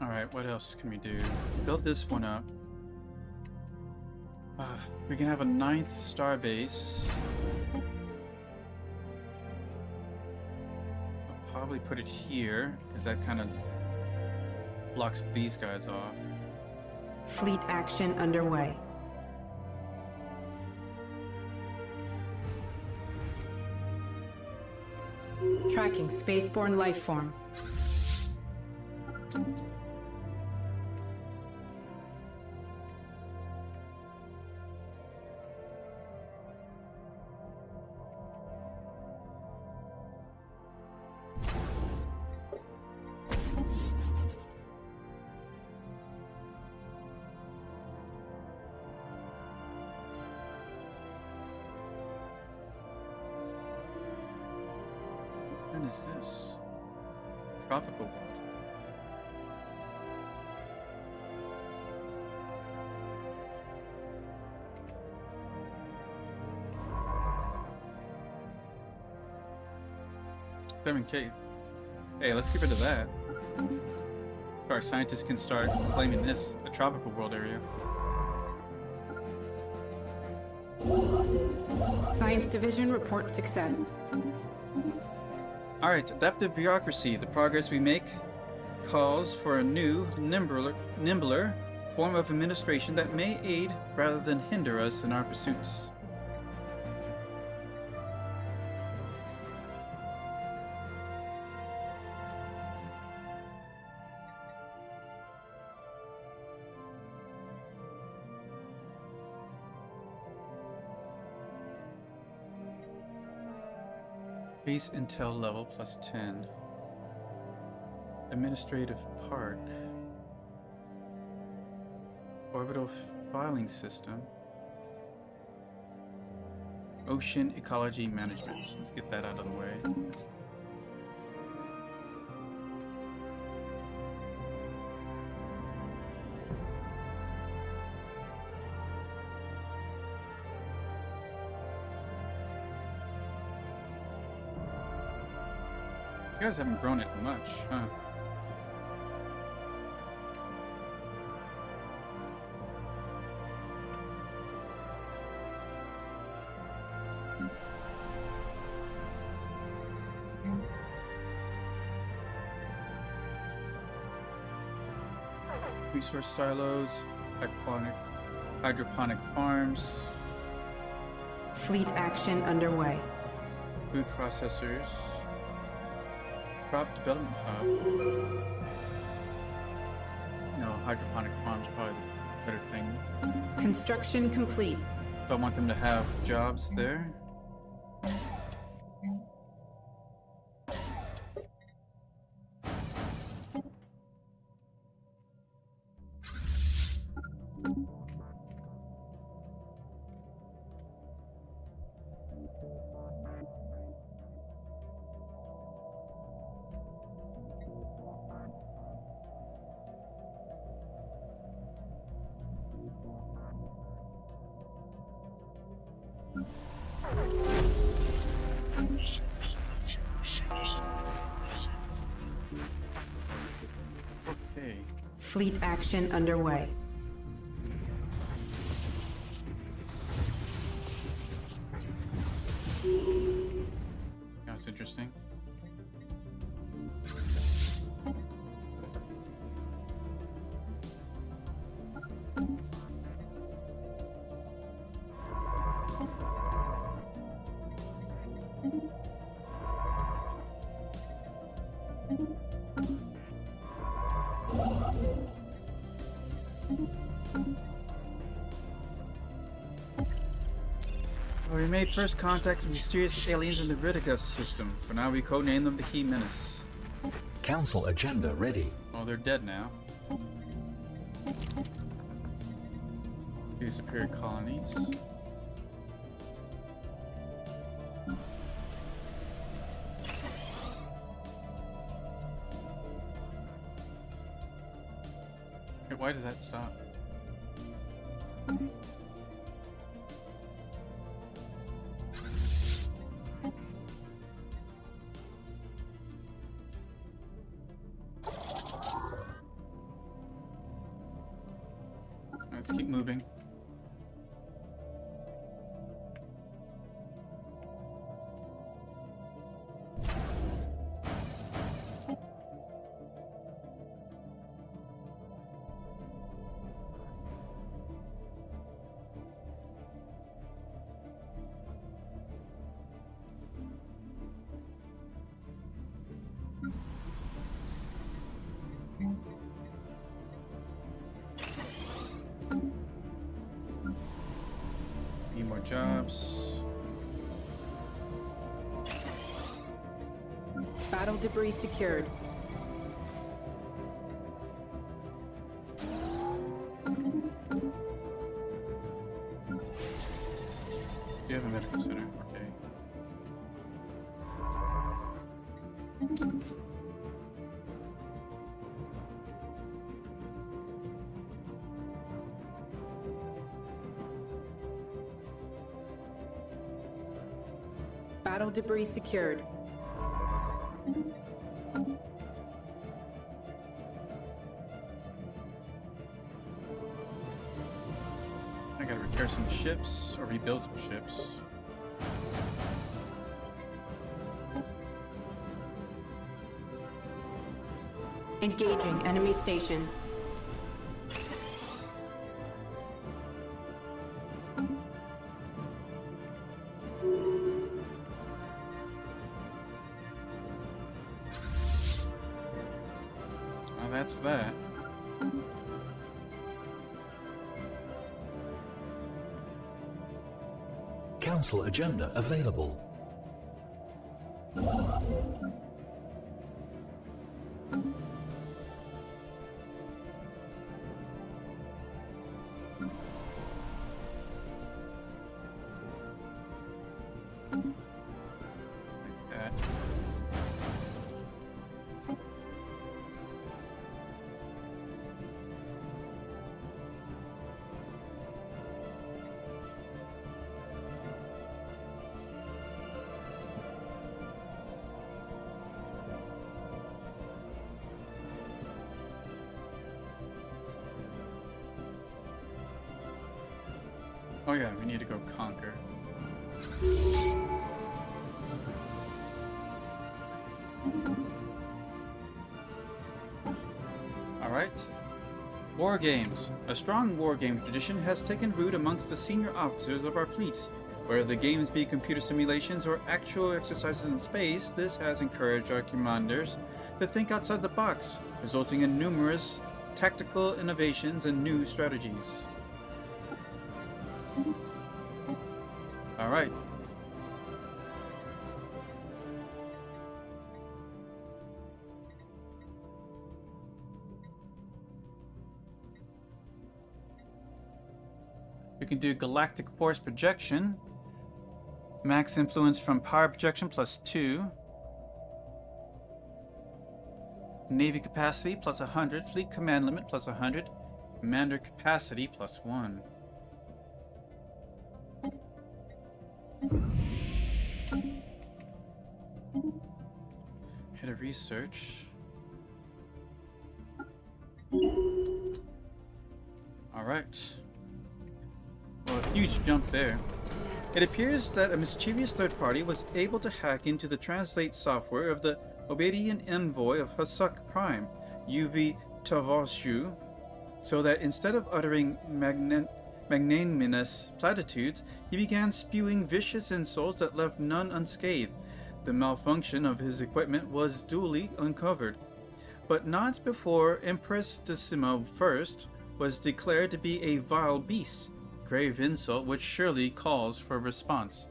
Alright, what else can we do? Build this one up. We can have a 9th star base. I'll probably put it here, because that kind of blocks these guys off. Fleet action underway. Tracking spaceborne life form. What is this? Tropical world. $7K. Hey, let's get rid of that. So our scientists can start claiming this, a tropical world area. Science Division report success. Alright, adaptive bureaucracy. The progress we make calls for a new, nimbler form of administration that may aid rather than hinder us in our pursuits. Base intel level plus 10. Administrative park. Orbital filing system. Ocean ecology management. Let's get that out of the way. These guys haven't grown it much, huh? Resource silos, hydroponic farms, Fleet action underway. food processors, crop development hub. No, hydroponic farms are probably the better thing. Construction complete. So I want them to have jobs there. Fleet action underway. That's interesting. Well, we made first contact with mysterious aliens in the Vitigus system. For now, we codename them the He Menace. Council agenda ready. Oh, they're dead now. Two superior colonies. Hey, why did that stop? Let's keep moving. Need more jobs. Battle debris secured. You have a medical center, okay. Battle debris secured. I gotta repair some ships, or rebuild some ships. Engaging enemy station. Well, that's that. Council agenda available. Like that. Oh yeah, we need to go conquer. Alright. War games. A strong war game tradition has taken root amongst the senior officers of our fleet. Whether the games be computer simulations or actual exercises in space, this has encouraged our commanders to think outside the box, resulting in numerous tactical innovations and new strategies. Alright. We can do galactic force projection. Max influence from power projection +2. Navy capacity +100. Fleet command limit +100. Commander capacity +1. Head of research. Alright. Well, a huge jump there. It appears that a mischievous third party was able to hack into the translate software of the Obadian envoy of Hasuk Prime, UV Tavashu, so that instead of uttering magnanimous platitudes, he began spewing vicious insults that left none unscathed. The malfunction of his equipment was duly uncovered, but not before Empress Decima I was declared to be a vile beast. Grave insult which surely calls for response.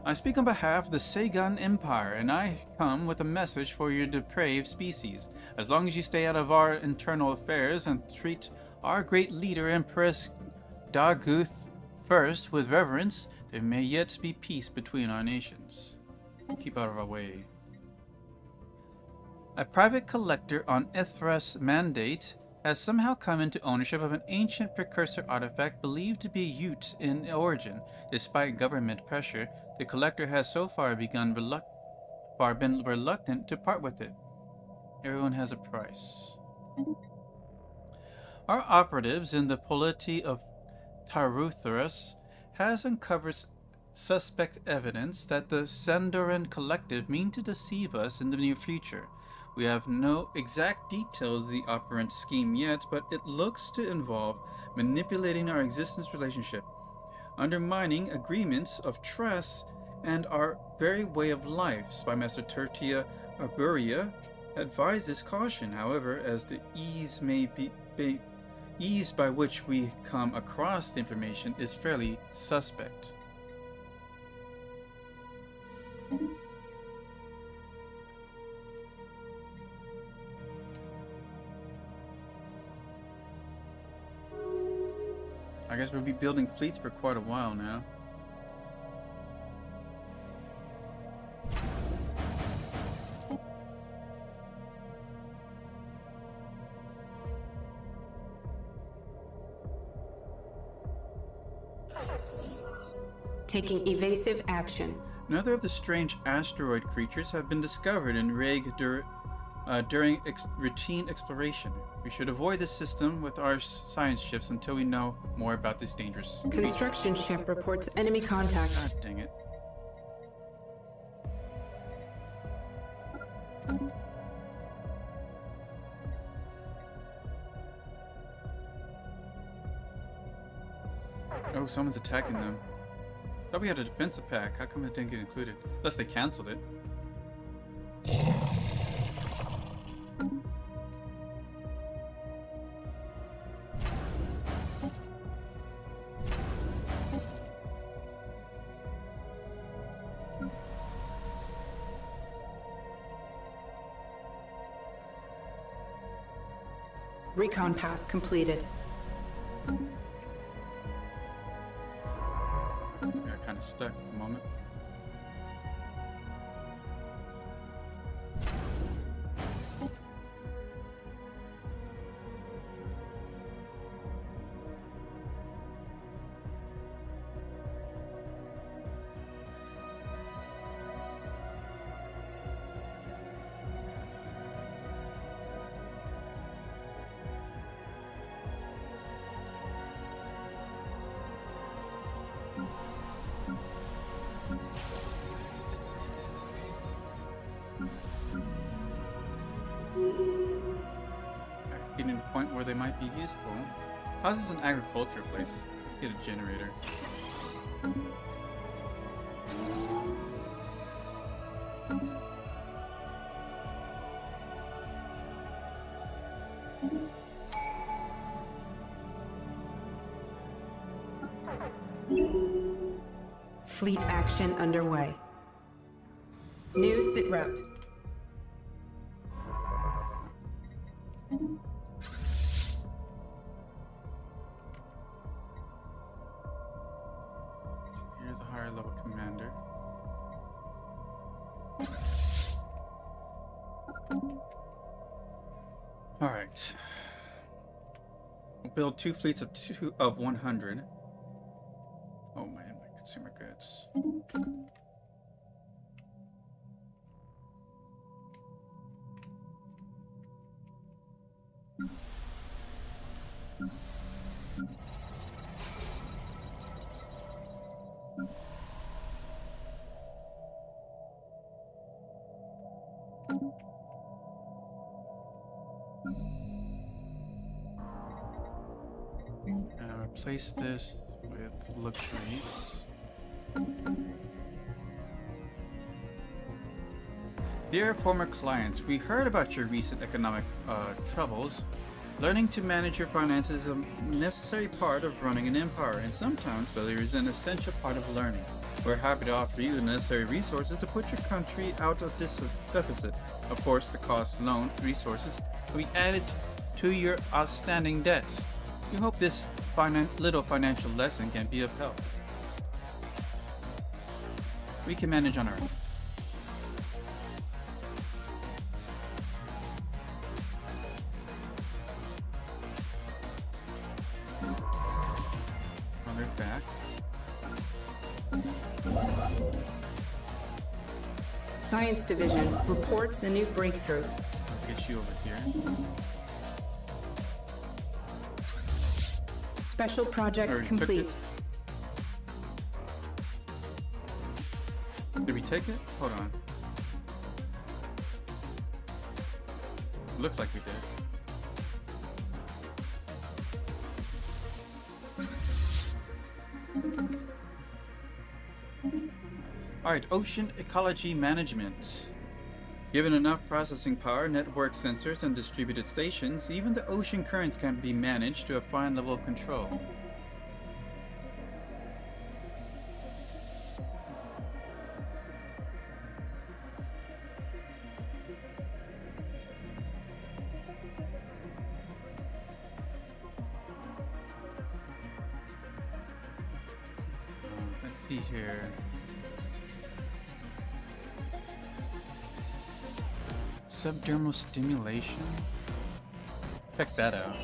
I speak on behalf of the Sagan Empire, and I come with a message for your depraved species. As long as you stay out of our internal affairs and treat our great leader, Empress Darguth, first with reverence, there may yet be peace between our nations. Keep out of our way. A private collector on Ithras mandate has somehow come into ownership of an ancient precursor artifact believed to be Ute in origin. Despite government pressure, the collector has so far been reluctant to part with it. Everyone has a price. Our operatives in the polity of Tarutherus has uncovered suspect evidence that the Sandoran Collective mean to deceive us in the near future. We have no exact details of the operant scheme yet, but it looks to involve manipulating our existence relationship, undermining agreements of trust, and our very way of life. Spymaster Tertia Arburia advises caution, however, as the ease by which we come across the information is fairly suspect. I guess we'll be building fleets for quite a while now. Taking evasive action. Another of the strange asteroid creatures have been discovered in Reg during routine exploration. We should avoid this system with our science ships until we know more about this dangerous Construction ship reports enemy contact. God dang it. Oh, someone's attacking them. Thought we had a defensive pack. How come it didn't get included? Unless they canceled it. Recon pass completed. Got kind of stuck at the moment. Getting to the point where they might be useful. How's this an agriculture place? Get a generator. Fleet action underway. New sitrep. Here's a higher level commander. Alright. We'll build 2 fleets of 100. Oh man, my consumer goods. Replace this with luxuries. Dear former clients, we heard about your recent economic troubles. Learning to manage your finances is a necessary part of running an empire, and sometimes failure is an essential part of learning. We're happy to offer you the necessary resources to put your country out of this deficit. Of course, the cost loans resources will be added to your outstanding debts. We hope this little financial lesson can be of help. We can manage on our own. Back. Science Division reports a new breakthrough. I'll get you over here. Special project complete. Did we take it? Hold on. Looks like we did. Alright, ocean ecology management. Given enough processing power, network sensors, and distributed stations, even the ocean currents can be managed to a fine level of control. Let's see here. Subdermal stimulation? Check that out.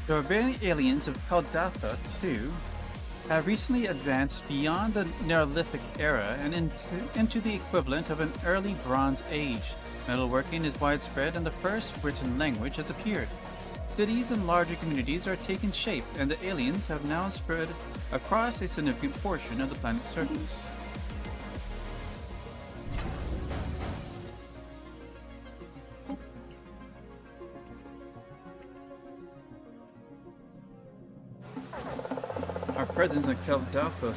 The barbarian aliens of Kaldatha, too, have recently advanced beyond the Neolithic era and into the equivalent of an early Bronze Age. Metalworking is widespread and the first written language has appeared. Cities and larger communities are taking shape, and the aliens have now spread across a significant portion of the planet's surface. Our presence in Kaldatha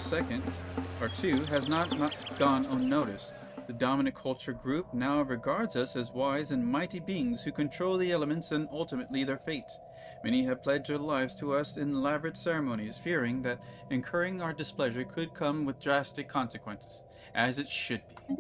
II has not gone unnoticed. The dominant culture group now regards us as wise and mighty beings who control the elements and ultimately their fate. Many have pledged their lives to us in elaborate ceremonies, fearing that incurring our displeasure could come with drastic consequences, as it should be.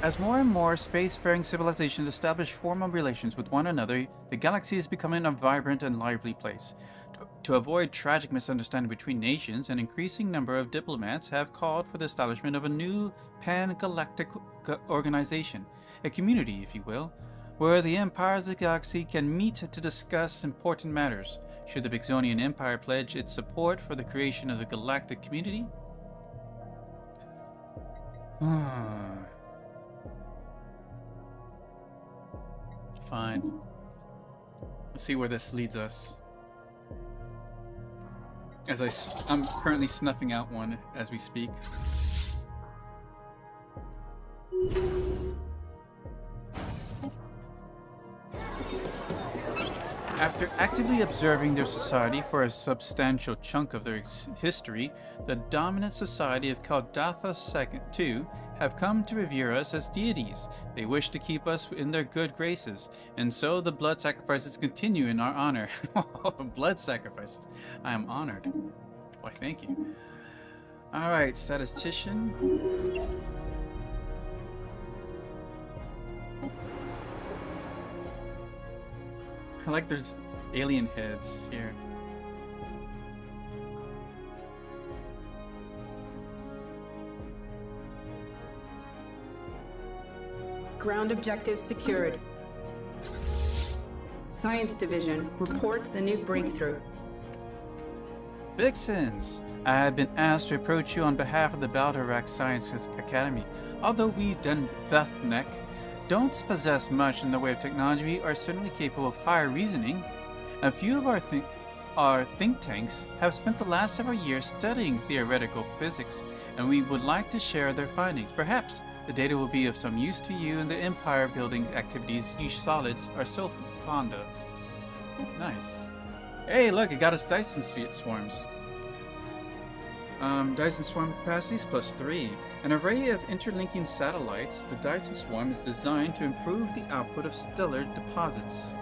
As more and more spacefaring civilizations establish formal relations with one another, the galaxy is becoming a vibrant and lively place. To avoid tragic misunderstanding between nations, an increasing number of diplomats have called for the establishment of a new pan-galactic organization, a community, if you will, where the empires of the galaxy can meet to discuss important matters. Should the Vixonian Empire pledge its support for the creation of the galactic community? Fine. Let's see where this leads us. As I'm currently snuffing out one as we speak. After actively observing their society for a substantial chunk of their history, the dominant society of Kaldatha II have come to revere us as deities. They wish to keep us in their good graces, and so the blood sacrifices continue in our honor. Blood sacrifices. I am honored. Why, thank you. Alright, statistician. I like there's alien heads here. Ground objective secured. Science Division reports a new breakthrough. Vixens! I have been asked to approach you on behalf of the Baldorak Sciences Academy. Although we Deathneck don't possess much in the way of technology, we are certainly capable of higher reasoning. A few of our think tanks have spent the last several years studying theoretical physics, and we would like to share their findings. Perhaps the data will be of some use to you in the empire building activities you solids are so fond of. Nice. Hey, look, it got us Dyson swarms. Dyson swarm capacities +3. An array of interlinking satellites, the Dyson swarm is designed to improve the output of stellar deposits.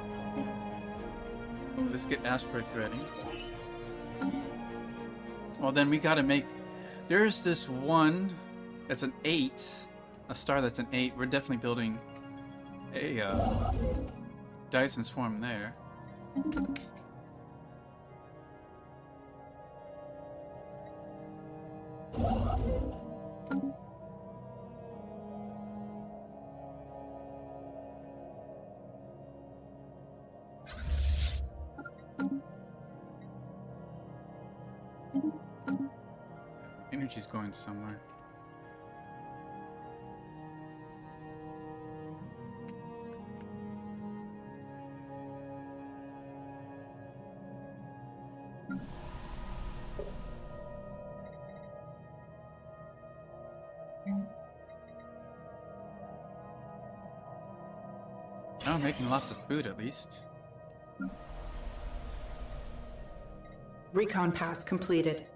Oh, let's get asteroid threading. Well, then we gotta make... There's this one that's an 8. A star that's an 8. We're definitely building a Dyson swarm there. Energy's going somewhere. Oh, I'm making lots of food at least. Recon pass completed.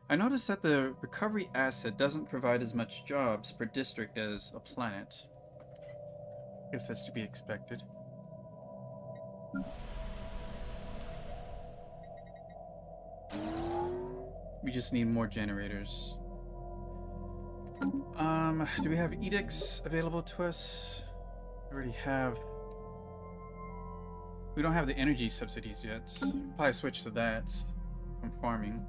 I noticed that the recovery asset doesn't provide as much jobs per district as a planet. Guess that's to be expected. We just need more generators. Do we have edicts available to us? We already have... We don't have the energy subsidies yet. Probably switch to that from farming.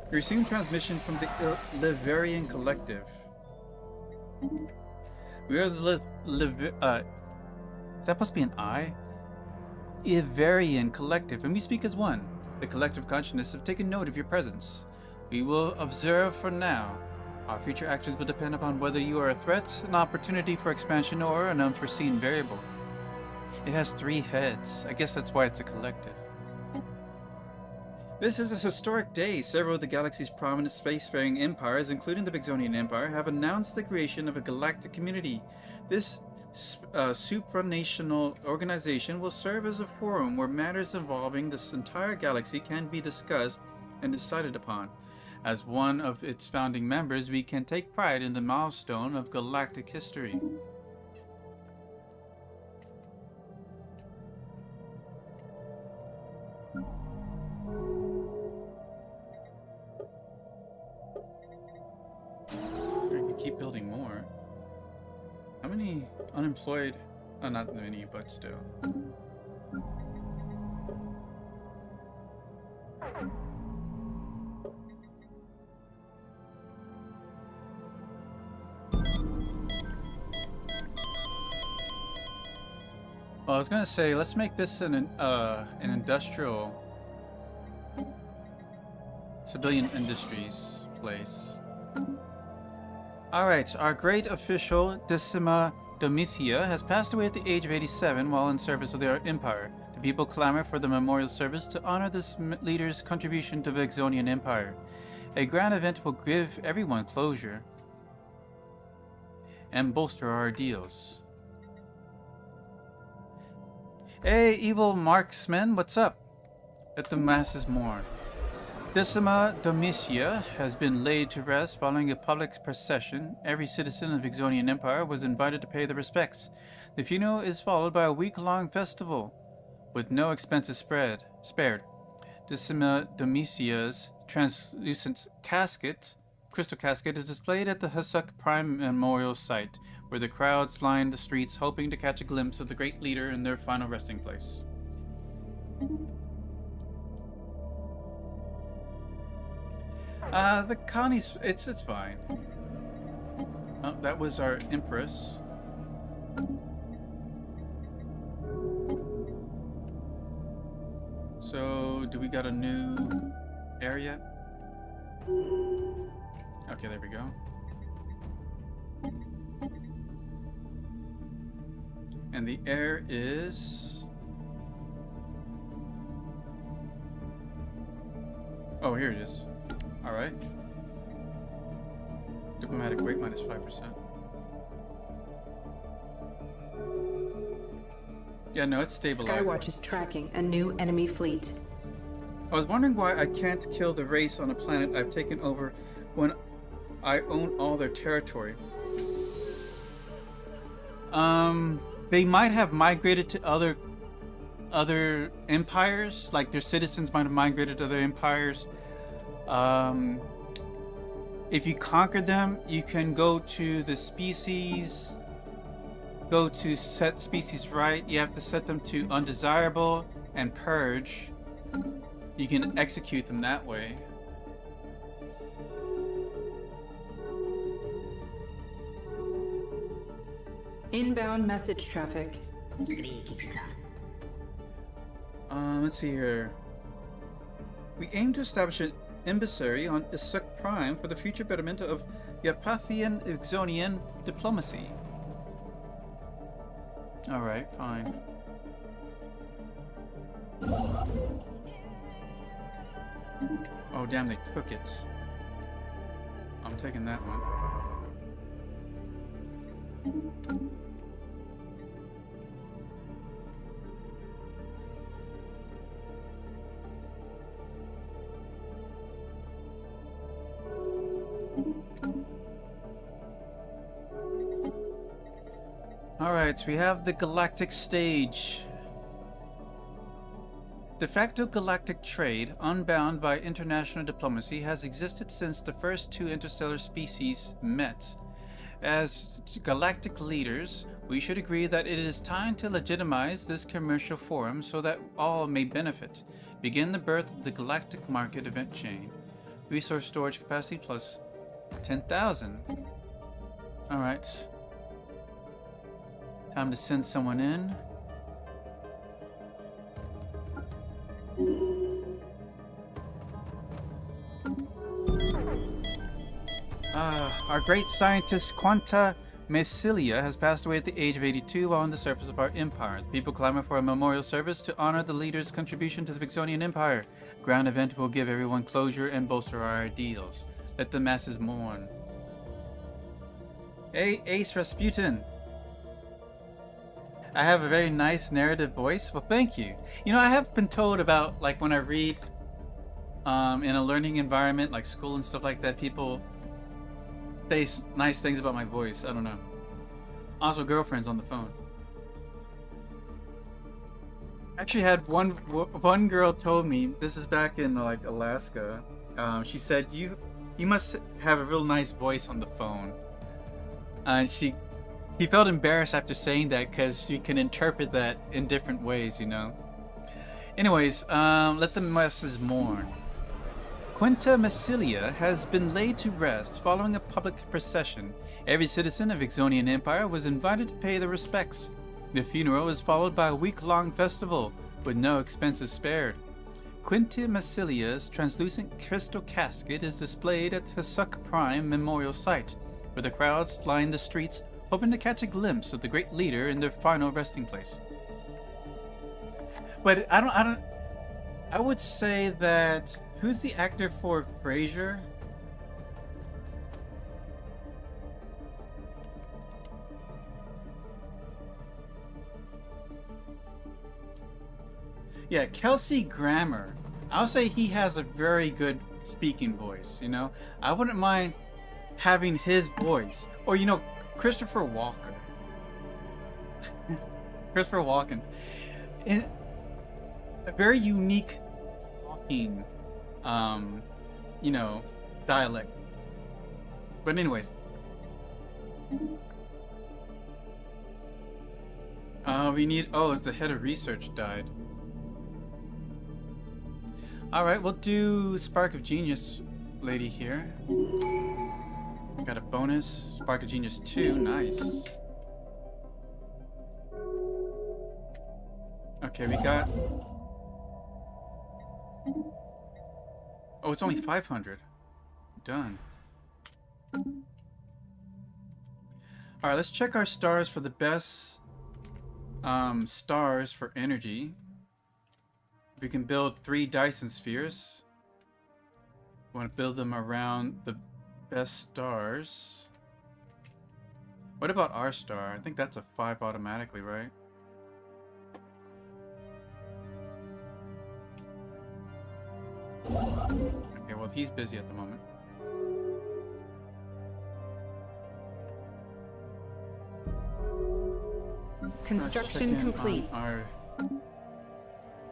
We received transmission from the Liverian Collective. We are the is that supposed to be an I? Iverian Collective, and we speak as one. The collective consciousness have taken note of your presence. We will observe for now. Our future actions will depend upon whether you are a threat, an opportunity for expansion, or an unforeseen variable. It has 3 heads. I guess that's why it's a collective. This is a historic day. Several of the galaxy's prominent spacefaring empires, including the Vixonian Empire, have announced the creation of a galactic community. This supranational organization will serve as a forum where matters involving this entire galaxy can be discussed and decided upon. As one of its founding members, we can take pride in the milestone of galactic history. Keep building more. How many unemployed? Not many, but still. Well, I was gonna say, let's make this an industrial civilian industries place. Alright, our great official, Decima Domitia, has passed away at the age of 87 while in service of the Empire. The people clamor for the memorial service to honor this leader's contribution to the Exonian Empire. A grand event will give everyone closure and bolster our ideals. Hey, evil marksman, what's up? Let the masses mourn. Decima Domitia has been laid to rest following a public procession. Every citizen of Exonian Empire was invited to pay their respects. The funeral is followed by a week-long festival, with no expenses spared. Decima Domitia's translucent crystal casket, is displayed at the Hasuk Prime Memorial Site, where the crowds line the streets hoping to catch a glimpse of the great leader in their final resting place. The Connie's, it's fine. Oh, that was our Empress. So, do we got a new area? Okay, there we go. And the air is... Oh, here it is. Alright. Diplomatic weight minus 5%. Yeah, no, it's stabilized. Skywatch is tracking a new enemy fleet. I was wondering why I can't kill the race on a planet I've taken over when I own all their territory. They might have migrated to other empires, like their citizens might have migrated to other empires. If you conquer them, you can go to the species, go to set species right. You have to set them to undesirable and purge. You can execute them that way. Inbound message traffic. Let's see here. We aim to establish an embassy on Isuk Prime for the future betterment of Yapathian Exonian diplomacy. Alright, fine. Oh damn, they took it. I'm taking that one. Alright, so we have the Galactic stage. De facto galactic trade, unbound by international diplomacy, has existed since the first two interstellar species met. As galactic leaders, we should agree that it is time to legitimize this commercial forum so that all may benefit. Begin the birth of the galactic market event chain. Resource storage capacity plus 10,000. Alright. Time to send someone in. Our great scientist Quanta Mesilia has passed away at the age of 82 while on the surface of our empire. The people clamor for a memorial service to honor the leader's contribution to the Exonian Empire. Grand event will give everyone closure and bolster our ideals. Let the masses mourn. Hey, Ace Rasputin! I have a very nice narrative voice. Well, thank you. You know, I have been told about, like, when I read in a learning environment, like school and stuff like that, people say nice things about my voice. I don't know. Also, girlfriends on the phone. Actually had one girl told me, this is back in like Alaska, she said you must have a real nice voice on the phone. And he felt embarrassed after saying that because you can interpret that in different ways, you know. Anyways, let the masses mourn. Quinta Mesilia has been laid to rest following a public procession. Every citizen of Exonian Empire was invited to pay their respects. The funeral was followed by a week-long festival, with no expenses spared. Quinta Mesilia's translucent crystal casket is displayed at Hasuk Prime Memorial Site, where the crowds line the streets, hoping to catch a glimpse of the great leader in their final resting place. But I would say that, who's the actor for Frasier? Yeah, Kelsey Grammer. I'll say he has a very good speaking voice, you know? I wouldn't mind having his voice. Or, you know, Christopher Walker. Christopher Walken. In a very unique talking, you know, dialect. But anyways. It's the head of research died. Alright, we'll do Spark of Genius lady here. Got a bonus. Spark of Genius 2, nice. Okay, we got... Oh, it's only 500. Done. Alright, let's check our stars for the best stars for energy. We can build 3 Dyson spheres. We want to build them around the best stars. What about our star? I think that's a 5 automatically, right? Okay, well, he's busy at the moment. Construction complete.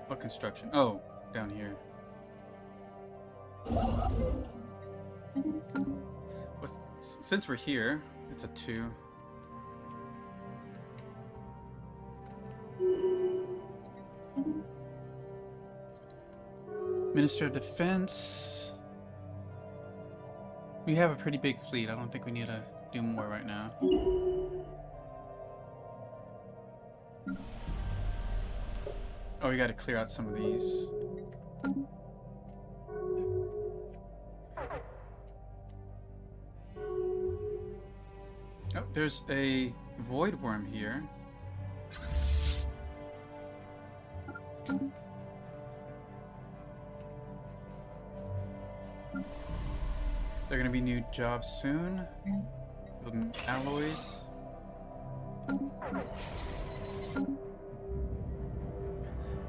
What construction? Oh, down here. Since we're here, it's a 2. Minister of Defense. We have a pretty big fleet. I don't think we need to do more right now. Oh, we gotta clear out some of these. Oh, there's a void worm here. There are gonna be new jobs soon. Building alloys.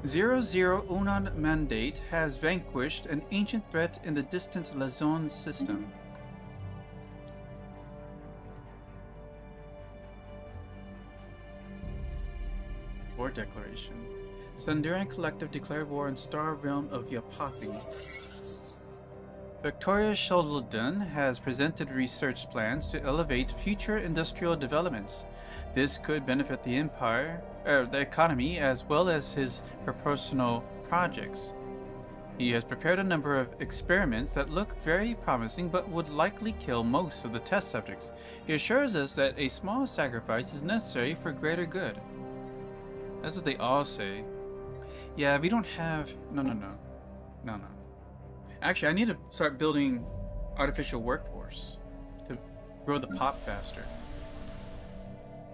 Zero Unan Mandate has vanquished an ancient threat in the distant Lazon system. War declaration. Sundarian Collective declared war on Star Realm of Yapathi. Victoria Sheldon has presented research plans to elevate future industrial developments. This could benefit the the economy, as well as her personal projects. He has prepared a number of experiments that look very promising, but would likely kill most of the test subjects. He assures us that a small sacrifice is necessary for greater good. That's what they all say. Yeah, we don't have... No. Actually, I need to start building artificial workforce to grow the pop faster.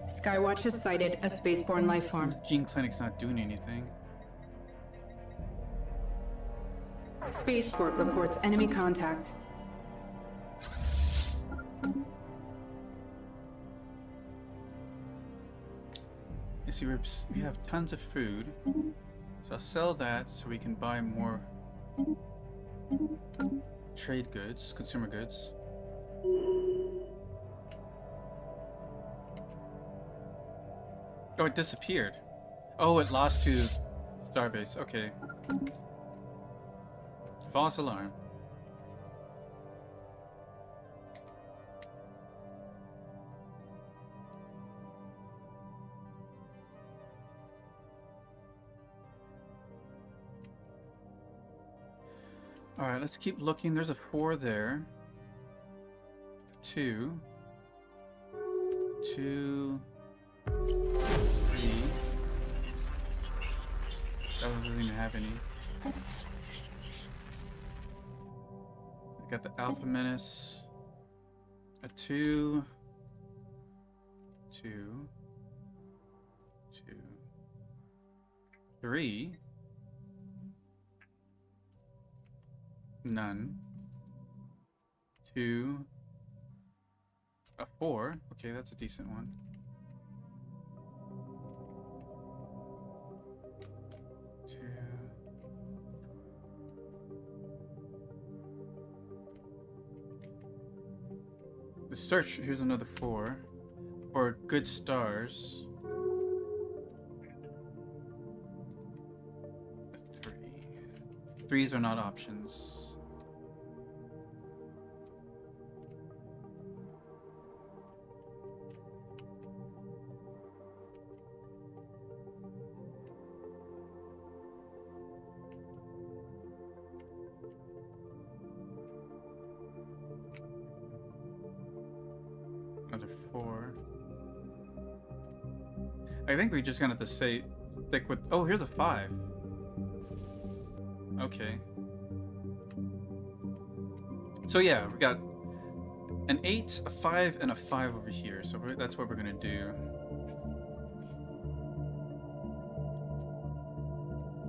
Skywatch has sighted a spaceborne life form. Gene Clinic's not doing anything. Spaceport reports enemy contact. You see, we have tons of food, so I'll sell that so we can buy more trade goods, consumer goods. Oh, it disappeared. Oh, it lost to Starbase. Okay. False alarm. Alright, let's keep looking. There's a 4 there. 2. 2. 3. That one doesn't even have any. I got the Alpha Menace. A 2, 2, 2, 3. None. 2. A 4. Okay, that's a decent one. 2. The search, here's another 4. For good stars. A 3. 3s are not options. Another 4. I think we just gonna have to stick with. Oh, here's a 5. Okay. So yeah, we got an 8, a 5, and a 5 over here. So that's what we're gonna do.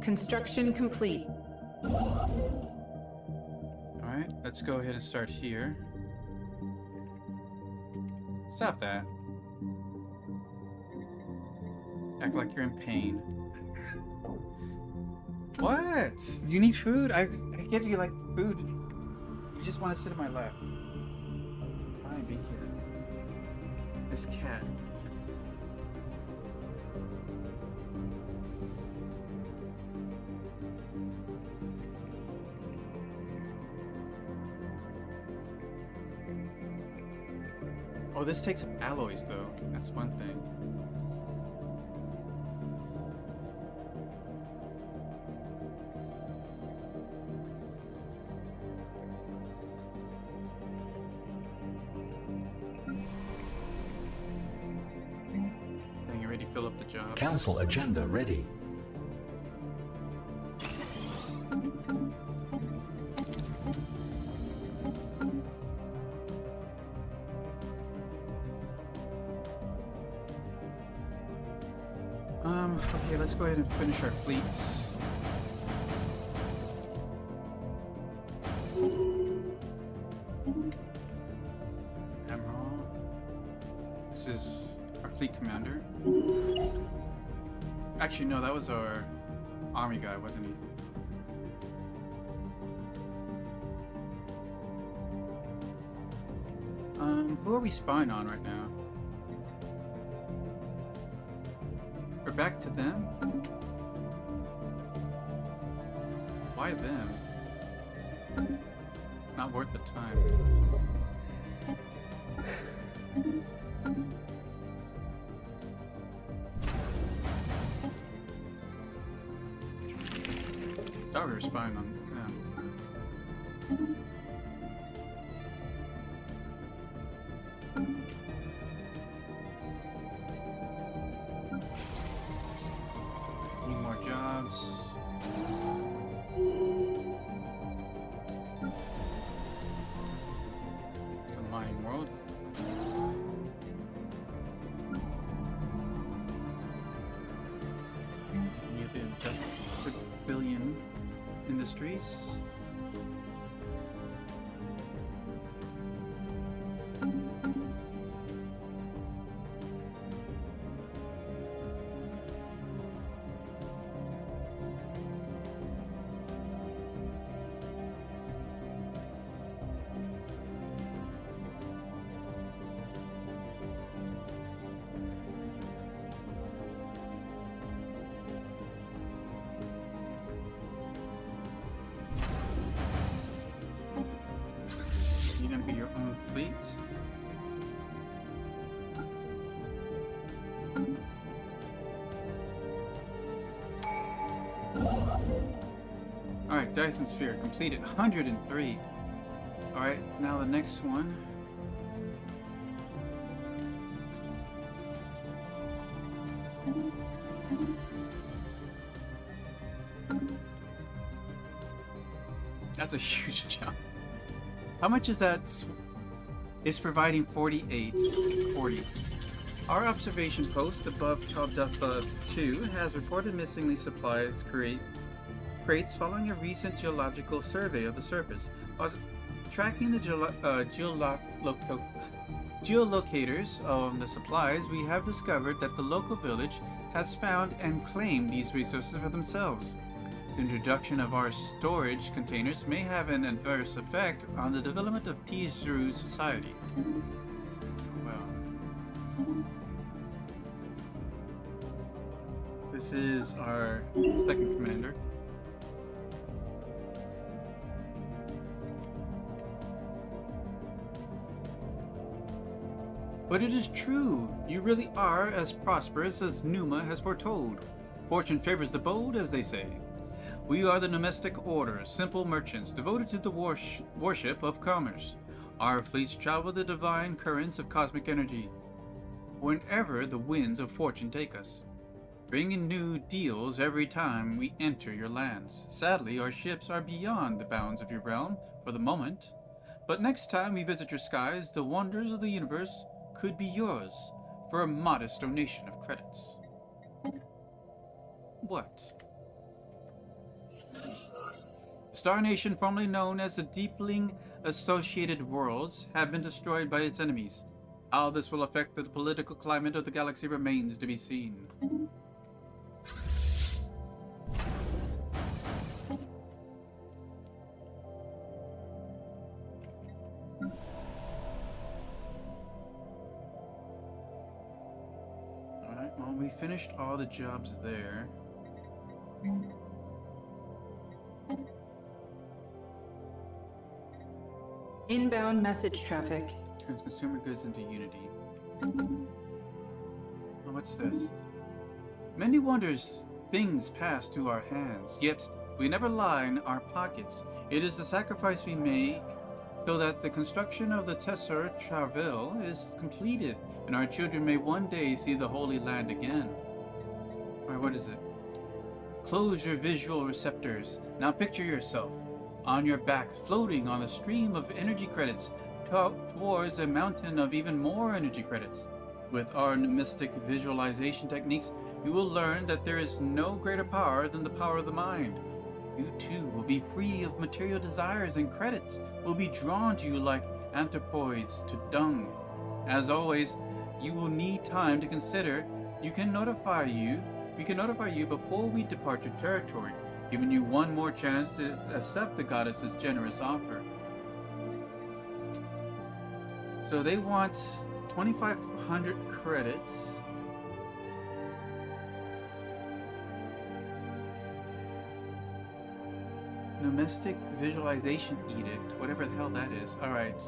Construction complete. All right, let's go ahead and start here. Stop that. Act like you're in pain. What? You need food? I give you like food. You just want to sit in my lap. Fine, be here. This cat. Oh, this takes up alloys, though. That's one thing. Are you ready to fill up the job? Council agenda ready. Okay, let's go ahead and finish our fleets. Admiral. This is our fleet commander. Actually, no, that was our army guy, wasn't he? Who are we spying on right now? We're back to them? Why them? Not worth the time. Thought we were spying on them. Need more jobs. It's the mining world. Need to invest a billion industries. You're gonna be your own fleet. Alright, Dyson Sphere completed 103. Alright, now the next one. That's a huge jump. How much is that is providing 40. Our observation post above Calduffa 2 has reported missingly supplies crates following a recent geological survey of the surface. While tracking the geolocators on the supplies, we have discovered that the local village has found and claimed these resources for themselves. The introduction of our storage containers may have an adverse effect on the development of Tizru's society. Well, this is our second commander. But it is true, you really are as prosperous as Numa has foretold. Fortune favors the bold, as they say. We are the Nomestic Order, simple merchants, devoted to the worship of commerce. Our fleets travel the divine currents of cosmic energy, whenever the winds of fortune take us, bringing new deals every time we enter your lands. Sadly, our ships are beyond the bounds of your realm for the moment, but next time we visit your skies, the wonders of the universe could be yours for a modest donation of credits. What? Star Nation, formerly known as the Deepling Associated Worlds, have been destroyed by its enemies. How this will affect the political climate of the galaxy remains to be seen. Alright, well, we finished all the jobs there. Inbound message traffic. Turns consumer goods into Unity. Oh, what's this? Many wonders things pass through our hands, yet we never line our pockets. It is the sacrifice we make so that the construction of the Tessor Travel is completed, and our children may one day see the Holy Land again. Alright, what is it? Close your visual receptors. Now picture yourself on your back, floating on a stream of energy credits towards a mountain of even more energy credits. With our mystic visualization techniques, you will learn that there is no greater power than the power of the mind. You too will be free of material desires, and credits will be drawn to you like anthropoids to dung. As always, you will need time to consider. We can notify you before we depart your territory, giving you one more chance to accept the goddess's generous offer. So they want 2,500 credits. Domestic Visualization Edict, whatever the hell that is. Alright.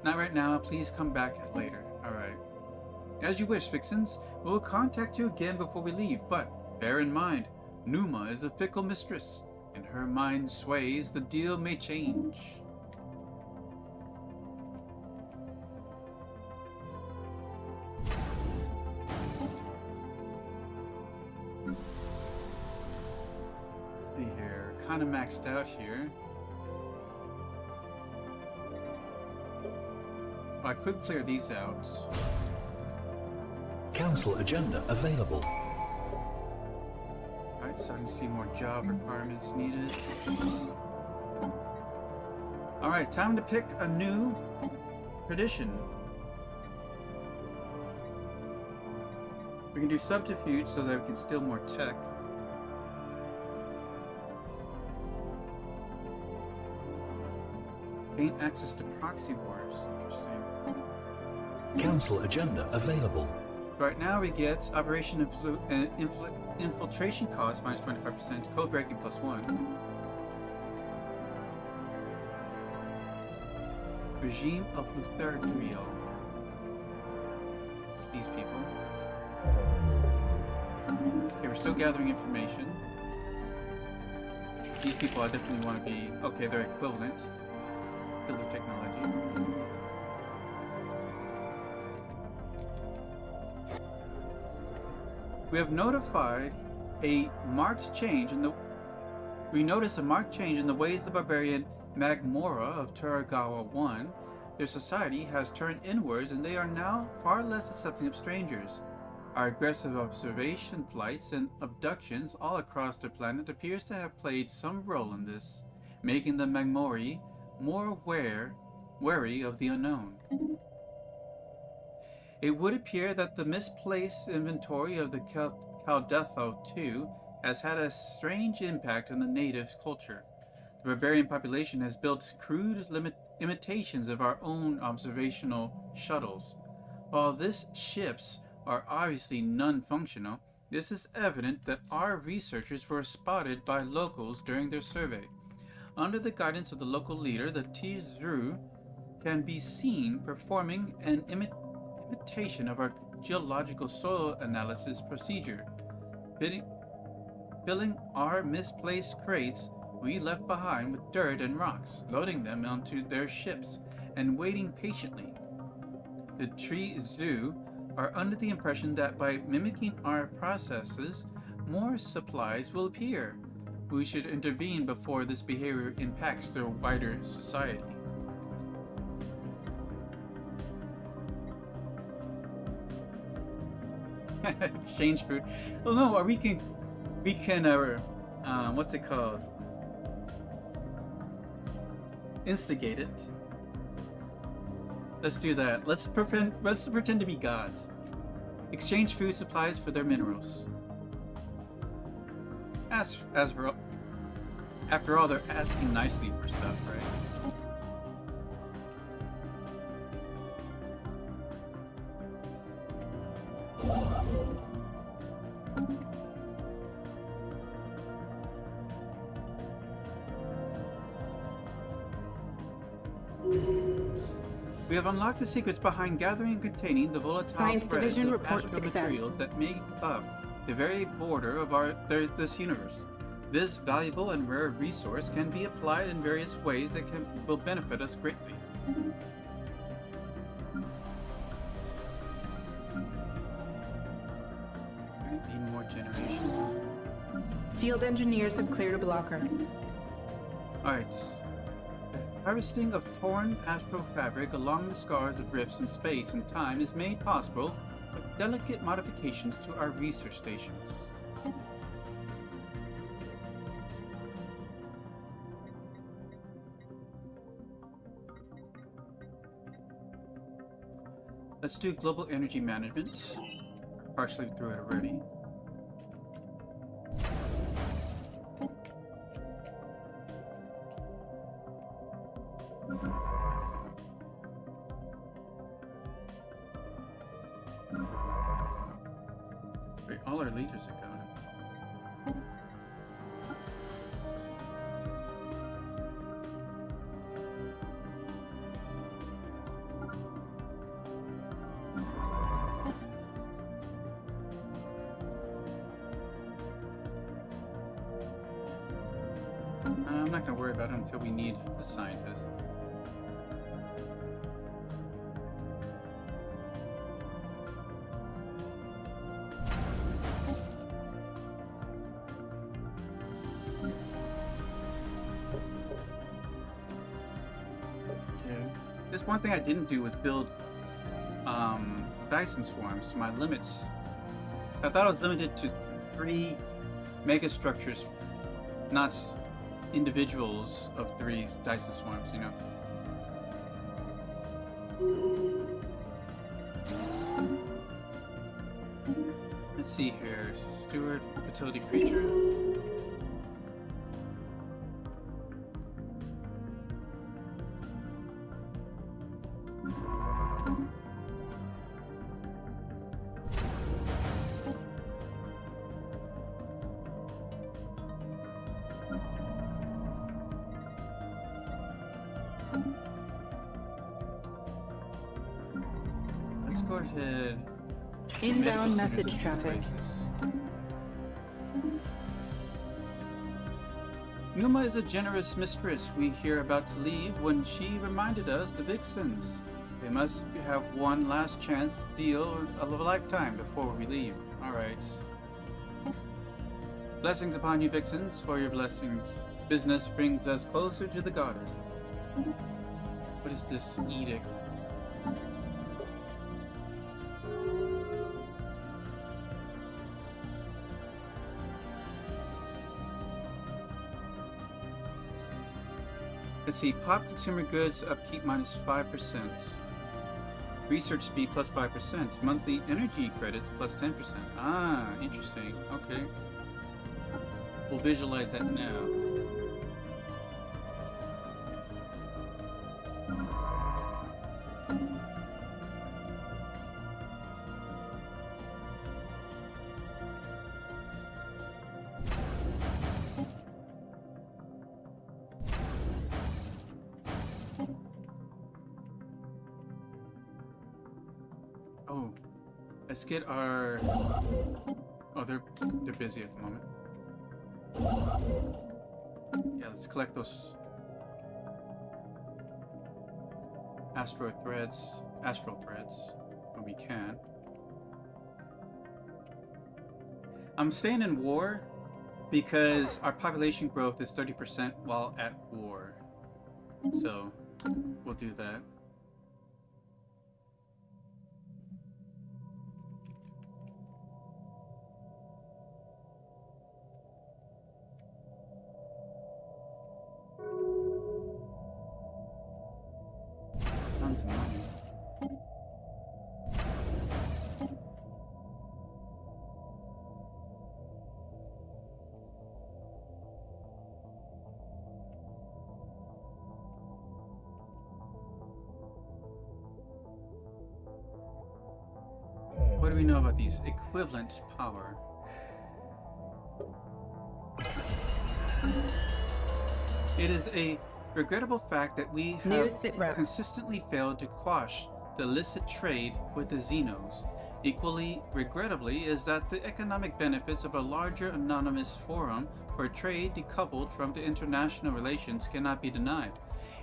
Not right now, please come back later. Alright. As you wish, Vixens. We'll contact you again before we leave, but bear in mind, Numa is a fickle mistress. In her mind sways, the deal may change. Let's see here. Kinda maxed out here. Well, I could clear these out. Council agenda available. Alright, starting to see more job requirements needed. Alright, time to pick a new tradition. We can do subterfuge so that we can steal more tech. Gain access to proxy wars. Interesting. Council agenda available. Right now we get Operation Infiltration cost minus 25%, code breaking plus 1. Regime of Lutherial. It's these people. Okay, we're still gathering information. These people I definitely want to be... Okay, they're equivalent. Killer technology. We have notified a marked change in the... We notice a marked change in the ways of the barbarian Magmora of Turagawa 1 Their society has turned inwards and they are now far less accepting of strangers. Our aggressive observation flights and abductions all across the planet appears to have played some role in this, making the Magmori more wary of the unknown. It would appear that the misplaced inventory of the Caldetho II has had a strange impact on the native culture. The barbarian population has built crude imitations of our own observational shuttles. While these ships are obviously non-functional, this is evident that our researchers were spotted by locals during their survey. Under the guidance of the local leader, the Tizru can be seen performing an imitation of our geological soil analysis procedure, filling our misplaced crates we left behind with dirt and rocks, loading them onto their ships, and waiting patiently. The Tree Zoo are under the impression that by mimicking our processes, more supplies will appear. We should intervene before this behavior impacts their wider society. Exchange food. Well, no, we can, what's it called? Instigate it. Let's do that. Let's pretend to be gods. Exchange food supplies for their minerals. After all, they're asking nicely for stuff, right? We have unlocked the secrets behind gathering and containing the volatile Science threads Division of report magical success. materials that make up the very border of this universe. This valuable and rare resource can be applied in various ways that will benefit us greatly. Need more generation. Field engineers have cleared a blocker. Alright. Harvesting of torn astral fabric along the scars of rifts in space and time is made possible with delicate modifications to our research stations. Let's do global energy management. Partially through it already. Wait, all our leaders are gone. I'm not going to worry about it until we need a scientist. This one thing I didn't do was build Dyson swarms to my limits. I thought I was limited to 3 mega structures, not individuals of 3 Dyson swarms, you know. Let's see here. Steward, fertility creature. Let's go ahead. Inbound message traffic. Numa is a generous mistress we hear about to leave when she reminded us the Vixens. They must have one last chance deal of a lifetime before we leave. Alright. Blessings upon you, Vixens, for your blessings. Business brings us closer to the goddess. What is this edict? Let's see, pop consumer goods upkeep minus 5%. Research speed plus 5%. Monthly energy credits plus 10%. Ah, interesting. Okay. We'll visualize that now. Oh, let's get our... Oh, they're busy at the moment. Yeah, let's collect those astral threads when we can. I'm staying in war because our population growth is 30% while at war. So we'll do that. Tons of money. What do we know about these? Equivalent power. It is a regrettable fact that we have consistently failed to quash the illicit trade with the Xenos. Equally regrettably is that the economic benefits of a larger anonymous forum for trade decoupled from the international relations cannot be denied.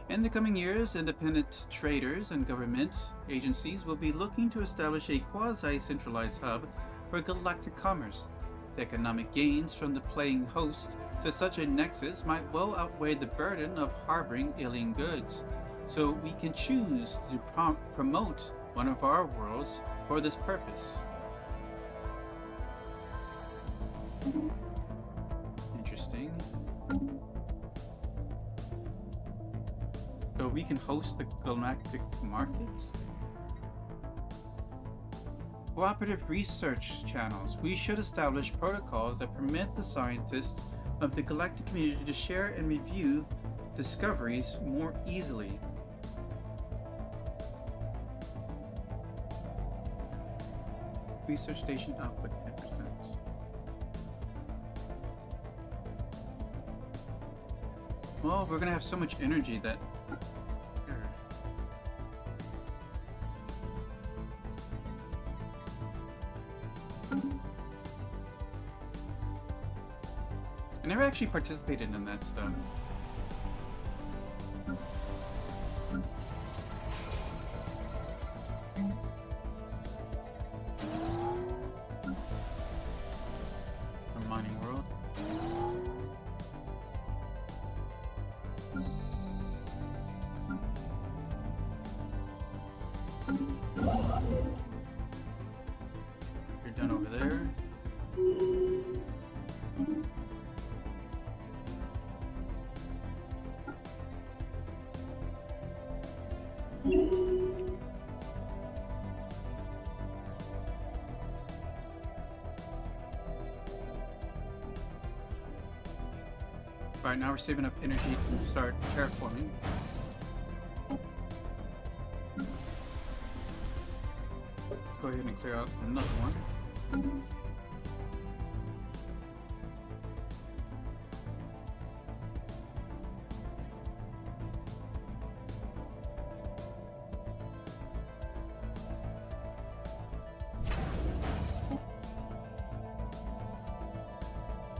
In the coming years, independent traders and government agencies will be looking to establish a quasi-centralized hub for galactic commerce. The economic gains from the playing host to such a nexus might well outweigh the burden of harboring alien goods, so we can choose to promote one of our worlds for this purpose. Interesting. So we can host the galactic market? Cooperative research channels. We should establish protocols that permit the scientists of the galactic community to share and review discoveries more easily. Research station output 10%. Well, we're gonna have so much energy that... I never actually participated in that stuff. A mining world. You're done over there. Alright, now we're saving up energy to start terraforming. Let's go ahead and clear out another one.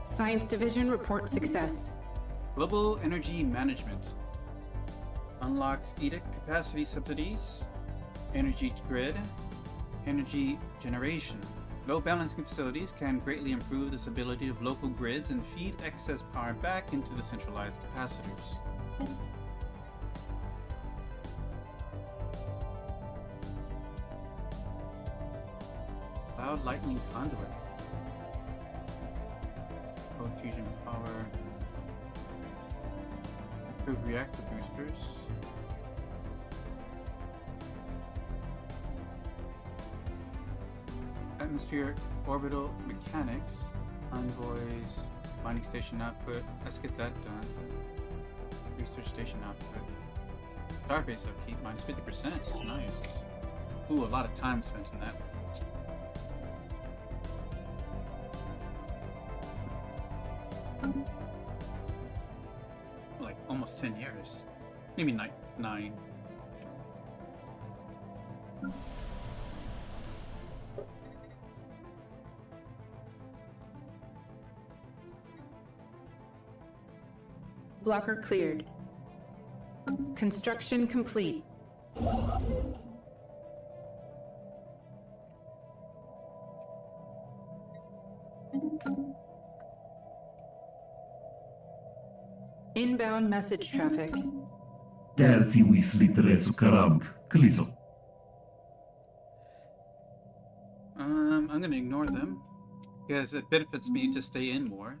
Science Division report success. Global energy management. Unlocks edict capacity subsidies, energy grid, energy generation. Low balancing facilities can greatly improve the stability of local grids and feed excess power back into the centralized capacitors. Cloud lightning conduit. Cold fusion power. Improved reactor boosters. Atmospheric orbital mechanics. Envoys. Mining station output. Let's get that done. Research station output. Starbase upkeep minus 50%. Nice. Ooh, a lot of time spent in that. Like almost 10 years. Maybe 9. Blocker cleared. Construction complete. Inbound message traffic. Terzi Weasley Teresu Karabg, Kaliso. I'm gonna ignore them because it benefits me to stay in more.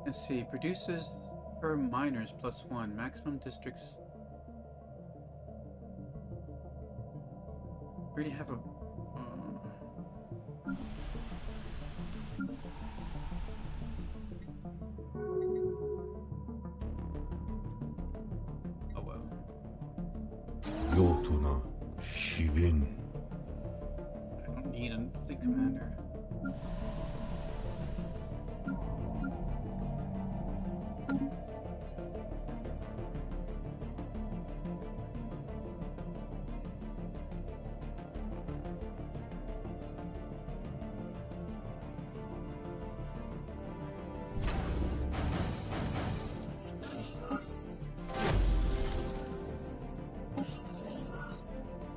Let's see, produces per miners +1, maximum districts. Already have a. Oh well. Yotuna Shivin. I don't need a fleet commander.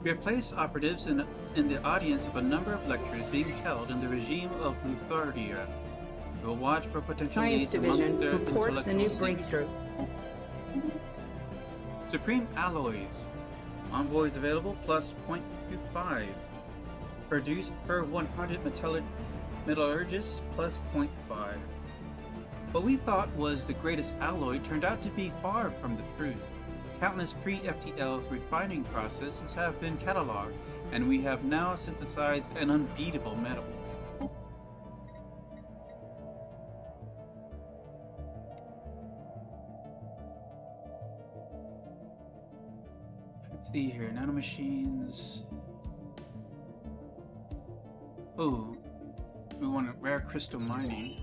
We have placed operatives in the audience of a number of lectures being held in the regime of Luthardia. We will watch for potential Science leads amongst Division their reports a new intellectual leaders. breakthrough. Supreme Alloys. Envoys available plus 0.25. Produced per 100 metallurgists plus 0.5. What we thought was the greatest alloy turned out to be far from the truth. Countless pre-FTL refining processes have been cataloged, and we have now synthesized an unbeatable metal. Let's see here, nanomachines. Oh, we want a rare crystal mining.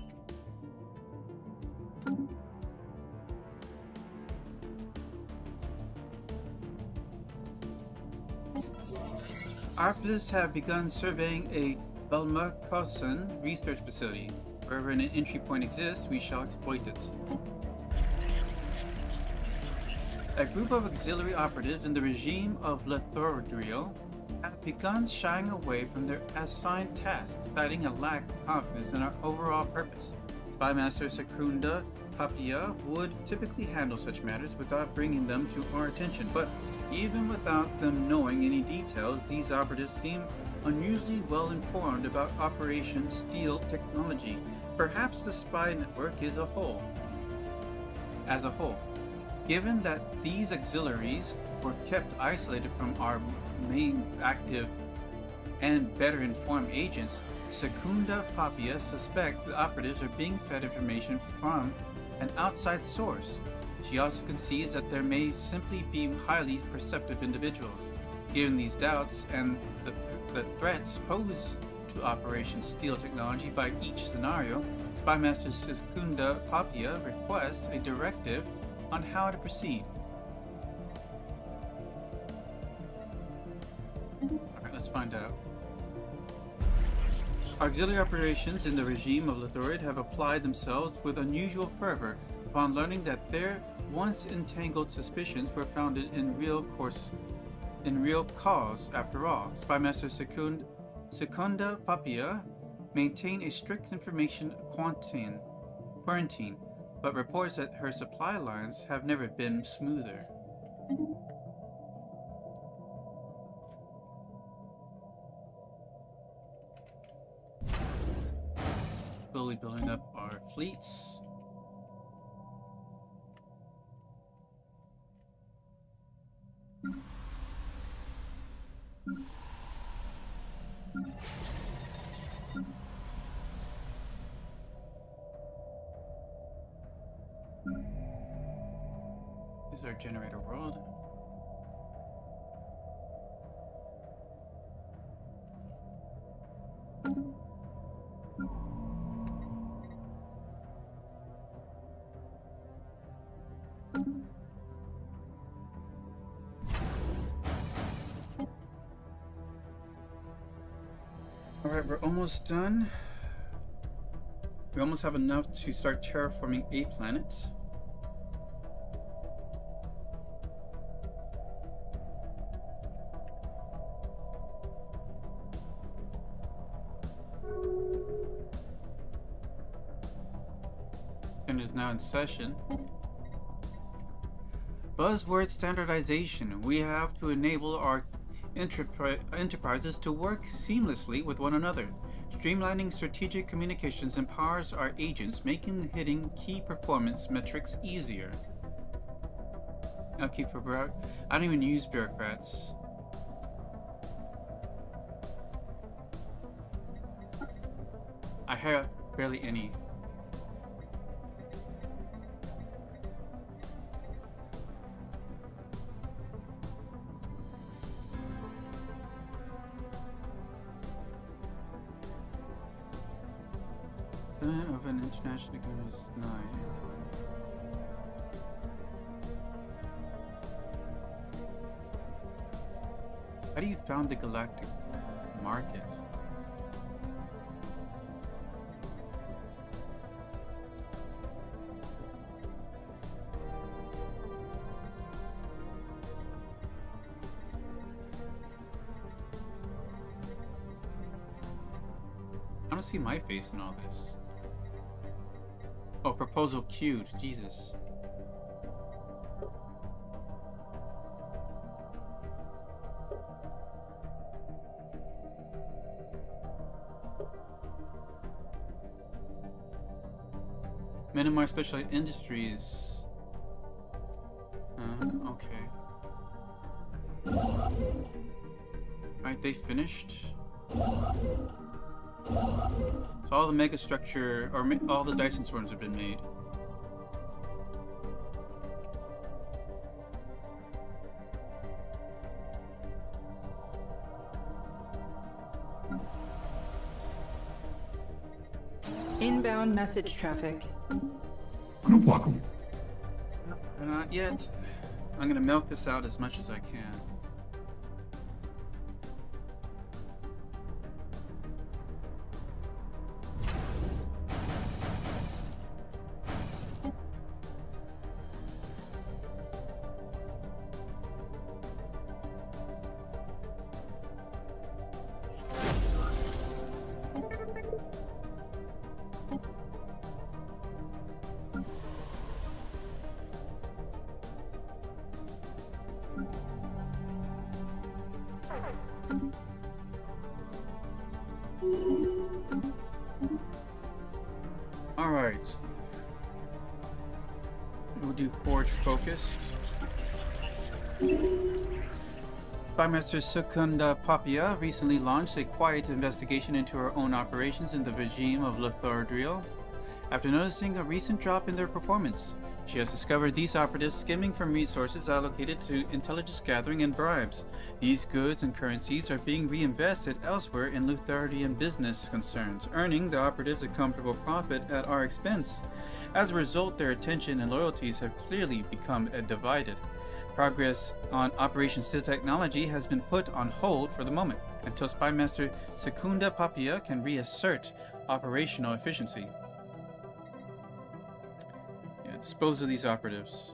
Operatives have begun surveying a Belmerkosen research facility. Wherever an entry point exists, we shall exploit it. A group of auxiliary operatives in the regime of Lotharidriel have begun shying away from their assigned tasks, citing a lack of confidence in our overall purpose. Spymaster Secunda Papia would typically handle such matters without bringing them to our attention, but even without them knowing any details, these operatives seem unusually well informed about Operation Steel technology. Perhaps the spy network as a whole. Given that these auxiliaries were kept isolated from our main active and better informed agents, Secunda Papia suspect the operatives are being fed information from an outside source. She also concedes that there may simply be highly perceptive individuals. Given these doubts and the threats posed to Operation Steel technology by each scenario, Spymaster Secunda Papia requests a directive on how to proceed. Alright, let's find out. Auxiliary operations in the regime of Lotharid have applied themselves with unusual fervor upon learning that their once entangled suspicions were founded in real cause after all. Spymaster Secunda Papia maintain a strict information quarantine, but reports that her supply lines have never been smoother. Slowly building up our fleets. This is our generator world. Alright, we're almost done. We almost have enough to start terraforming a planet. And is now in session. Buzzword standardization. We have to enable our enterprises to work seamlessly with one another. Streamlining strategic communications empowers our agents, making hitting key performance metrics easier. Upkeep for I don't even use bureaucrats. I have barely any. Of an international agreement is 9. How do you found the Galactic market? I don't see my face in all this. Oh, proposal queued. Jesus. Minimize special industries. Okay. Alright, they finished. So all the mega structure, or all the Dyson swarms have been made. Inbound message traffic. Group welcome. Not yet. I'm gonna milk this out as much as I can. Alright. We'll do Forge Focused. Spymaster Secunda Papia recently launched a quiet investigation into her own operations in the regime of Lothardriel. After noticing a recent drop in their performance, she has discovered these operatives skimming from resources allocated to intelligence gathering and bribes. These goods and currencies are being reinvested elsewhere in Lothardian business concerns, earning the operatives a comfortable profit at our expense. As a result, their attention and loyalties have clearly become divided. Progress on Operation Still Technology has been put on hold for the moment, until Spymaster Secunda Papia can reassert operational efficiency. Dispose of these operatives.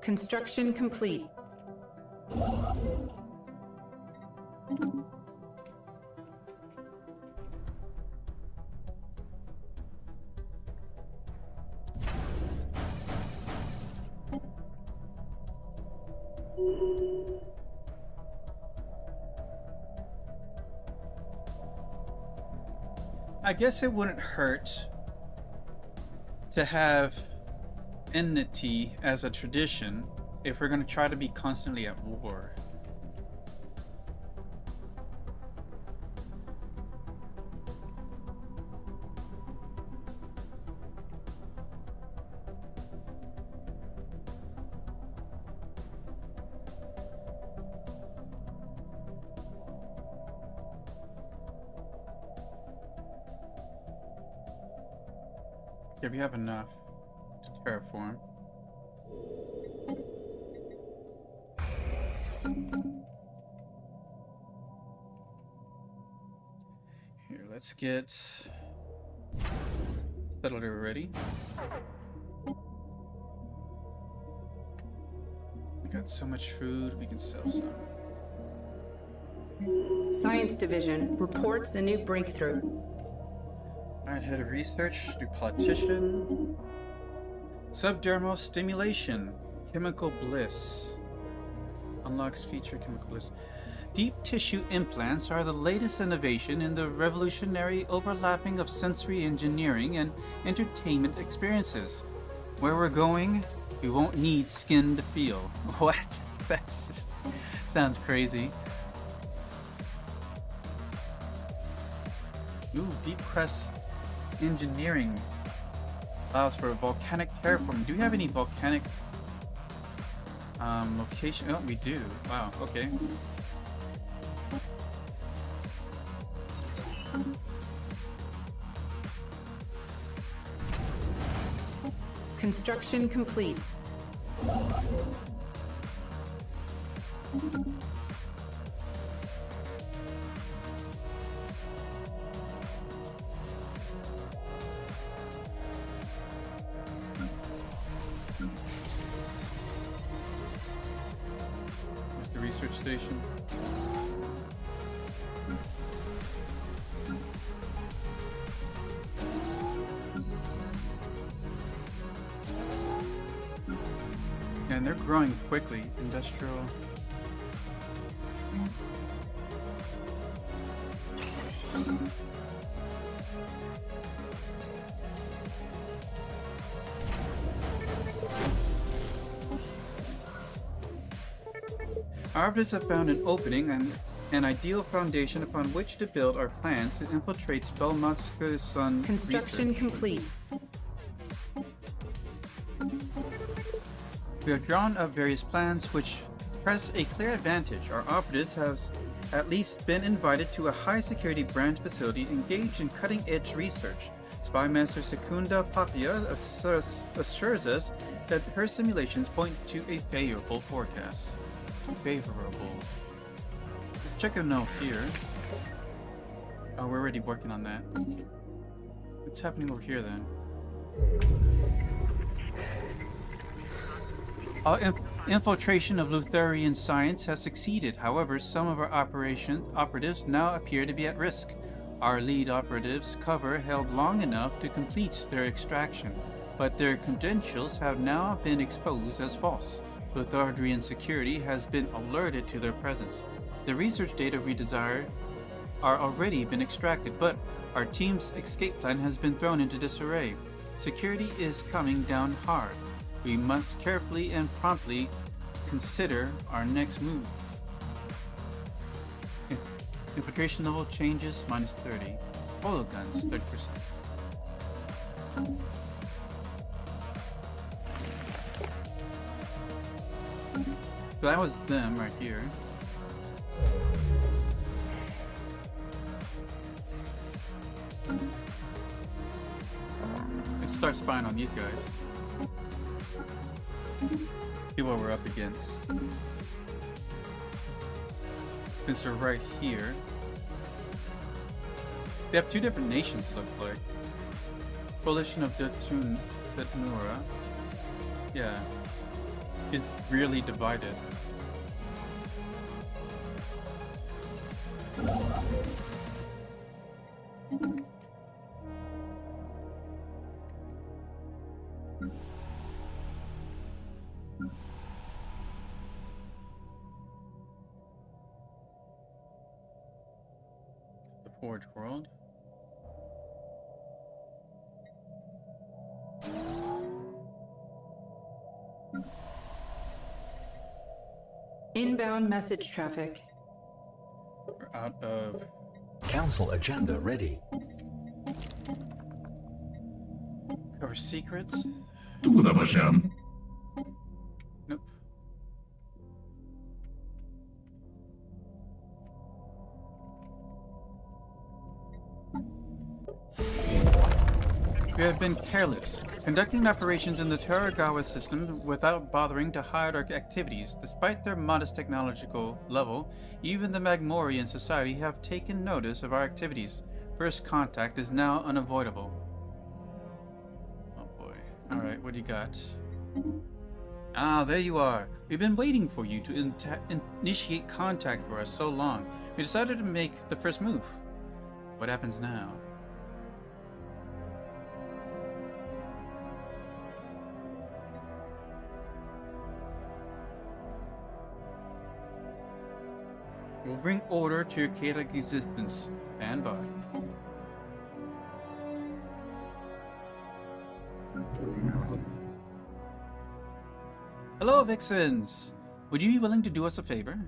Construction complete. I guess it wouldn't hurt to have enmity as a tradition if we're going to try to be constantly at war. Okay, we have enough to terraform. Here, let's get Stellaris ready. We got so much food, we can sell some. Science Division reports a new breakthrough. Alright, head of research, new politician. Subdermal stimulation, chemical bliss. Unlocks feature chemical bliss. Deep tissue implants are the latest innovation in the revolutionary overlapping of sensory engineering and entertainment experiences. Where we're going, we won't need skin to feel. What? That's just, sounds crazy. Ooh, deep crest engineering allows for volcanic terraforming. Do we have any volcanic location? Oh, we do. Wow, okay. Construction complete. The research station. And they're growing quickly. Industrial. Arbiters have found an opening and an ideal foundation upon which to build our plans to infiltrate Belmaska's Sun. Construction complete. We have drawn up various plans which press a clear advantage. Our operatives have at least been invited to a high-security branch facility engaged in cutting-edge research. Spymaster Secunda Papia assures us that her simulations point to a favorable forecast. Favorable. Let's check a note here. Oh, we're already working on that. What's happening over here then? Our infiltration of Lutherian science has succeeded. However, some of our operatives now appear to be at risk. Our lead operatives' cover held long enough to complete their extraction, but their credentials have now been exposed as false. Lutherian security has been alerted to their presence. The research data we desire are already been extracted, but our team's escape plan has been thrown into disarray. Security is coming down hard. We must carefully and promptly consider our next move. Infiltration level changes -30. Polo guns 30%. So that was them right here. Let's start spying on these guys. See what we're up against. Since they're right here. They have two different nations, it looks like. Coalition of Detnura. Yeah. It's really divided. Forge World. Inbound message traffic. We're out of... Council agenda ready. Cover secrets? Tukуда Basham. Nope. We have been careless, conducting operations in the Terragawa system without bothering to hide our activities. Despite their modest technological level, even the Magmorian society have taken notice of our activities. First contact is now unavoidable. Oh boy. Alright, what do you got? Ah, there you are. We've been waiting for you to initiate contact for us so long. We decided to make the first move. What happens now? We'll bring order to your chaotic existence. Stand by. Hello, Vixens! Would you be willing to do us a favor?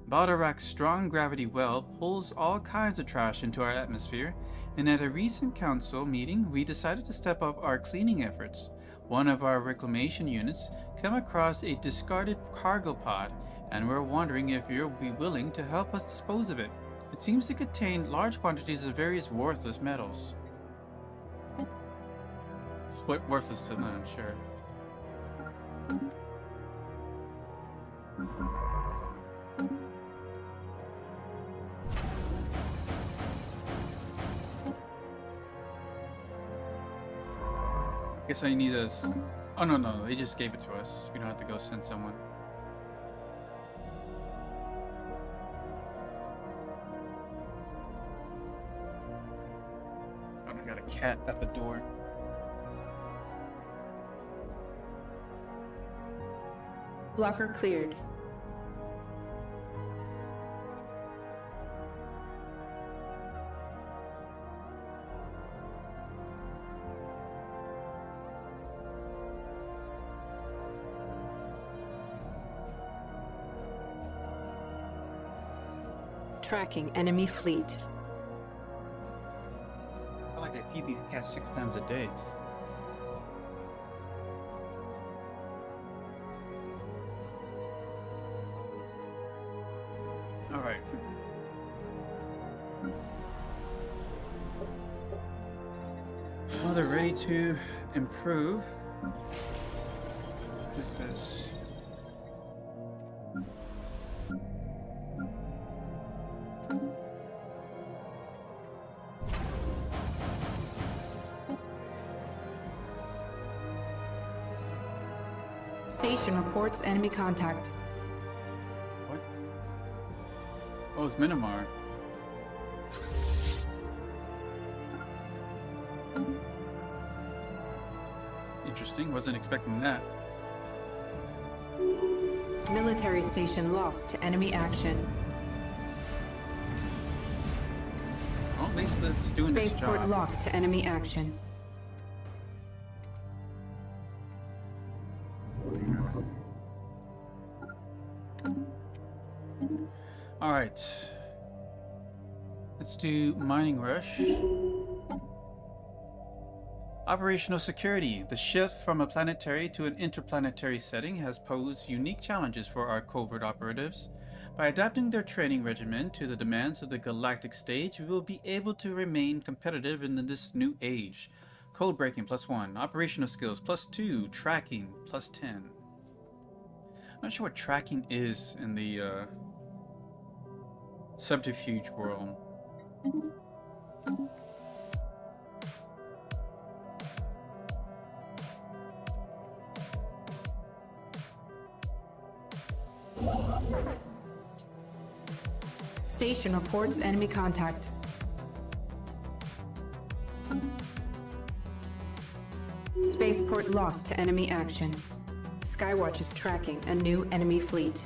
Baldorak's strong gravity well pulls all kinds of trash into our atmosphere, and at a recent council meeting, we decided to step up our cleaning efforts. One of our reclamation units came across a discarded cargo pod, and we're wondering if you'll be willing to help us dispose of it. It seems to contain large quantities of various worthless metals. It's worthless to them, I'm sure. Guess I need us. Oh no, they just gave it to us. We don't have to go send someone. Oh, I got a cat at the door. Blocker cleared. Tracking enemy fleet. I feel like I feed these cats 6 times a day. Alright. Well, they're ready to improve. What is this? Station reports enemy contact. What? Oh, it's Minamar. Interesting, wasn't expecting that. Military station lost to enemy action. Well, at least it's doing its Spaceport job. lost to enemy action. Alright. Let's do Mining Rush. Operational security. The shift from a planetary to an interplanetary setting has posed unique challenges for our covert operatives. By adapting their training regimen to the demands of the galactic stage, we will be able to remain competitive in this new age. Code breaking +1, operational skills +2, tracking +10. I'm not sure what tracking is in the subterfuge world. Station reports enemy contact. Spaceport lost to enemy action. Skywatch is tracking a new enemy fleet.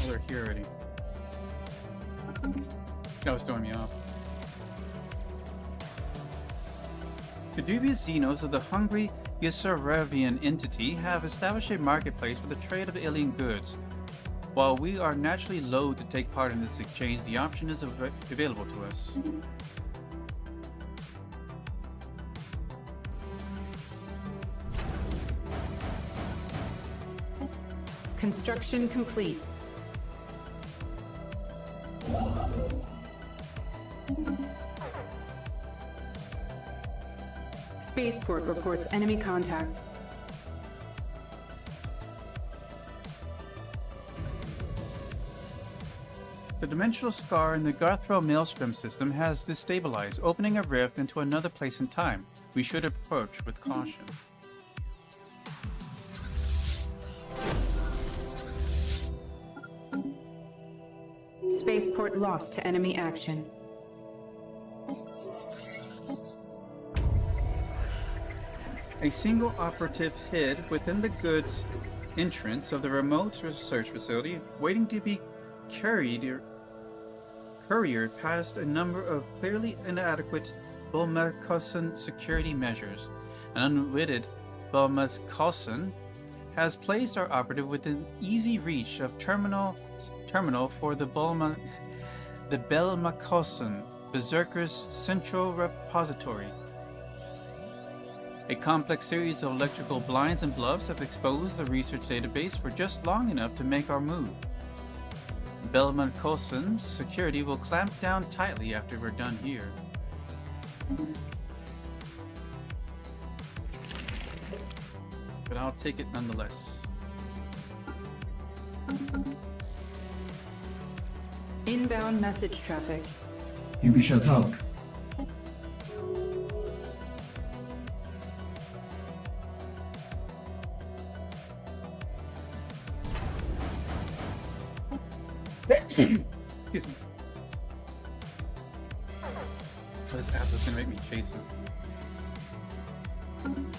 Oh, they're here already. That was throwing me off. The dubious Xenos of the hungry Yisraelian entity have established a marketplace for the trade of alien goods. While we are naturally loath to take part in this exchange, the option is available to us. Construction complete. Spaceport reports enemy contact. The dimensional scar in the Garthro Maelstrom system has destabilized, opening a rift into another place and time. We should approach with caution. Spaceport lost to enemy action. A single operative hid within the goods entrance of the remote research facility, waiting to be couriered past a number of clearly inadequate Bulmakosan security measures. An unwitted Bulmakosan has placed our operative within easy reach of terminal for the Belmakosan Berserker's central repository. A complex series of electrical blinds and bluffs have exposed the research database for just long enough to make our move. Belmakosan's security will clamp down tightly after we're done here. But I'll take it nonetheless. Inbound message traffic. You shall talk. Excuse me. So this ass is gonna make me chase him.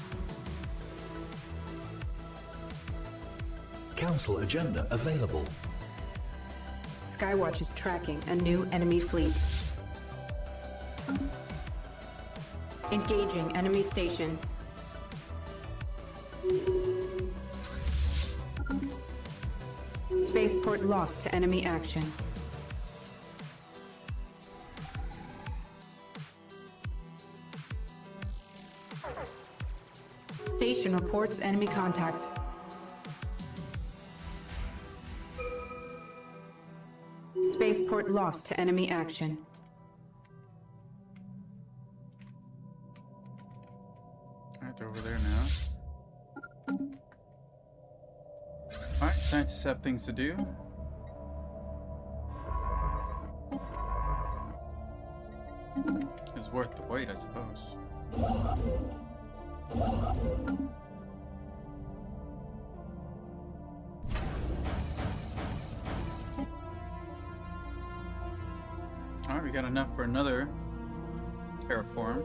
Council agenda available. Skywatch is tracking a new enemy fleet. Engaging enemy station. Spaceport lost to enemy action. Station reports enemy contact. Spaceport lost to enemy action. Alright, they're over there now. Alright, scientists have things to do. It's worth the wait, I suppose. Alright, we got enough for another terraform.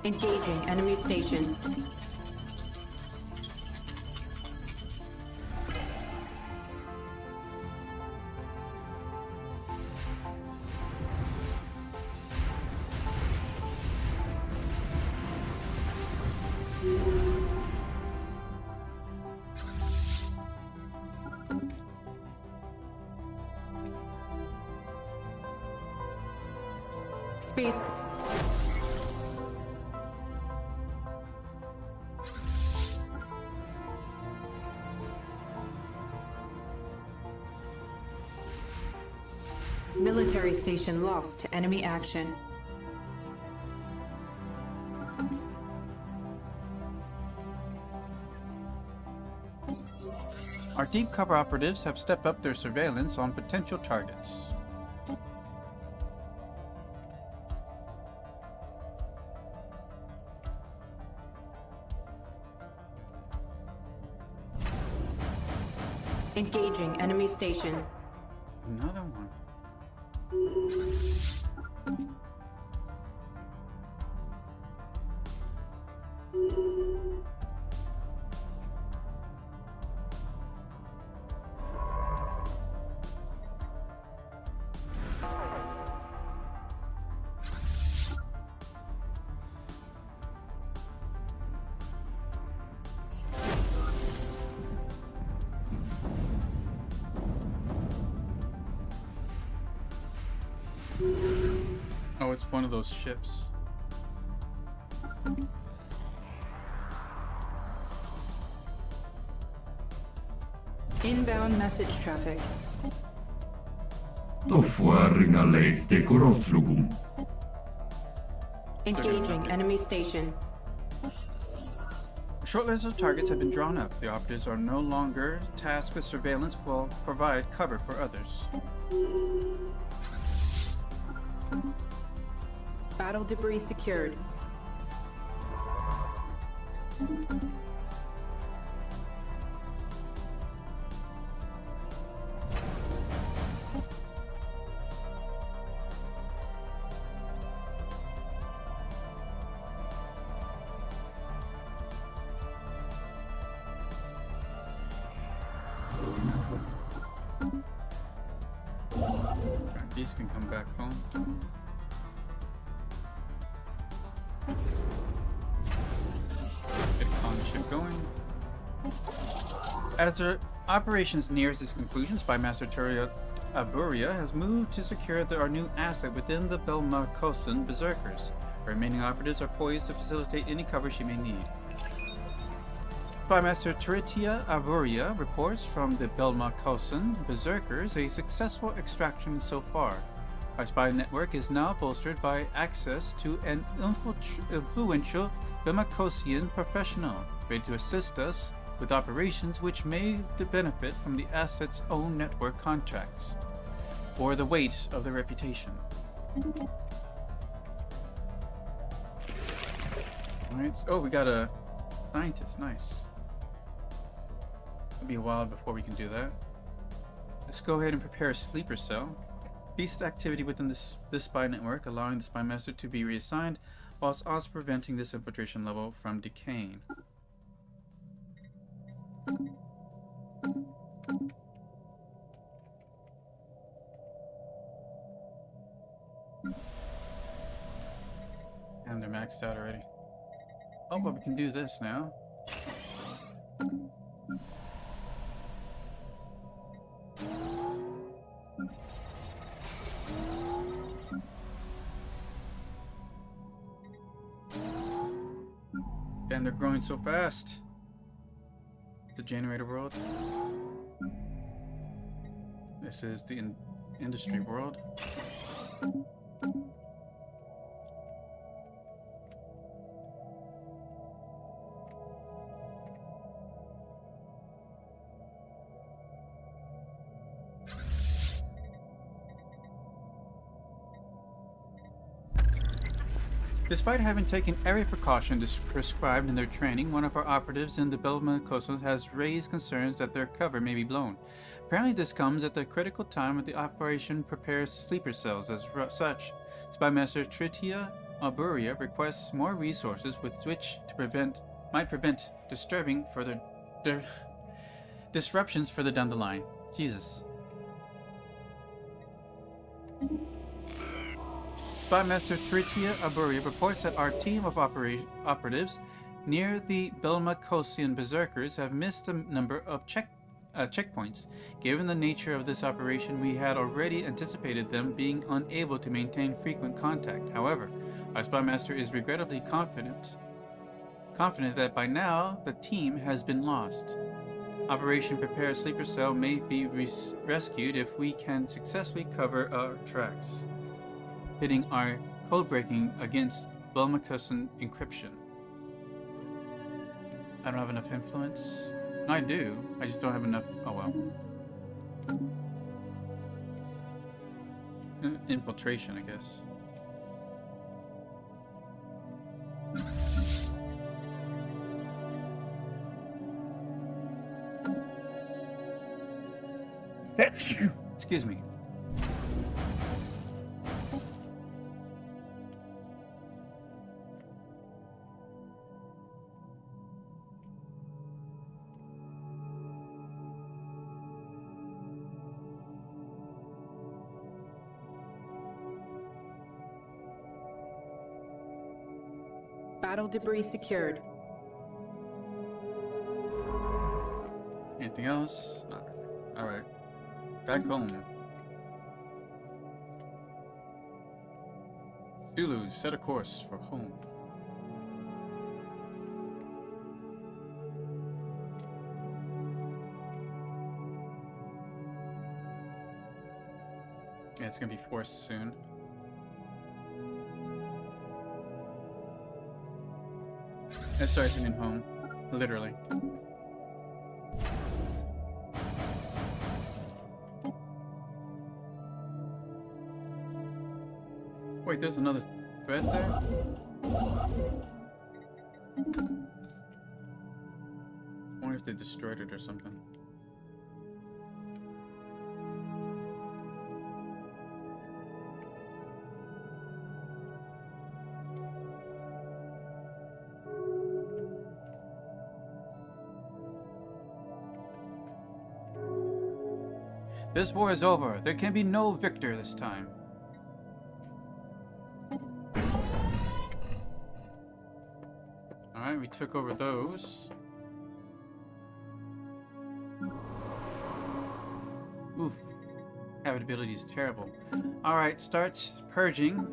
Engaging enemy station. Space. Military station lost to enemy action. Our deep cover operatives have stepped up their surveillance on potential targets. Engaging enemy station. Another one. Oh, it's one of those ships. Inbound message traffic. Engaging enemy station. A short list of targets have been drawn up. The operatives are no longer tasked with surveillance, will provide cover for others. Battle debris secured. These can come back home. Get con ship going. As our operations nears its conclusion, Spy Master Turia Aburia has moved to secure our new asset within the Belmacosan Berserkers. Our remaining operatives are poised to facilitate any cover she may need. Spy Master Turitia Aburia reports from the Belmacosan Berserkers a successful extraction so far. Our spy network is now bolstered by access to an influential Belmacosian professional, ready to assist us with operations which may benefit from the asset's own network contracts, or the weight of their reputation. Alright, oh, we got a scientist, nice. It'll be a while before we can do that. Let's go ahead and prepare a sleeper cell. Cease activity within this spy network, allowing the spy master to be reassigned, whilst also preventing this infiltration level from decaying. And they're maxed out already. Oh, but we can do this now. And they're growing so fast. The generator world. This is the industry world. Despite having taken every precaution prescribed in their training, one of our operatives in the Belmacosan has raised concerns that their cover may be blown. Apparently this comes at the critical time of the operation prepares sleeper cells. As such, Spy Master Tritia Alburia requests more resources with which to might prevent disruptions further down the line. Jesus. Spy Master Tritia Aburia reports that our team of operatives near the Belmacosian Berserkers have missed a number of checkpoints. Given the nature of this operation, we had already anticipated them being unable to maintain frequent contact. However, our Spy Master is regrettably confident that by now the team has been lost. Operation Prepare Sleeper Cell may be rescued if we can successfully cover our tracks, hitting our code breaking against Belmacosan encryption. I don't have enough influence. I do. I just don't have enough. Oh well. Infiltration, I guess. That's you. Excuse me. Battle debris secured. Anything else? Not really. Alright. Back home. Zulu, set a course for home. Yeah, it's gonna be forced soon. It starts in home, literally. Wait, there's another thread there? I wonder if they destroyed it or something. This war is over. There can be no victor this time. Alright, we took over those. Oof. Habitability is terrible. Alright, start purging.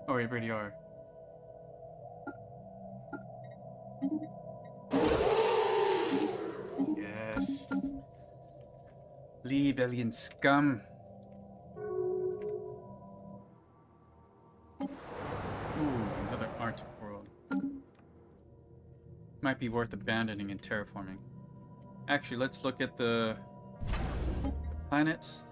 Oh, we already are. Yes. Leave, alien scum. Ooh, another Arctic world. Might be worth abandoning and terraforming. Actually, let's look at the planets.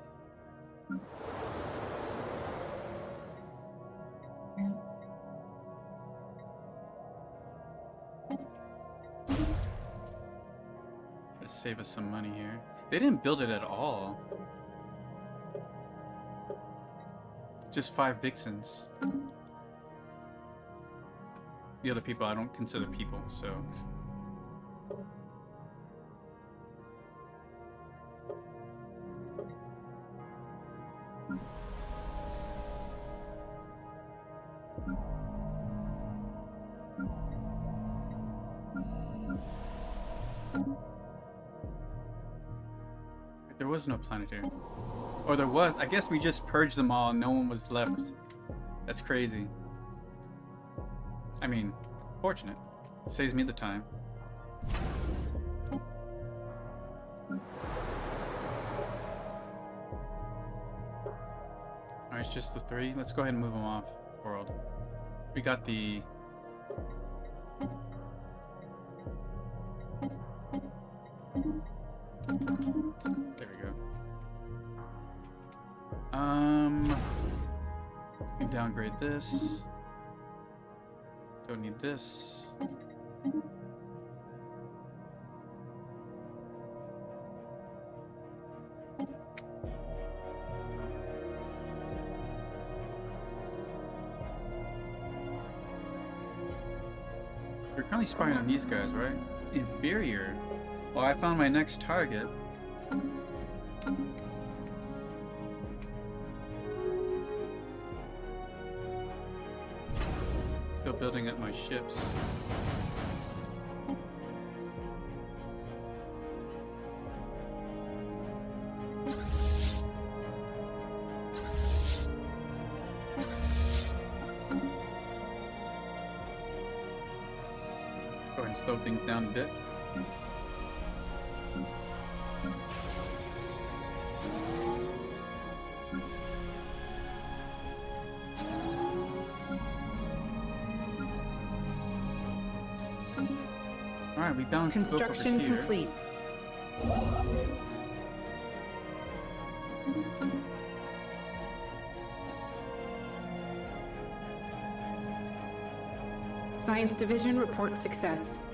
Save us some money here. They didn't build it at all. Just 5 vixens. The other people I don't consider people, so. There was no planet here. Or there was. I guess we just purged them all and no one was left. That's crazy. I mean, fortunate. It saves me the time. Alright, it's just the 3. Let's go ahead and move them off world. We got the... There we go. We can downgrade this. Don't need this. We're currently spying on these guys, right? Inferior. Well, I found my next target. Still building up my ships. Go ahead and slow things down a bit. Alright, we bounced both over Construction here. complete. Science Division report success.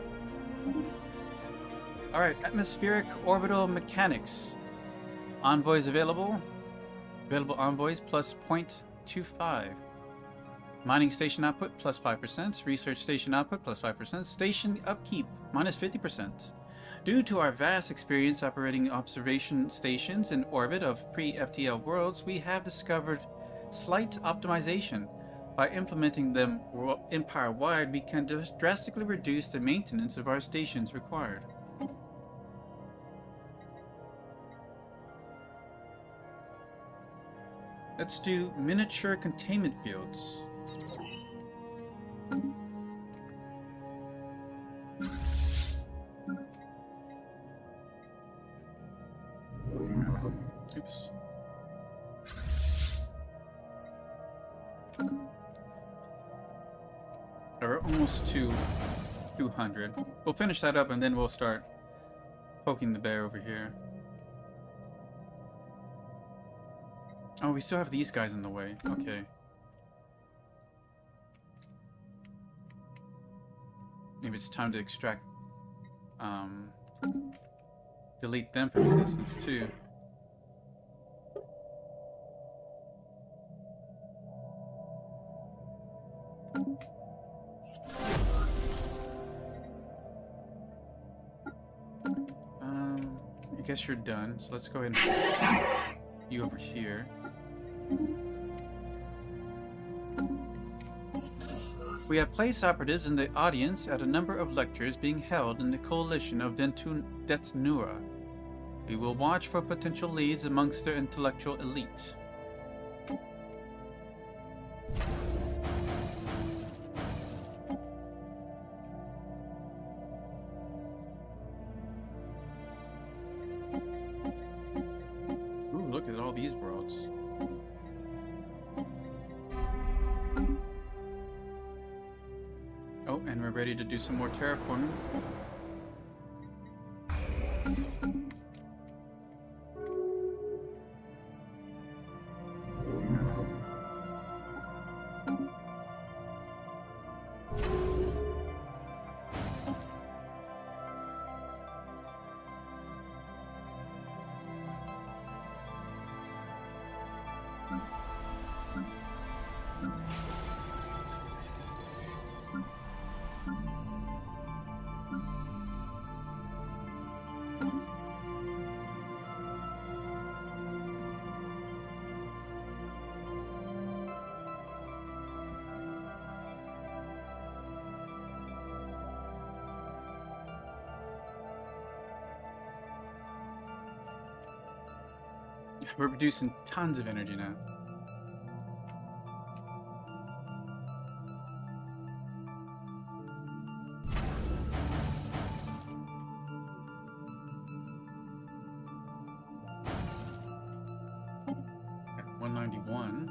Alright, atmospheric orbital mechanics. Envoys available. Available envoys plus 0.25. Mining station output plus 5%. Research station output plus 5%. Station upkeep minus 50%. Due to our vast experience operating observation stations in orbit of pre-FTL worlds, we have discovered slight optimization. By implementing them empire-wide, we can drastically reduce the maintenance of our stations required. Let's do miniature containment fields. Oops. We're almost to 200. We'll finish that up and then we'll start poking the bear over here. Oh, we still have these guys in the way. Okay. Maybe it's time to extract, delete them from existence too. I guess you're done, so let's go ahead and put you over here. We have place operatives in the audience at a number of lectures being held in the coalition of Detnura. We will watch for potential leads amongst their intellectual elite. Ooh, look at all these worlds. Oh, and we're ready to do some more terraforming. We're producing tons of energy now. At 191.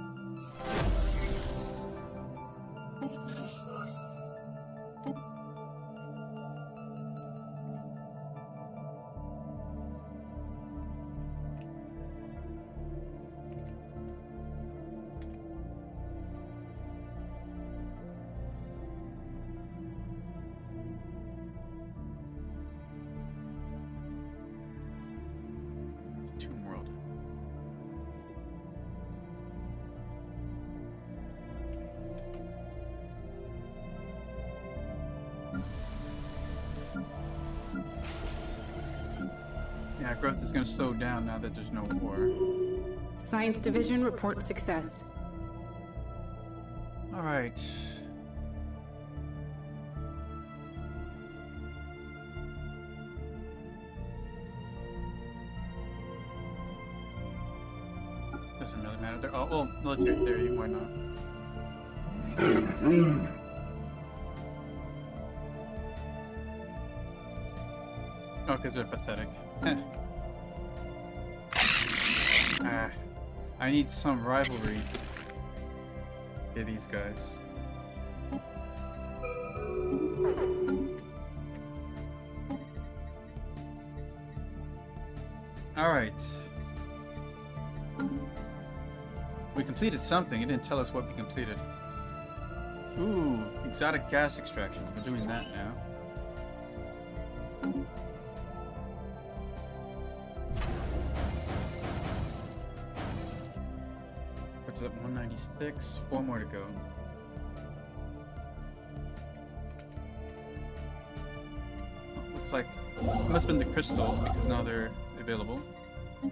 Tomb World. Yeah, growth is going to slow down now that there's no war. Science Division report success. All right. Doesn't really matter. They're all, well, military theory, why not? Oh, because they're pathetic. I need some rivalry. Okay, these guys. Alright. We completed something. It didn't tell us what we completed. Ooh, exotic gas extraction. We're doing that now. What's up? 196. 4 more to go. Oh, looks like it must have been the crystals because now they're available. I've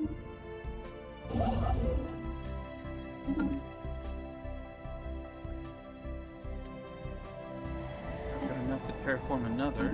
got enough to terraform another.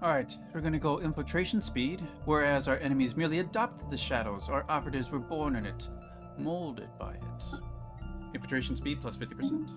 Alright, we're gonna go infiltration speed. Whereas our enemies merely adopted the shadows, our operatives were born in it, molded by it. Infiltration speed plus 50%.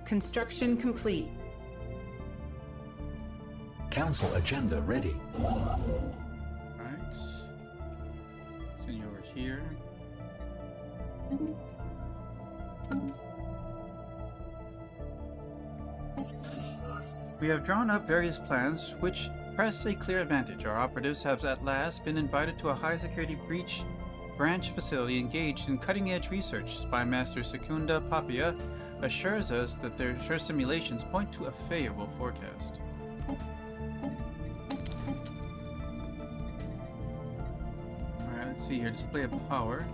Construction complete. Council agenda ready. Alright. Send you over here. We have drawn up various plans which press a clear advantage. Our operatives have at last been invited to a high security breach branch facility engaged in cutting edge research. Spy Master Secunda Papia assures us that her simulations point to a favorable forecast. Alright, let's see here. Display of power.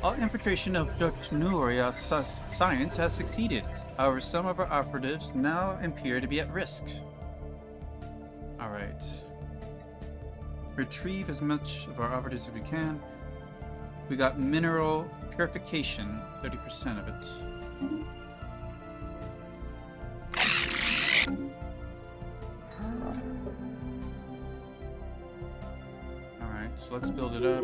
All infiltration of Docnuria science has succeeded. However, some of our operatives now appear to be at risk. Alright. Retrieve as much of our operatives as we can. We got mineral purification, 30% of it. Alright, so let's build it up.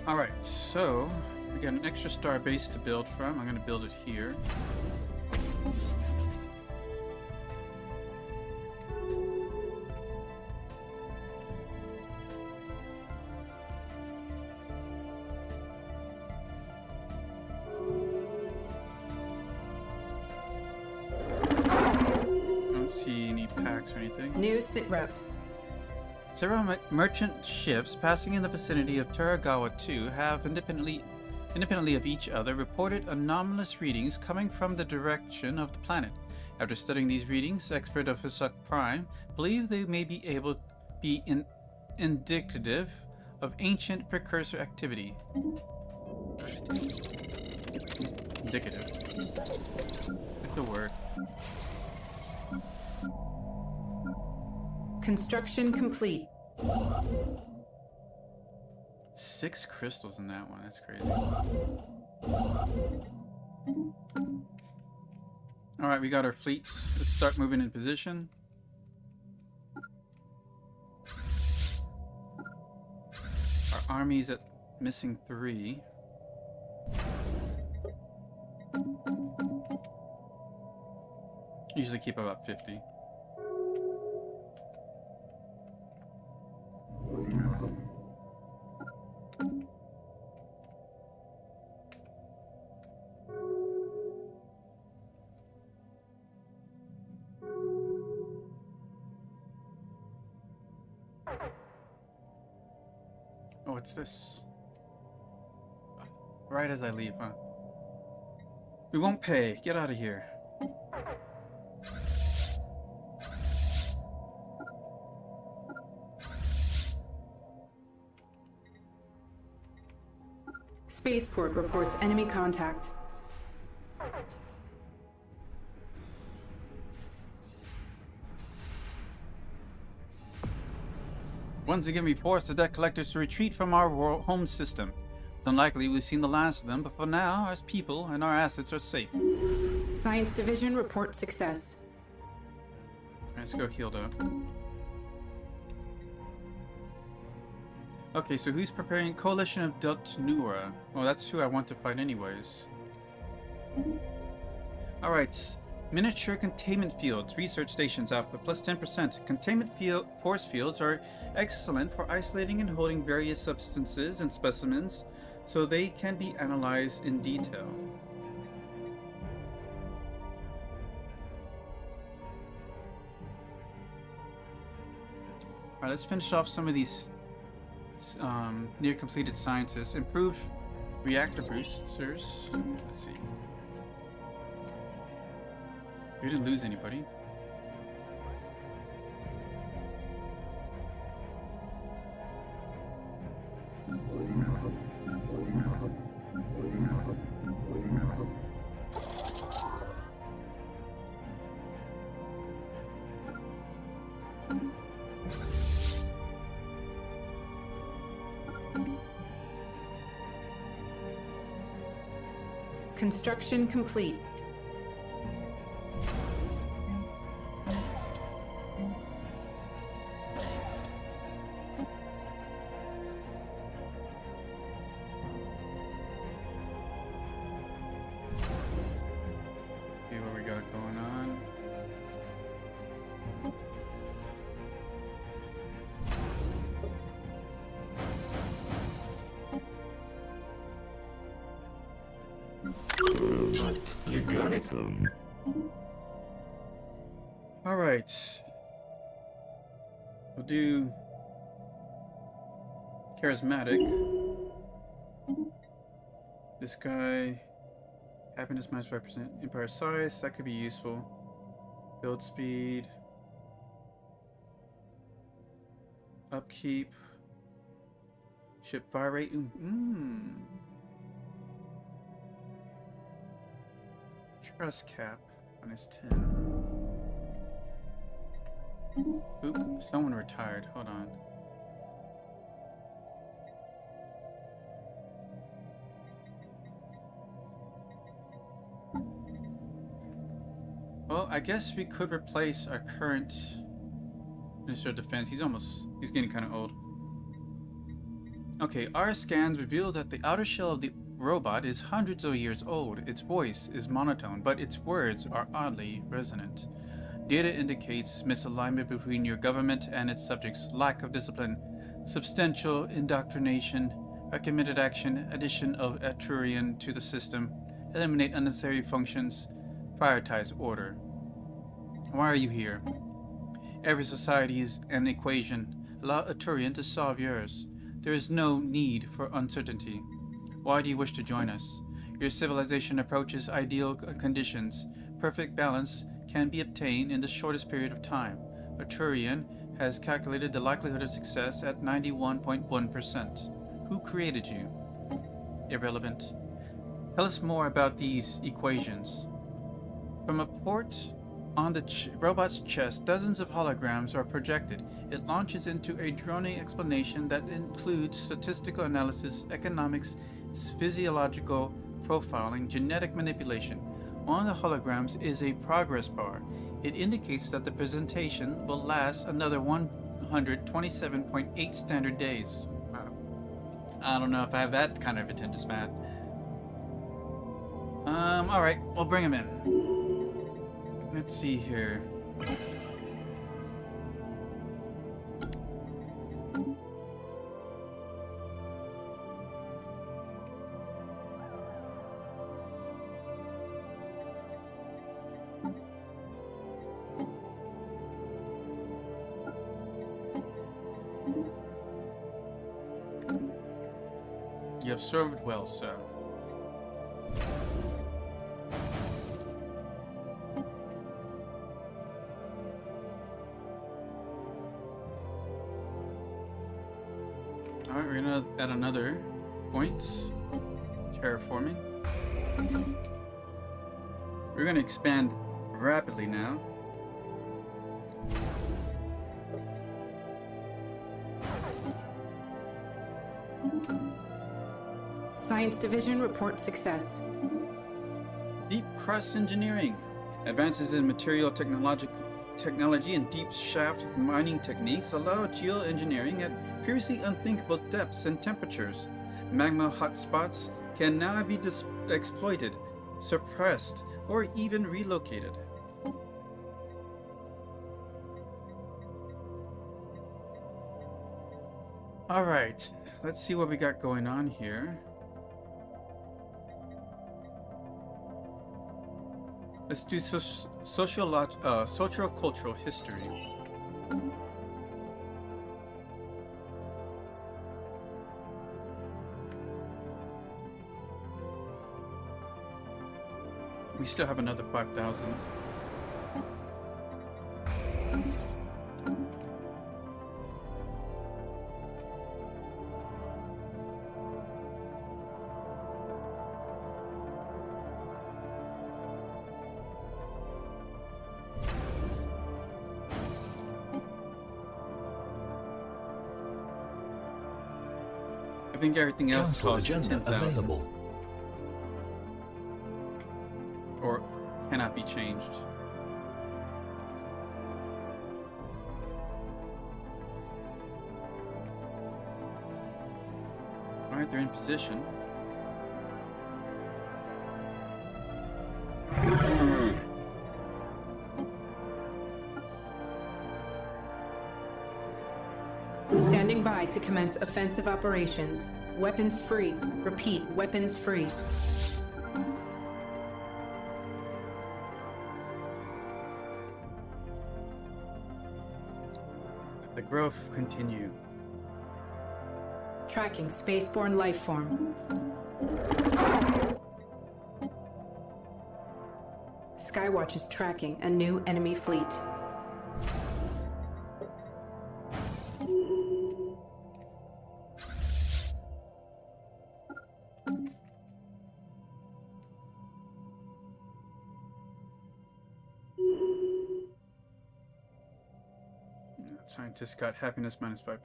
Alright, so we got an extra star base to build from. I'm going to build it here. I don't see any packs or anything. New sitrep. Several merchant ships passing in the vicinity of Turagawa 2 have independently of each other reported anomalous readings coming from the direction of the planet. After studying these readings, experts of Hisuk Prime believe they may be able to be indicative of ancient precursor activity. Indicative. That's a word. Construction complete. 6 crystals in that one. That's crazy. Alright, we got our fleets. Let's start moving in position. Our army's at missing 3. Usually keep about 50. what's this? Right as I leave, huh? We won't pay. Get out of here. Spaceport reports enemy contact. Once again, we forced the debt collectors to retreat from our home system. It's unlikely we've seen the last of them, but for now, our people and our assets are safe. Science Division reports success. Let's go healed up. Okay, so who's preparing Coalition of Deltanura? Well, that's who I want to fight anyways. Alright. Miniature containment fields. Research stations output plus 10%. Containment force fields are excellent for isolating and holding various substances and specimens so they can be analyzed in detail. Alright, let's finish off some of these near completed sciences. Improve reactor boosters. Let's see. We didn't lose anybody. Construction complete. See what we got going on. You got it. All right. We'll do charismatic. This guy, happiness minus 5% empire size. That could be useful. Build speed. Upkeep. Ship fire rate. Trust cap minus 10. Oop, someone retired. Hold on. Well, I guess we could replace our current Minister of Defense. He's getting kind of old. Okay, our scans reveal that the outer shell of the robot is hundreds of years old. Its voice is monotone, but its words are oddly resonant. Data indicates misalignment between your government and its subjects, lack of discipline, substantial indoctrination, recommended action, addition of Etrurian to the system, eliminate unnecessary functions, prioritize order. Why are you here? Every society is an equation. Allow Etrurian to solve yours. There is no need for uncertainty. Why do you wish to join us? Your civilization approaches ideal conditions. Perfect balance can be obtained in the shortest period of time. Etrurian has calculated the likelihood of success at 91.1%. Who created you? Irrelevant. Tell us more about these equations. From a port on the robot's chest, dozens of holograms are projected. It launches into a droning explanation that includes statistical analysis, economics, physiological profiling, genetic manipulation. One of the holograms is a progress bar. It indicates that the presentation will last another 127.8 standard days. Wow. I don't know if I have that kind of attention span. Alright, we'll bring him in. Let's see here. You have served well, sir. Alright, we're gonna add another point. Terraforming. We're gonna expand rapidly now. Science Division reports success. Deep crust engineering. Advances in material technology and deep shaft mining techniques allow geoengineering at previously unthinkable depths and temperatures. Magma hotspots can now be exploited, suppressed, or even relocated. Alright, let's see what we got going on here. Let's do socio-cultural history. We still have another 5,000. I think everything else Council costs agenda 10,000 available. or cannot be changed. Alright, they're in position. Standing by to commence offensive operations. Weapons free. Repeat, weapons free. The growth continue. Tracking spaceborne life form. Skywatch is tracking a new enemy fleet. Scientists got happiness minus 5%.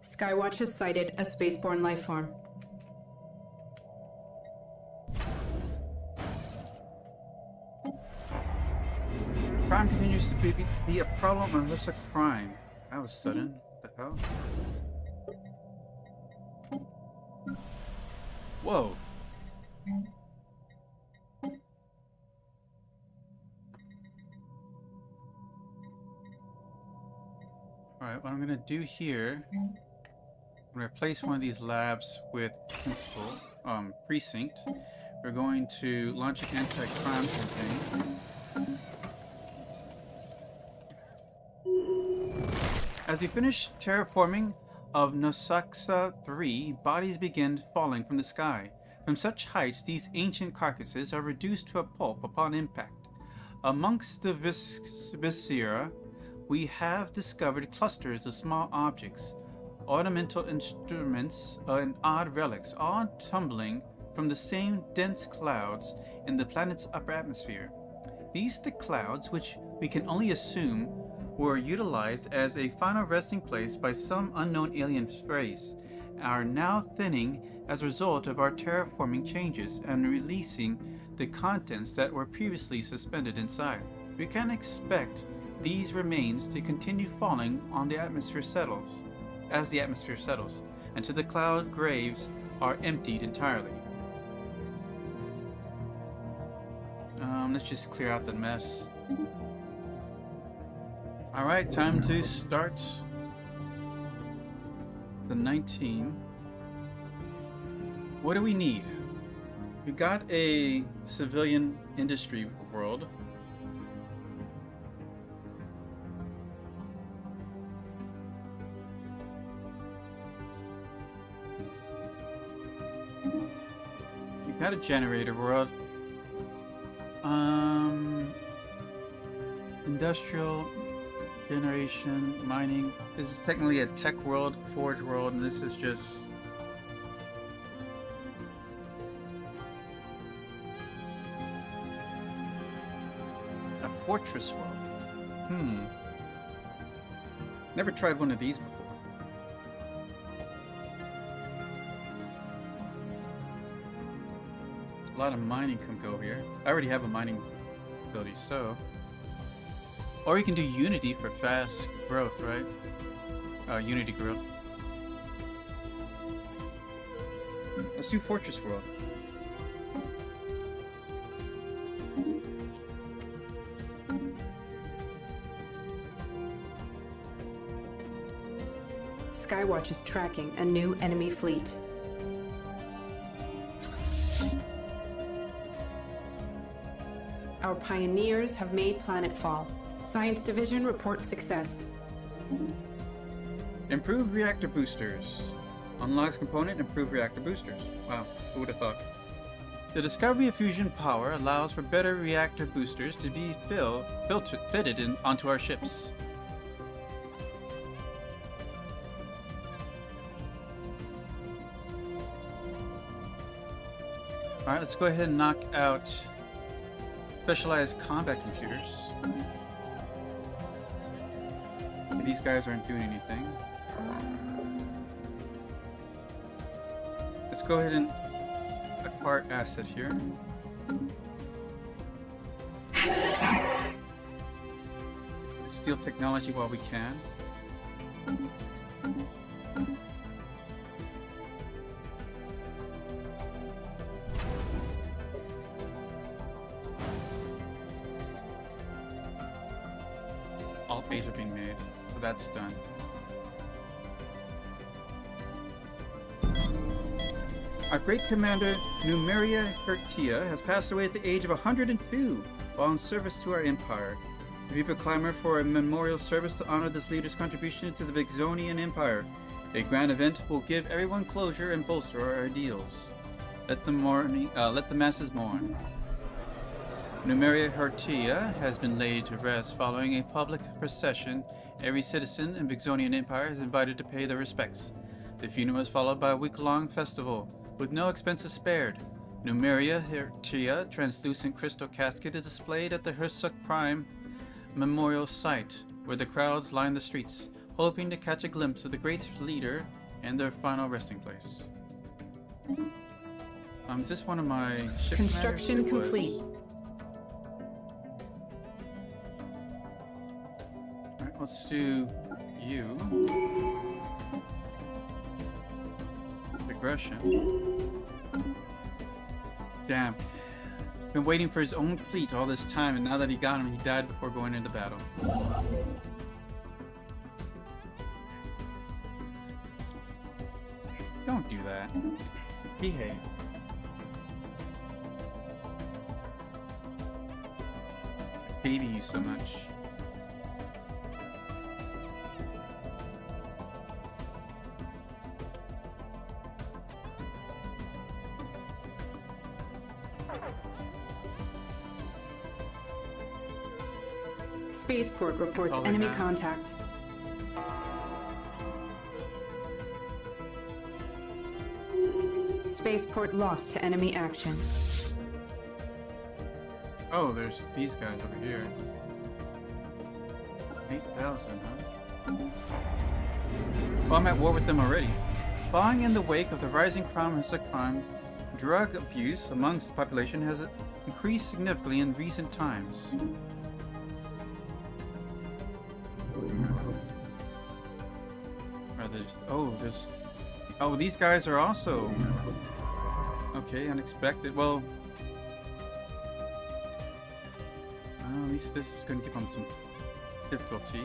Skywatch has sighted a spaceborne life form. Crime continues to be a problem unless a crime. That was sudden. What the hell? Whoa. Alright, what I'm gonna do here, I'm gonna replace one of these labs with principal precinct. We're going to launch an anti-crime campaign. As we finish terraforming of Nosaxa 3, bodies begin falling from the sky. From such heights, these ancient carcasses are reduced to a pulp upon impact. Amongst the viscera, we have discovered clusters of small objects, ornamental instruments, and odd relics, all tumbling from the same dense clouds in the planet's upper atmosphere. These thick clouds, which we can only assume were utilized as a final resting place by some unknown alien race, are now thinning as a result of our terraforming changes and releasing the contents that were previously suspended inside. We can expect these remains to continue falling on the atmosphere settles, as the atmosphere settles, until the cloud graves are emptied entirely. Let's just clear out the mess. Alright, time to start the 19. What do we need? We got a civilian industry world. Got a generator world. Industrial generation, mining. This is technically a tech world, forge world, and this is just a fortress world. Never tried one of these before. A lot of mining can go here. I already have a mining ability, so. Or you can do Unity for fast growth, right? Unity growth. Let's do Fortress World. Skywatch is tracking a new enemy fleet. Our pioneers have made planetfall. Science Division reports success. Improved reactor boosters. Unlocks component, improved reactor boosters. Wow, who would have thought? The discovery of fusion power allows for better reactor boosters to be fitted onto our ships. Alright, let's go ahead and knock out specialized combat computers. These guys aren't doing anything. Let's go ahead and acquire asset here. Steal technology while we can. All eight are being made, so that's done. Our great commander, Numeria Hertia, has passed away at the age of 102 while in service to our empire. The people clamor for a memorial service to honor this leader's contribution to the Vixonian Empire. A grand event will give everyone closure and bolster our ideals. Let the masses mourn. Numeria Hertia has been laid to rest following a public procession. Every citizen in Vixonian Empire is invited to pay their respects. The funeral is followed by a week-long festival, with no expenses spared. Numeria Hertia translucent crystal casket is displayed at the Hersuk Prime Memorial Site, where the crowds line the streets, hoping to catch a glimpse of the great leader and their final resting place. Is this one of my ship Construction commanders? complete. Alright, let's do you. Aggression. Damn. Been waiting for his own fleet all this time, and now that he got him, he died before going into battle. Don't do that. Behave. I baby you so much. Spaceport reports Calling enemy that. contact. Spaceport lost to enemy action. Oh, there's these guys over here. 8,000, huh? Well, I'm at war with them already. Following in the wake of the rising crime and crime, drug abuse amongst the population has increased significantly in recent times. Oh, these guys are also... Okay, unexpected. Well... at least this is going to give them some difficulty.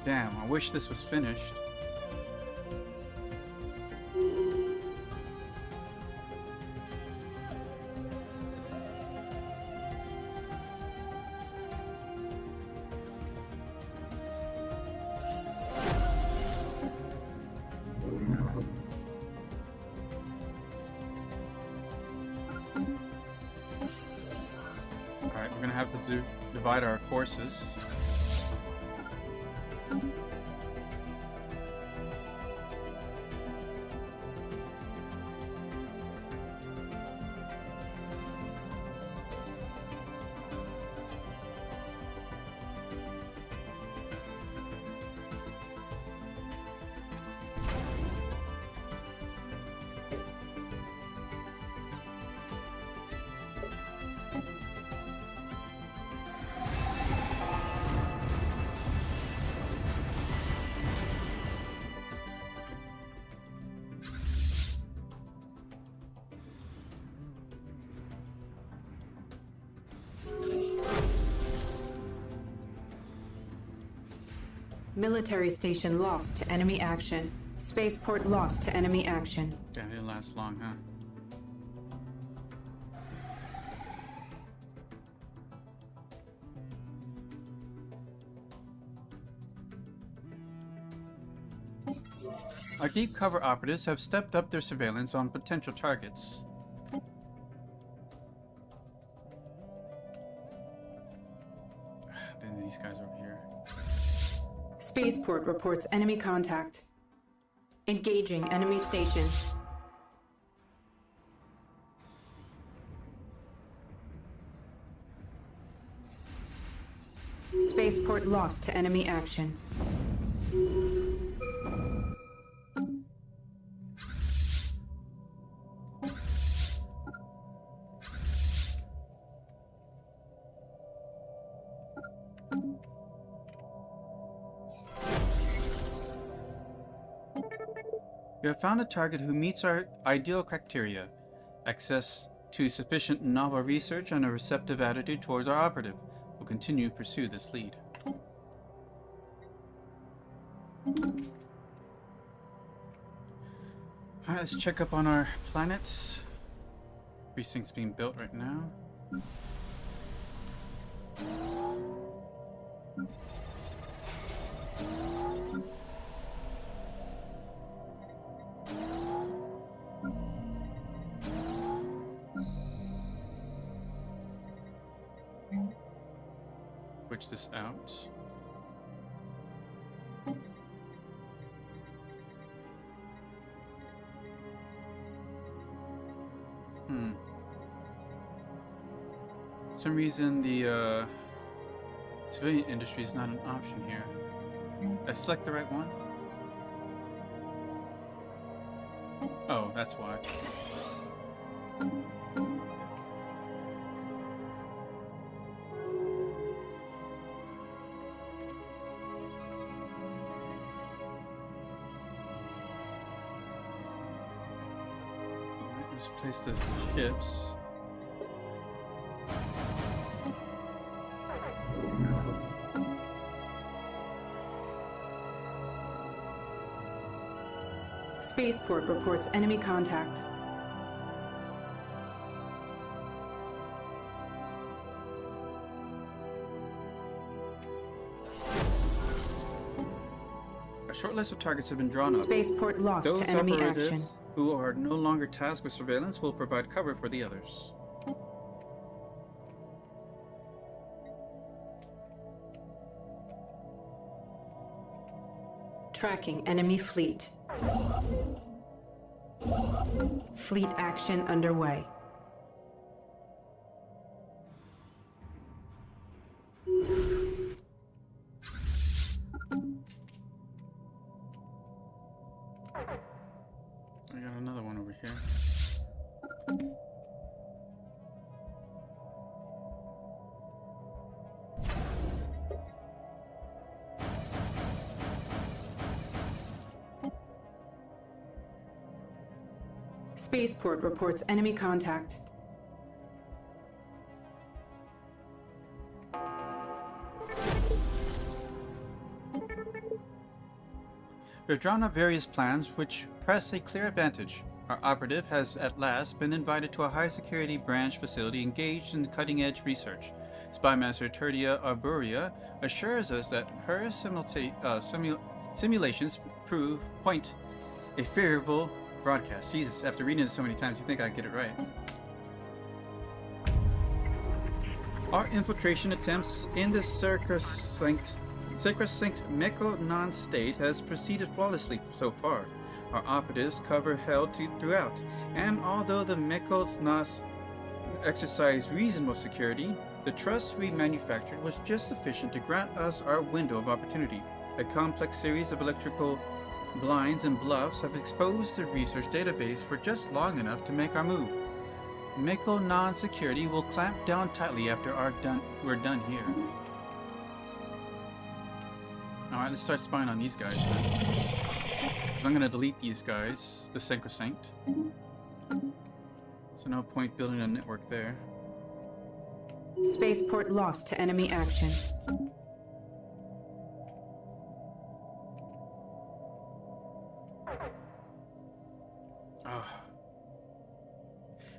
Damn, I wish this was finished. Alright, we're gonna have to divide our forces. Military station lost to enemy action. Spaceport lost to enemy action. Yeah, it didn't last long, huh? Our deep cover operatives have stepped up their surveillance on potential targets. Then these guys over here. Spaceport reports enemy contact. Engaging enemy station. Spaceport lost to enemy action. We have found a target who meets our ideal criteria. Access to sufficient novel research and a receptive attitude towards our operative. We'll continue to pursue this lead. Alright, let's check up on our planets. Precinct's being built right now. Switch this out. For some reason the civilian industry is not an option here. Did I select the right one? Oh, that's why. Let's place the ships. Spaceport reports enemy contact. A short list of targets have been drawn up. Spaceport lost Those to enemy operatives action. who are no longer tasked with surveillance will provide cover for the others. Tracking enemy fleet. Fleet action underway. I got another one over here. Spaceport reports enemy contact. We have drawn up various plans which press a clear advantage. Our operative has at last been invited to a high security branch facility engaged in cutting edge research. Spymaster Tertia Arborea assures us that her simulations point a favorable broadcast. Jesus, after reading it so many times, you think I'd get it right. Our infiltration attempts in the sacrosanct Meko non-state has proceeded flawlessly so far. Our operatives cover hell throughout, and although the Mekos Nas exercise reasonable security, the trust we manufactured was just sufficient to grant us our window of opportunity. A complex series of electrical blinds and bluffs have exposed the research database for just long enough to make our move. Meko non-security will clamp down tightly after we're done here. Alright, let's start spying on these guys then. I'm gonna delete these guys, the Sacrosanct. So no point building a network there. Spaceport lost to enemy action. Ah.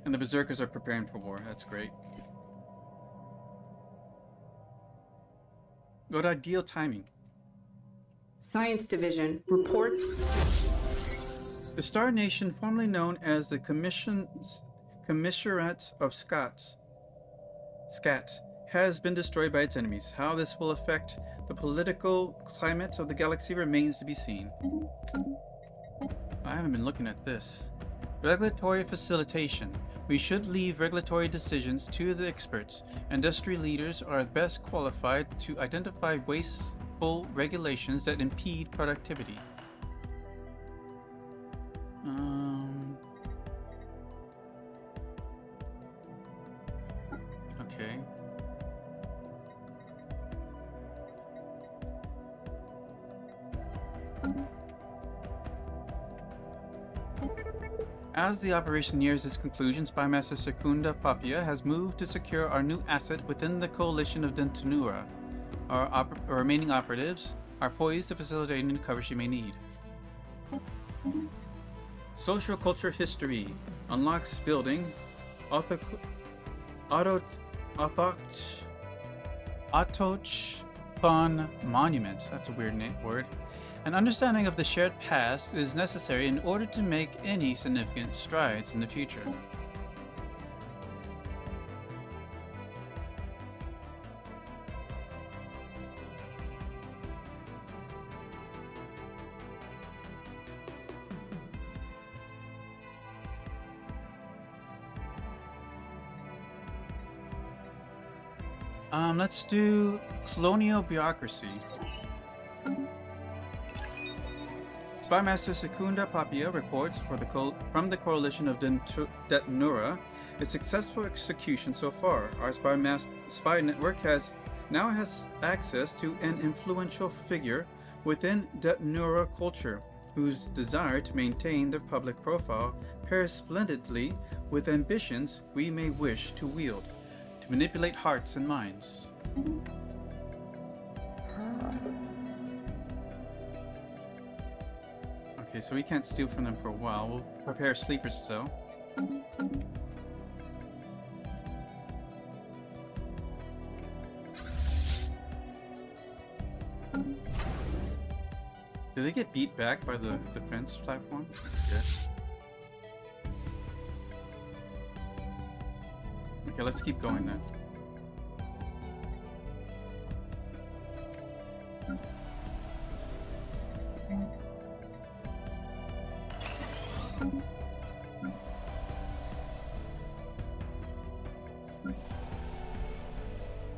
And the Berserkers are preparing for war. That's great. What ideal timing. Science Division, report. The Star Nation, formerly known as the Commissariat of Scat, has been destroyed by its enemies. How this will affect the political climate of the galaxy remains to be seen. I haven't been looking at this. Regulatory facilitation. We should leave regulatory decisions to the experts. Industry leaders are best qualified to identify wasteful regulations that impede productivity. Okay. As the operation nears its conclusion, Spymaster Secunda Papia has moved to secure our new asset within the coalition of Dentanura. Our remaining operatives are poised to facilitate any cover she may need. Social Culture History unlocks building Autochthon Monuments. That's a weird word. An understanding of the shared past is necessary in order to make any significant strides in the future. Let's do colonial bureaucracy. Spymaster Secunda Papia reports from the coalition of Dentanura its successful execution so far. Our spy network now has access to an influential figure within Dentanura culture, whose desire to maintain their public profile pairs splendidly with ambitions we may wish to wield, to manipulate hearts and minds. Okay, so we can't steal from them for a while. We'll prepare sleepers though. Did they get beat back by the defense platform? That's good. Okay, let's keep going then.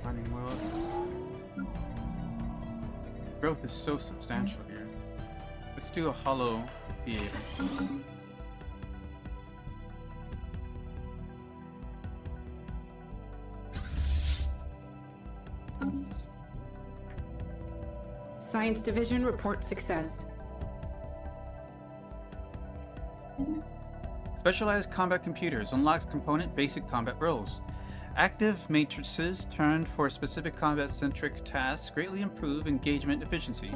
Running well. Growth is so substantial here. Let's do a hollow theater. Science Division, report success. Specialized combat computers unlocks component basic combat roles. Active matrices turned for specific combat-centric tasks greatly improve engagement efficiency.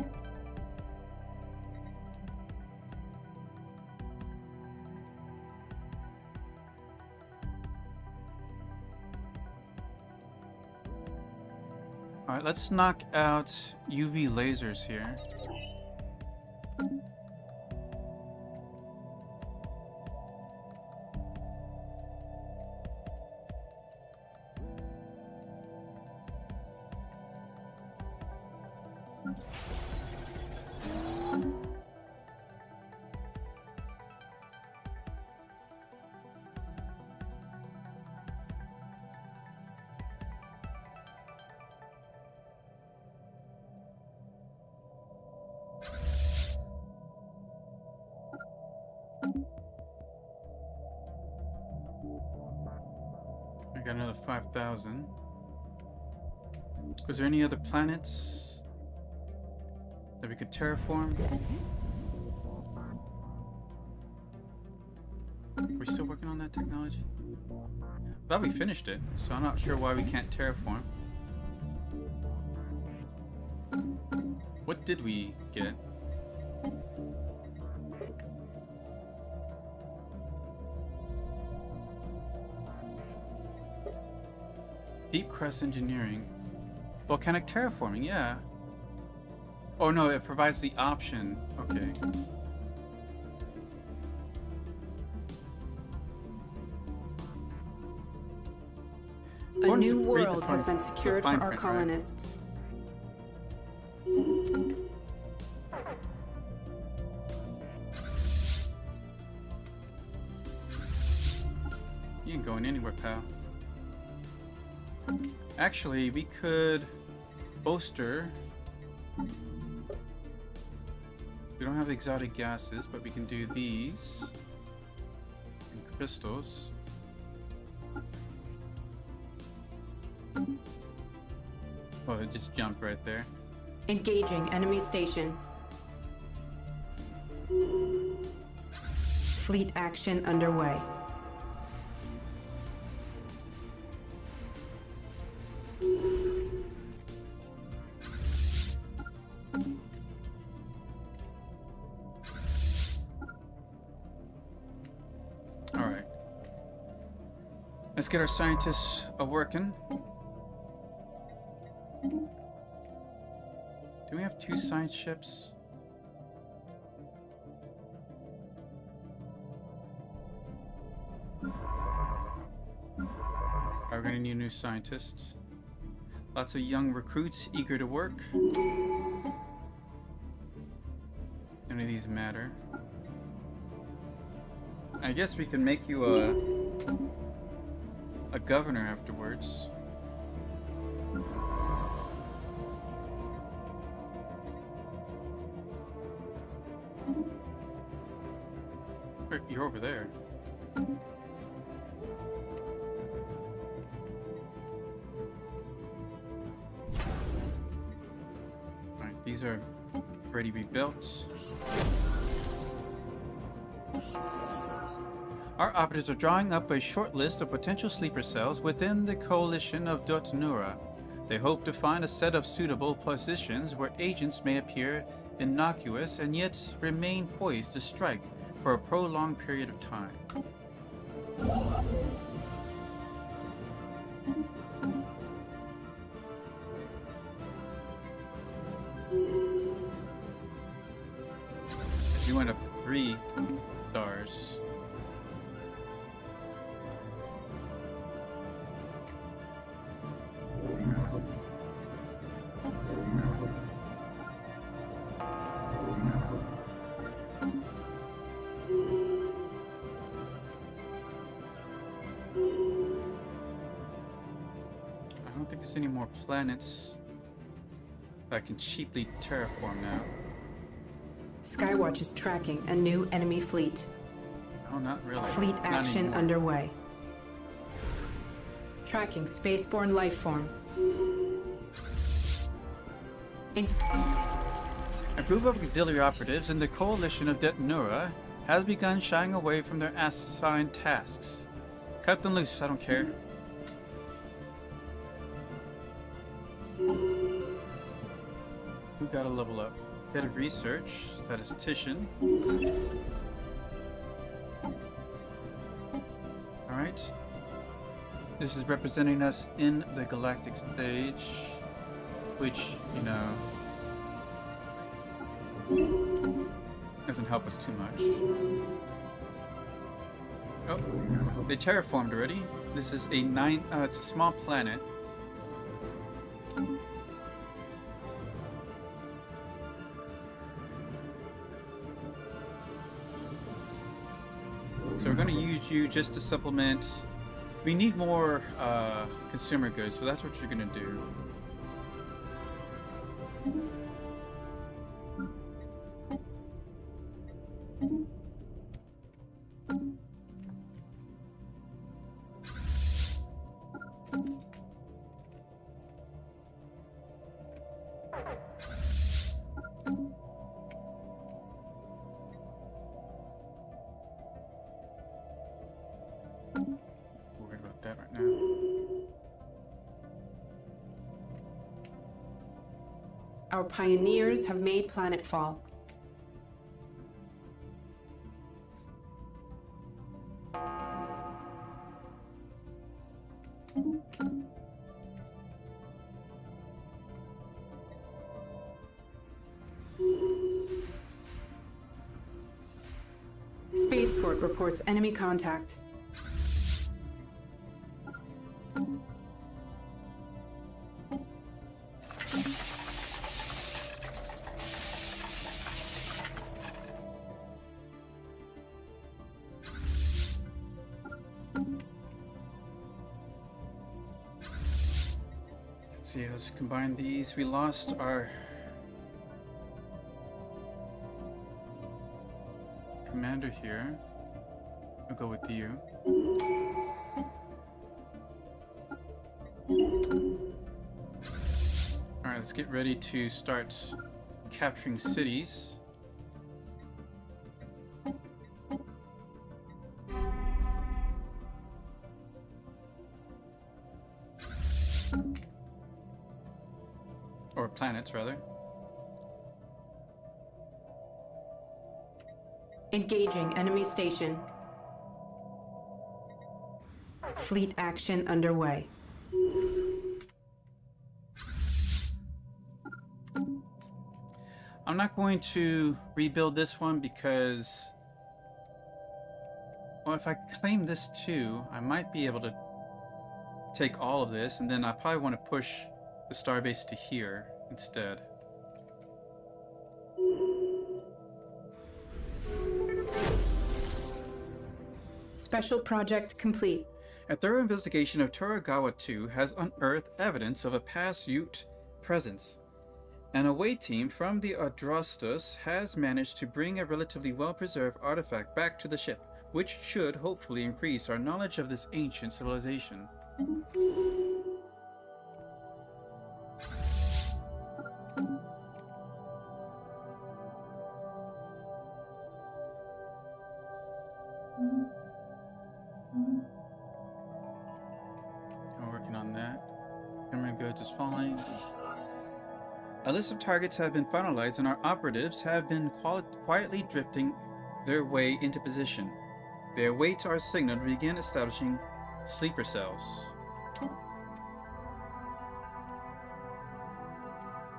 Alright, let's knock out UV lasers here. got another 5,000. Was there any other planets that we could terraform? We're still working on that technology? I thought we finished it, so I'm not sure why we can't terraform. What did we get? Deep crust engineering. Volcanic terraforming, yeah. Oh no, it provides the option. Okay. A new world has been secured for our colonists. You ain't going anywhere, pal. Actually, we could bolster. We don't have exotic gases, but we can do these and crystals. Oh, it just jumped right there. Engaging enemy station. Fleet action underway. Alright. Let's get our scientists working. Do we have 2 science ships? We're gonna need new scientists. Lots of young recruits eager to work. None of these matter. I guess we can make you a governor afterwards. You're over there. Alright, these are ready to be built. Our operatives are drawing up a short list of potential sleeper cells within the coalition of Dotnura. They hope to find a set of suitable positions where agents may appear innocuous and yet remain poised to strike for a prolonged period of time. You went up 3 stars. I don't think there's any more planets that I can cheaply terraform now. Skywatch is tracking a new enemy fleet. Oh, not really. Fleet Not action anymore. underway. Tracking spaceborne life form. A group of auxiliary operatives in the coalition of Detonura has begun shying away from their assigned tasks. Cut them loose, I don't care. Who got a level up? Head of research, statistician. Alright. This is representing us in the Galactic stage, which, you know, doesn't help us too much. Oh, they terraformed already. This is a it's a small planet. So we're going to use you just to supplement. We need more consumer goods, so that's what you're going to do. Worried about that right now. Our pioneers have made planetfall. Spaceport reports enemy contact. Let's see, let's combine these. We lost our commander here. I'll go with you. Alright, let's get ready to start capturing cities. Or planets, rather. Engaging enemy station. Fleet action underway. I'm not going to rebuild this one because, well, if I claim this too, I might be able to take all of this, and then I probably want to push the starbase to here instead. Special project complete. A thorough investigation of Toragawa 2 has unearthed evidence of a past Ute presence. An away team from the Adrastos has managed to bring a relatively well-preserved artifact back to the ship, which should hopefully increase our knowledge of this ancient civilization. I'm working on that. Camera goods is falling. A list of targets have been finalized and our operatives have been quietly drifting their way into position. They await our signal to begin establishing sleeper cells.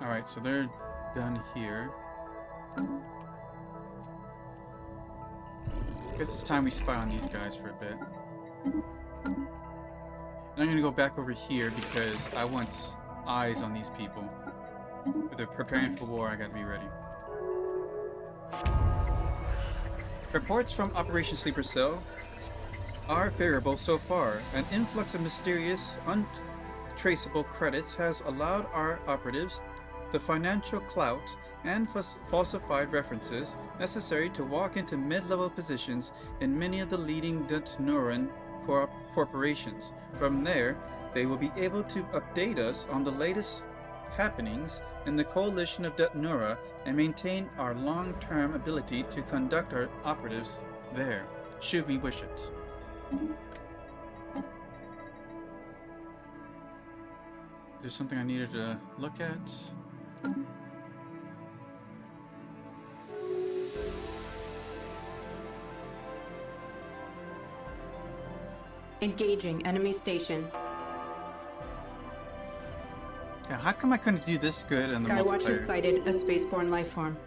Alright, so they're done here. Guess it's time we spy on these guys for a bit. And I'm gonna go back over here because I want eyes on these people. If they're preparing for war, I gotta be ready. Reports from Operation Sleeper Cell are favorable so far. An influx of mysterious, untraceable credits has allowed our operatives the financial clout and falsified references necessary to walk into mid-level positions in many of the leading Dutnuran corporations. From there, they will be able to update us on the latest happenings in the coalition of Dutnura and maintain our long-term ability to conduct our operatives there, should we wish it. There's something I needed to look at. Engaging enemy station. Yeah, how come I couldn't do this good in the Skywatch has multiplayer? sighted a spaceborne lifeform.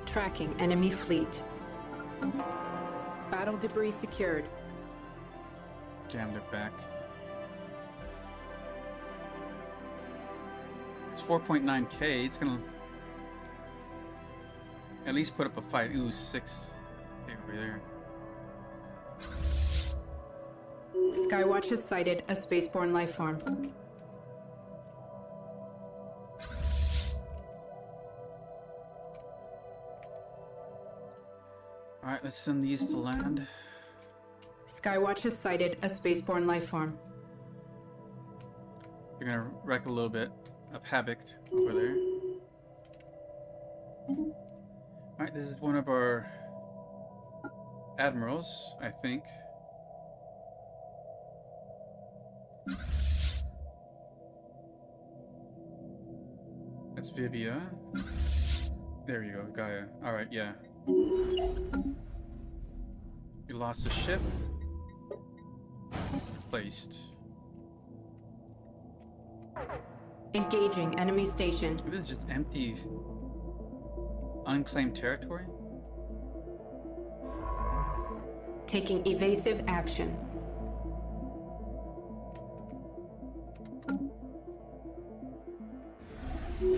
Tracking enemy fleet. Battle debris secured. Damn, they're back. It's 4.9k. It's gonna at least put up a fight. Ooh, 6 over there. Skywatch has sighted a spaceborne lifeform. Alright, let's send these to land. Skywatch has sighted a spaceborne lifeform. They're gonna wreck a little bit. of havoc over there. Alright, this is one of our admirals, I think. That's Vivia. There you go, Gaia. Alright, yeah. We lost the ship. Placed. Engaging enemy station. This is just empty, unclaimed territory. Taking evasive action.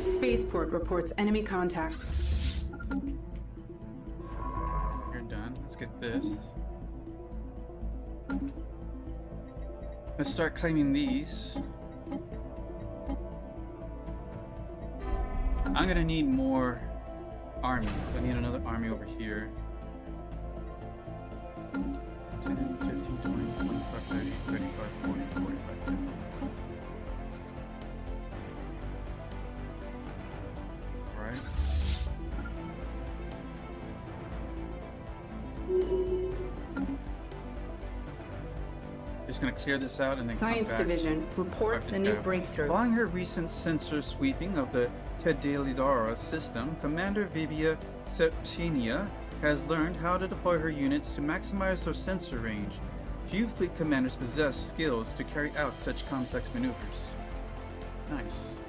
Spaceport reports enemy contact. You're done. Let's get this. Let's start claiming these. I'm gonna need more armies. I need another army over here. 10, 15, 20, 25, 30, 35, 40, 45, 50. Alright. Just gonna clear this out and then Science come back. Division reports a new breakthrough. Following her recent sensor sweeping of the Tedalidara system, Commander Vivia Septinia has learned how to deploy her units to maximize their sensor range. Few fleet commanders possess skills to carry out such complex maneuvers. Nice.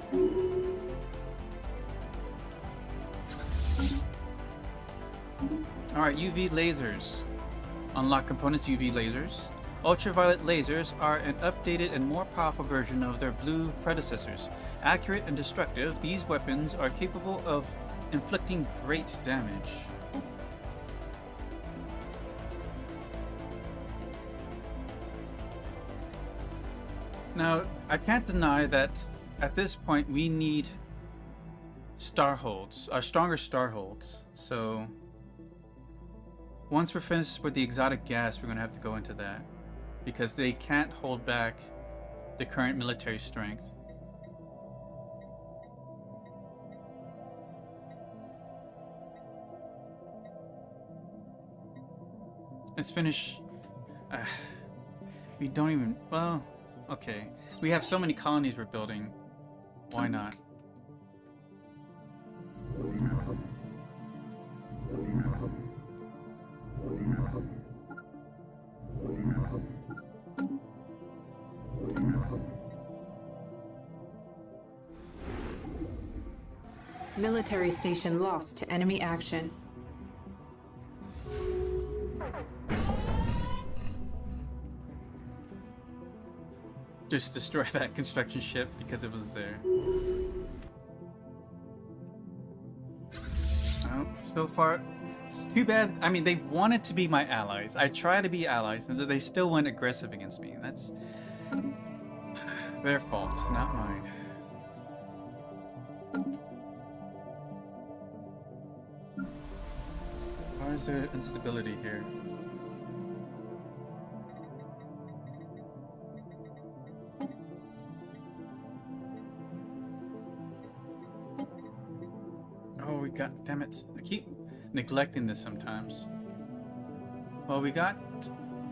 Alright, UV lasers. Unlock components UV lasers. Ultraviolet lasers are an updated and more powerful version of their blue predecessors. Accurate and destructive, these weapons are capable of inflicting great damage. Now, I can't deny that at this point we need starholds, stronger starholds. So once we're finished with the exotic gas, we're going to have to go into that, because they can't hold back the current military strength. Let's finish. We don't even, well, okay. We have so many colonies we're building. Why not? Military station lost to enemy action. Just destroy that construction ship because it was there. Oh, so far, it's too bad. I mean, they wanted to be my allies. I try to be allies, and they still went aggressive against me. That's their fault, not mine. Why is there instability here? Oh, we got, damn it. I keep neglecting this sometimes. Well, we got,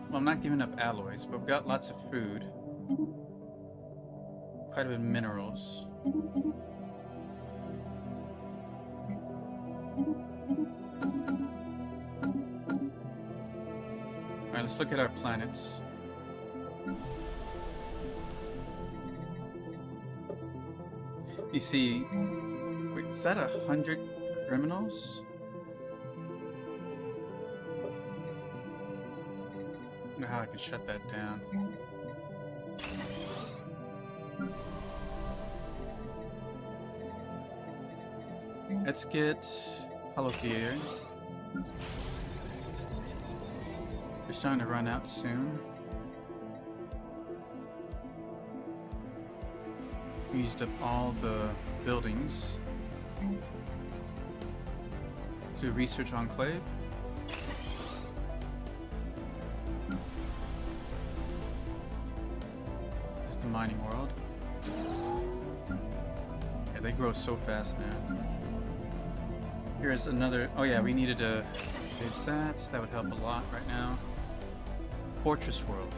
well, I'm not giving up alloys, but we got lots of food. Quite a bit of minerals. Alright, let's look at our planets. You see, wait, is that 100 criminals? I don't know how I can shut that down. Let's get Hollow Theater. It's starting to run out soon. We used up all the buildings to research Enclave. It's the mining world. they grow so fast now. Here's another. Oh yeah, we needed to save that. So that would help a lot right now. Fortress World.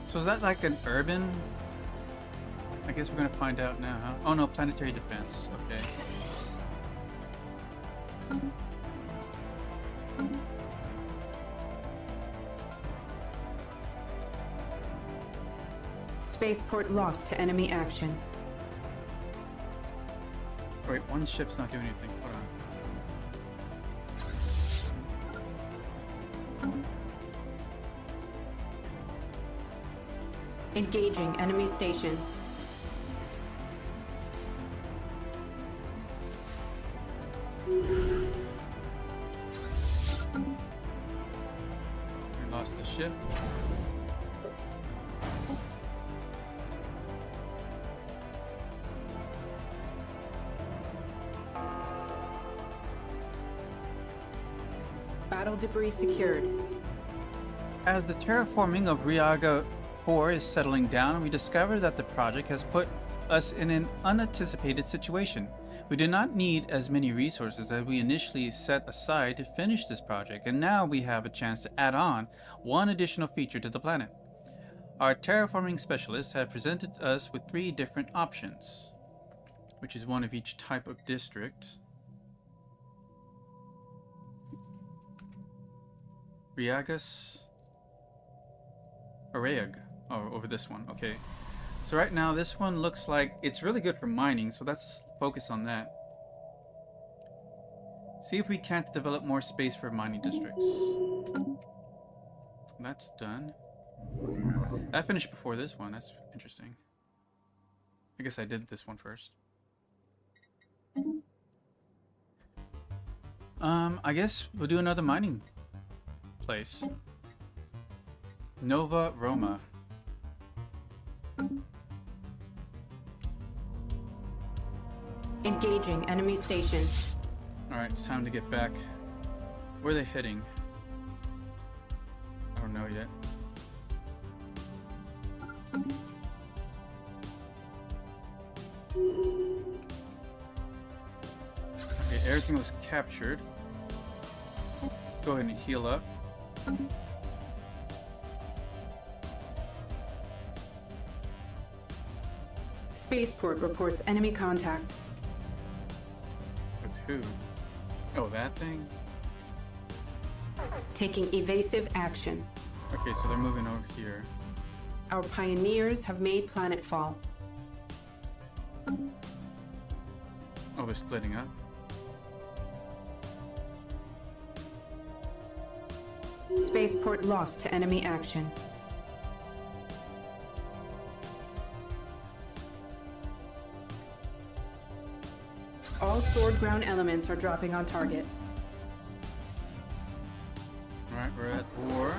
So is that like an urban? I guess we're gonna find out now, huh? Oh no, planetary defense. Okay. Spaceport lost to enemy action. Wait, one ship's not doing anything. Hold on. Engaging enemy station. We lost the ship. Battle debris secured. As the terraforming of Riaga 4 is settling down, we discover that the project has put us in an unanticipated situation. We did not need as many resources as we initially set aside to finish this project, and now we have a chance to add on one additional feature to the planet. Our terraforming specialists have presented us with 3 different options, which is one of each type of district. Riagas. Araeg. Oh, over this one. Okay. So right now, this one looks like it's really good for mining, so let's focus on that. See if we can't develop more space for mining districts. That's done. That finished before this one. That's interesting. I guess I did this one first. I guess we'll do another mining place. Nova Roma. Engaging enemy station. Alright, it's time to get back. Where are they heading? I don't know yet. Okay, everything was captured. Go ahead and heal up. Spaceport reports enemy contact. With who? Oh, that thing? Taking evasive action. Okay, so they're moving over here. Our pioneers have made planetfall. Oh, they're splitting up. Spaceport lost to enemy action. All sword ground elements are dropping on target. Alright, we're at war.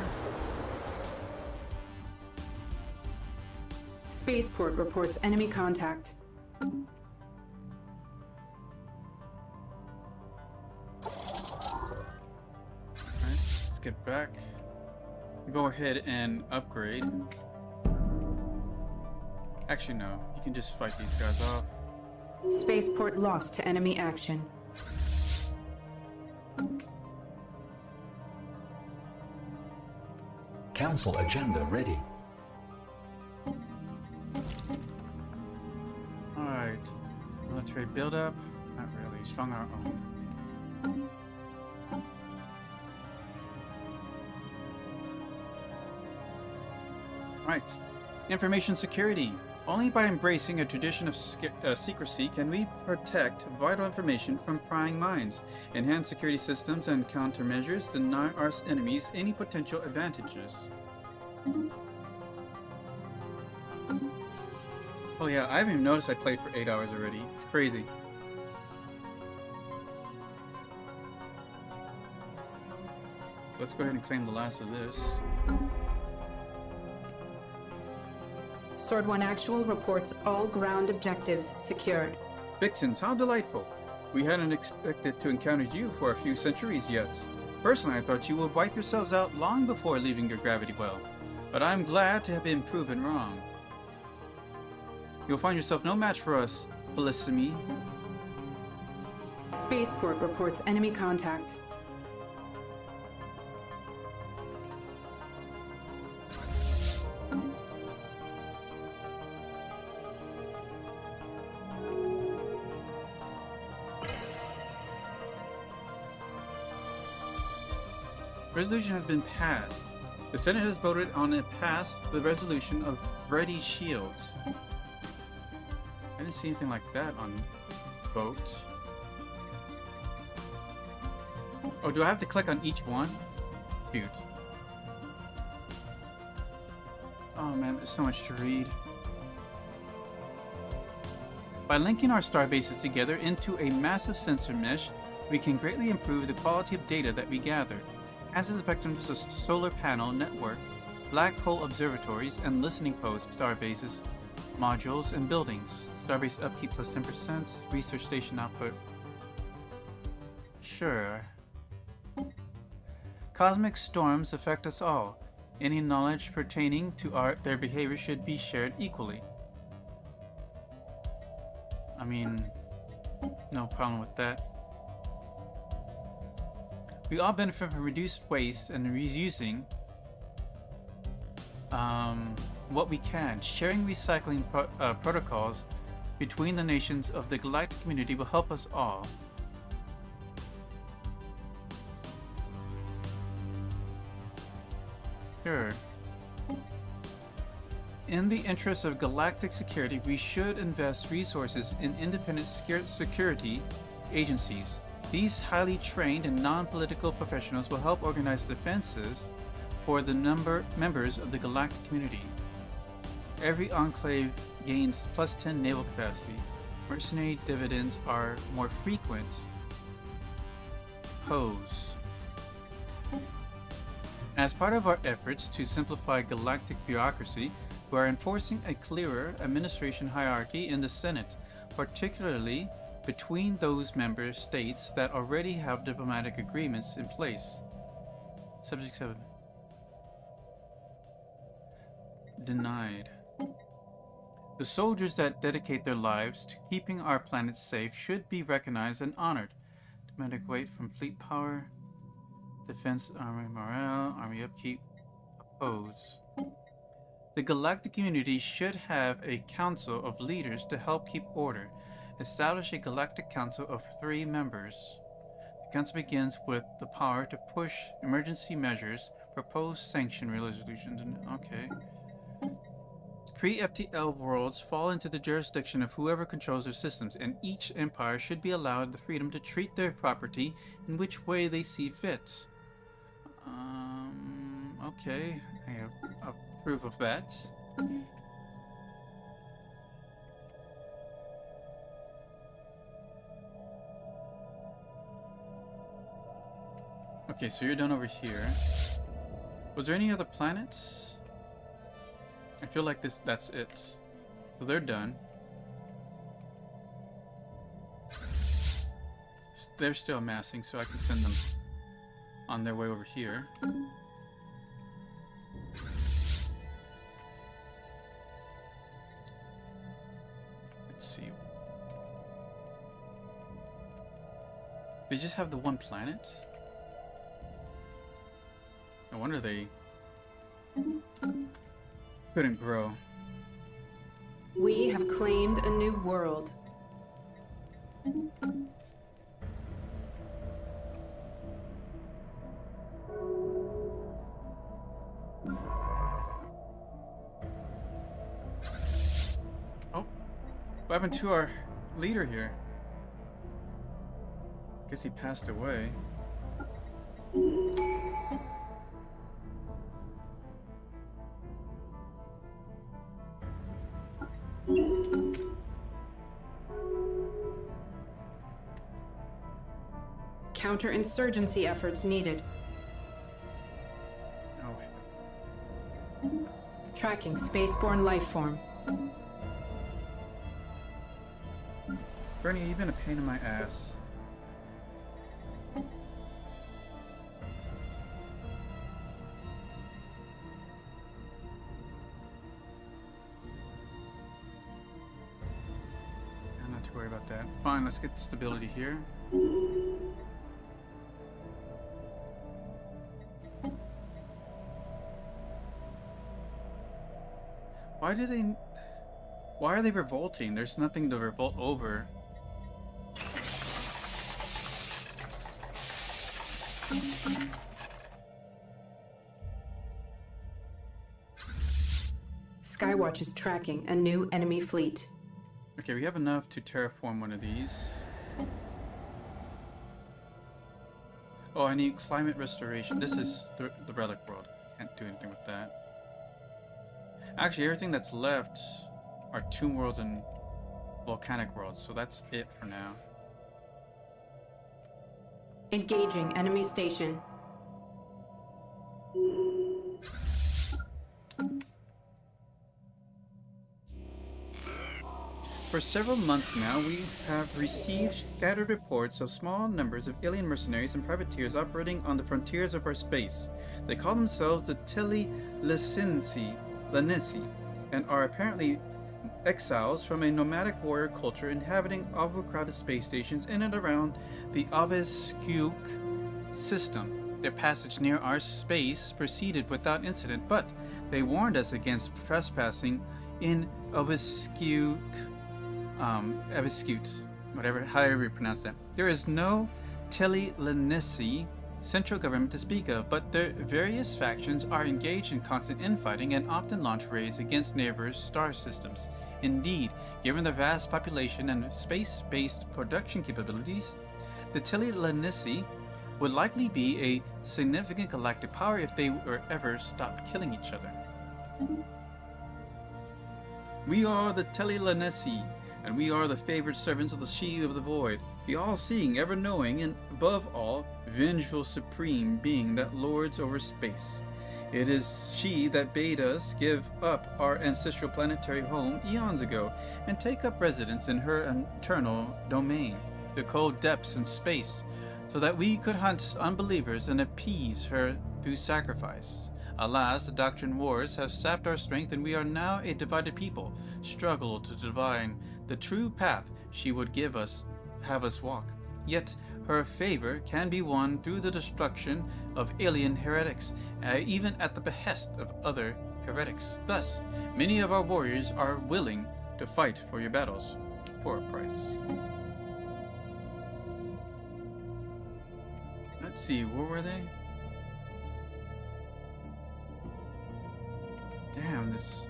Spaceport reports enemy contact. Let's get back. Go ahead and upgrade. Actually, no. You can just fight these guys off. Spaceport lost to enemy action. Council agenda ready. Alright. Military buildup. Not really. Strong our own. Right. Information security. Only by embracing a tradition of secrecy can we protect vital information from prying minds, enhance security systems, and countermeasures deny our enemies any potential advantages. Oh yeah, I haven't even noticed I played for 8 hours already. It's crazy. Let's go ahead and claim the last of this. Sword 1 Actual reports all ground objectives secured. Vixens, how delightful. We hadn't expected to encounter you for a few centuries yet. Personally, I thought you would wipe yourselves out long before leaving your gravity well. but I'm glad to have been proven wrong. You'll find yourself no match for us, Bellissimi. Spaceport reports enemy contact. Resolution has been passed. The Senate has voted on and passed the resolution of ready shields. I didn't see anything like that on vote. Oh, do I have to click on each one? Shoot. Oh man, there's so much to read. By linking our star bases together into a massive sensor mesh, we can greatly improve the quality of data that we gather. As is effective as a solar panel network, black hole observatories, and listening posts, star bases, modules, and buildings. Starbase upkeep plus 10%, research station output. Sure. Cosmic storms affect us all. Any knowledge pertaining to their behavior should be shared equally. I mean, no problem with that. We all benefit from reduced waste and reusing what we can. Sharing recycling protocols between the nations of the galactic community will help us all. Sure. In the interest of galactic security, we should invest resources in independent security agencies. These highly trained and non-political professionals will help organize defenses for the members of the galactic community. Every enclave gains plus 10 naval capacity. Mercenary dividends are more frequent. Pose. As part of our efforts to simplify galactic bureaucracy, we are enforcing a clearer administration hierarchy in the Senate, particularly between those member states that already have diplomatic agreements in place. Subject 7. Denied. The soldiers that dedicate their lives to keeping our planet safe should be recognized and honored. Diplomatic weight from fleet power, defense, army morale, army upkeep, oppose. The galactic community should have a council of leaders to help keep order. Establish a galactic council of 3 members. The council begins with the power to push emergency measures, propose sanction resolutions, and okay. Pre-FTL worlds fall into the jurisdiction of whoever controls their systems, and each empire should be allowed the freedom to treat their property in which way they see fit. Okay, I approve of that. Okay, so you're done over here. Was there any other planets? I feel like that's it. So they're done. They're still amassing, so I can send them on their way over here. Let's see. They just have the one planet? No wonder they couldn't grow. We have claimed a new world. Oh, what happened to our leader here? Guess he passed away. Counterinsurgency efforts needed. Oh. Tracking spaceborne life form. Bernie, you've been a pain in my ass. about that. Fine, let's get stability here. Why are they revolting? There's nothing to revolt over. Skywatch is tracking a new enemy fleet. Okay, we have enough to terraform one of these. Oh, I need climate restoration. This is the relic world. Can't do anything with that. Actually, everything that's left are tomb worlds and volcanic worlds, so that's it for now. Engaging enemy station. For several months now, we have received scattered reports of small numbers of alien mercenaries and privateers operating on the frontiers of our space. They call themselves the Lanisi, and are apparently exiles from a nomadic warrior culture inhabiting overcrowded space stations in and around the Obisque system. Their passage near our space proceeded without incident, but they warned us against trespassing in Obisque, however you pronounce that. There is no Lanisi central government to speak of, but their various factions are engaged in constant infighting and often launch raids against neighbors' star systems. Indeed, given their vast population and space-based production capabilities, the Lanisi would likely be a significant galactic power if they were ever stopped killing each other. We are the Lanisi, and we are the favored servants of the She of the Void, the all-seeing, ever-knowing, and above all, vengeful supreme being that lords over space. It is she that bade us give up our ancestral planetary home eons ago and take up residence in her eternal domain, the cold depths in space, so that we could hunt unbelievers and appease her through sacrifice. Alas, the doctrine wars have sapped our strength, and we are now a divided people, struggle to divine the true path she would have us walk. Yet her favor can be won through the destruction of alien heretics, even at the behest of other heretics. Thus, many of our warriors are willing to fight for your battles for a price. Let's see, where were they? Damn, this...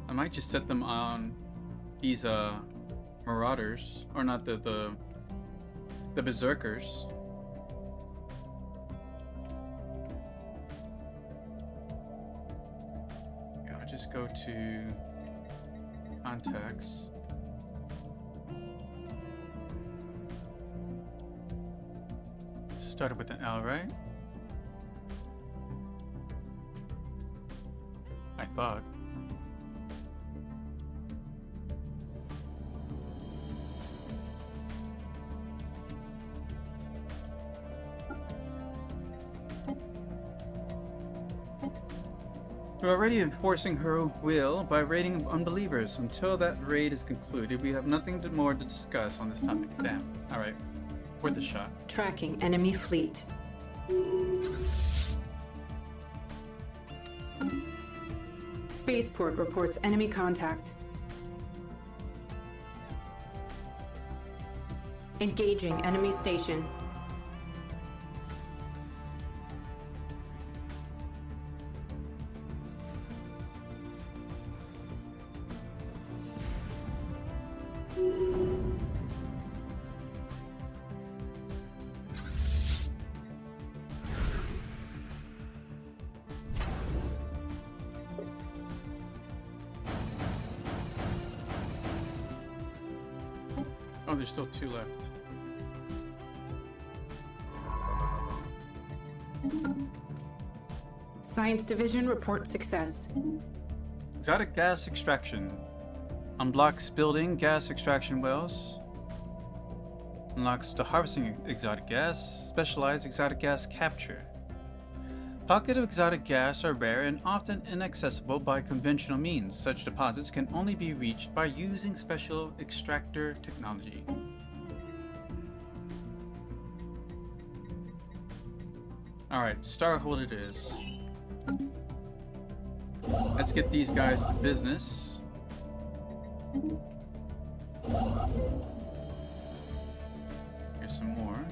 I might just set them on these marauders, or not the berserkers. Yeah, I'll just go to contacts. Started with an L, right? I thought. We're already enforcing her will by raiding unbelievers. Until that raid is concluded, we have nothing more to discuss on this topic. Damn. Alright. Worth a shot. Tracking enemy fleet. Spaceport reports enemy contact. Engaging enemy station. Oh, there's still 2 left. Science Division reports success. Exotic gas extraction. Unblocks building gas extraction wells. Unlocks the harvesting exotic gas. Specialized exotic gas capture. Pockets of exotic gas are rare and often inaccessible by conventional means. Such deposits can only be reached by using special extractor technology. Alright, Starhold it is. Let's get these guys to business. Here's some more.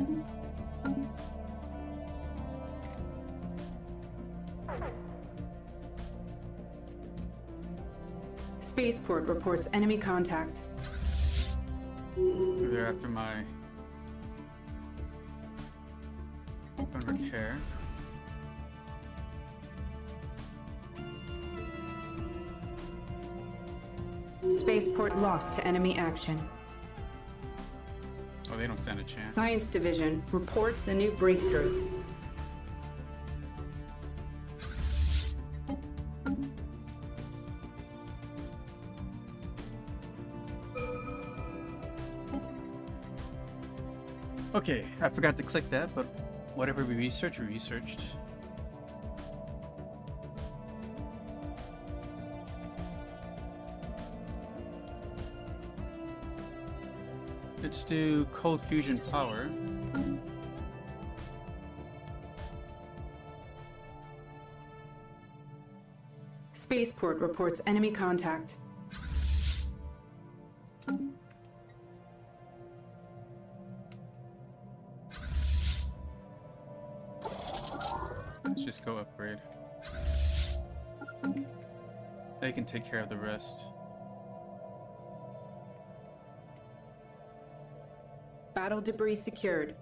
Spaceport reports enemy contact. They're after my open repair. Spaceport lost to enemy action. Oh, they don't stand a chance. Science Division reports a new breakthrough. Okay, I forgot to click that, but whatever we researched, we researched. Let's do cold fusion power. Spaceport reports enemy contact. Let's just go upgrade. They can take care of the rest. Battle debris secured.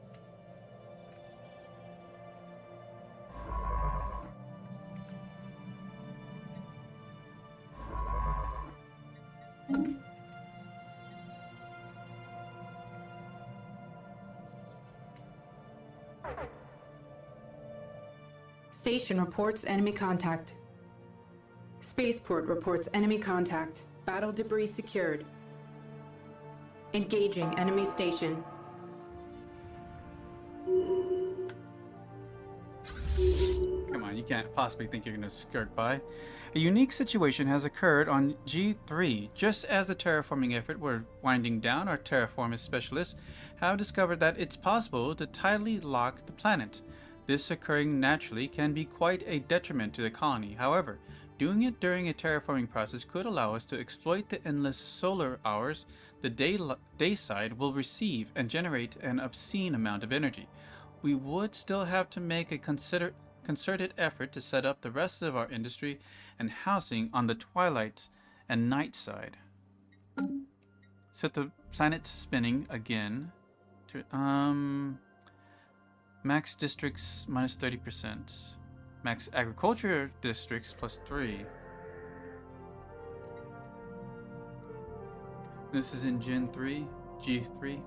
Station reports enemy contact. Spaceport reports enemy contact. Battle debris secured. Engaging enemy station. Come on, you can't possibly think you're going to skirt by. A unique situation has occurred on G3. Just as the terraforming effort were winding down, our terraformist specialists have discovered that it's possible to tidally lock the planet. This occurring naturally can be quite a detriment to the colony. However, doing it during a terraforming process could allow us to exploit the endless solar hours the day side will receive and generate an obscene amount of energy. We would still have to make a concerted effort to set up the rest of our industry and housing on the twilight and night side. Set the planet spinning again. Max districts minus 30%. Max agriculture districts plus 3. This is in Gen 3, G3.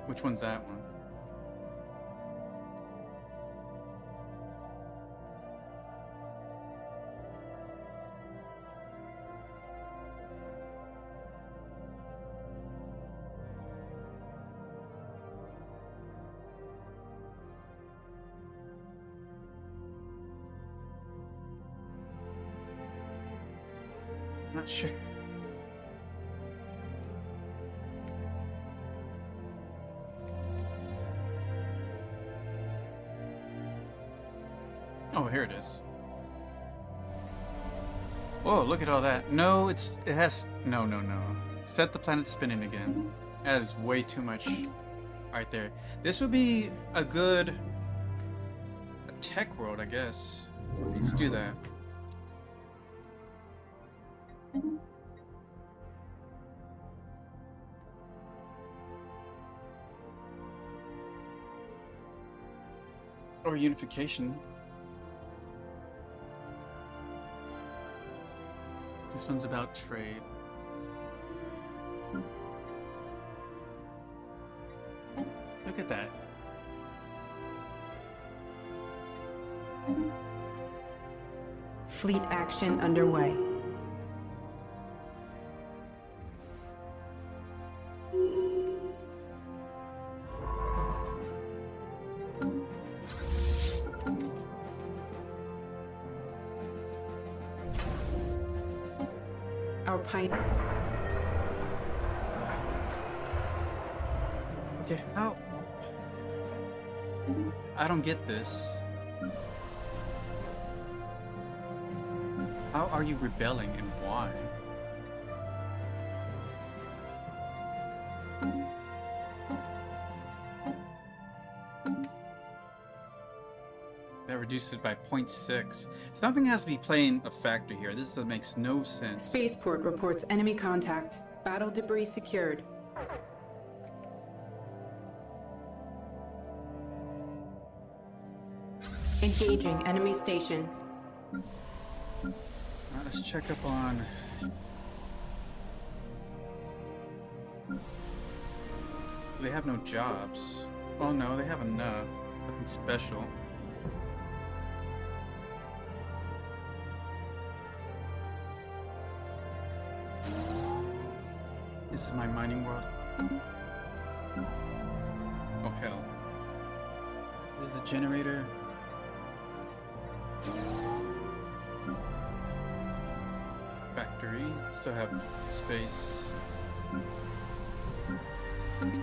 Which one's that one? Not sure. Oh, here it is. Whoa, look at all that. No, it has, no. Set the planet spinning again. That is way too much right there. This would be a tech world, I guess. Let's do that. Or unification. This one's about trade. Look at that. Fleet action underway. Our pilot. Okay, how? I don't get this. How are you rebelling and why? That reduced it by 0.6. Something has to be playing a factor here. This makes no sense. Spaceport reports enemy contact. Battle debris secured. Engaging enemy station. Alright, let's check up on... They have no jobs. Oh no, they have enough. Nothing special. This is my mining world. Oh hell. This is a generator. Factory. Still have space. Okay.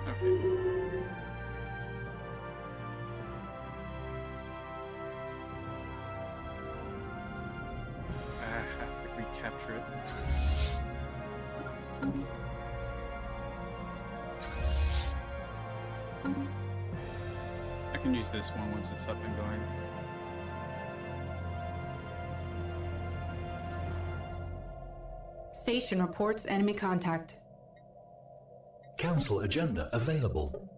I have to recapture it. I can use this one once it's up and going. Station reports enemy contact. Council agenda available.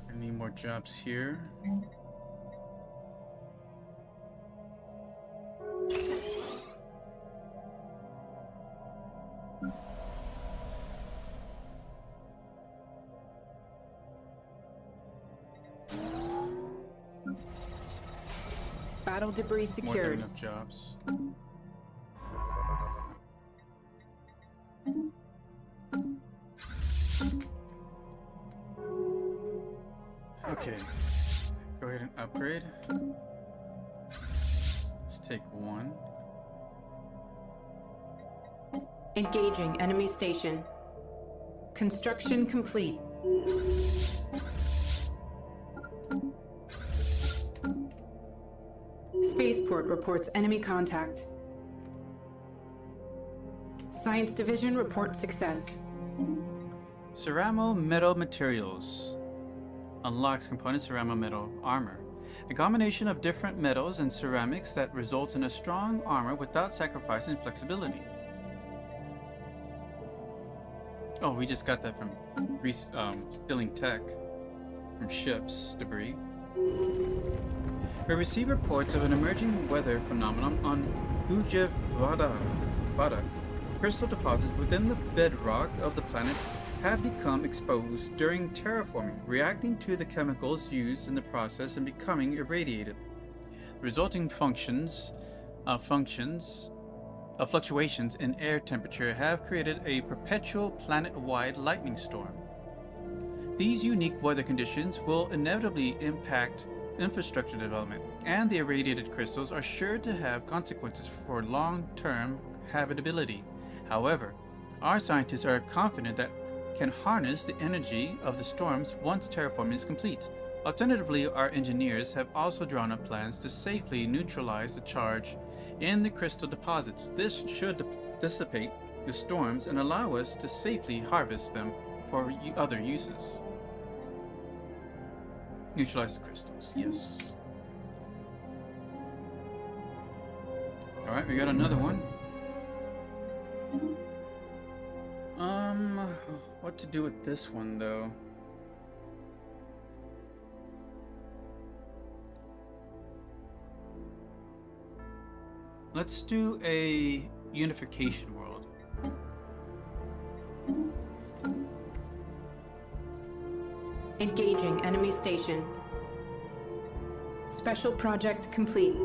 I need more jobs here. Battle debris More than secured. enough jobs. Okay. Go ahead and upgrade. Let's take one. Engaging enemy station. Construction complete. Spaceport reports enemy contact. Science Division reports success. Ceramo Metal Materials unlocks component ceramo metal armor. A combination of different metals and ceramics that results in a strong armor without sacrificing flexibility. Oh, we just got that from stealing tech from ships debris. We receive reports of an emerging weather phenomenon on Vada. Crystal deposits within the bedrock of the planet have become exposed during terraforming, reacting to the chemicals used in the process and becoming irradiated. The resulting fluctuations in air temperature have created a perpetual planet-wide lightning storm. These unique weather conditions will inevitably impact infrastructure development, and the irradiated crystals are sure to have consequences for long-term habitability. However, our scientists are confident that can harness the energy of the storms once terraforming is complete. Alternatively, our engineers have also drawn up plans to safely neutralize the charge in the crystal deposits. This should dissipate the storms and allow us to safely harvest them for other uses. Neutralize the crystals, yes. Alright, we got another one. What to do with this one though? Let's do a unification world. Engaging enemy station. Special project complete.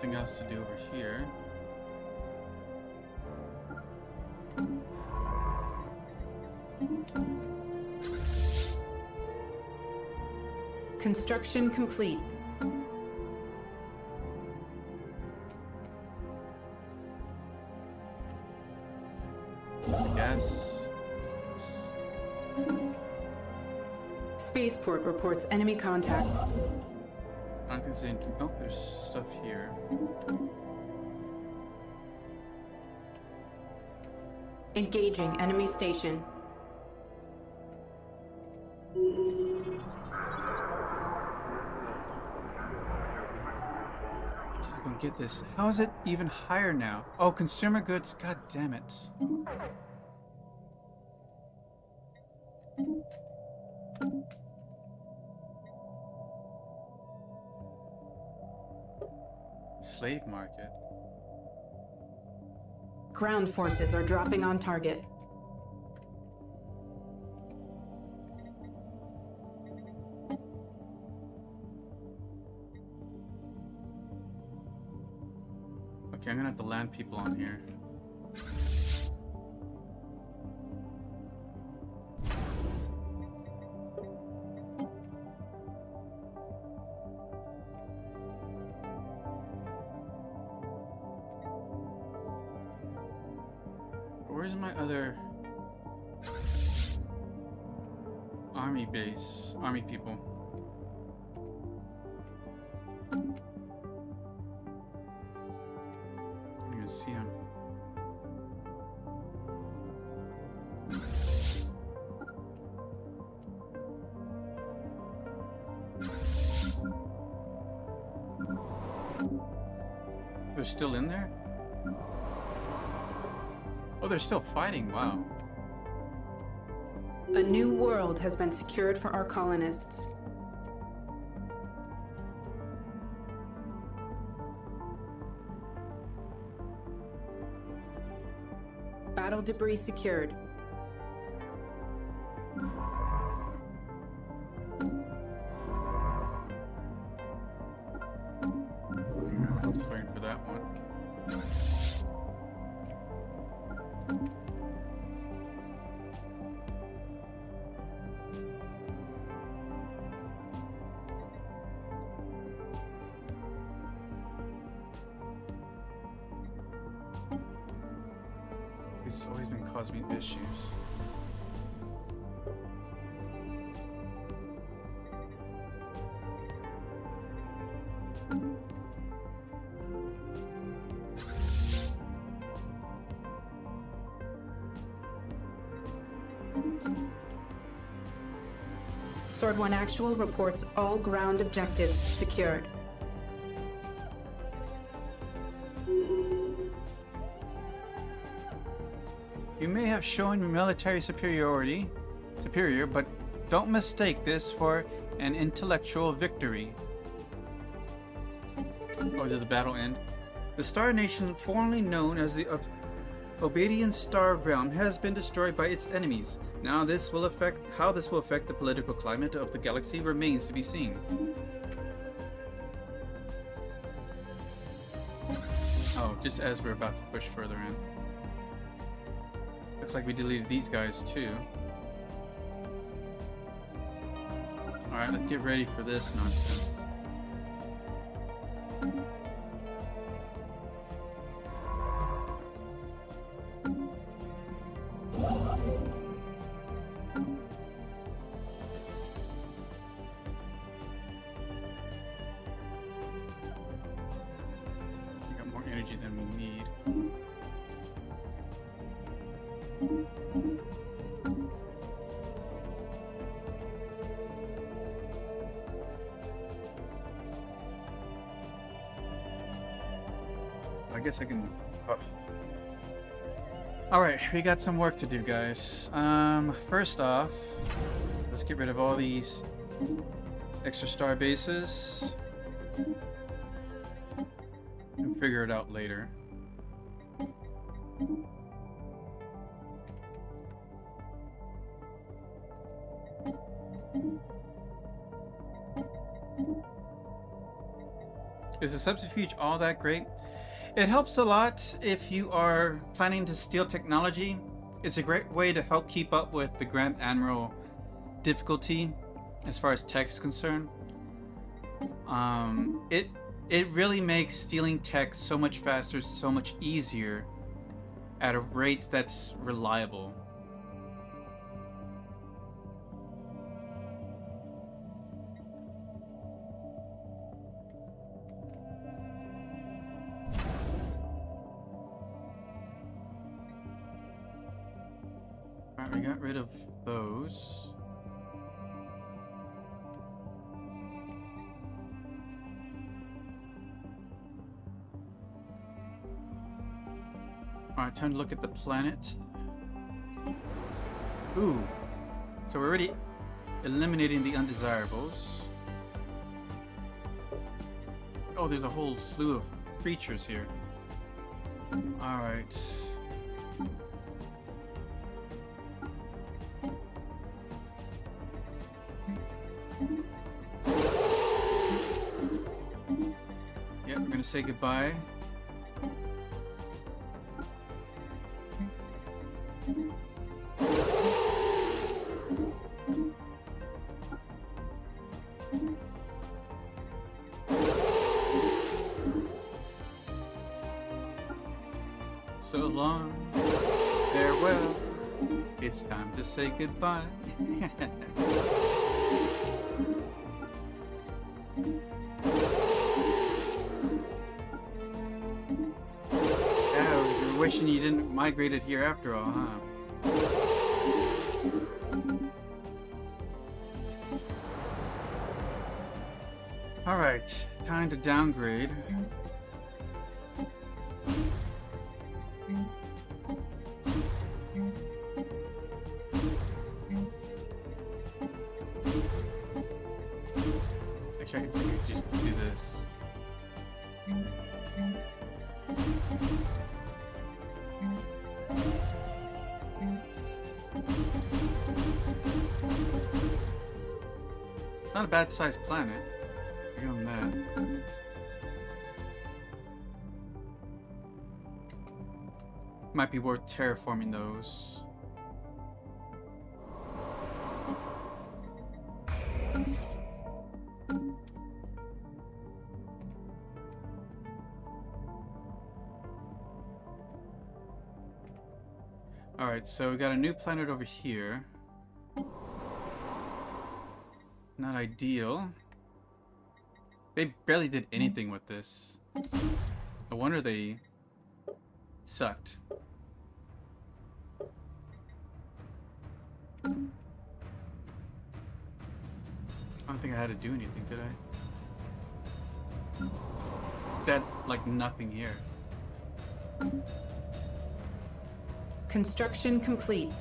Nothing else to do over here. Construction complete. Yes. Spaceport reports enemy contact. I don't think there's anything. Oh, there's stuff here. Engaging enemy station. Just gonna get this. How is it even higher now? Oh, consumer goods. God damn it. Slave market. Ground forces are dropping on target. Okay, I'm gonna have to land people on here. Where's my other army base? Army people. I don't even see them. They're still in there? Oh, they're still fighting. Wow. A new world has been secured for our colonists. Battle debris secured. Just waiting for that one. It's always been causing me issues. Sword 1 Actual reports all ground objectives secured. You may have shown military superior, but don't mistake this for an intellectual victory. Or did the battle end? The Star Nation, formerly known as the Obadian Star Realm, has been destroyed by its enemies. Now how this will affect the political climate of the galaxy remains to be seen. Oh, just as we're about to push further in. Looks like we deleted these guys too. Alright, let's get ready for this nonsense. We got more energy than we need. I guess I can. Alright, we got some work to do, guys. First off, let's get rid of all these extra star bases. We'll figure it out later. Is the subterfuge all that great? It helps a lot if you are planning to steal technology. It's a great way to help keep up with the Grand Admiral difficulty as far as tech is concerned. It really makes stealing tech so much faster, so much easier at a rate that's reliable. Alright, we got rid of those. Alright, time to look at the planet. Ooh. So we're already eliminating the undesirables. Oh, there's a whole slew of creatures here. Alright. Yep, we're gonna say goodbye. So long, farewell, it's time to say goodbye. Oh, you're wishing you didn't migrate it here after all, huh? Alright, time to downgrade. Actually, I could just do this. It's not a bad sized planet. Give him that. Might be worth terraforming those. Alright, so we got a new planet over here. Not ideal. They barely did anything with this. No wonder they sucked. I don't think I had to do anything, did I? That, like, nothing here. Construction complete.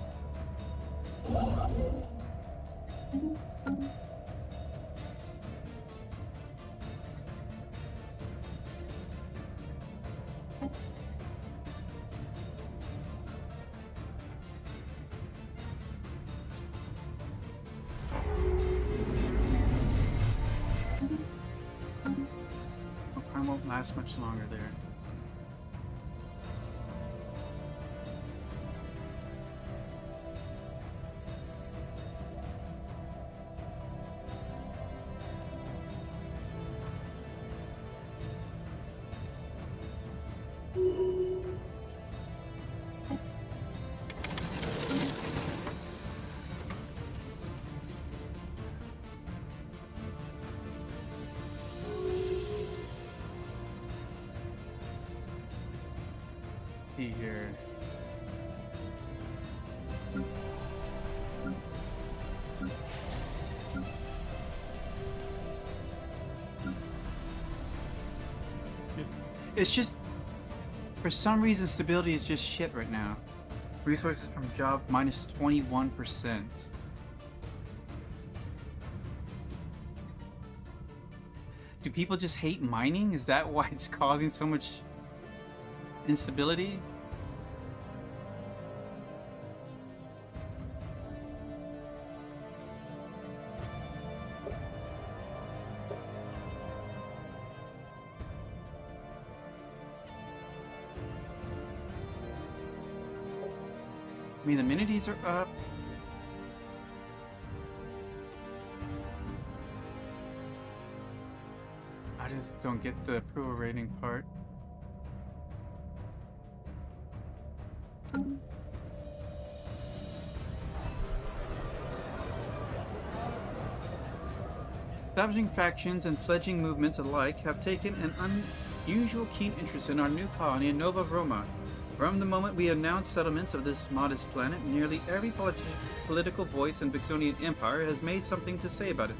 I won't last much longer there. Here. It's just, for some reason, stability is just shit right now. Resources from job minus 21%. Do people just hate mining? Is that why it's causing so much instability? I mean, the amenities are up. I just don't get the approval rating part. Establishing factions and fledgling movements alike have taken an unusual keen interest in our new colony in Nova Roma. From the moment we announced settlements of this modest planet, nearly every political voice in Vixonian Empire has made something to say about it.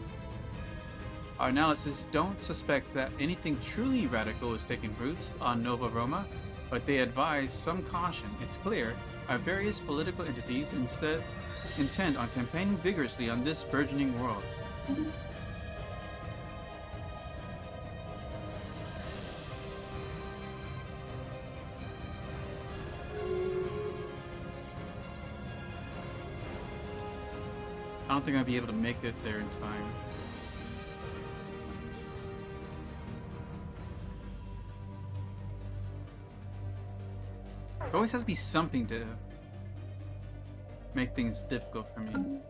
Our analysis don't suspect that anything truly radical is taking root on Nova Roma, but they advise some caution. It's clear our various political entities instead intend on campaigning vigorously on this burgeoning world. I don't think I'll be able to make it there in time. There always has to be something to make things difficult for me.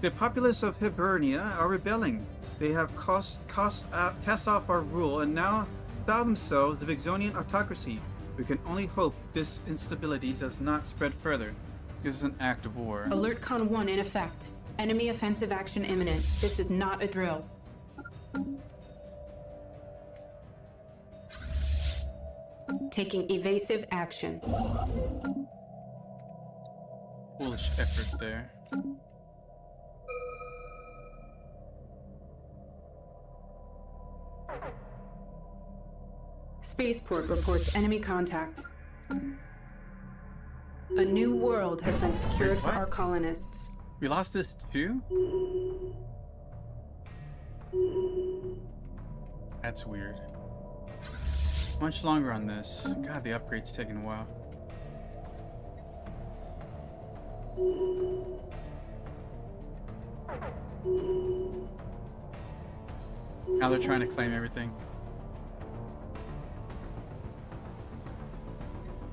The populace of Hibernia are rebelling. They have cast off our rule and now style themselves the Vixonian autocracy. We can only hope this instability does not spread further. This is an act of war. Alert Con 1 in effect. Enemy offensive action imminent. This is not a drill. Taking evasive action. Foolish effort there. Spaceport reports enemy contact. A new world has been secured for our colonists. We lost this too? That's weird. Much longer on this. God, the upgrade's taking a while. Now they're trying to claim everything.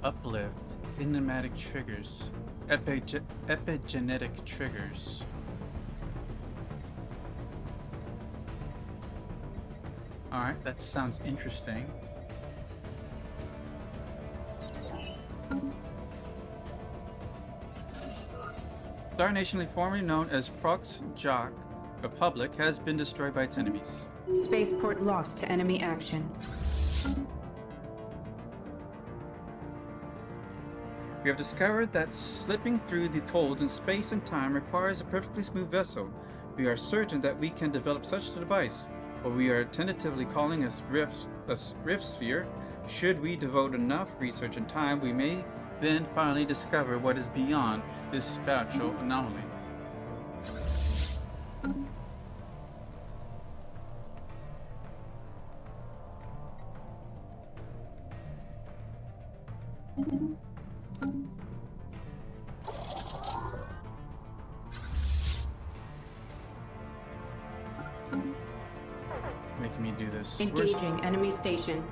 Uplift. Enigmatic triggers. Epigenetic triggers. Alright, that sounds interesting. Star Nation, formerly known as Prox Jock Republic, has been destroyed by its enemies. Spaceport lost to enemy action. We have discovered that slipping through the folds in space and time requires a perfectly smooth vessel. We are certain that we can develop such a device, what we are tentatively calling a rift sphere. Should we devote enough research and time, we may then finally discover what is beyond this spatial anomaly. Making me do this. Engaging enemy station.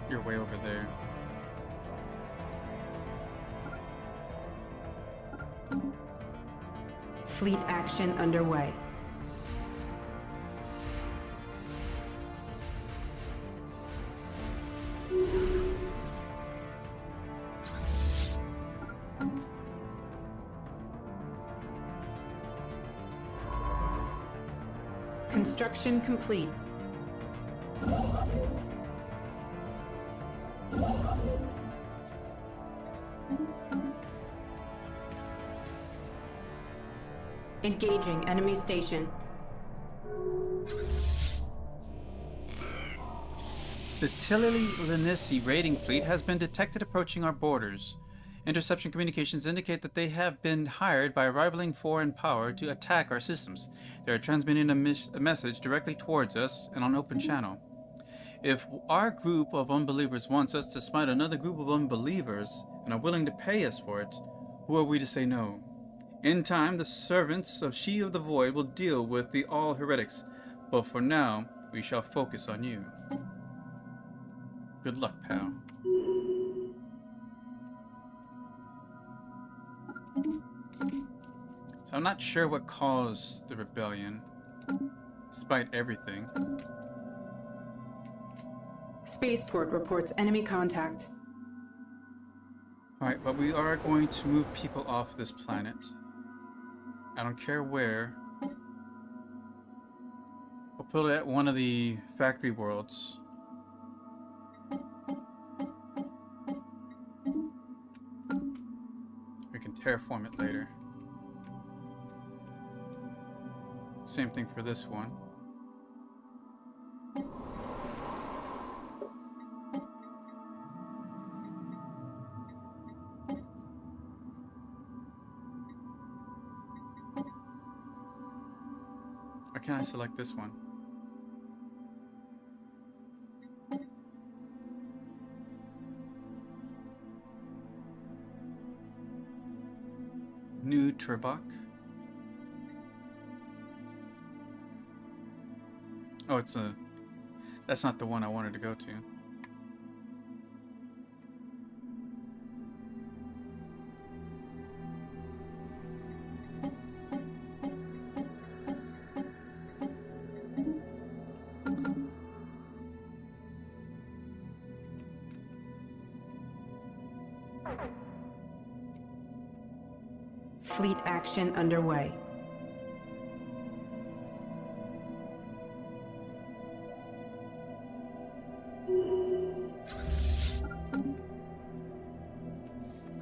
You're way over there. Fleet action underway. Construction complete. Engaging enemy station. The Tillily Linissi raiding fleet has been detected approaching our borders. Interception communications indicate that they have been hired by a rivaling foreign power to attack our systems. They are transmitting a message directly towards us and on open channel. If our group of unbelievers wants us to smite another group of unbelievers and are willing to pay us for it, who are we to say no? In time, the servants of She of the Void will deal with the all heretics, but for now, we shall focus on you. Good luck, pal. So I'm not sure what caused the rebellion, despite everything. Spaceport reports enemy contact. Alright, but we are going to move people off this planet. I don't care where. We'll put it at one of the factory worlds. We can terraform it later. Same thing for this one. Or can I select this one? New Turbok. Oh, it's a... That's not the one I wanted to go to. Fleet action underway.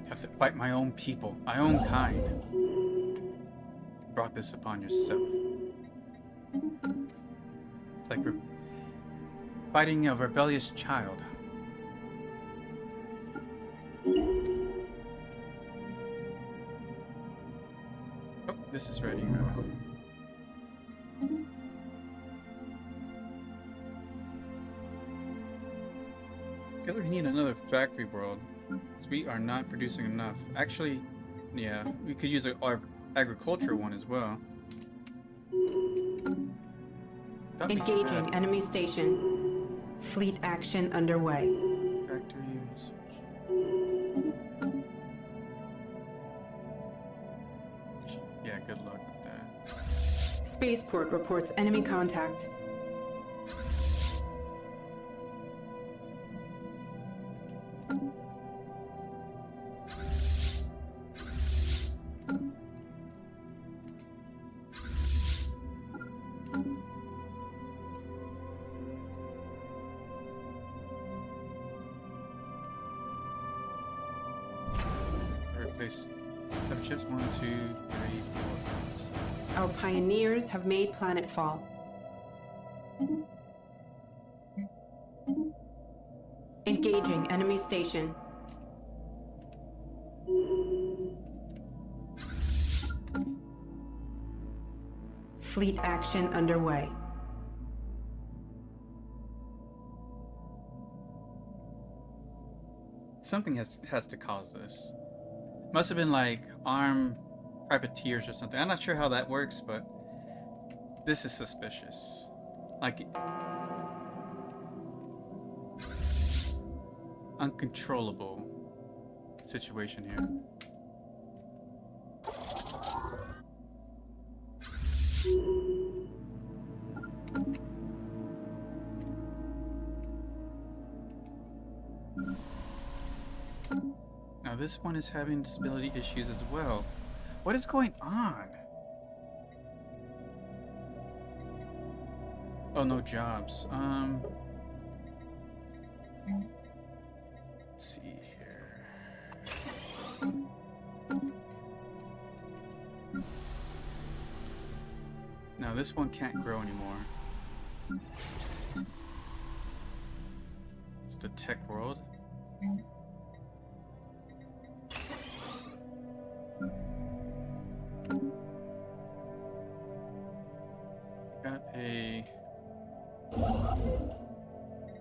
Have to fight my own people, my own kind. You brought this upon yourself. It's like fighting a rebellious child. Oh, this is ready. Guess we need another factory world. So we are not producing enough. Actually, yeah, we could use our agriculture one as well. That'd be Engaging good. enemy station. Fleet action underway. Factory research. Yeah, good luck with that. Spaceport reports enemy contact. Replace 7 ships. 1, 2, 3, 4. Our pioneers have made planetfall. Engaging enemy station. Fleet action underway. Something has to cause this. Must have been like armed privateers or something. I'm not sure how that works, but this is suspicious. Like uncontrollable situation here. Now this one is having stability issues as well. What is going on? Oh, no jobs. Let's see here. Now this one can't grow anymore. It's the tech world.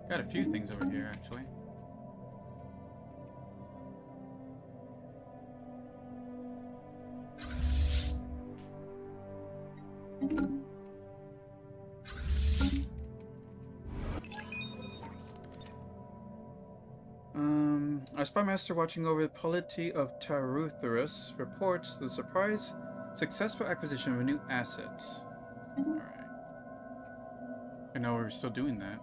Got a few things over here, actually. Our spy master watching over the polity of Tarutherus reports the surprise successful acquisition of a new asset. Alright. I know we're still doing that.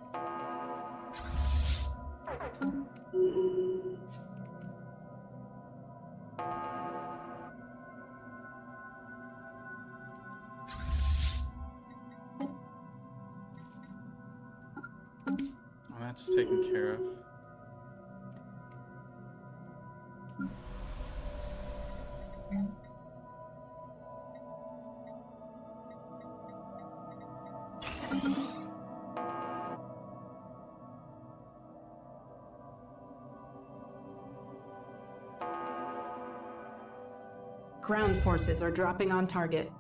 Oh, that's taken care of. Ground forces are dropping on target.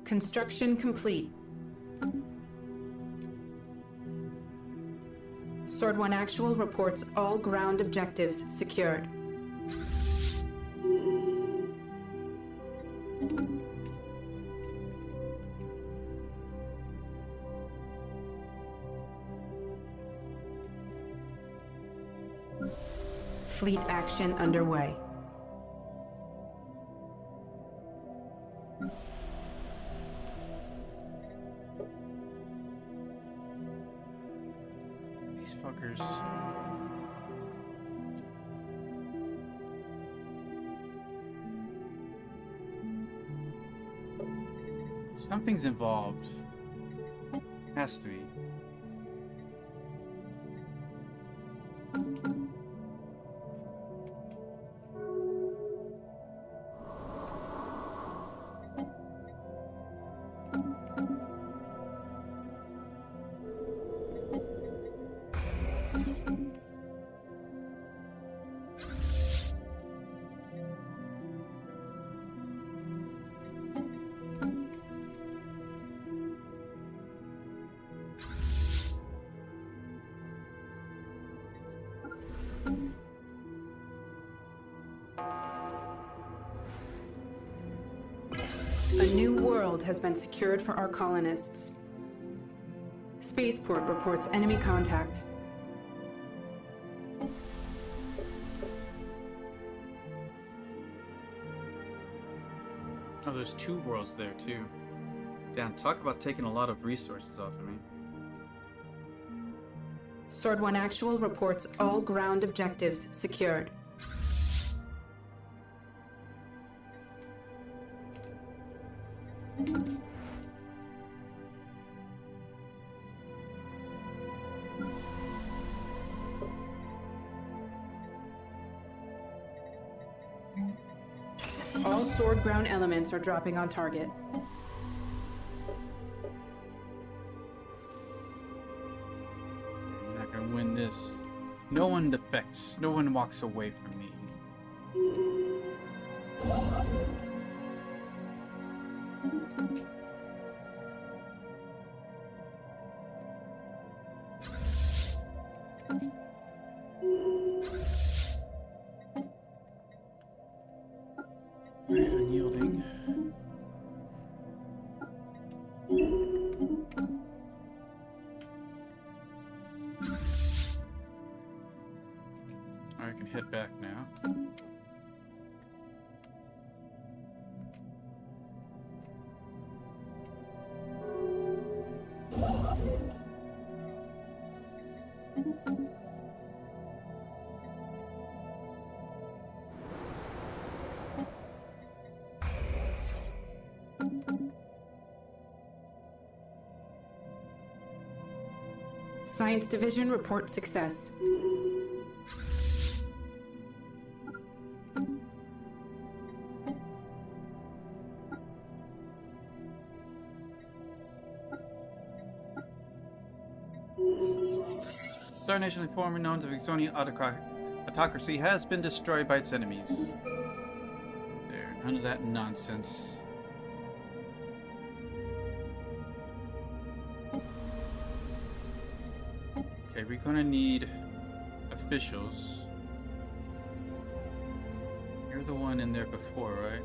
Construction complete. Sword 1 Actual reports all ground objectives secured. Fleet action underway. These fuckers. Something's involved. Has to be. A new world has been secured for our colonists. Spaceport reports enemy contact. Oh, there's two worlds there too. Damn, talk about taking a lot of resources off of me. Sword 1 Actual reports all ground objectives secured. All sword ground elements are dropping on target. You're not gonna win this. No one defects. No one walks away from me. Alright, unyielding. I can head back now. Science Division reports success. Star Nation formerly known as Vixonian autocracy has been destroyed by its enemies. There. None of that nonsense. Okay, we're gonna need officials. You're the one in there before, right?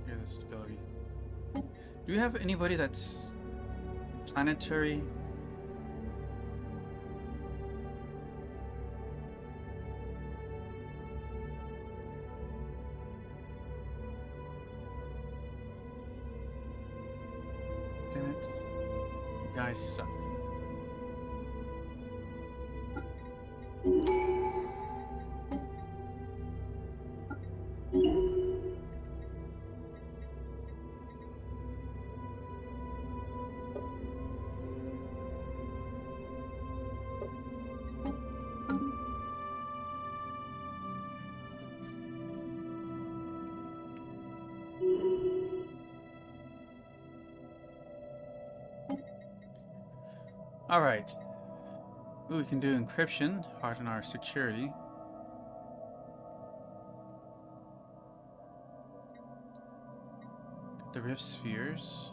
You're the stability. Do you have anybody that's planetary? Damn it. You guys suck. Alright. Ooh, we can do encryption, harden our security. Get the rift spheres.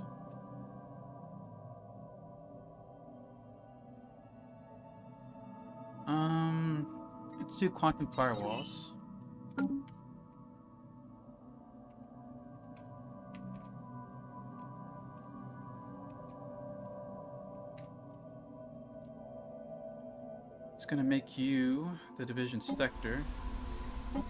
Let's do quantum firewalls. It's gonna make you the division sector. There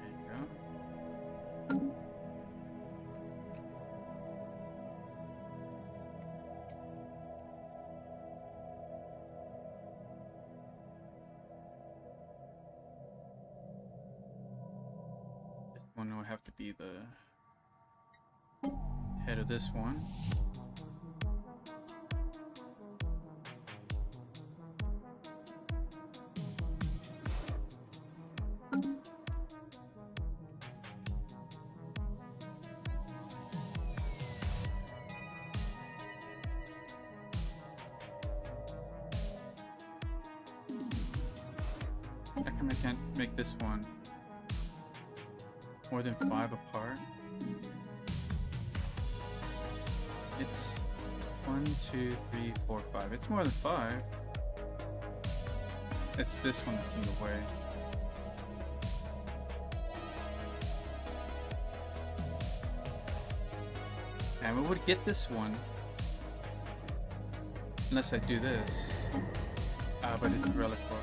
you go. One will have to be the head of this one. How come I can't make this one more than 5 apart? It's 1, 2, 3, 4, 5. It's more than 5. It's this one that's in the way. And we would get this one unless I do this. But it's a relic book.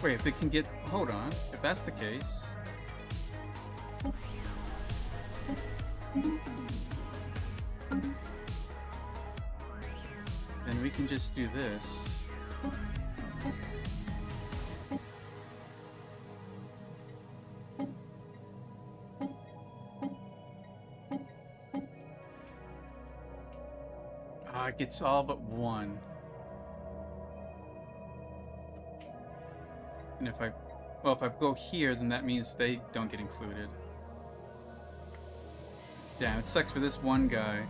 Wait, if they can get... Hold on. If that's the case... then we can just do this. It gets all but one. And if I... Well, if I go here, then that means they don't get included. Damn, it sucks for this one guy.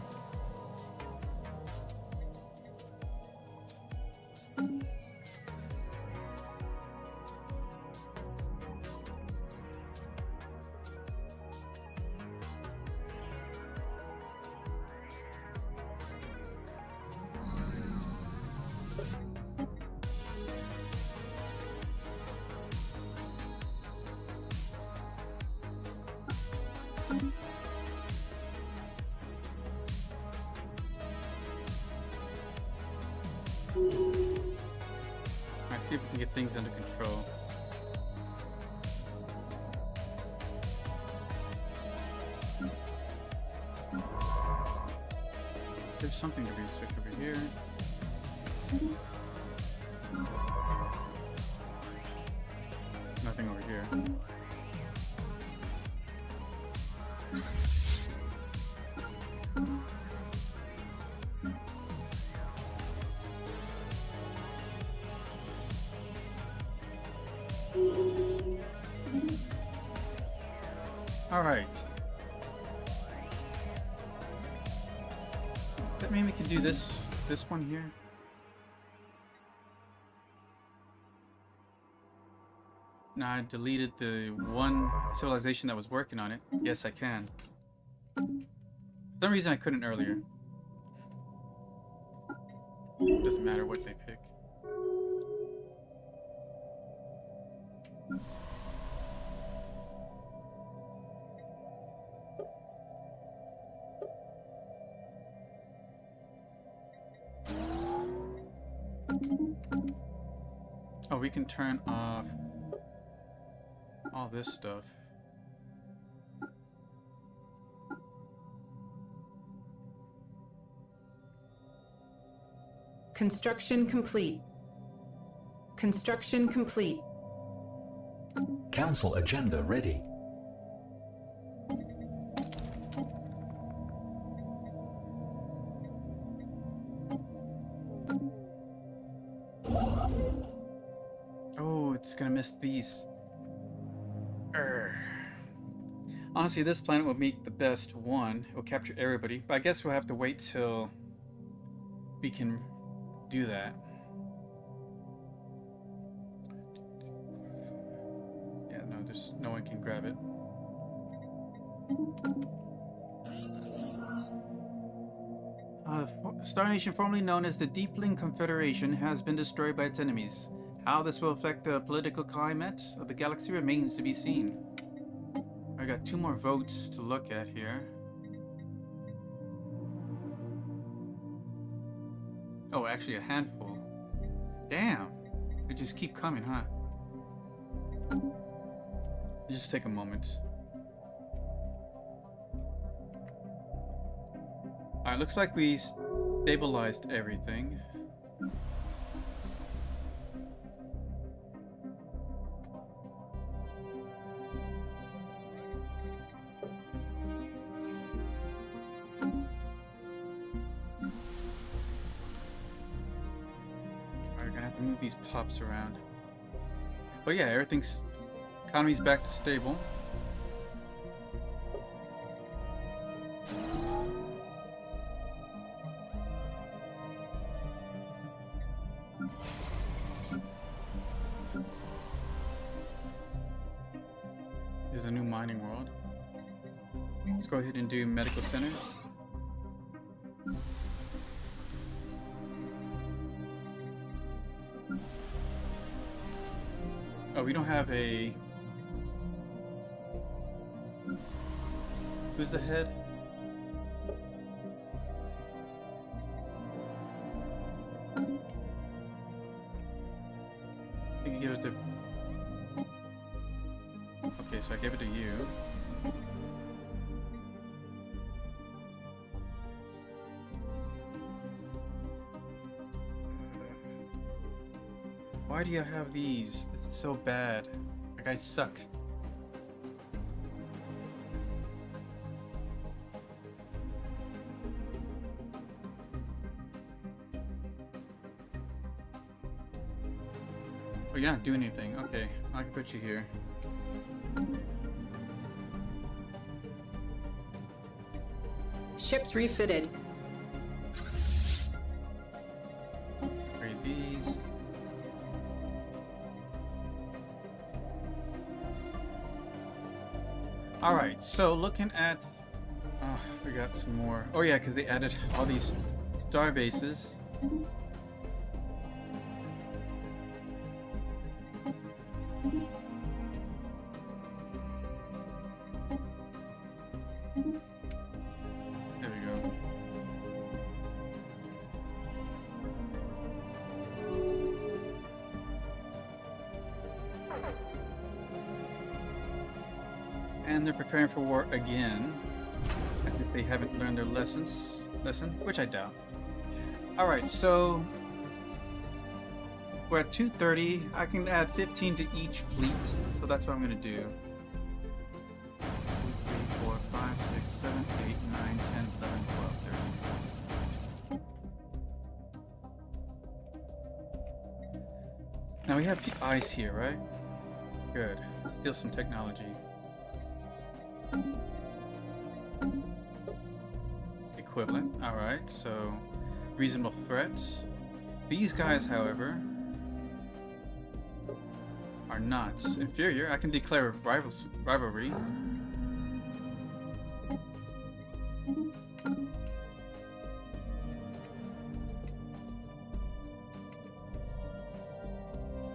Let's see if we can get things under control. There's something to research over here. here. All right. That mean we can do this one here? Now I deleted the one civilization that was working on it. Yes, I can. For some reason I couldn't earlier. Doesn't matter what they pick. Oh, we can turn off all this stuff. Construction complete. Construction complete. Council agenda ready. Oh, it's gonna miss these. Honestly, this planet will make the best one. It will capture everybody, but I guess we'll have to wait till we can do that. Yeah, no, there's no one can grab it. Star Nation, formerly known as the Deepling Confederation, has been destroyed by its enemies. How this will affect the political climate of the galaxy remains to be seen. I got 2 more votes to look at here. Oh, actually a handful. Damn! They just keep coming, huh? Just take a moment. Alright, looks like we stabilized everything. Move these pops around. But yeah, everything's economy's back to stable. This is a new mining world. Let's go ahead and do medical center. Oh, we don't have a... Who's the head? I think I give it to... Okay, so I gave it to you. Why do you have these? This is so bad. You guys suck. Oh, you're not doing anything. Okay, I can put you here. Ships refitted. Upgrade these. Alright, so looking at... we got some more. Oh yeah, because they added all these star bases. There we go. And they're preparing for war again. As if they haven't learned their lesson, which I doubt. Alright, so We're at 230. I can add 15 to each fleet, so that's what I'm going to do. 2, 3, 4, 5, 6, 7, 8, 9, 10, 11, 12, 13. Now we have the ice here, right? Good. Steal some technology. Equivalent. Alright, so reasonable threats. These guys, however, are not inferior. I can declare rivalry.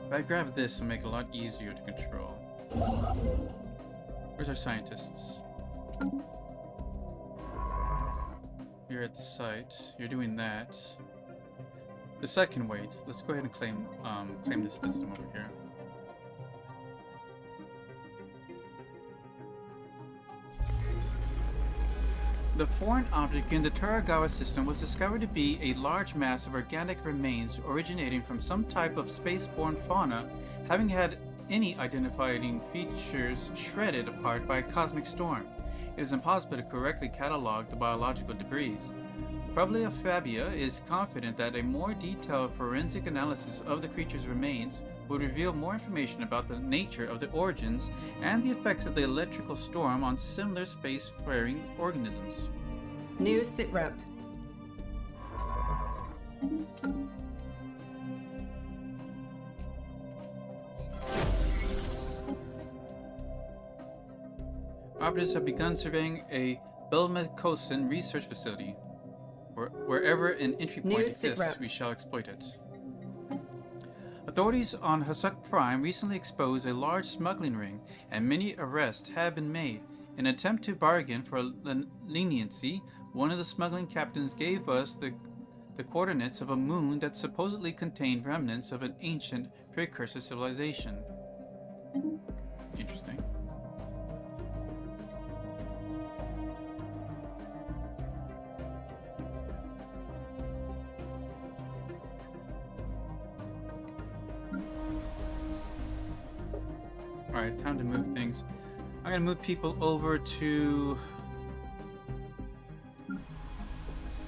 If I grab this, it'll make it a lot easier to control. Where's our scientists? You're at the site. You're doing that. The site can wait. Let's go ahead and claim this system over here. The foreign object in the Turagawa system was discovered to be a large mass of organic remains originating from some type of spaceborne fauna, having had any identifying features shredded apart by a cosmic storm. It is impossible to correctly catalog the biological debris. Probably Fabia is confident that a more detailed forensic analysis of the creature's remains would reveal more information about the nature of the origins and the effects of the electrical storm on similar spacefaring organisms. New sitrep. Operatives have begun surveying a Belmacosin research facility. Wherever an entry point exists, we shall exploit it. Authorities on Hasuk Prime recently exposed a large smuggling ring, and many arrests have been made. In an attempt to bargain for leniency, one of the smuggling captains gave us the coordinates of a moon that supposedly contained remnants of an ancient precursor civilization. Interesting. Alright, time to move things. I'm gonna move people over to...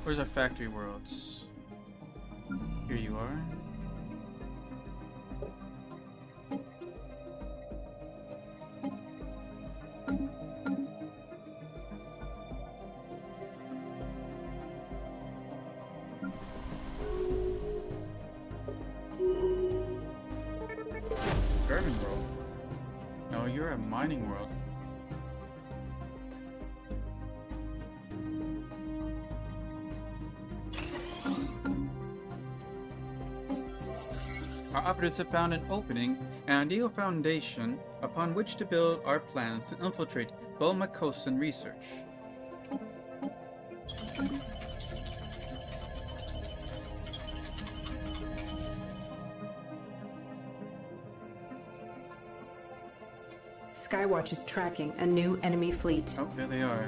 Where's our factory worlds? Here you are. Garden world. No, you're a mining world. Our operatives have found an opening, an ideal foundation upon which to build our plans to infiltrate Belmacosin research. Skywatch is tracking a new enemy fleet. Oh, there they are.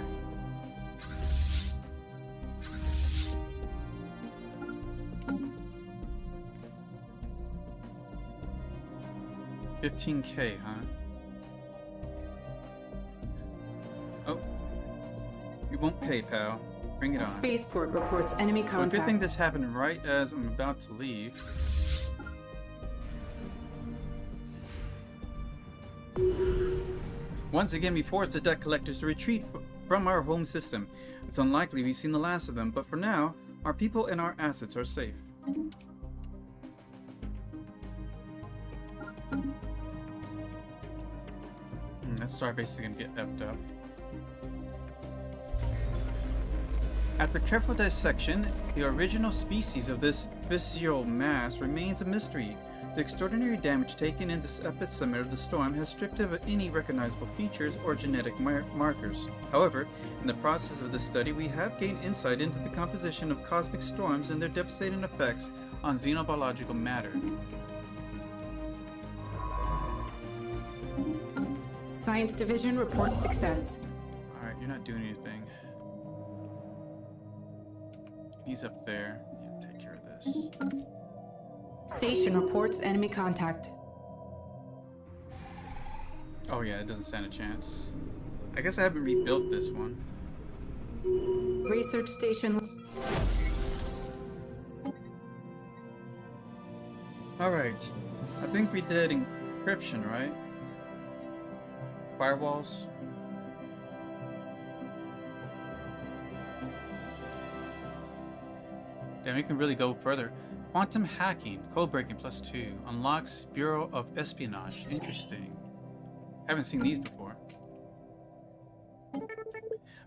$15K, huh? Oh. You won't pay, pal. Bring it on. Spaceport reports enemy Well, contact. good thing this happened right as I'm about to leave. Once again, we forced the debt collectors to retreat from our home system. It's unlikely we've seen the last of them, but for now, our people and our assets are safe. That starbase is going to get effed up. After careful dissection, the original species of this visceral mass remains a mystery. The extraordinary damage taken in this epicenter of the storm has stripped of any recognizable features or genetic markers. However, in the process of this study, we have gained insight into the composition of cosmic storms and their devastating effects on xenobiological matter. Science Division reports success. Alright, you're not doing anything. He's up there. Yeah, take care of this. Station reports enemy contact. Oh yeah, it doesn't stand a chance. I guess I haven't rebuilt this one. Research station. Alright. I think we did encryption, right? Firewalls. Damn, we can really go further. Quantum hacking, code breaking +2, unlocks Bureau of Espionage. Interesting. Haven't seen these before.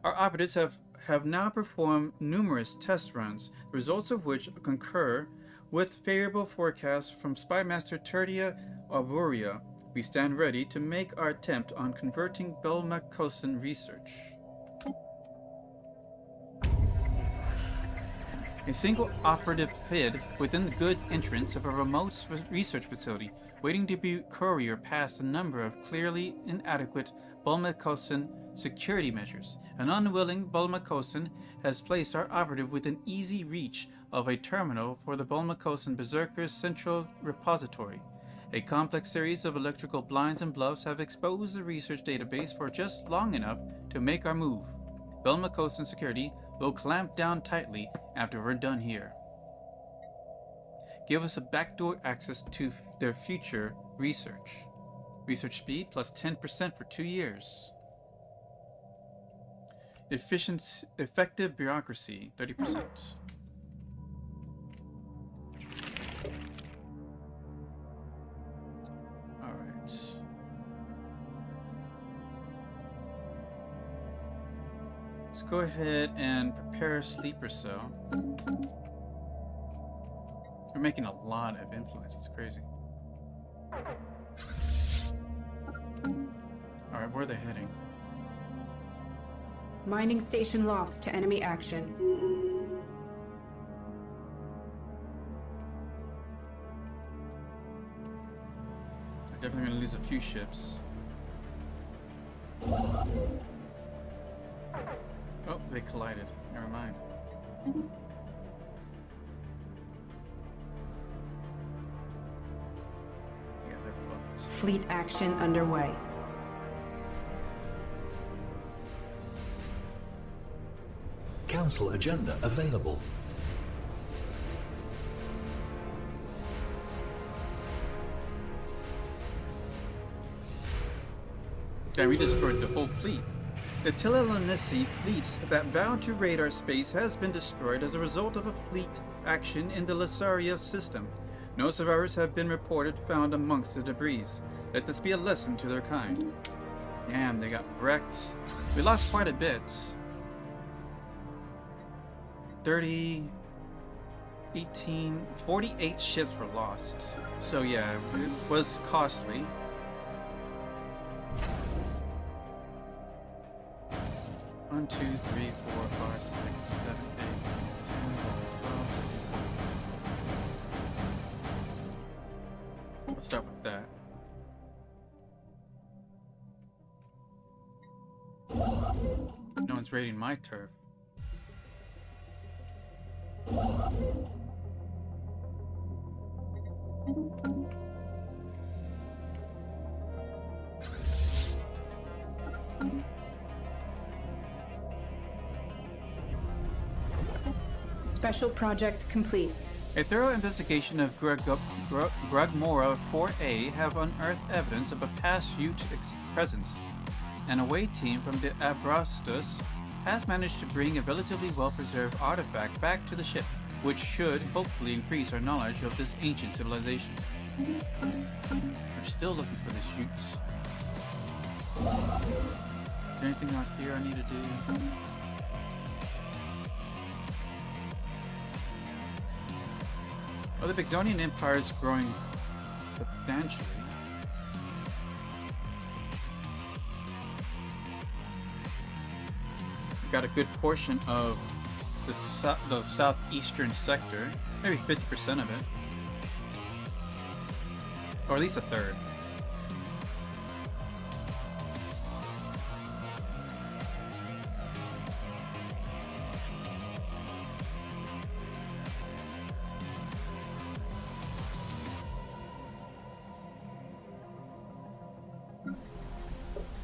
Our operatives have now performed numerous test runs, the results of which concur with favorable forecasts from Spymaster Tertia Arborea. We stand ready to make our attempt on converting Belmacosan research. A single operative hid within the good entrance of a remote research facility, waiting to be couriered past a number of clearly inadequate Belmacosan security measures. An unwilling Belmacosan has placed our operative within easy reach of a terminal for the Belmacosan Berserker's central repository. A complex series of electrical blinds and bluffs have exposed the research database for just long enough to make our move. Belmacosan security will clamp down tightly after we're done here. Give us a backdoor access to their future research. Research speed plus 10% for 2 years. Effective bureaucracy 30%. Alright. Let's go ahead and prepare a sleeper cell. We're making a lot of influence, it's crazy. Alright, where are they heading? Mining station lost to enemy action. I'm definitely gonna lose a few ships. Oh, they collided. Never mind. Yeah, they're fucked. Fleet action underway. Council agenda available. Damn, we destroyed the whole fleet. The Telelanisi fleet that vowed to raid our space has been destroyed as a result of a fleet action in the Lysaria system. No survivors have been reported found amongst the debris. Let this be a lesson to their kind. Damn, they got wrecked. We lost quite a bit. 30, 18, 48 ships were lost. So yeah, it was costly. One, 2, 3, 4, 5, 6, 7, 8, 10, 12. Let's start with that. No one's raiding my turf. Special project complete. A thorough investigation of Grugmora 4A have unearthed evidence of a past Ute presence. An away team from the Abrastus has managed to bring a relatively well-preserved artifact back to the ship, which should hopefully increase our knowledge of this ancient civilization. We're still looking for this Ute. Is there anything out here I need to do? Oh, the Vixonian Empire is growing substantially. We've got a good portion of the southeastern sector, maybe 50% of it, or at least a third.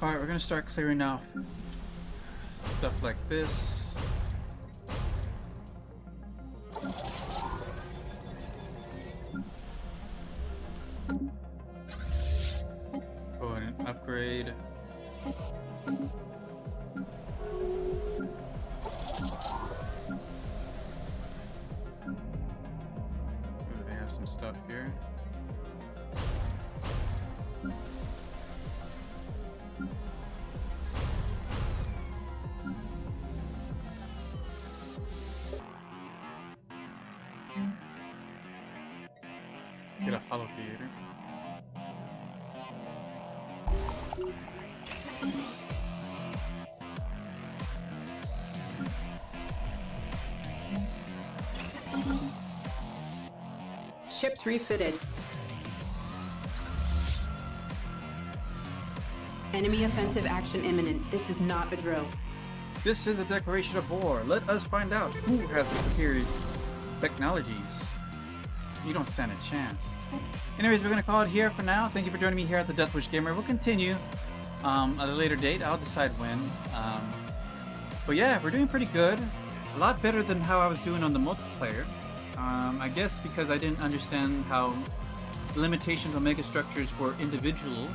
Alright, we're gonna start clearing off stuff like this. Go ahead and upgrade. Ooh, they have some stuff here. Get a hollow theater. Ships refitted. Enemy offensive action imminent. This is not a drill. This is a declaration of war. Let us find out who has the superior technologies. You don't stand a chance. Anyways, we're gonna call it here for now. Thank you for joining me here at the Deathwish Gamer. We'll continue at a later date. I'll decide when. But yeah, we're doing pretty good. A lot better than how I was doing on the multiplayer. I guess because I didn't understand how limitations on megastructures were individual.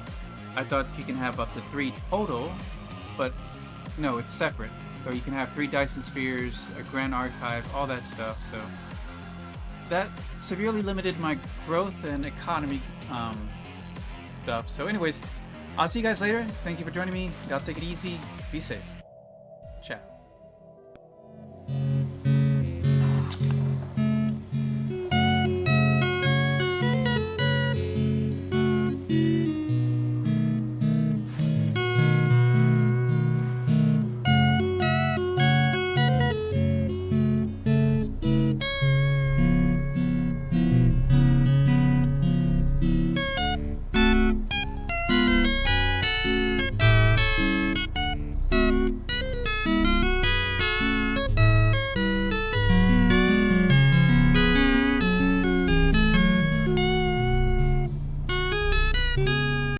I thought you can have up to 3 total, but no, it's separate. So you can have 3 Dyson spheres, a Grand Archive, all that stuff. So that severely limited my growth and economy stuff. So anyways, I'll see you guys later. Thank you for joining me. Y'all take it easy. Be safe. Ciao.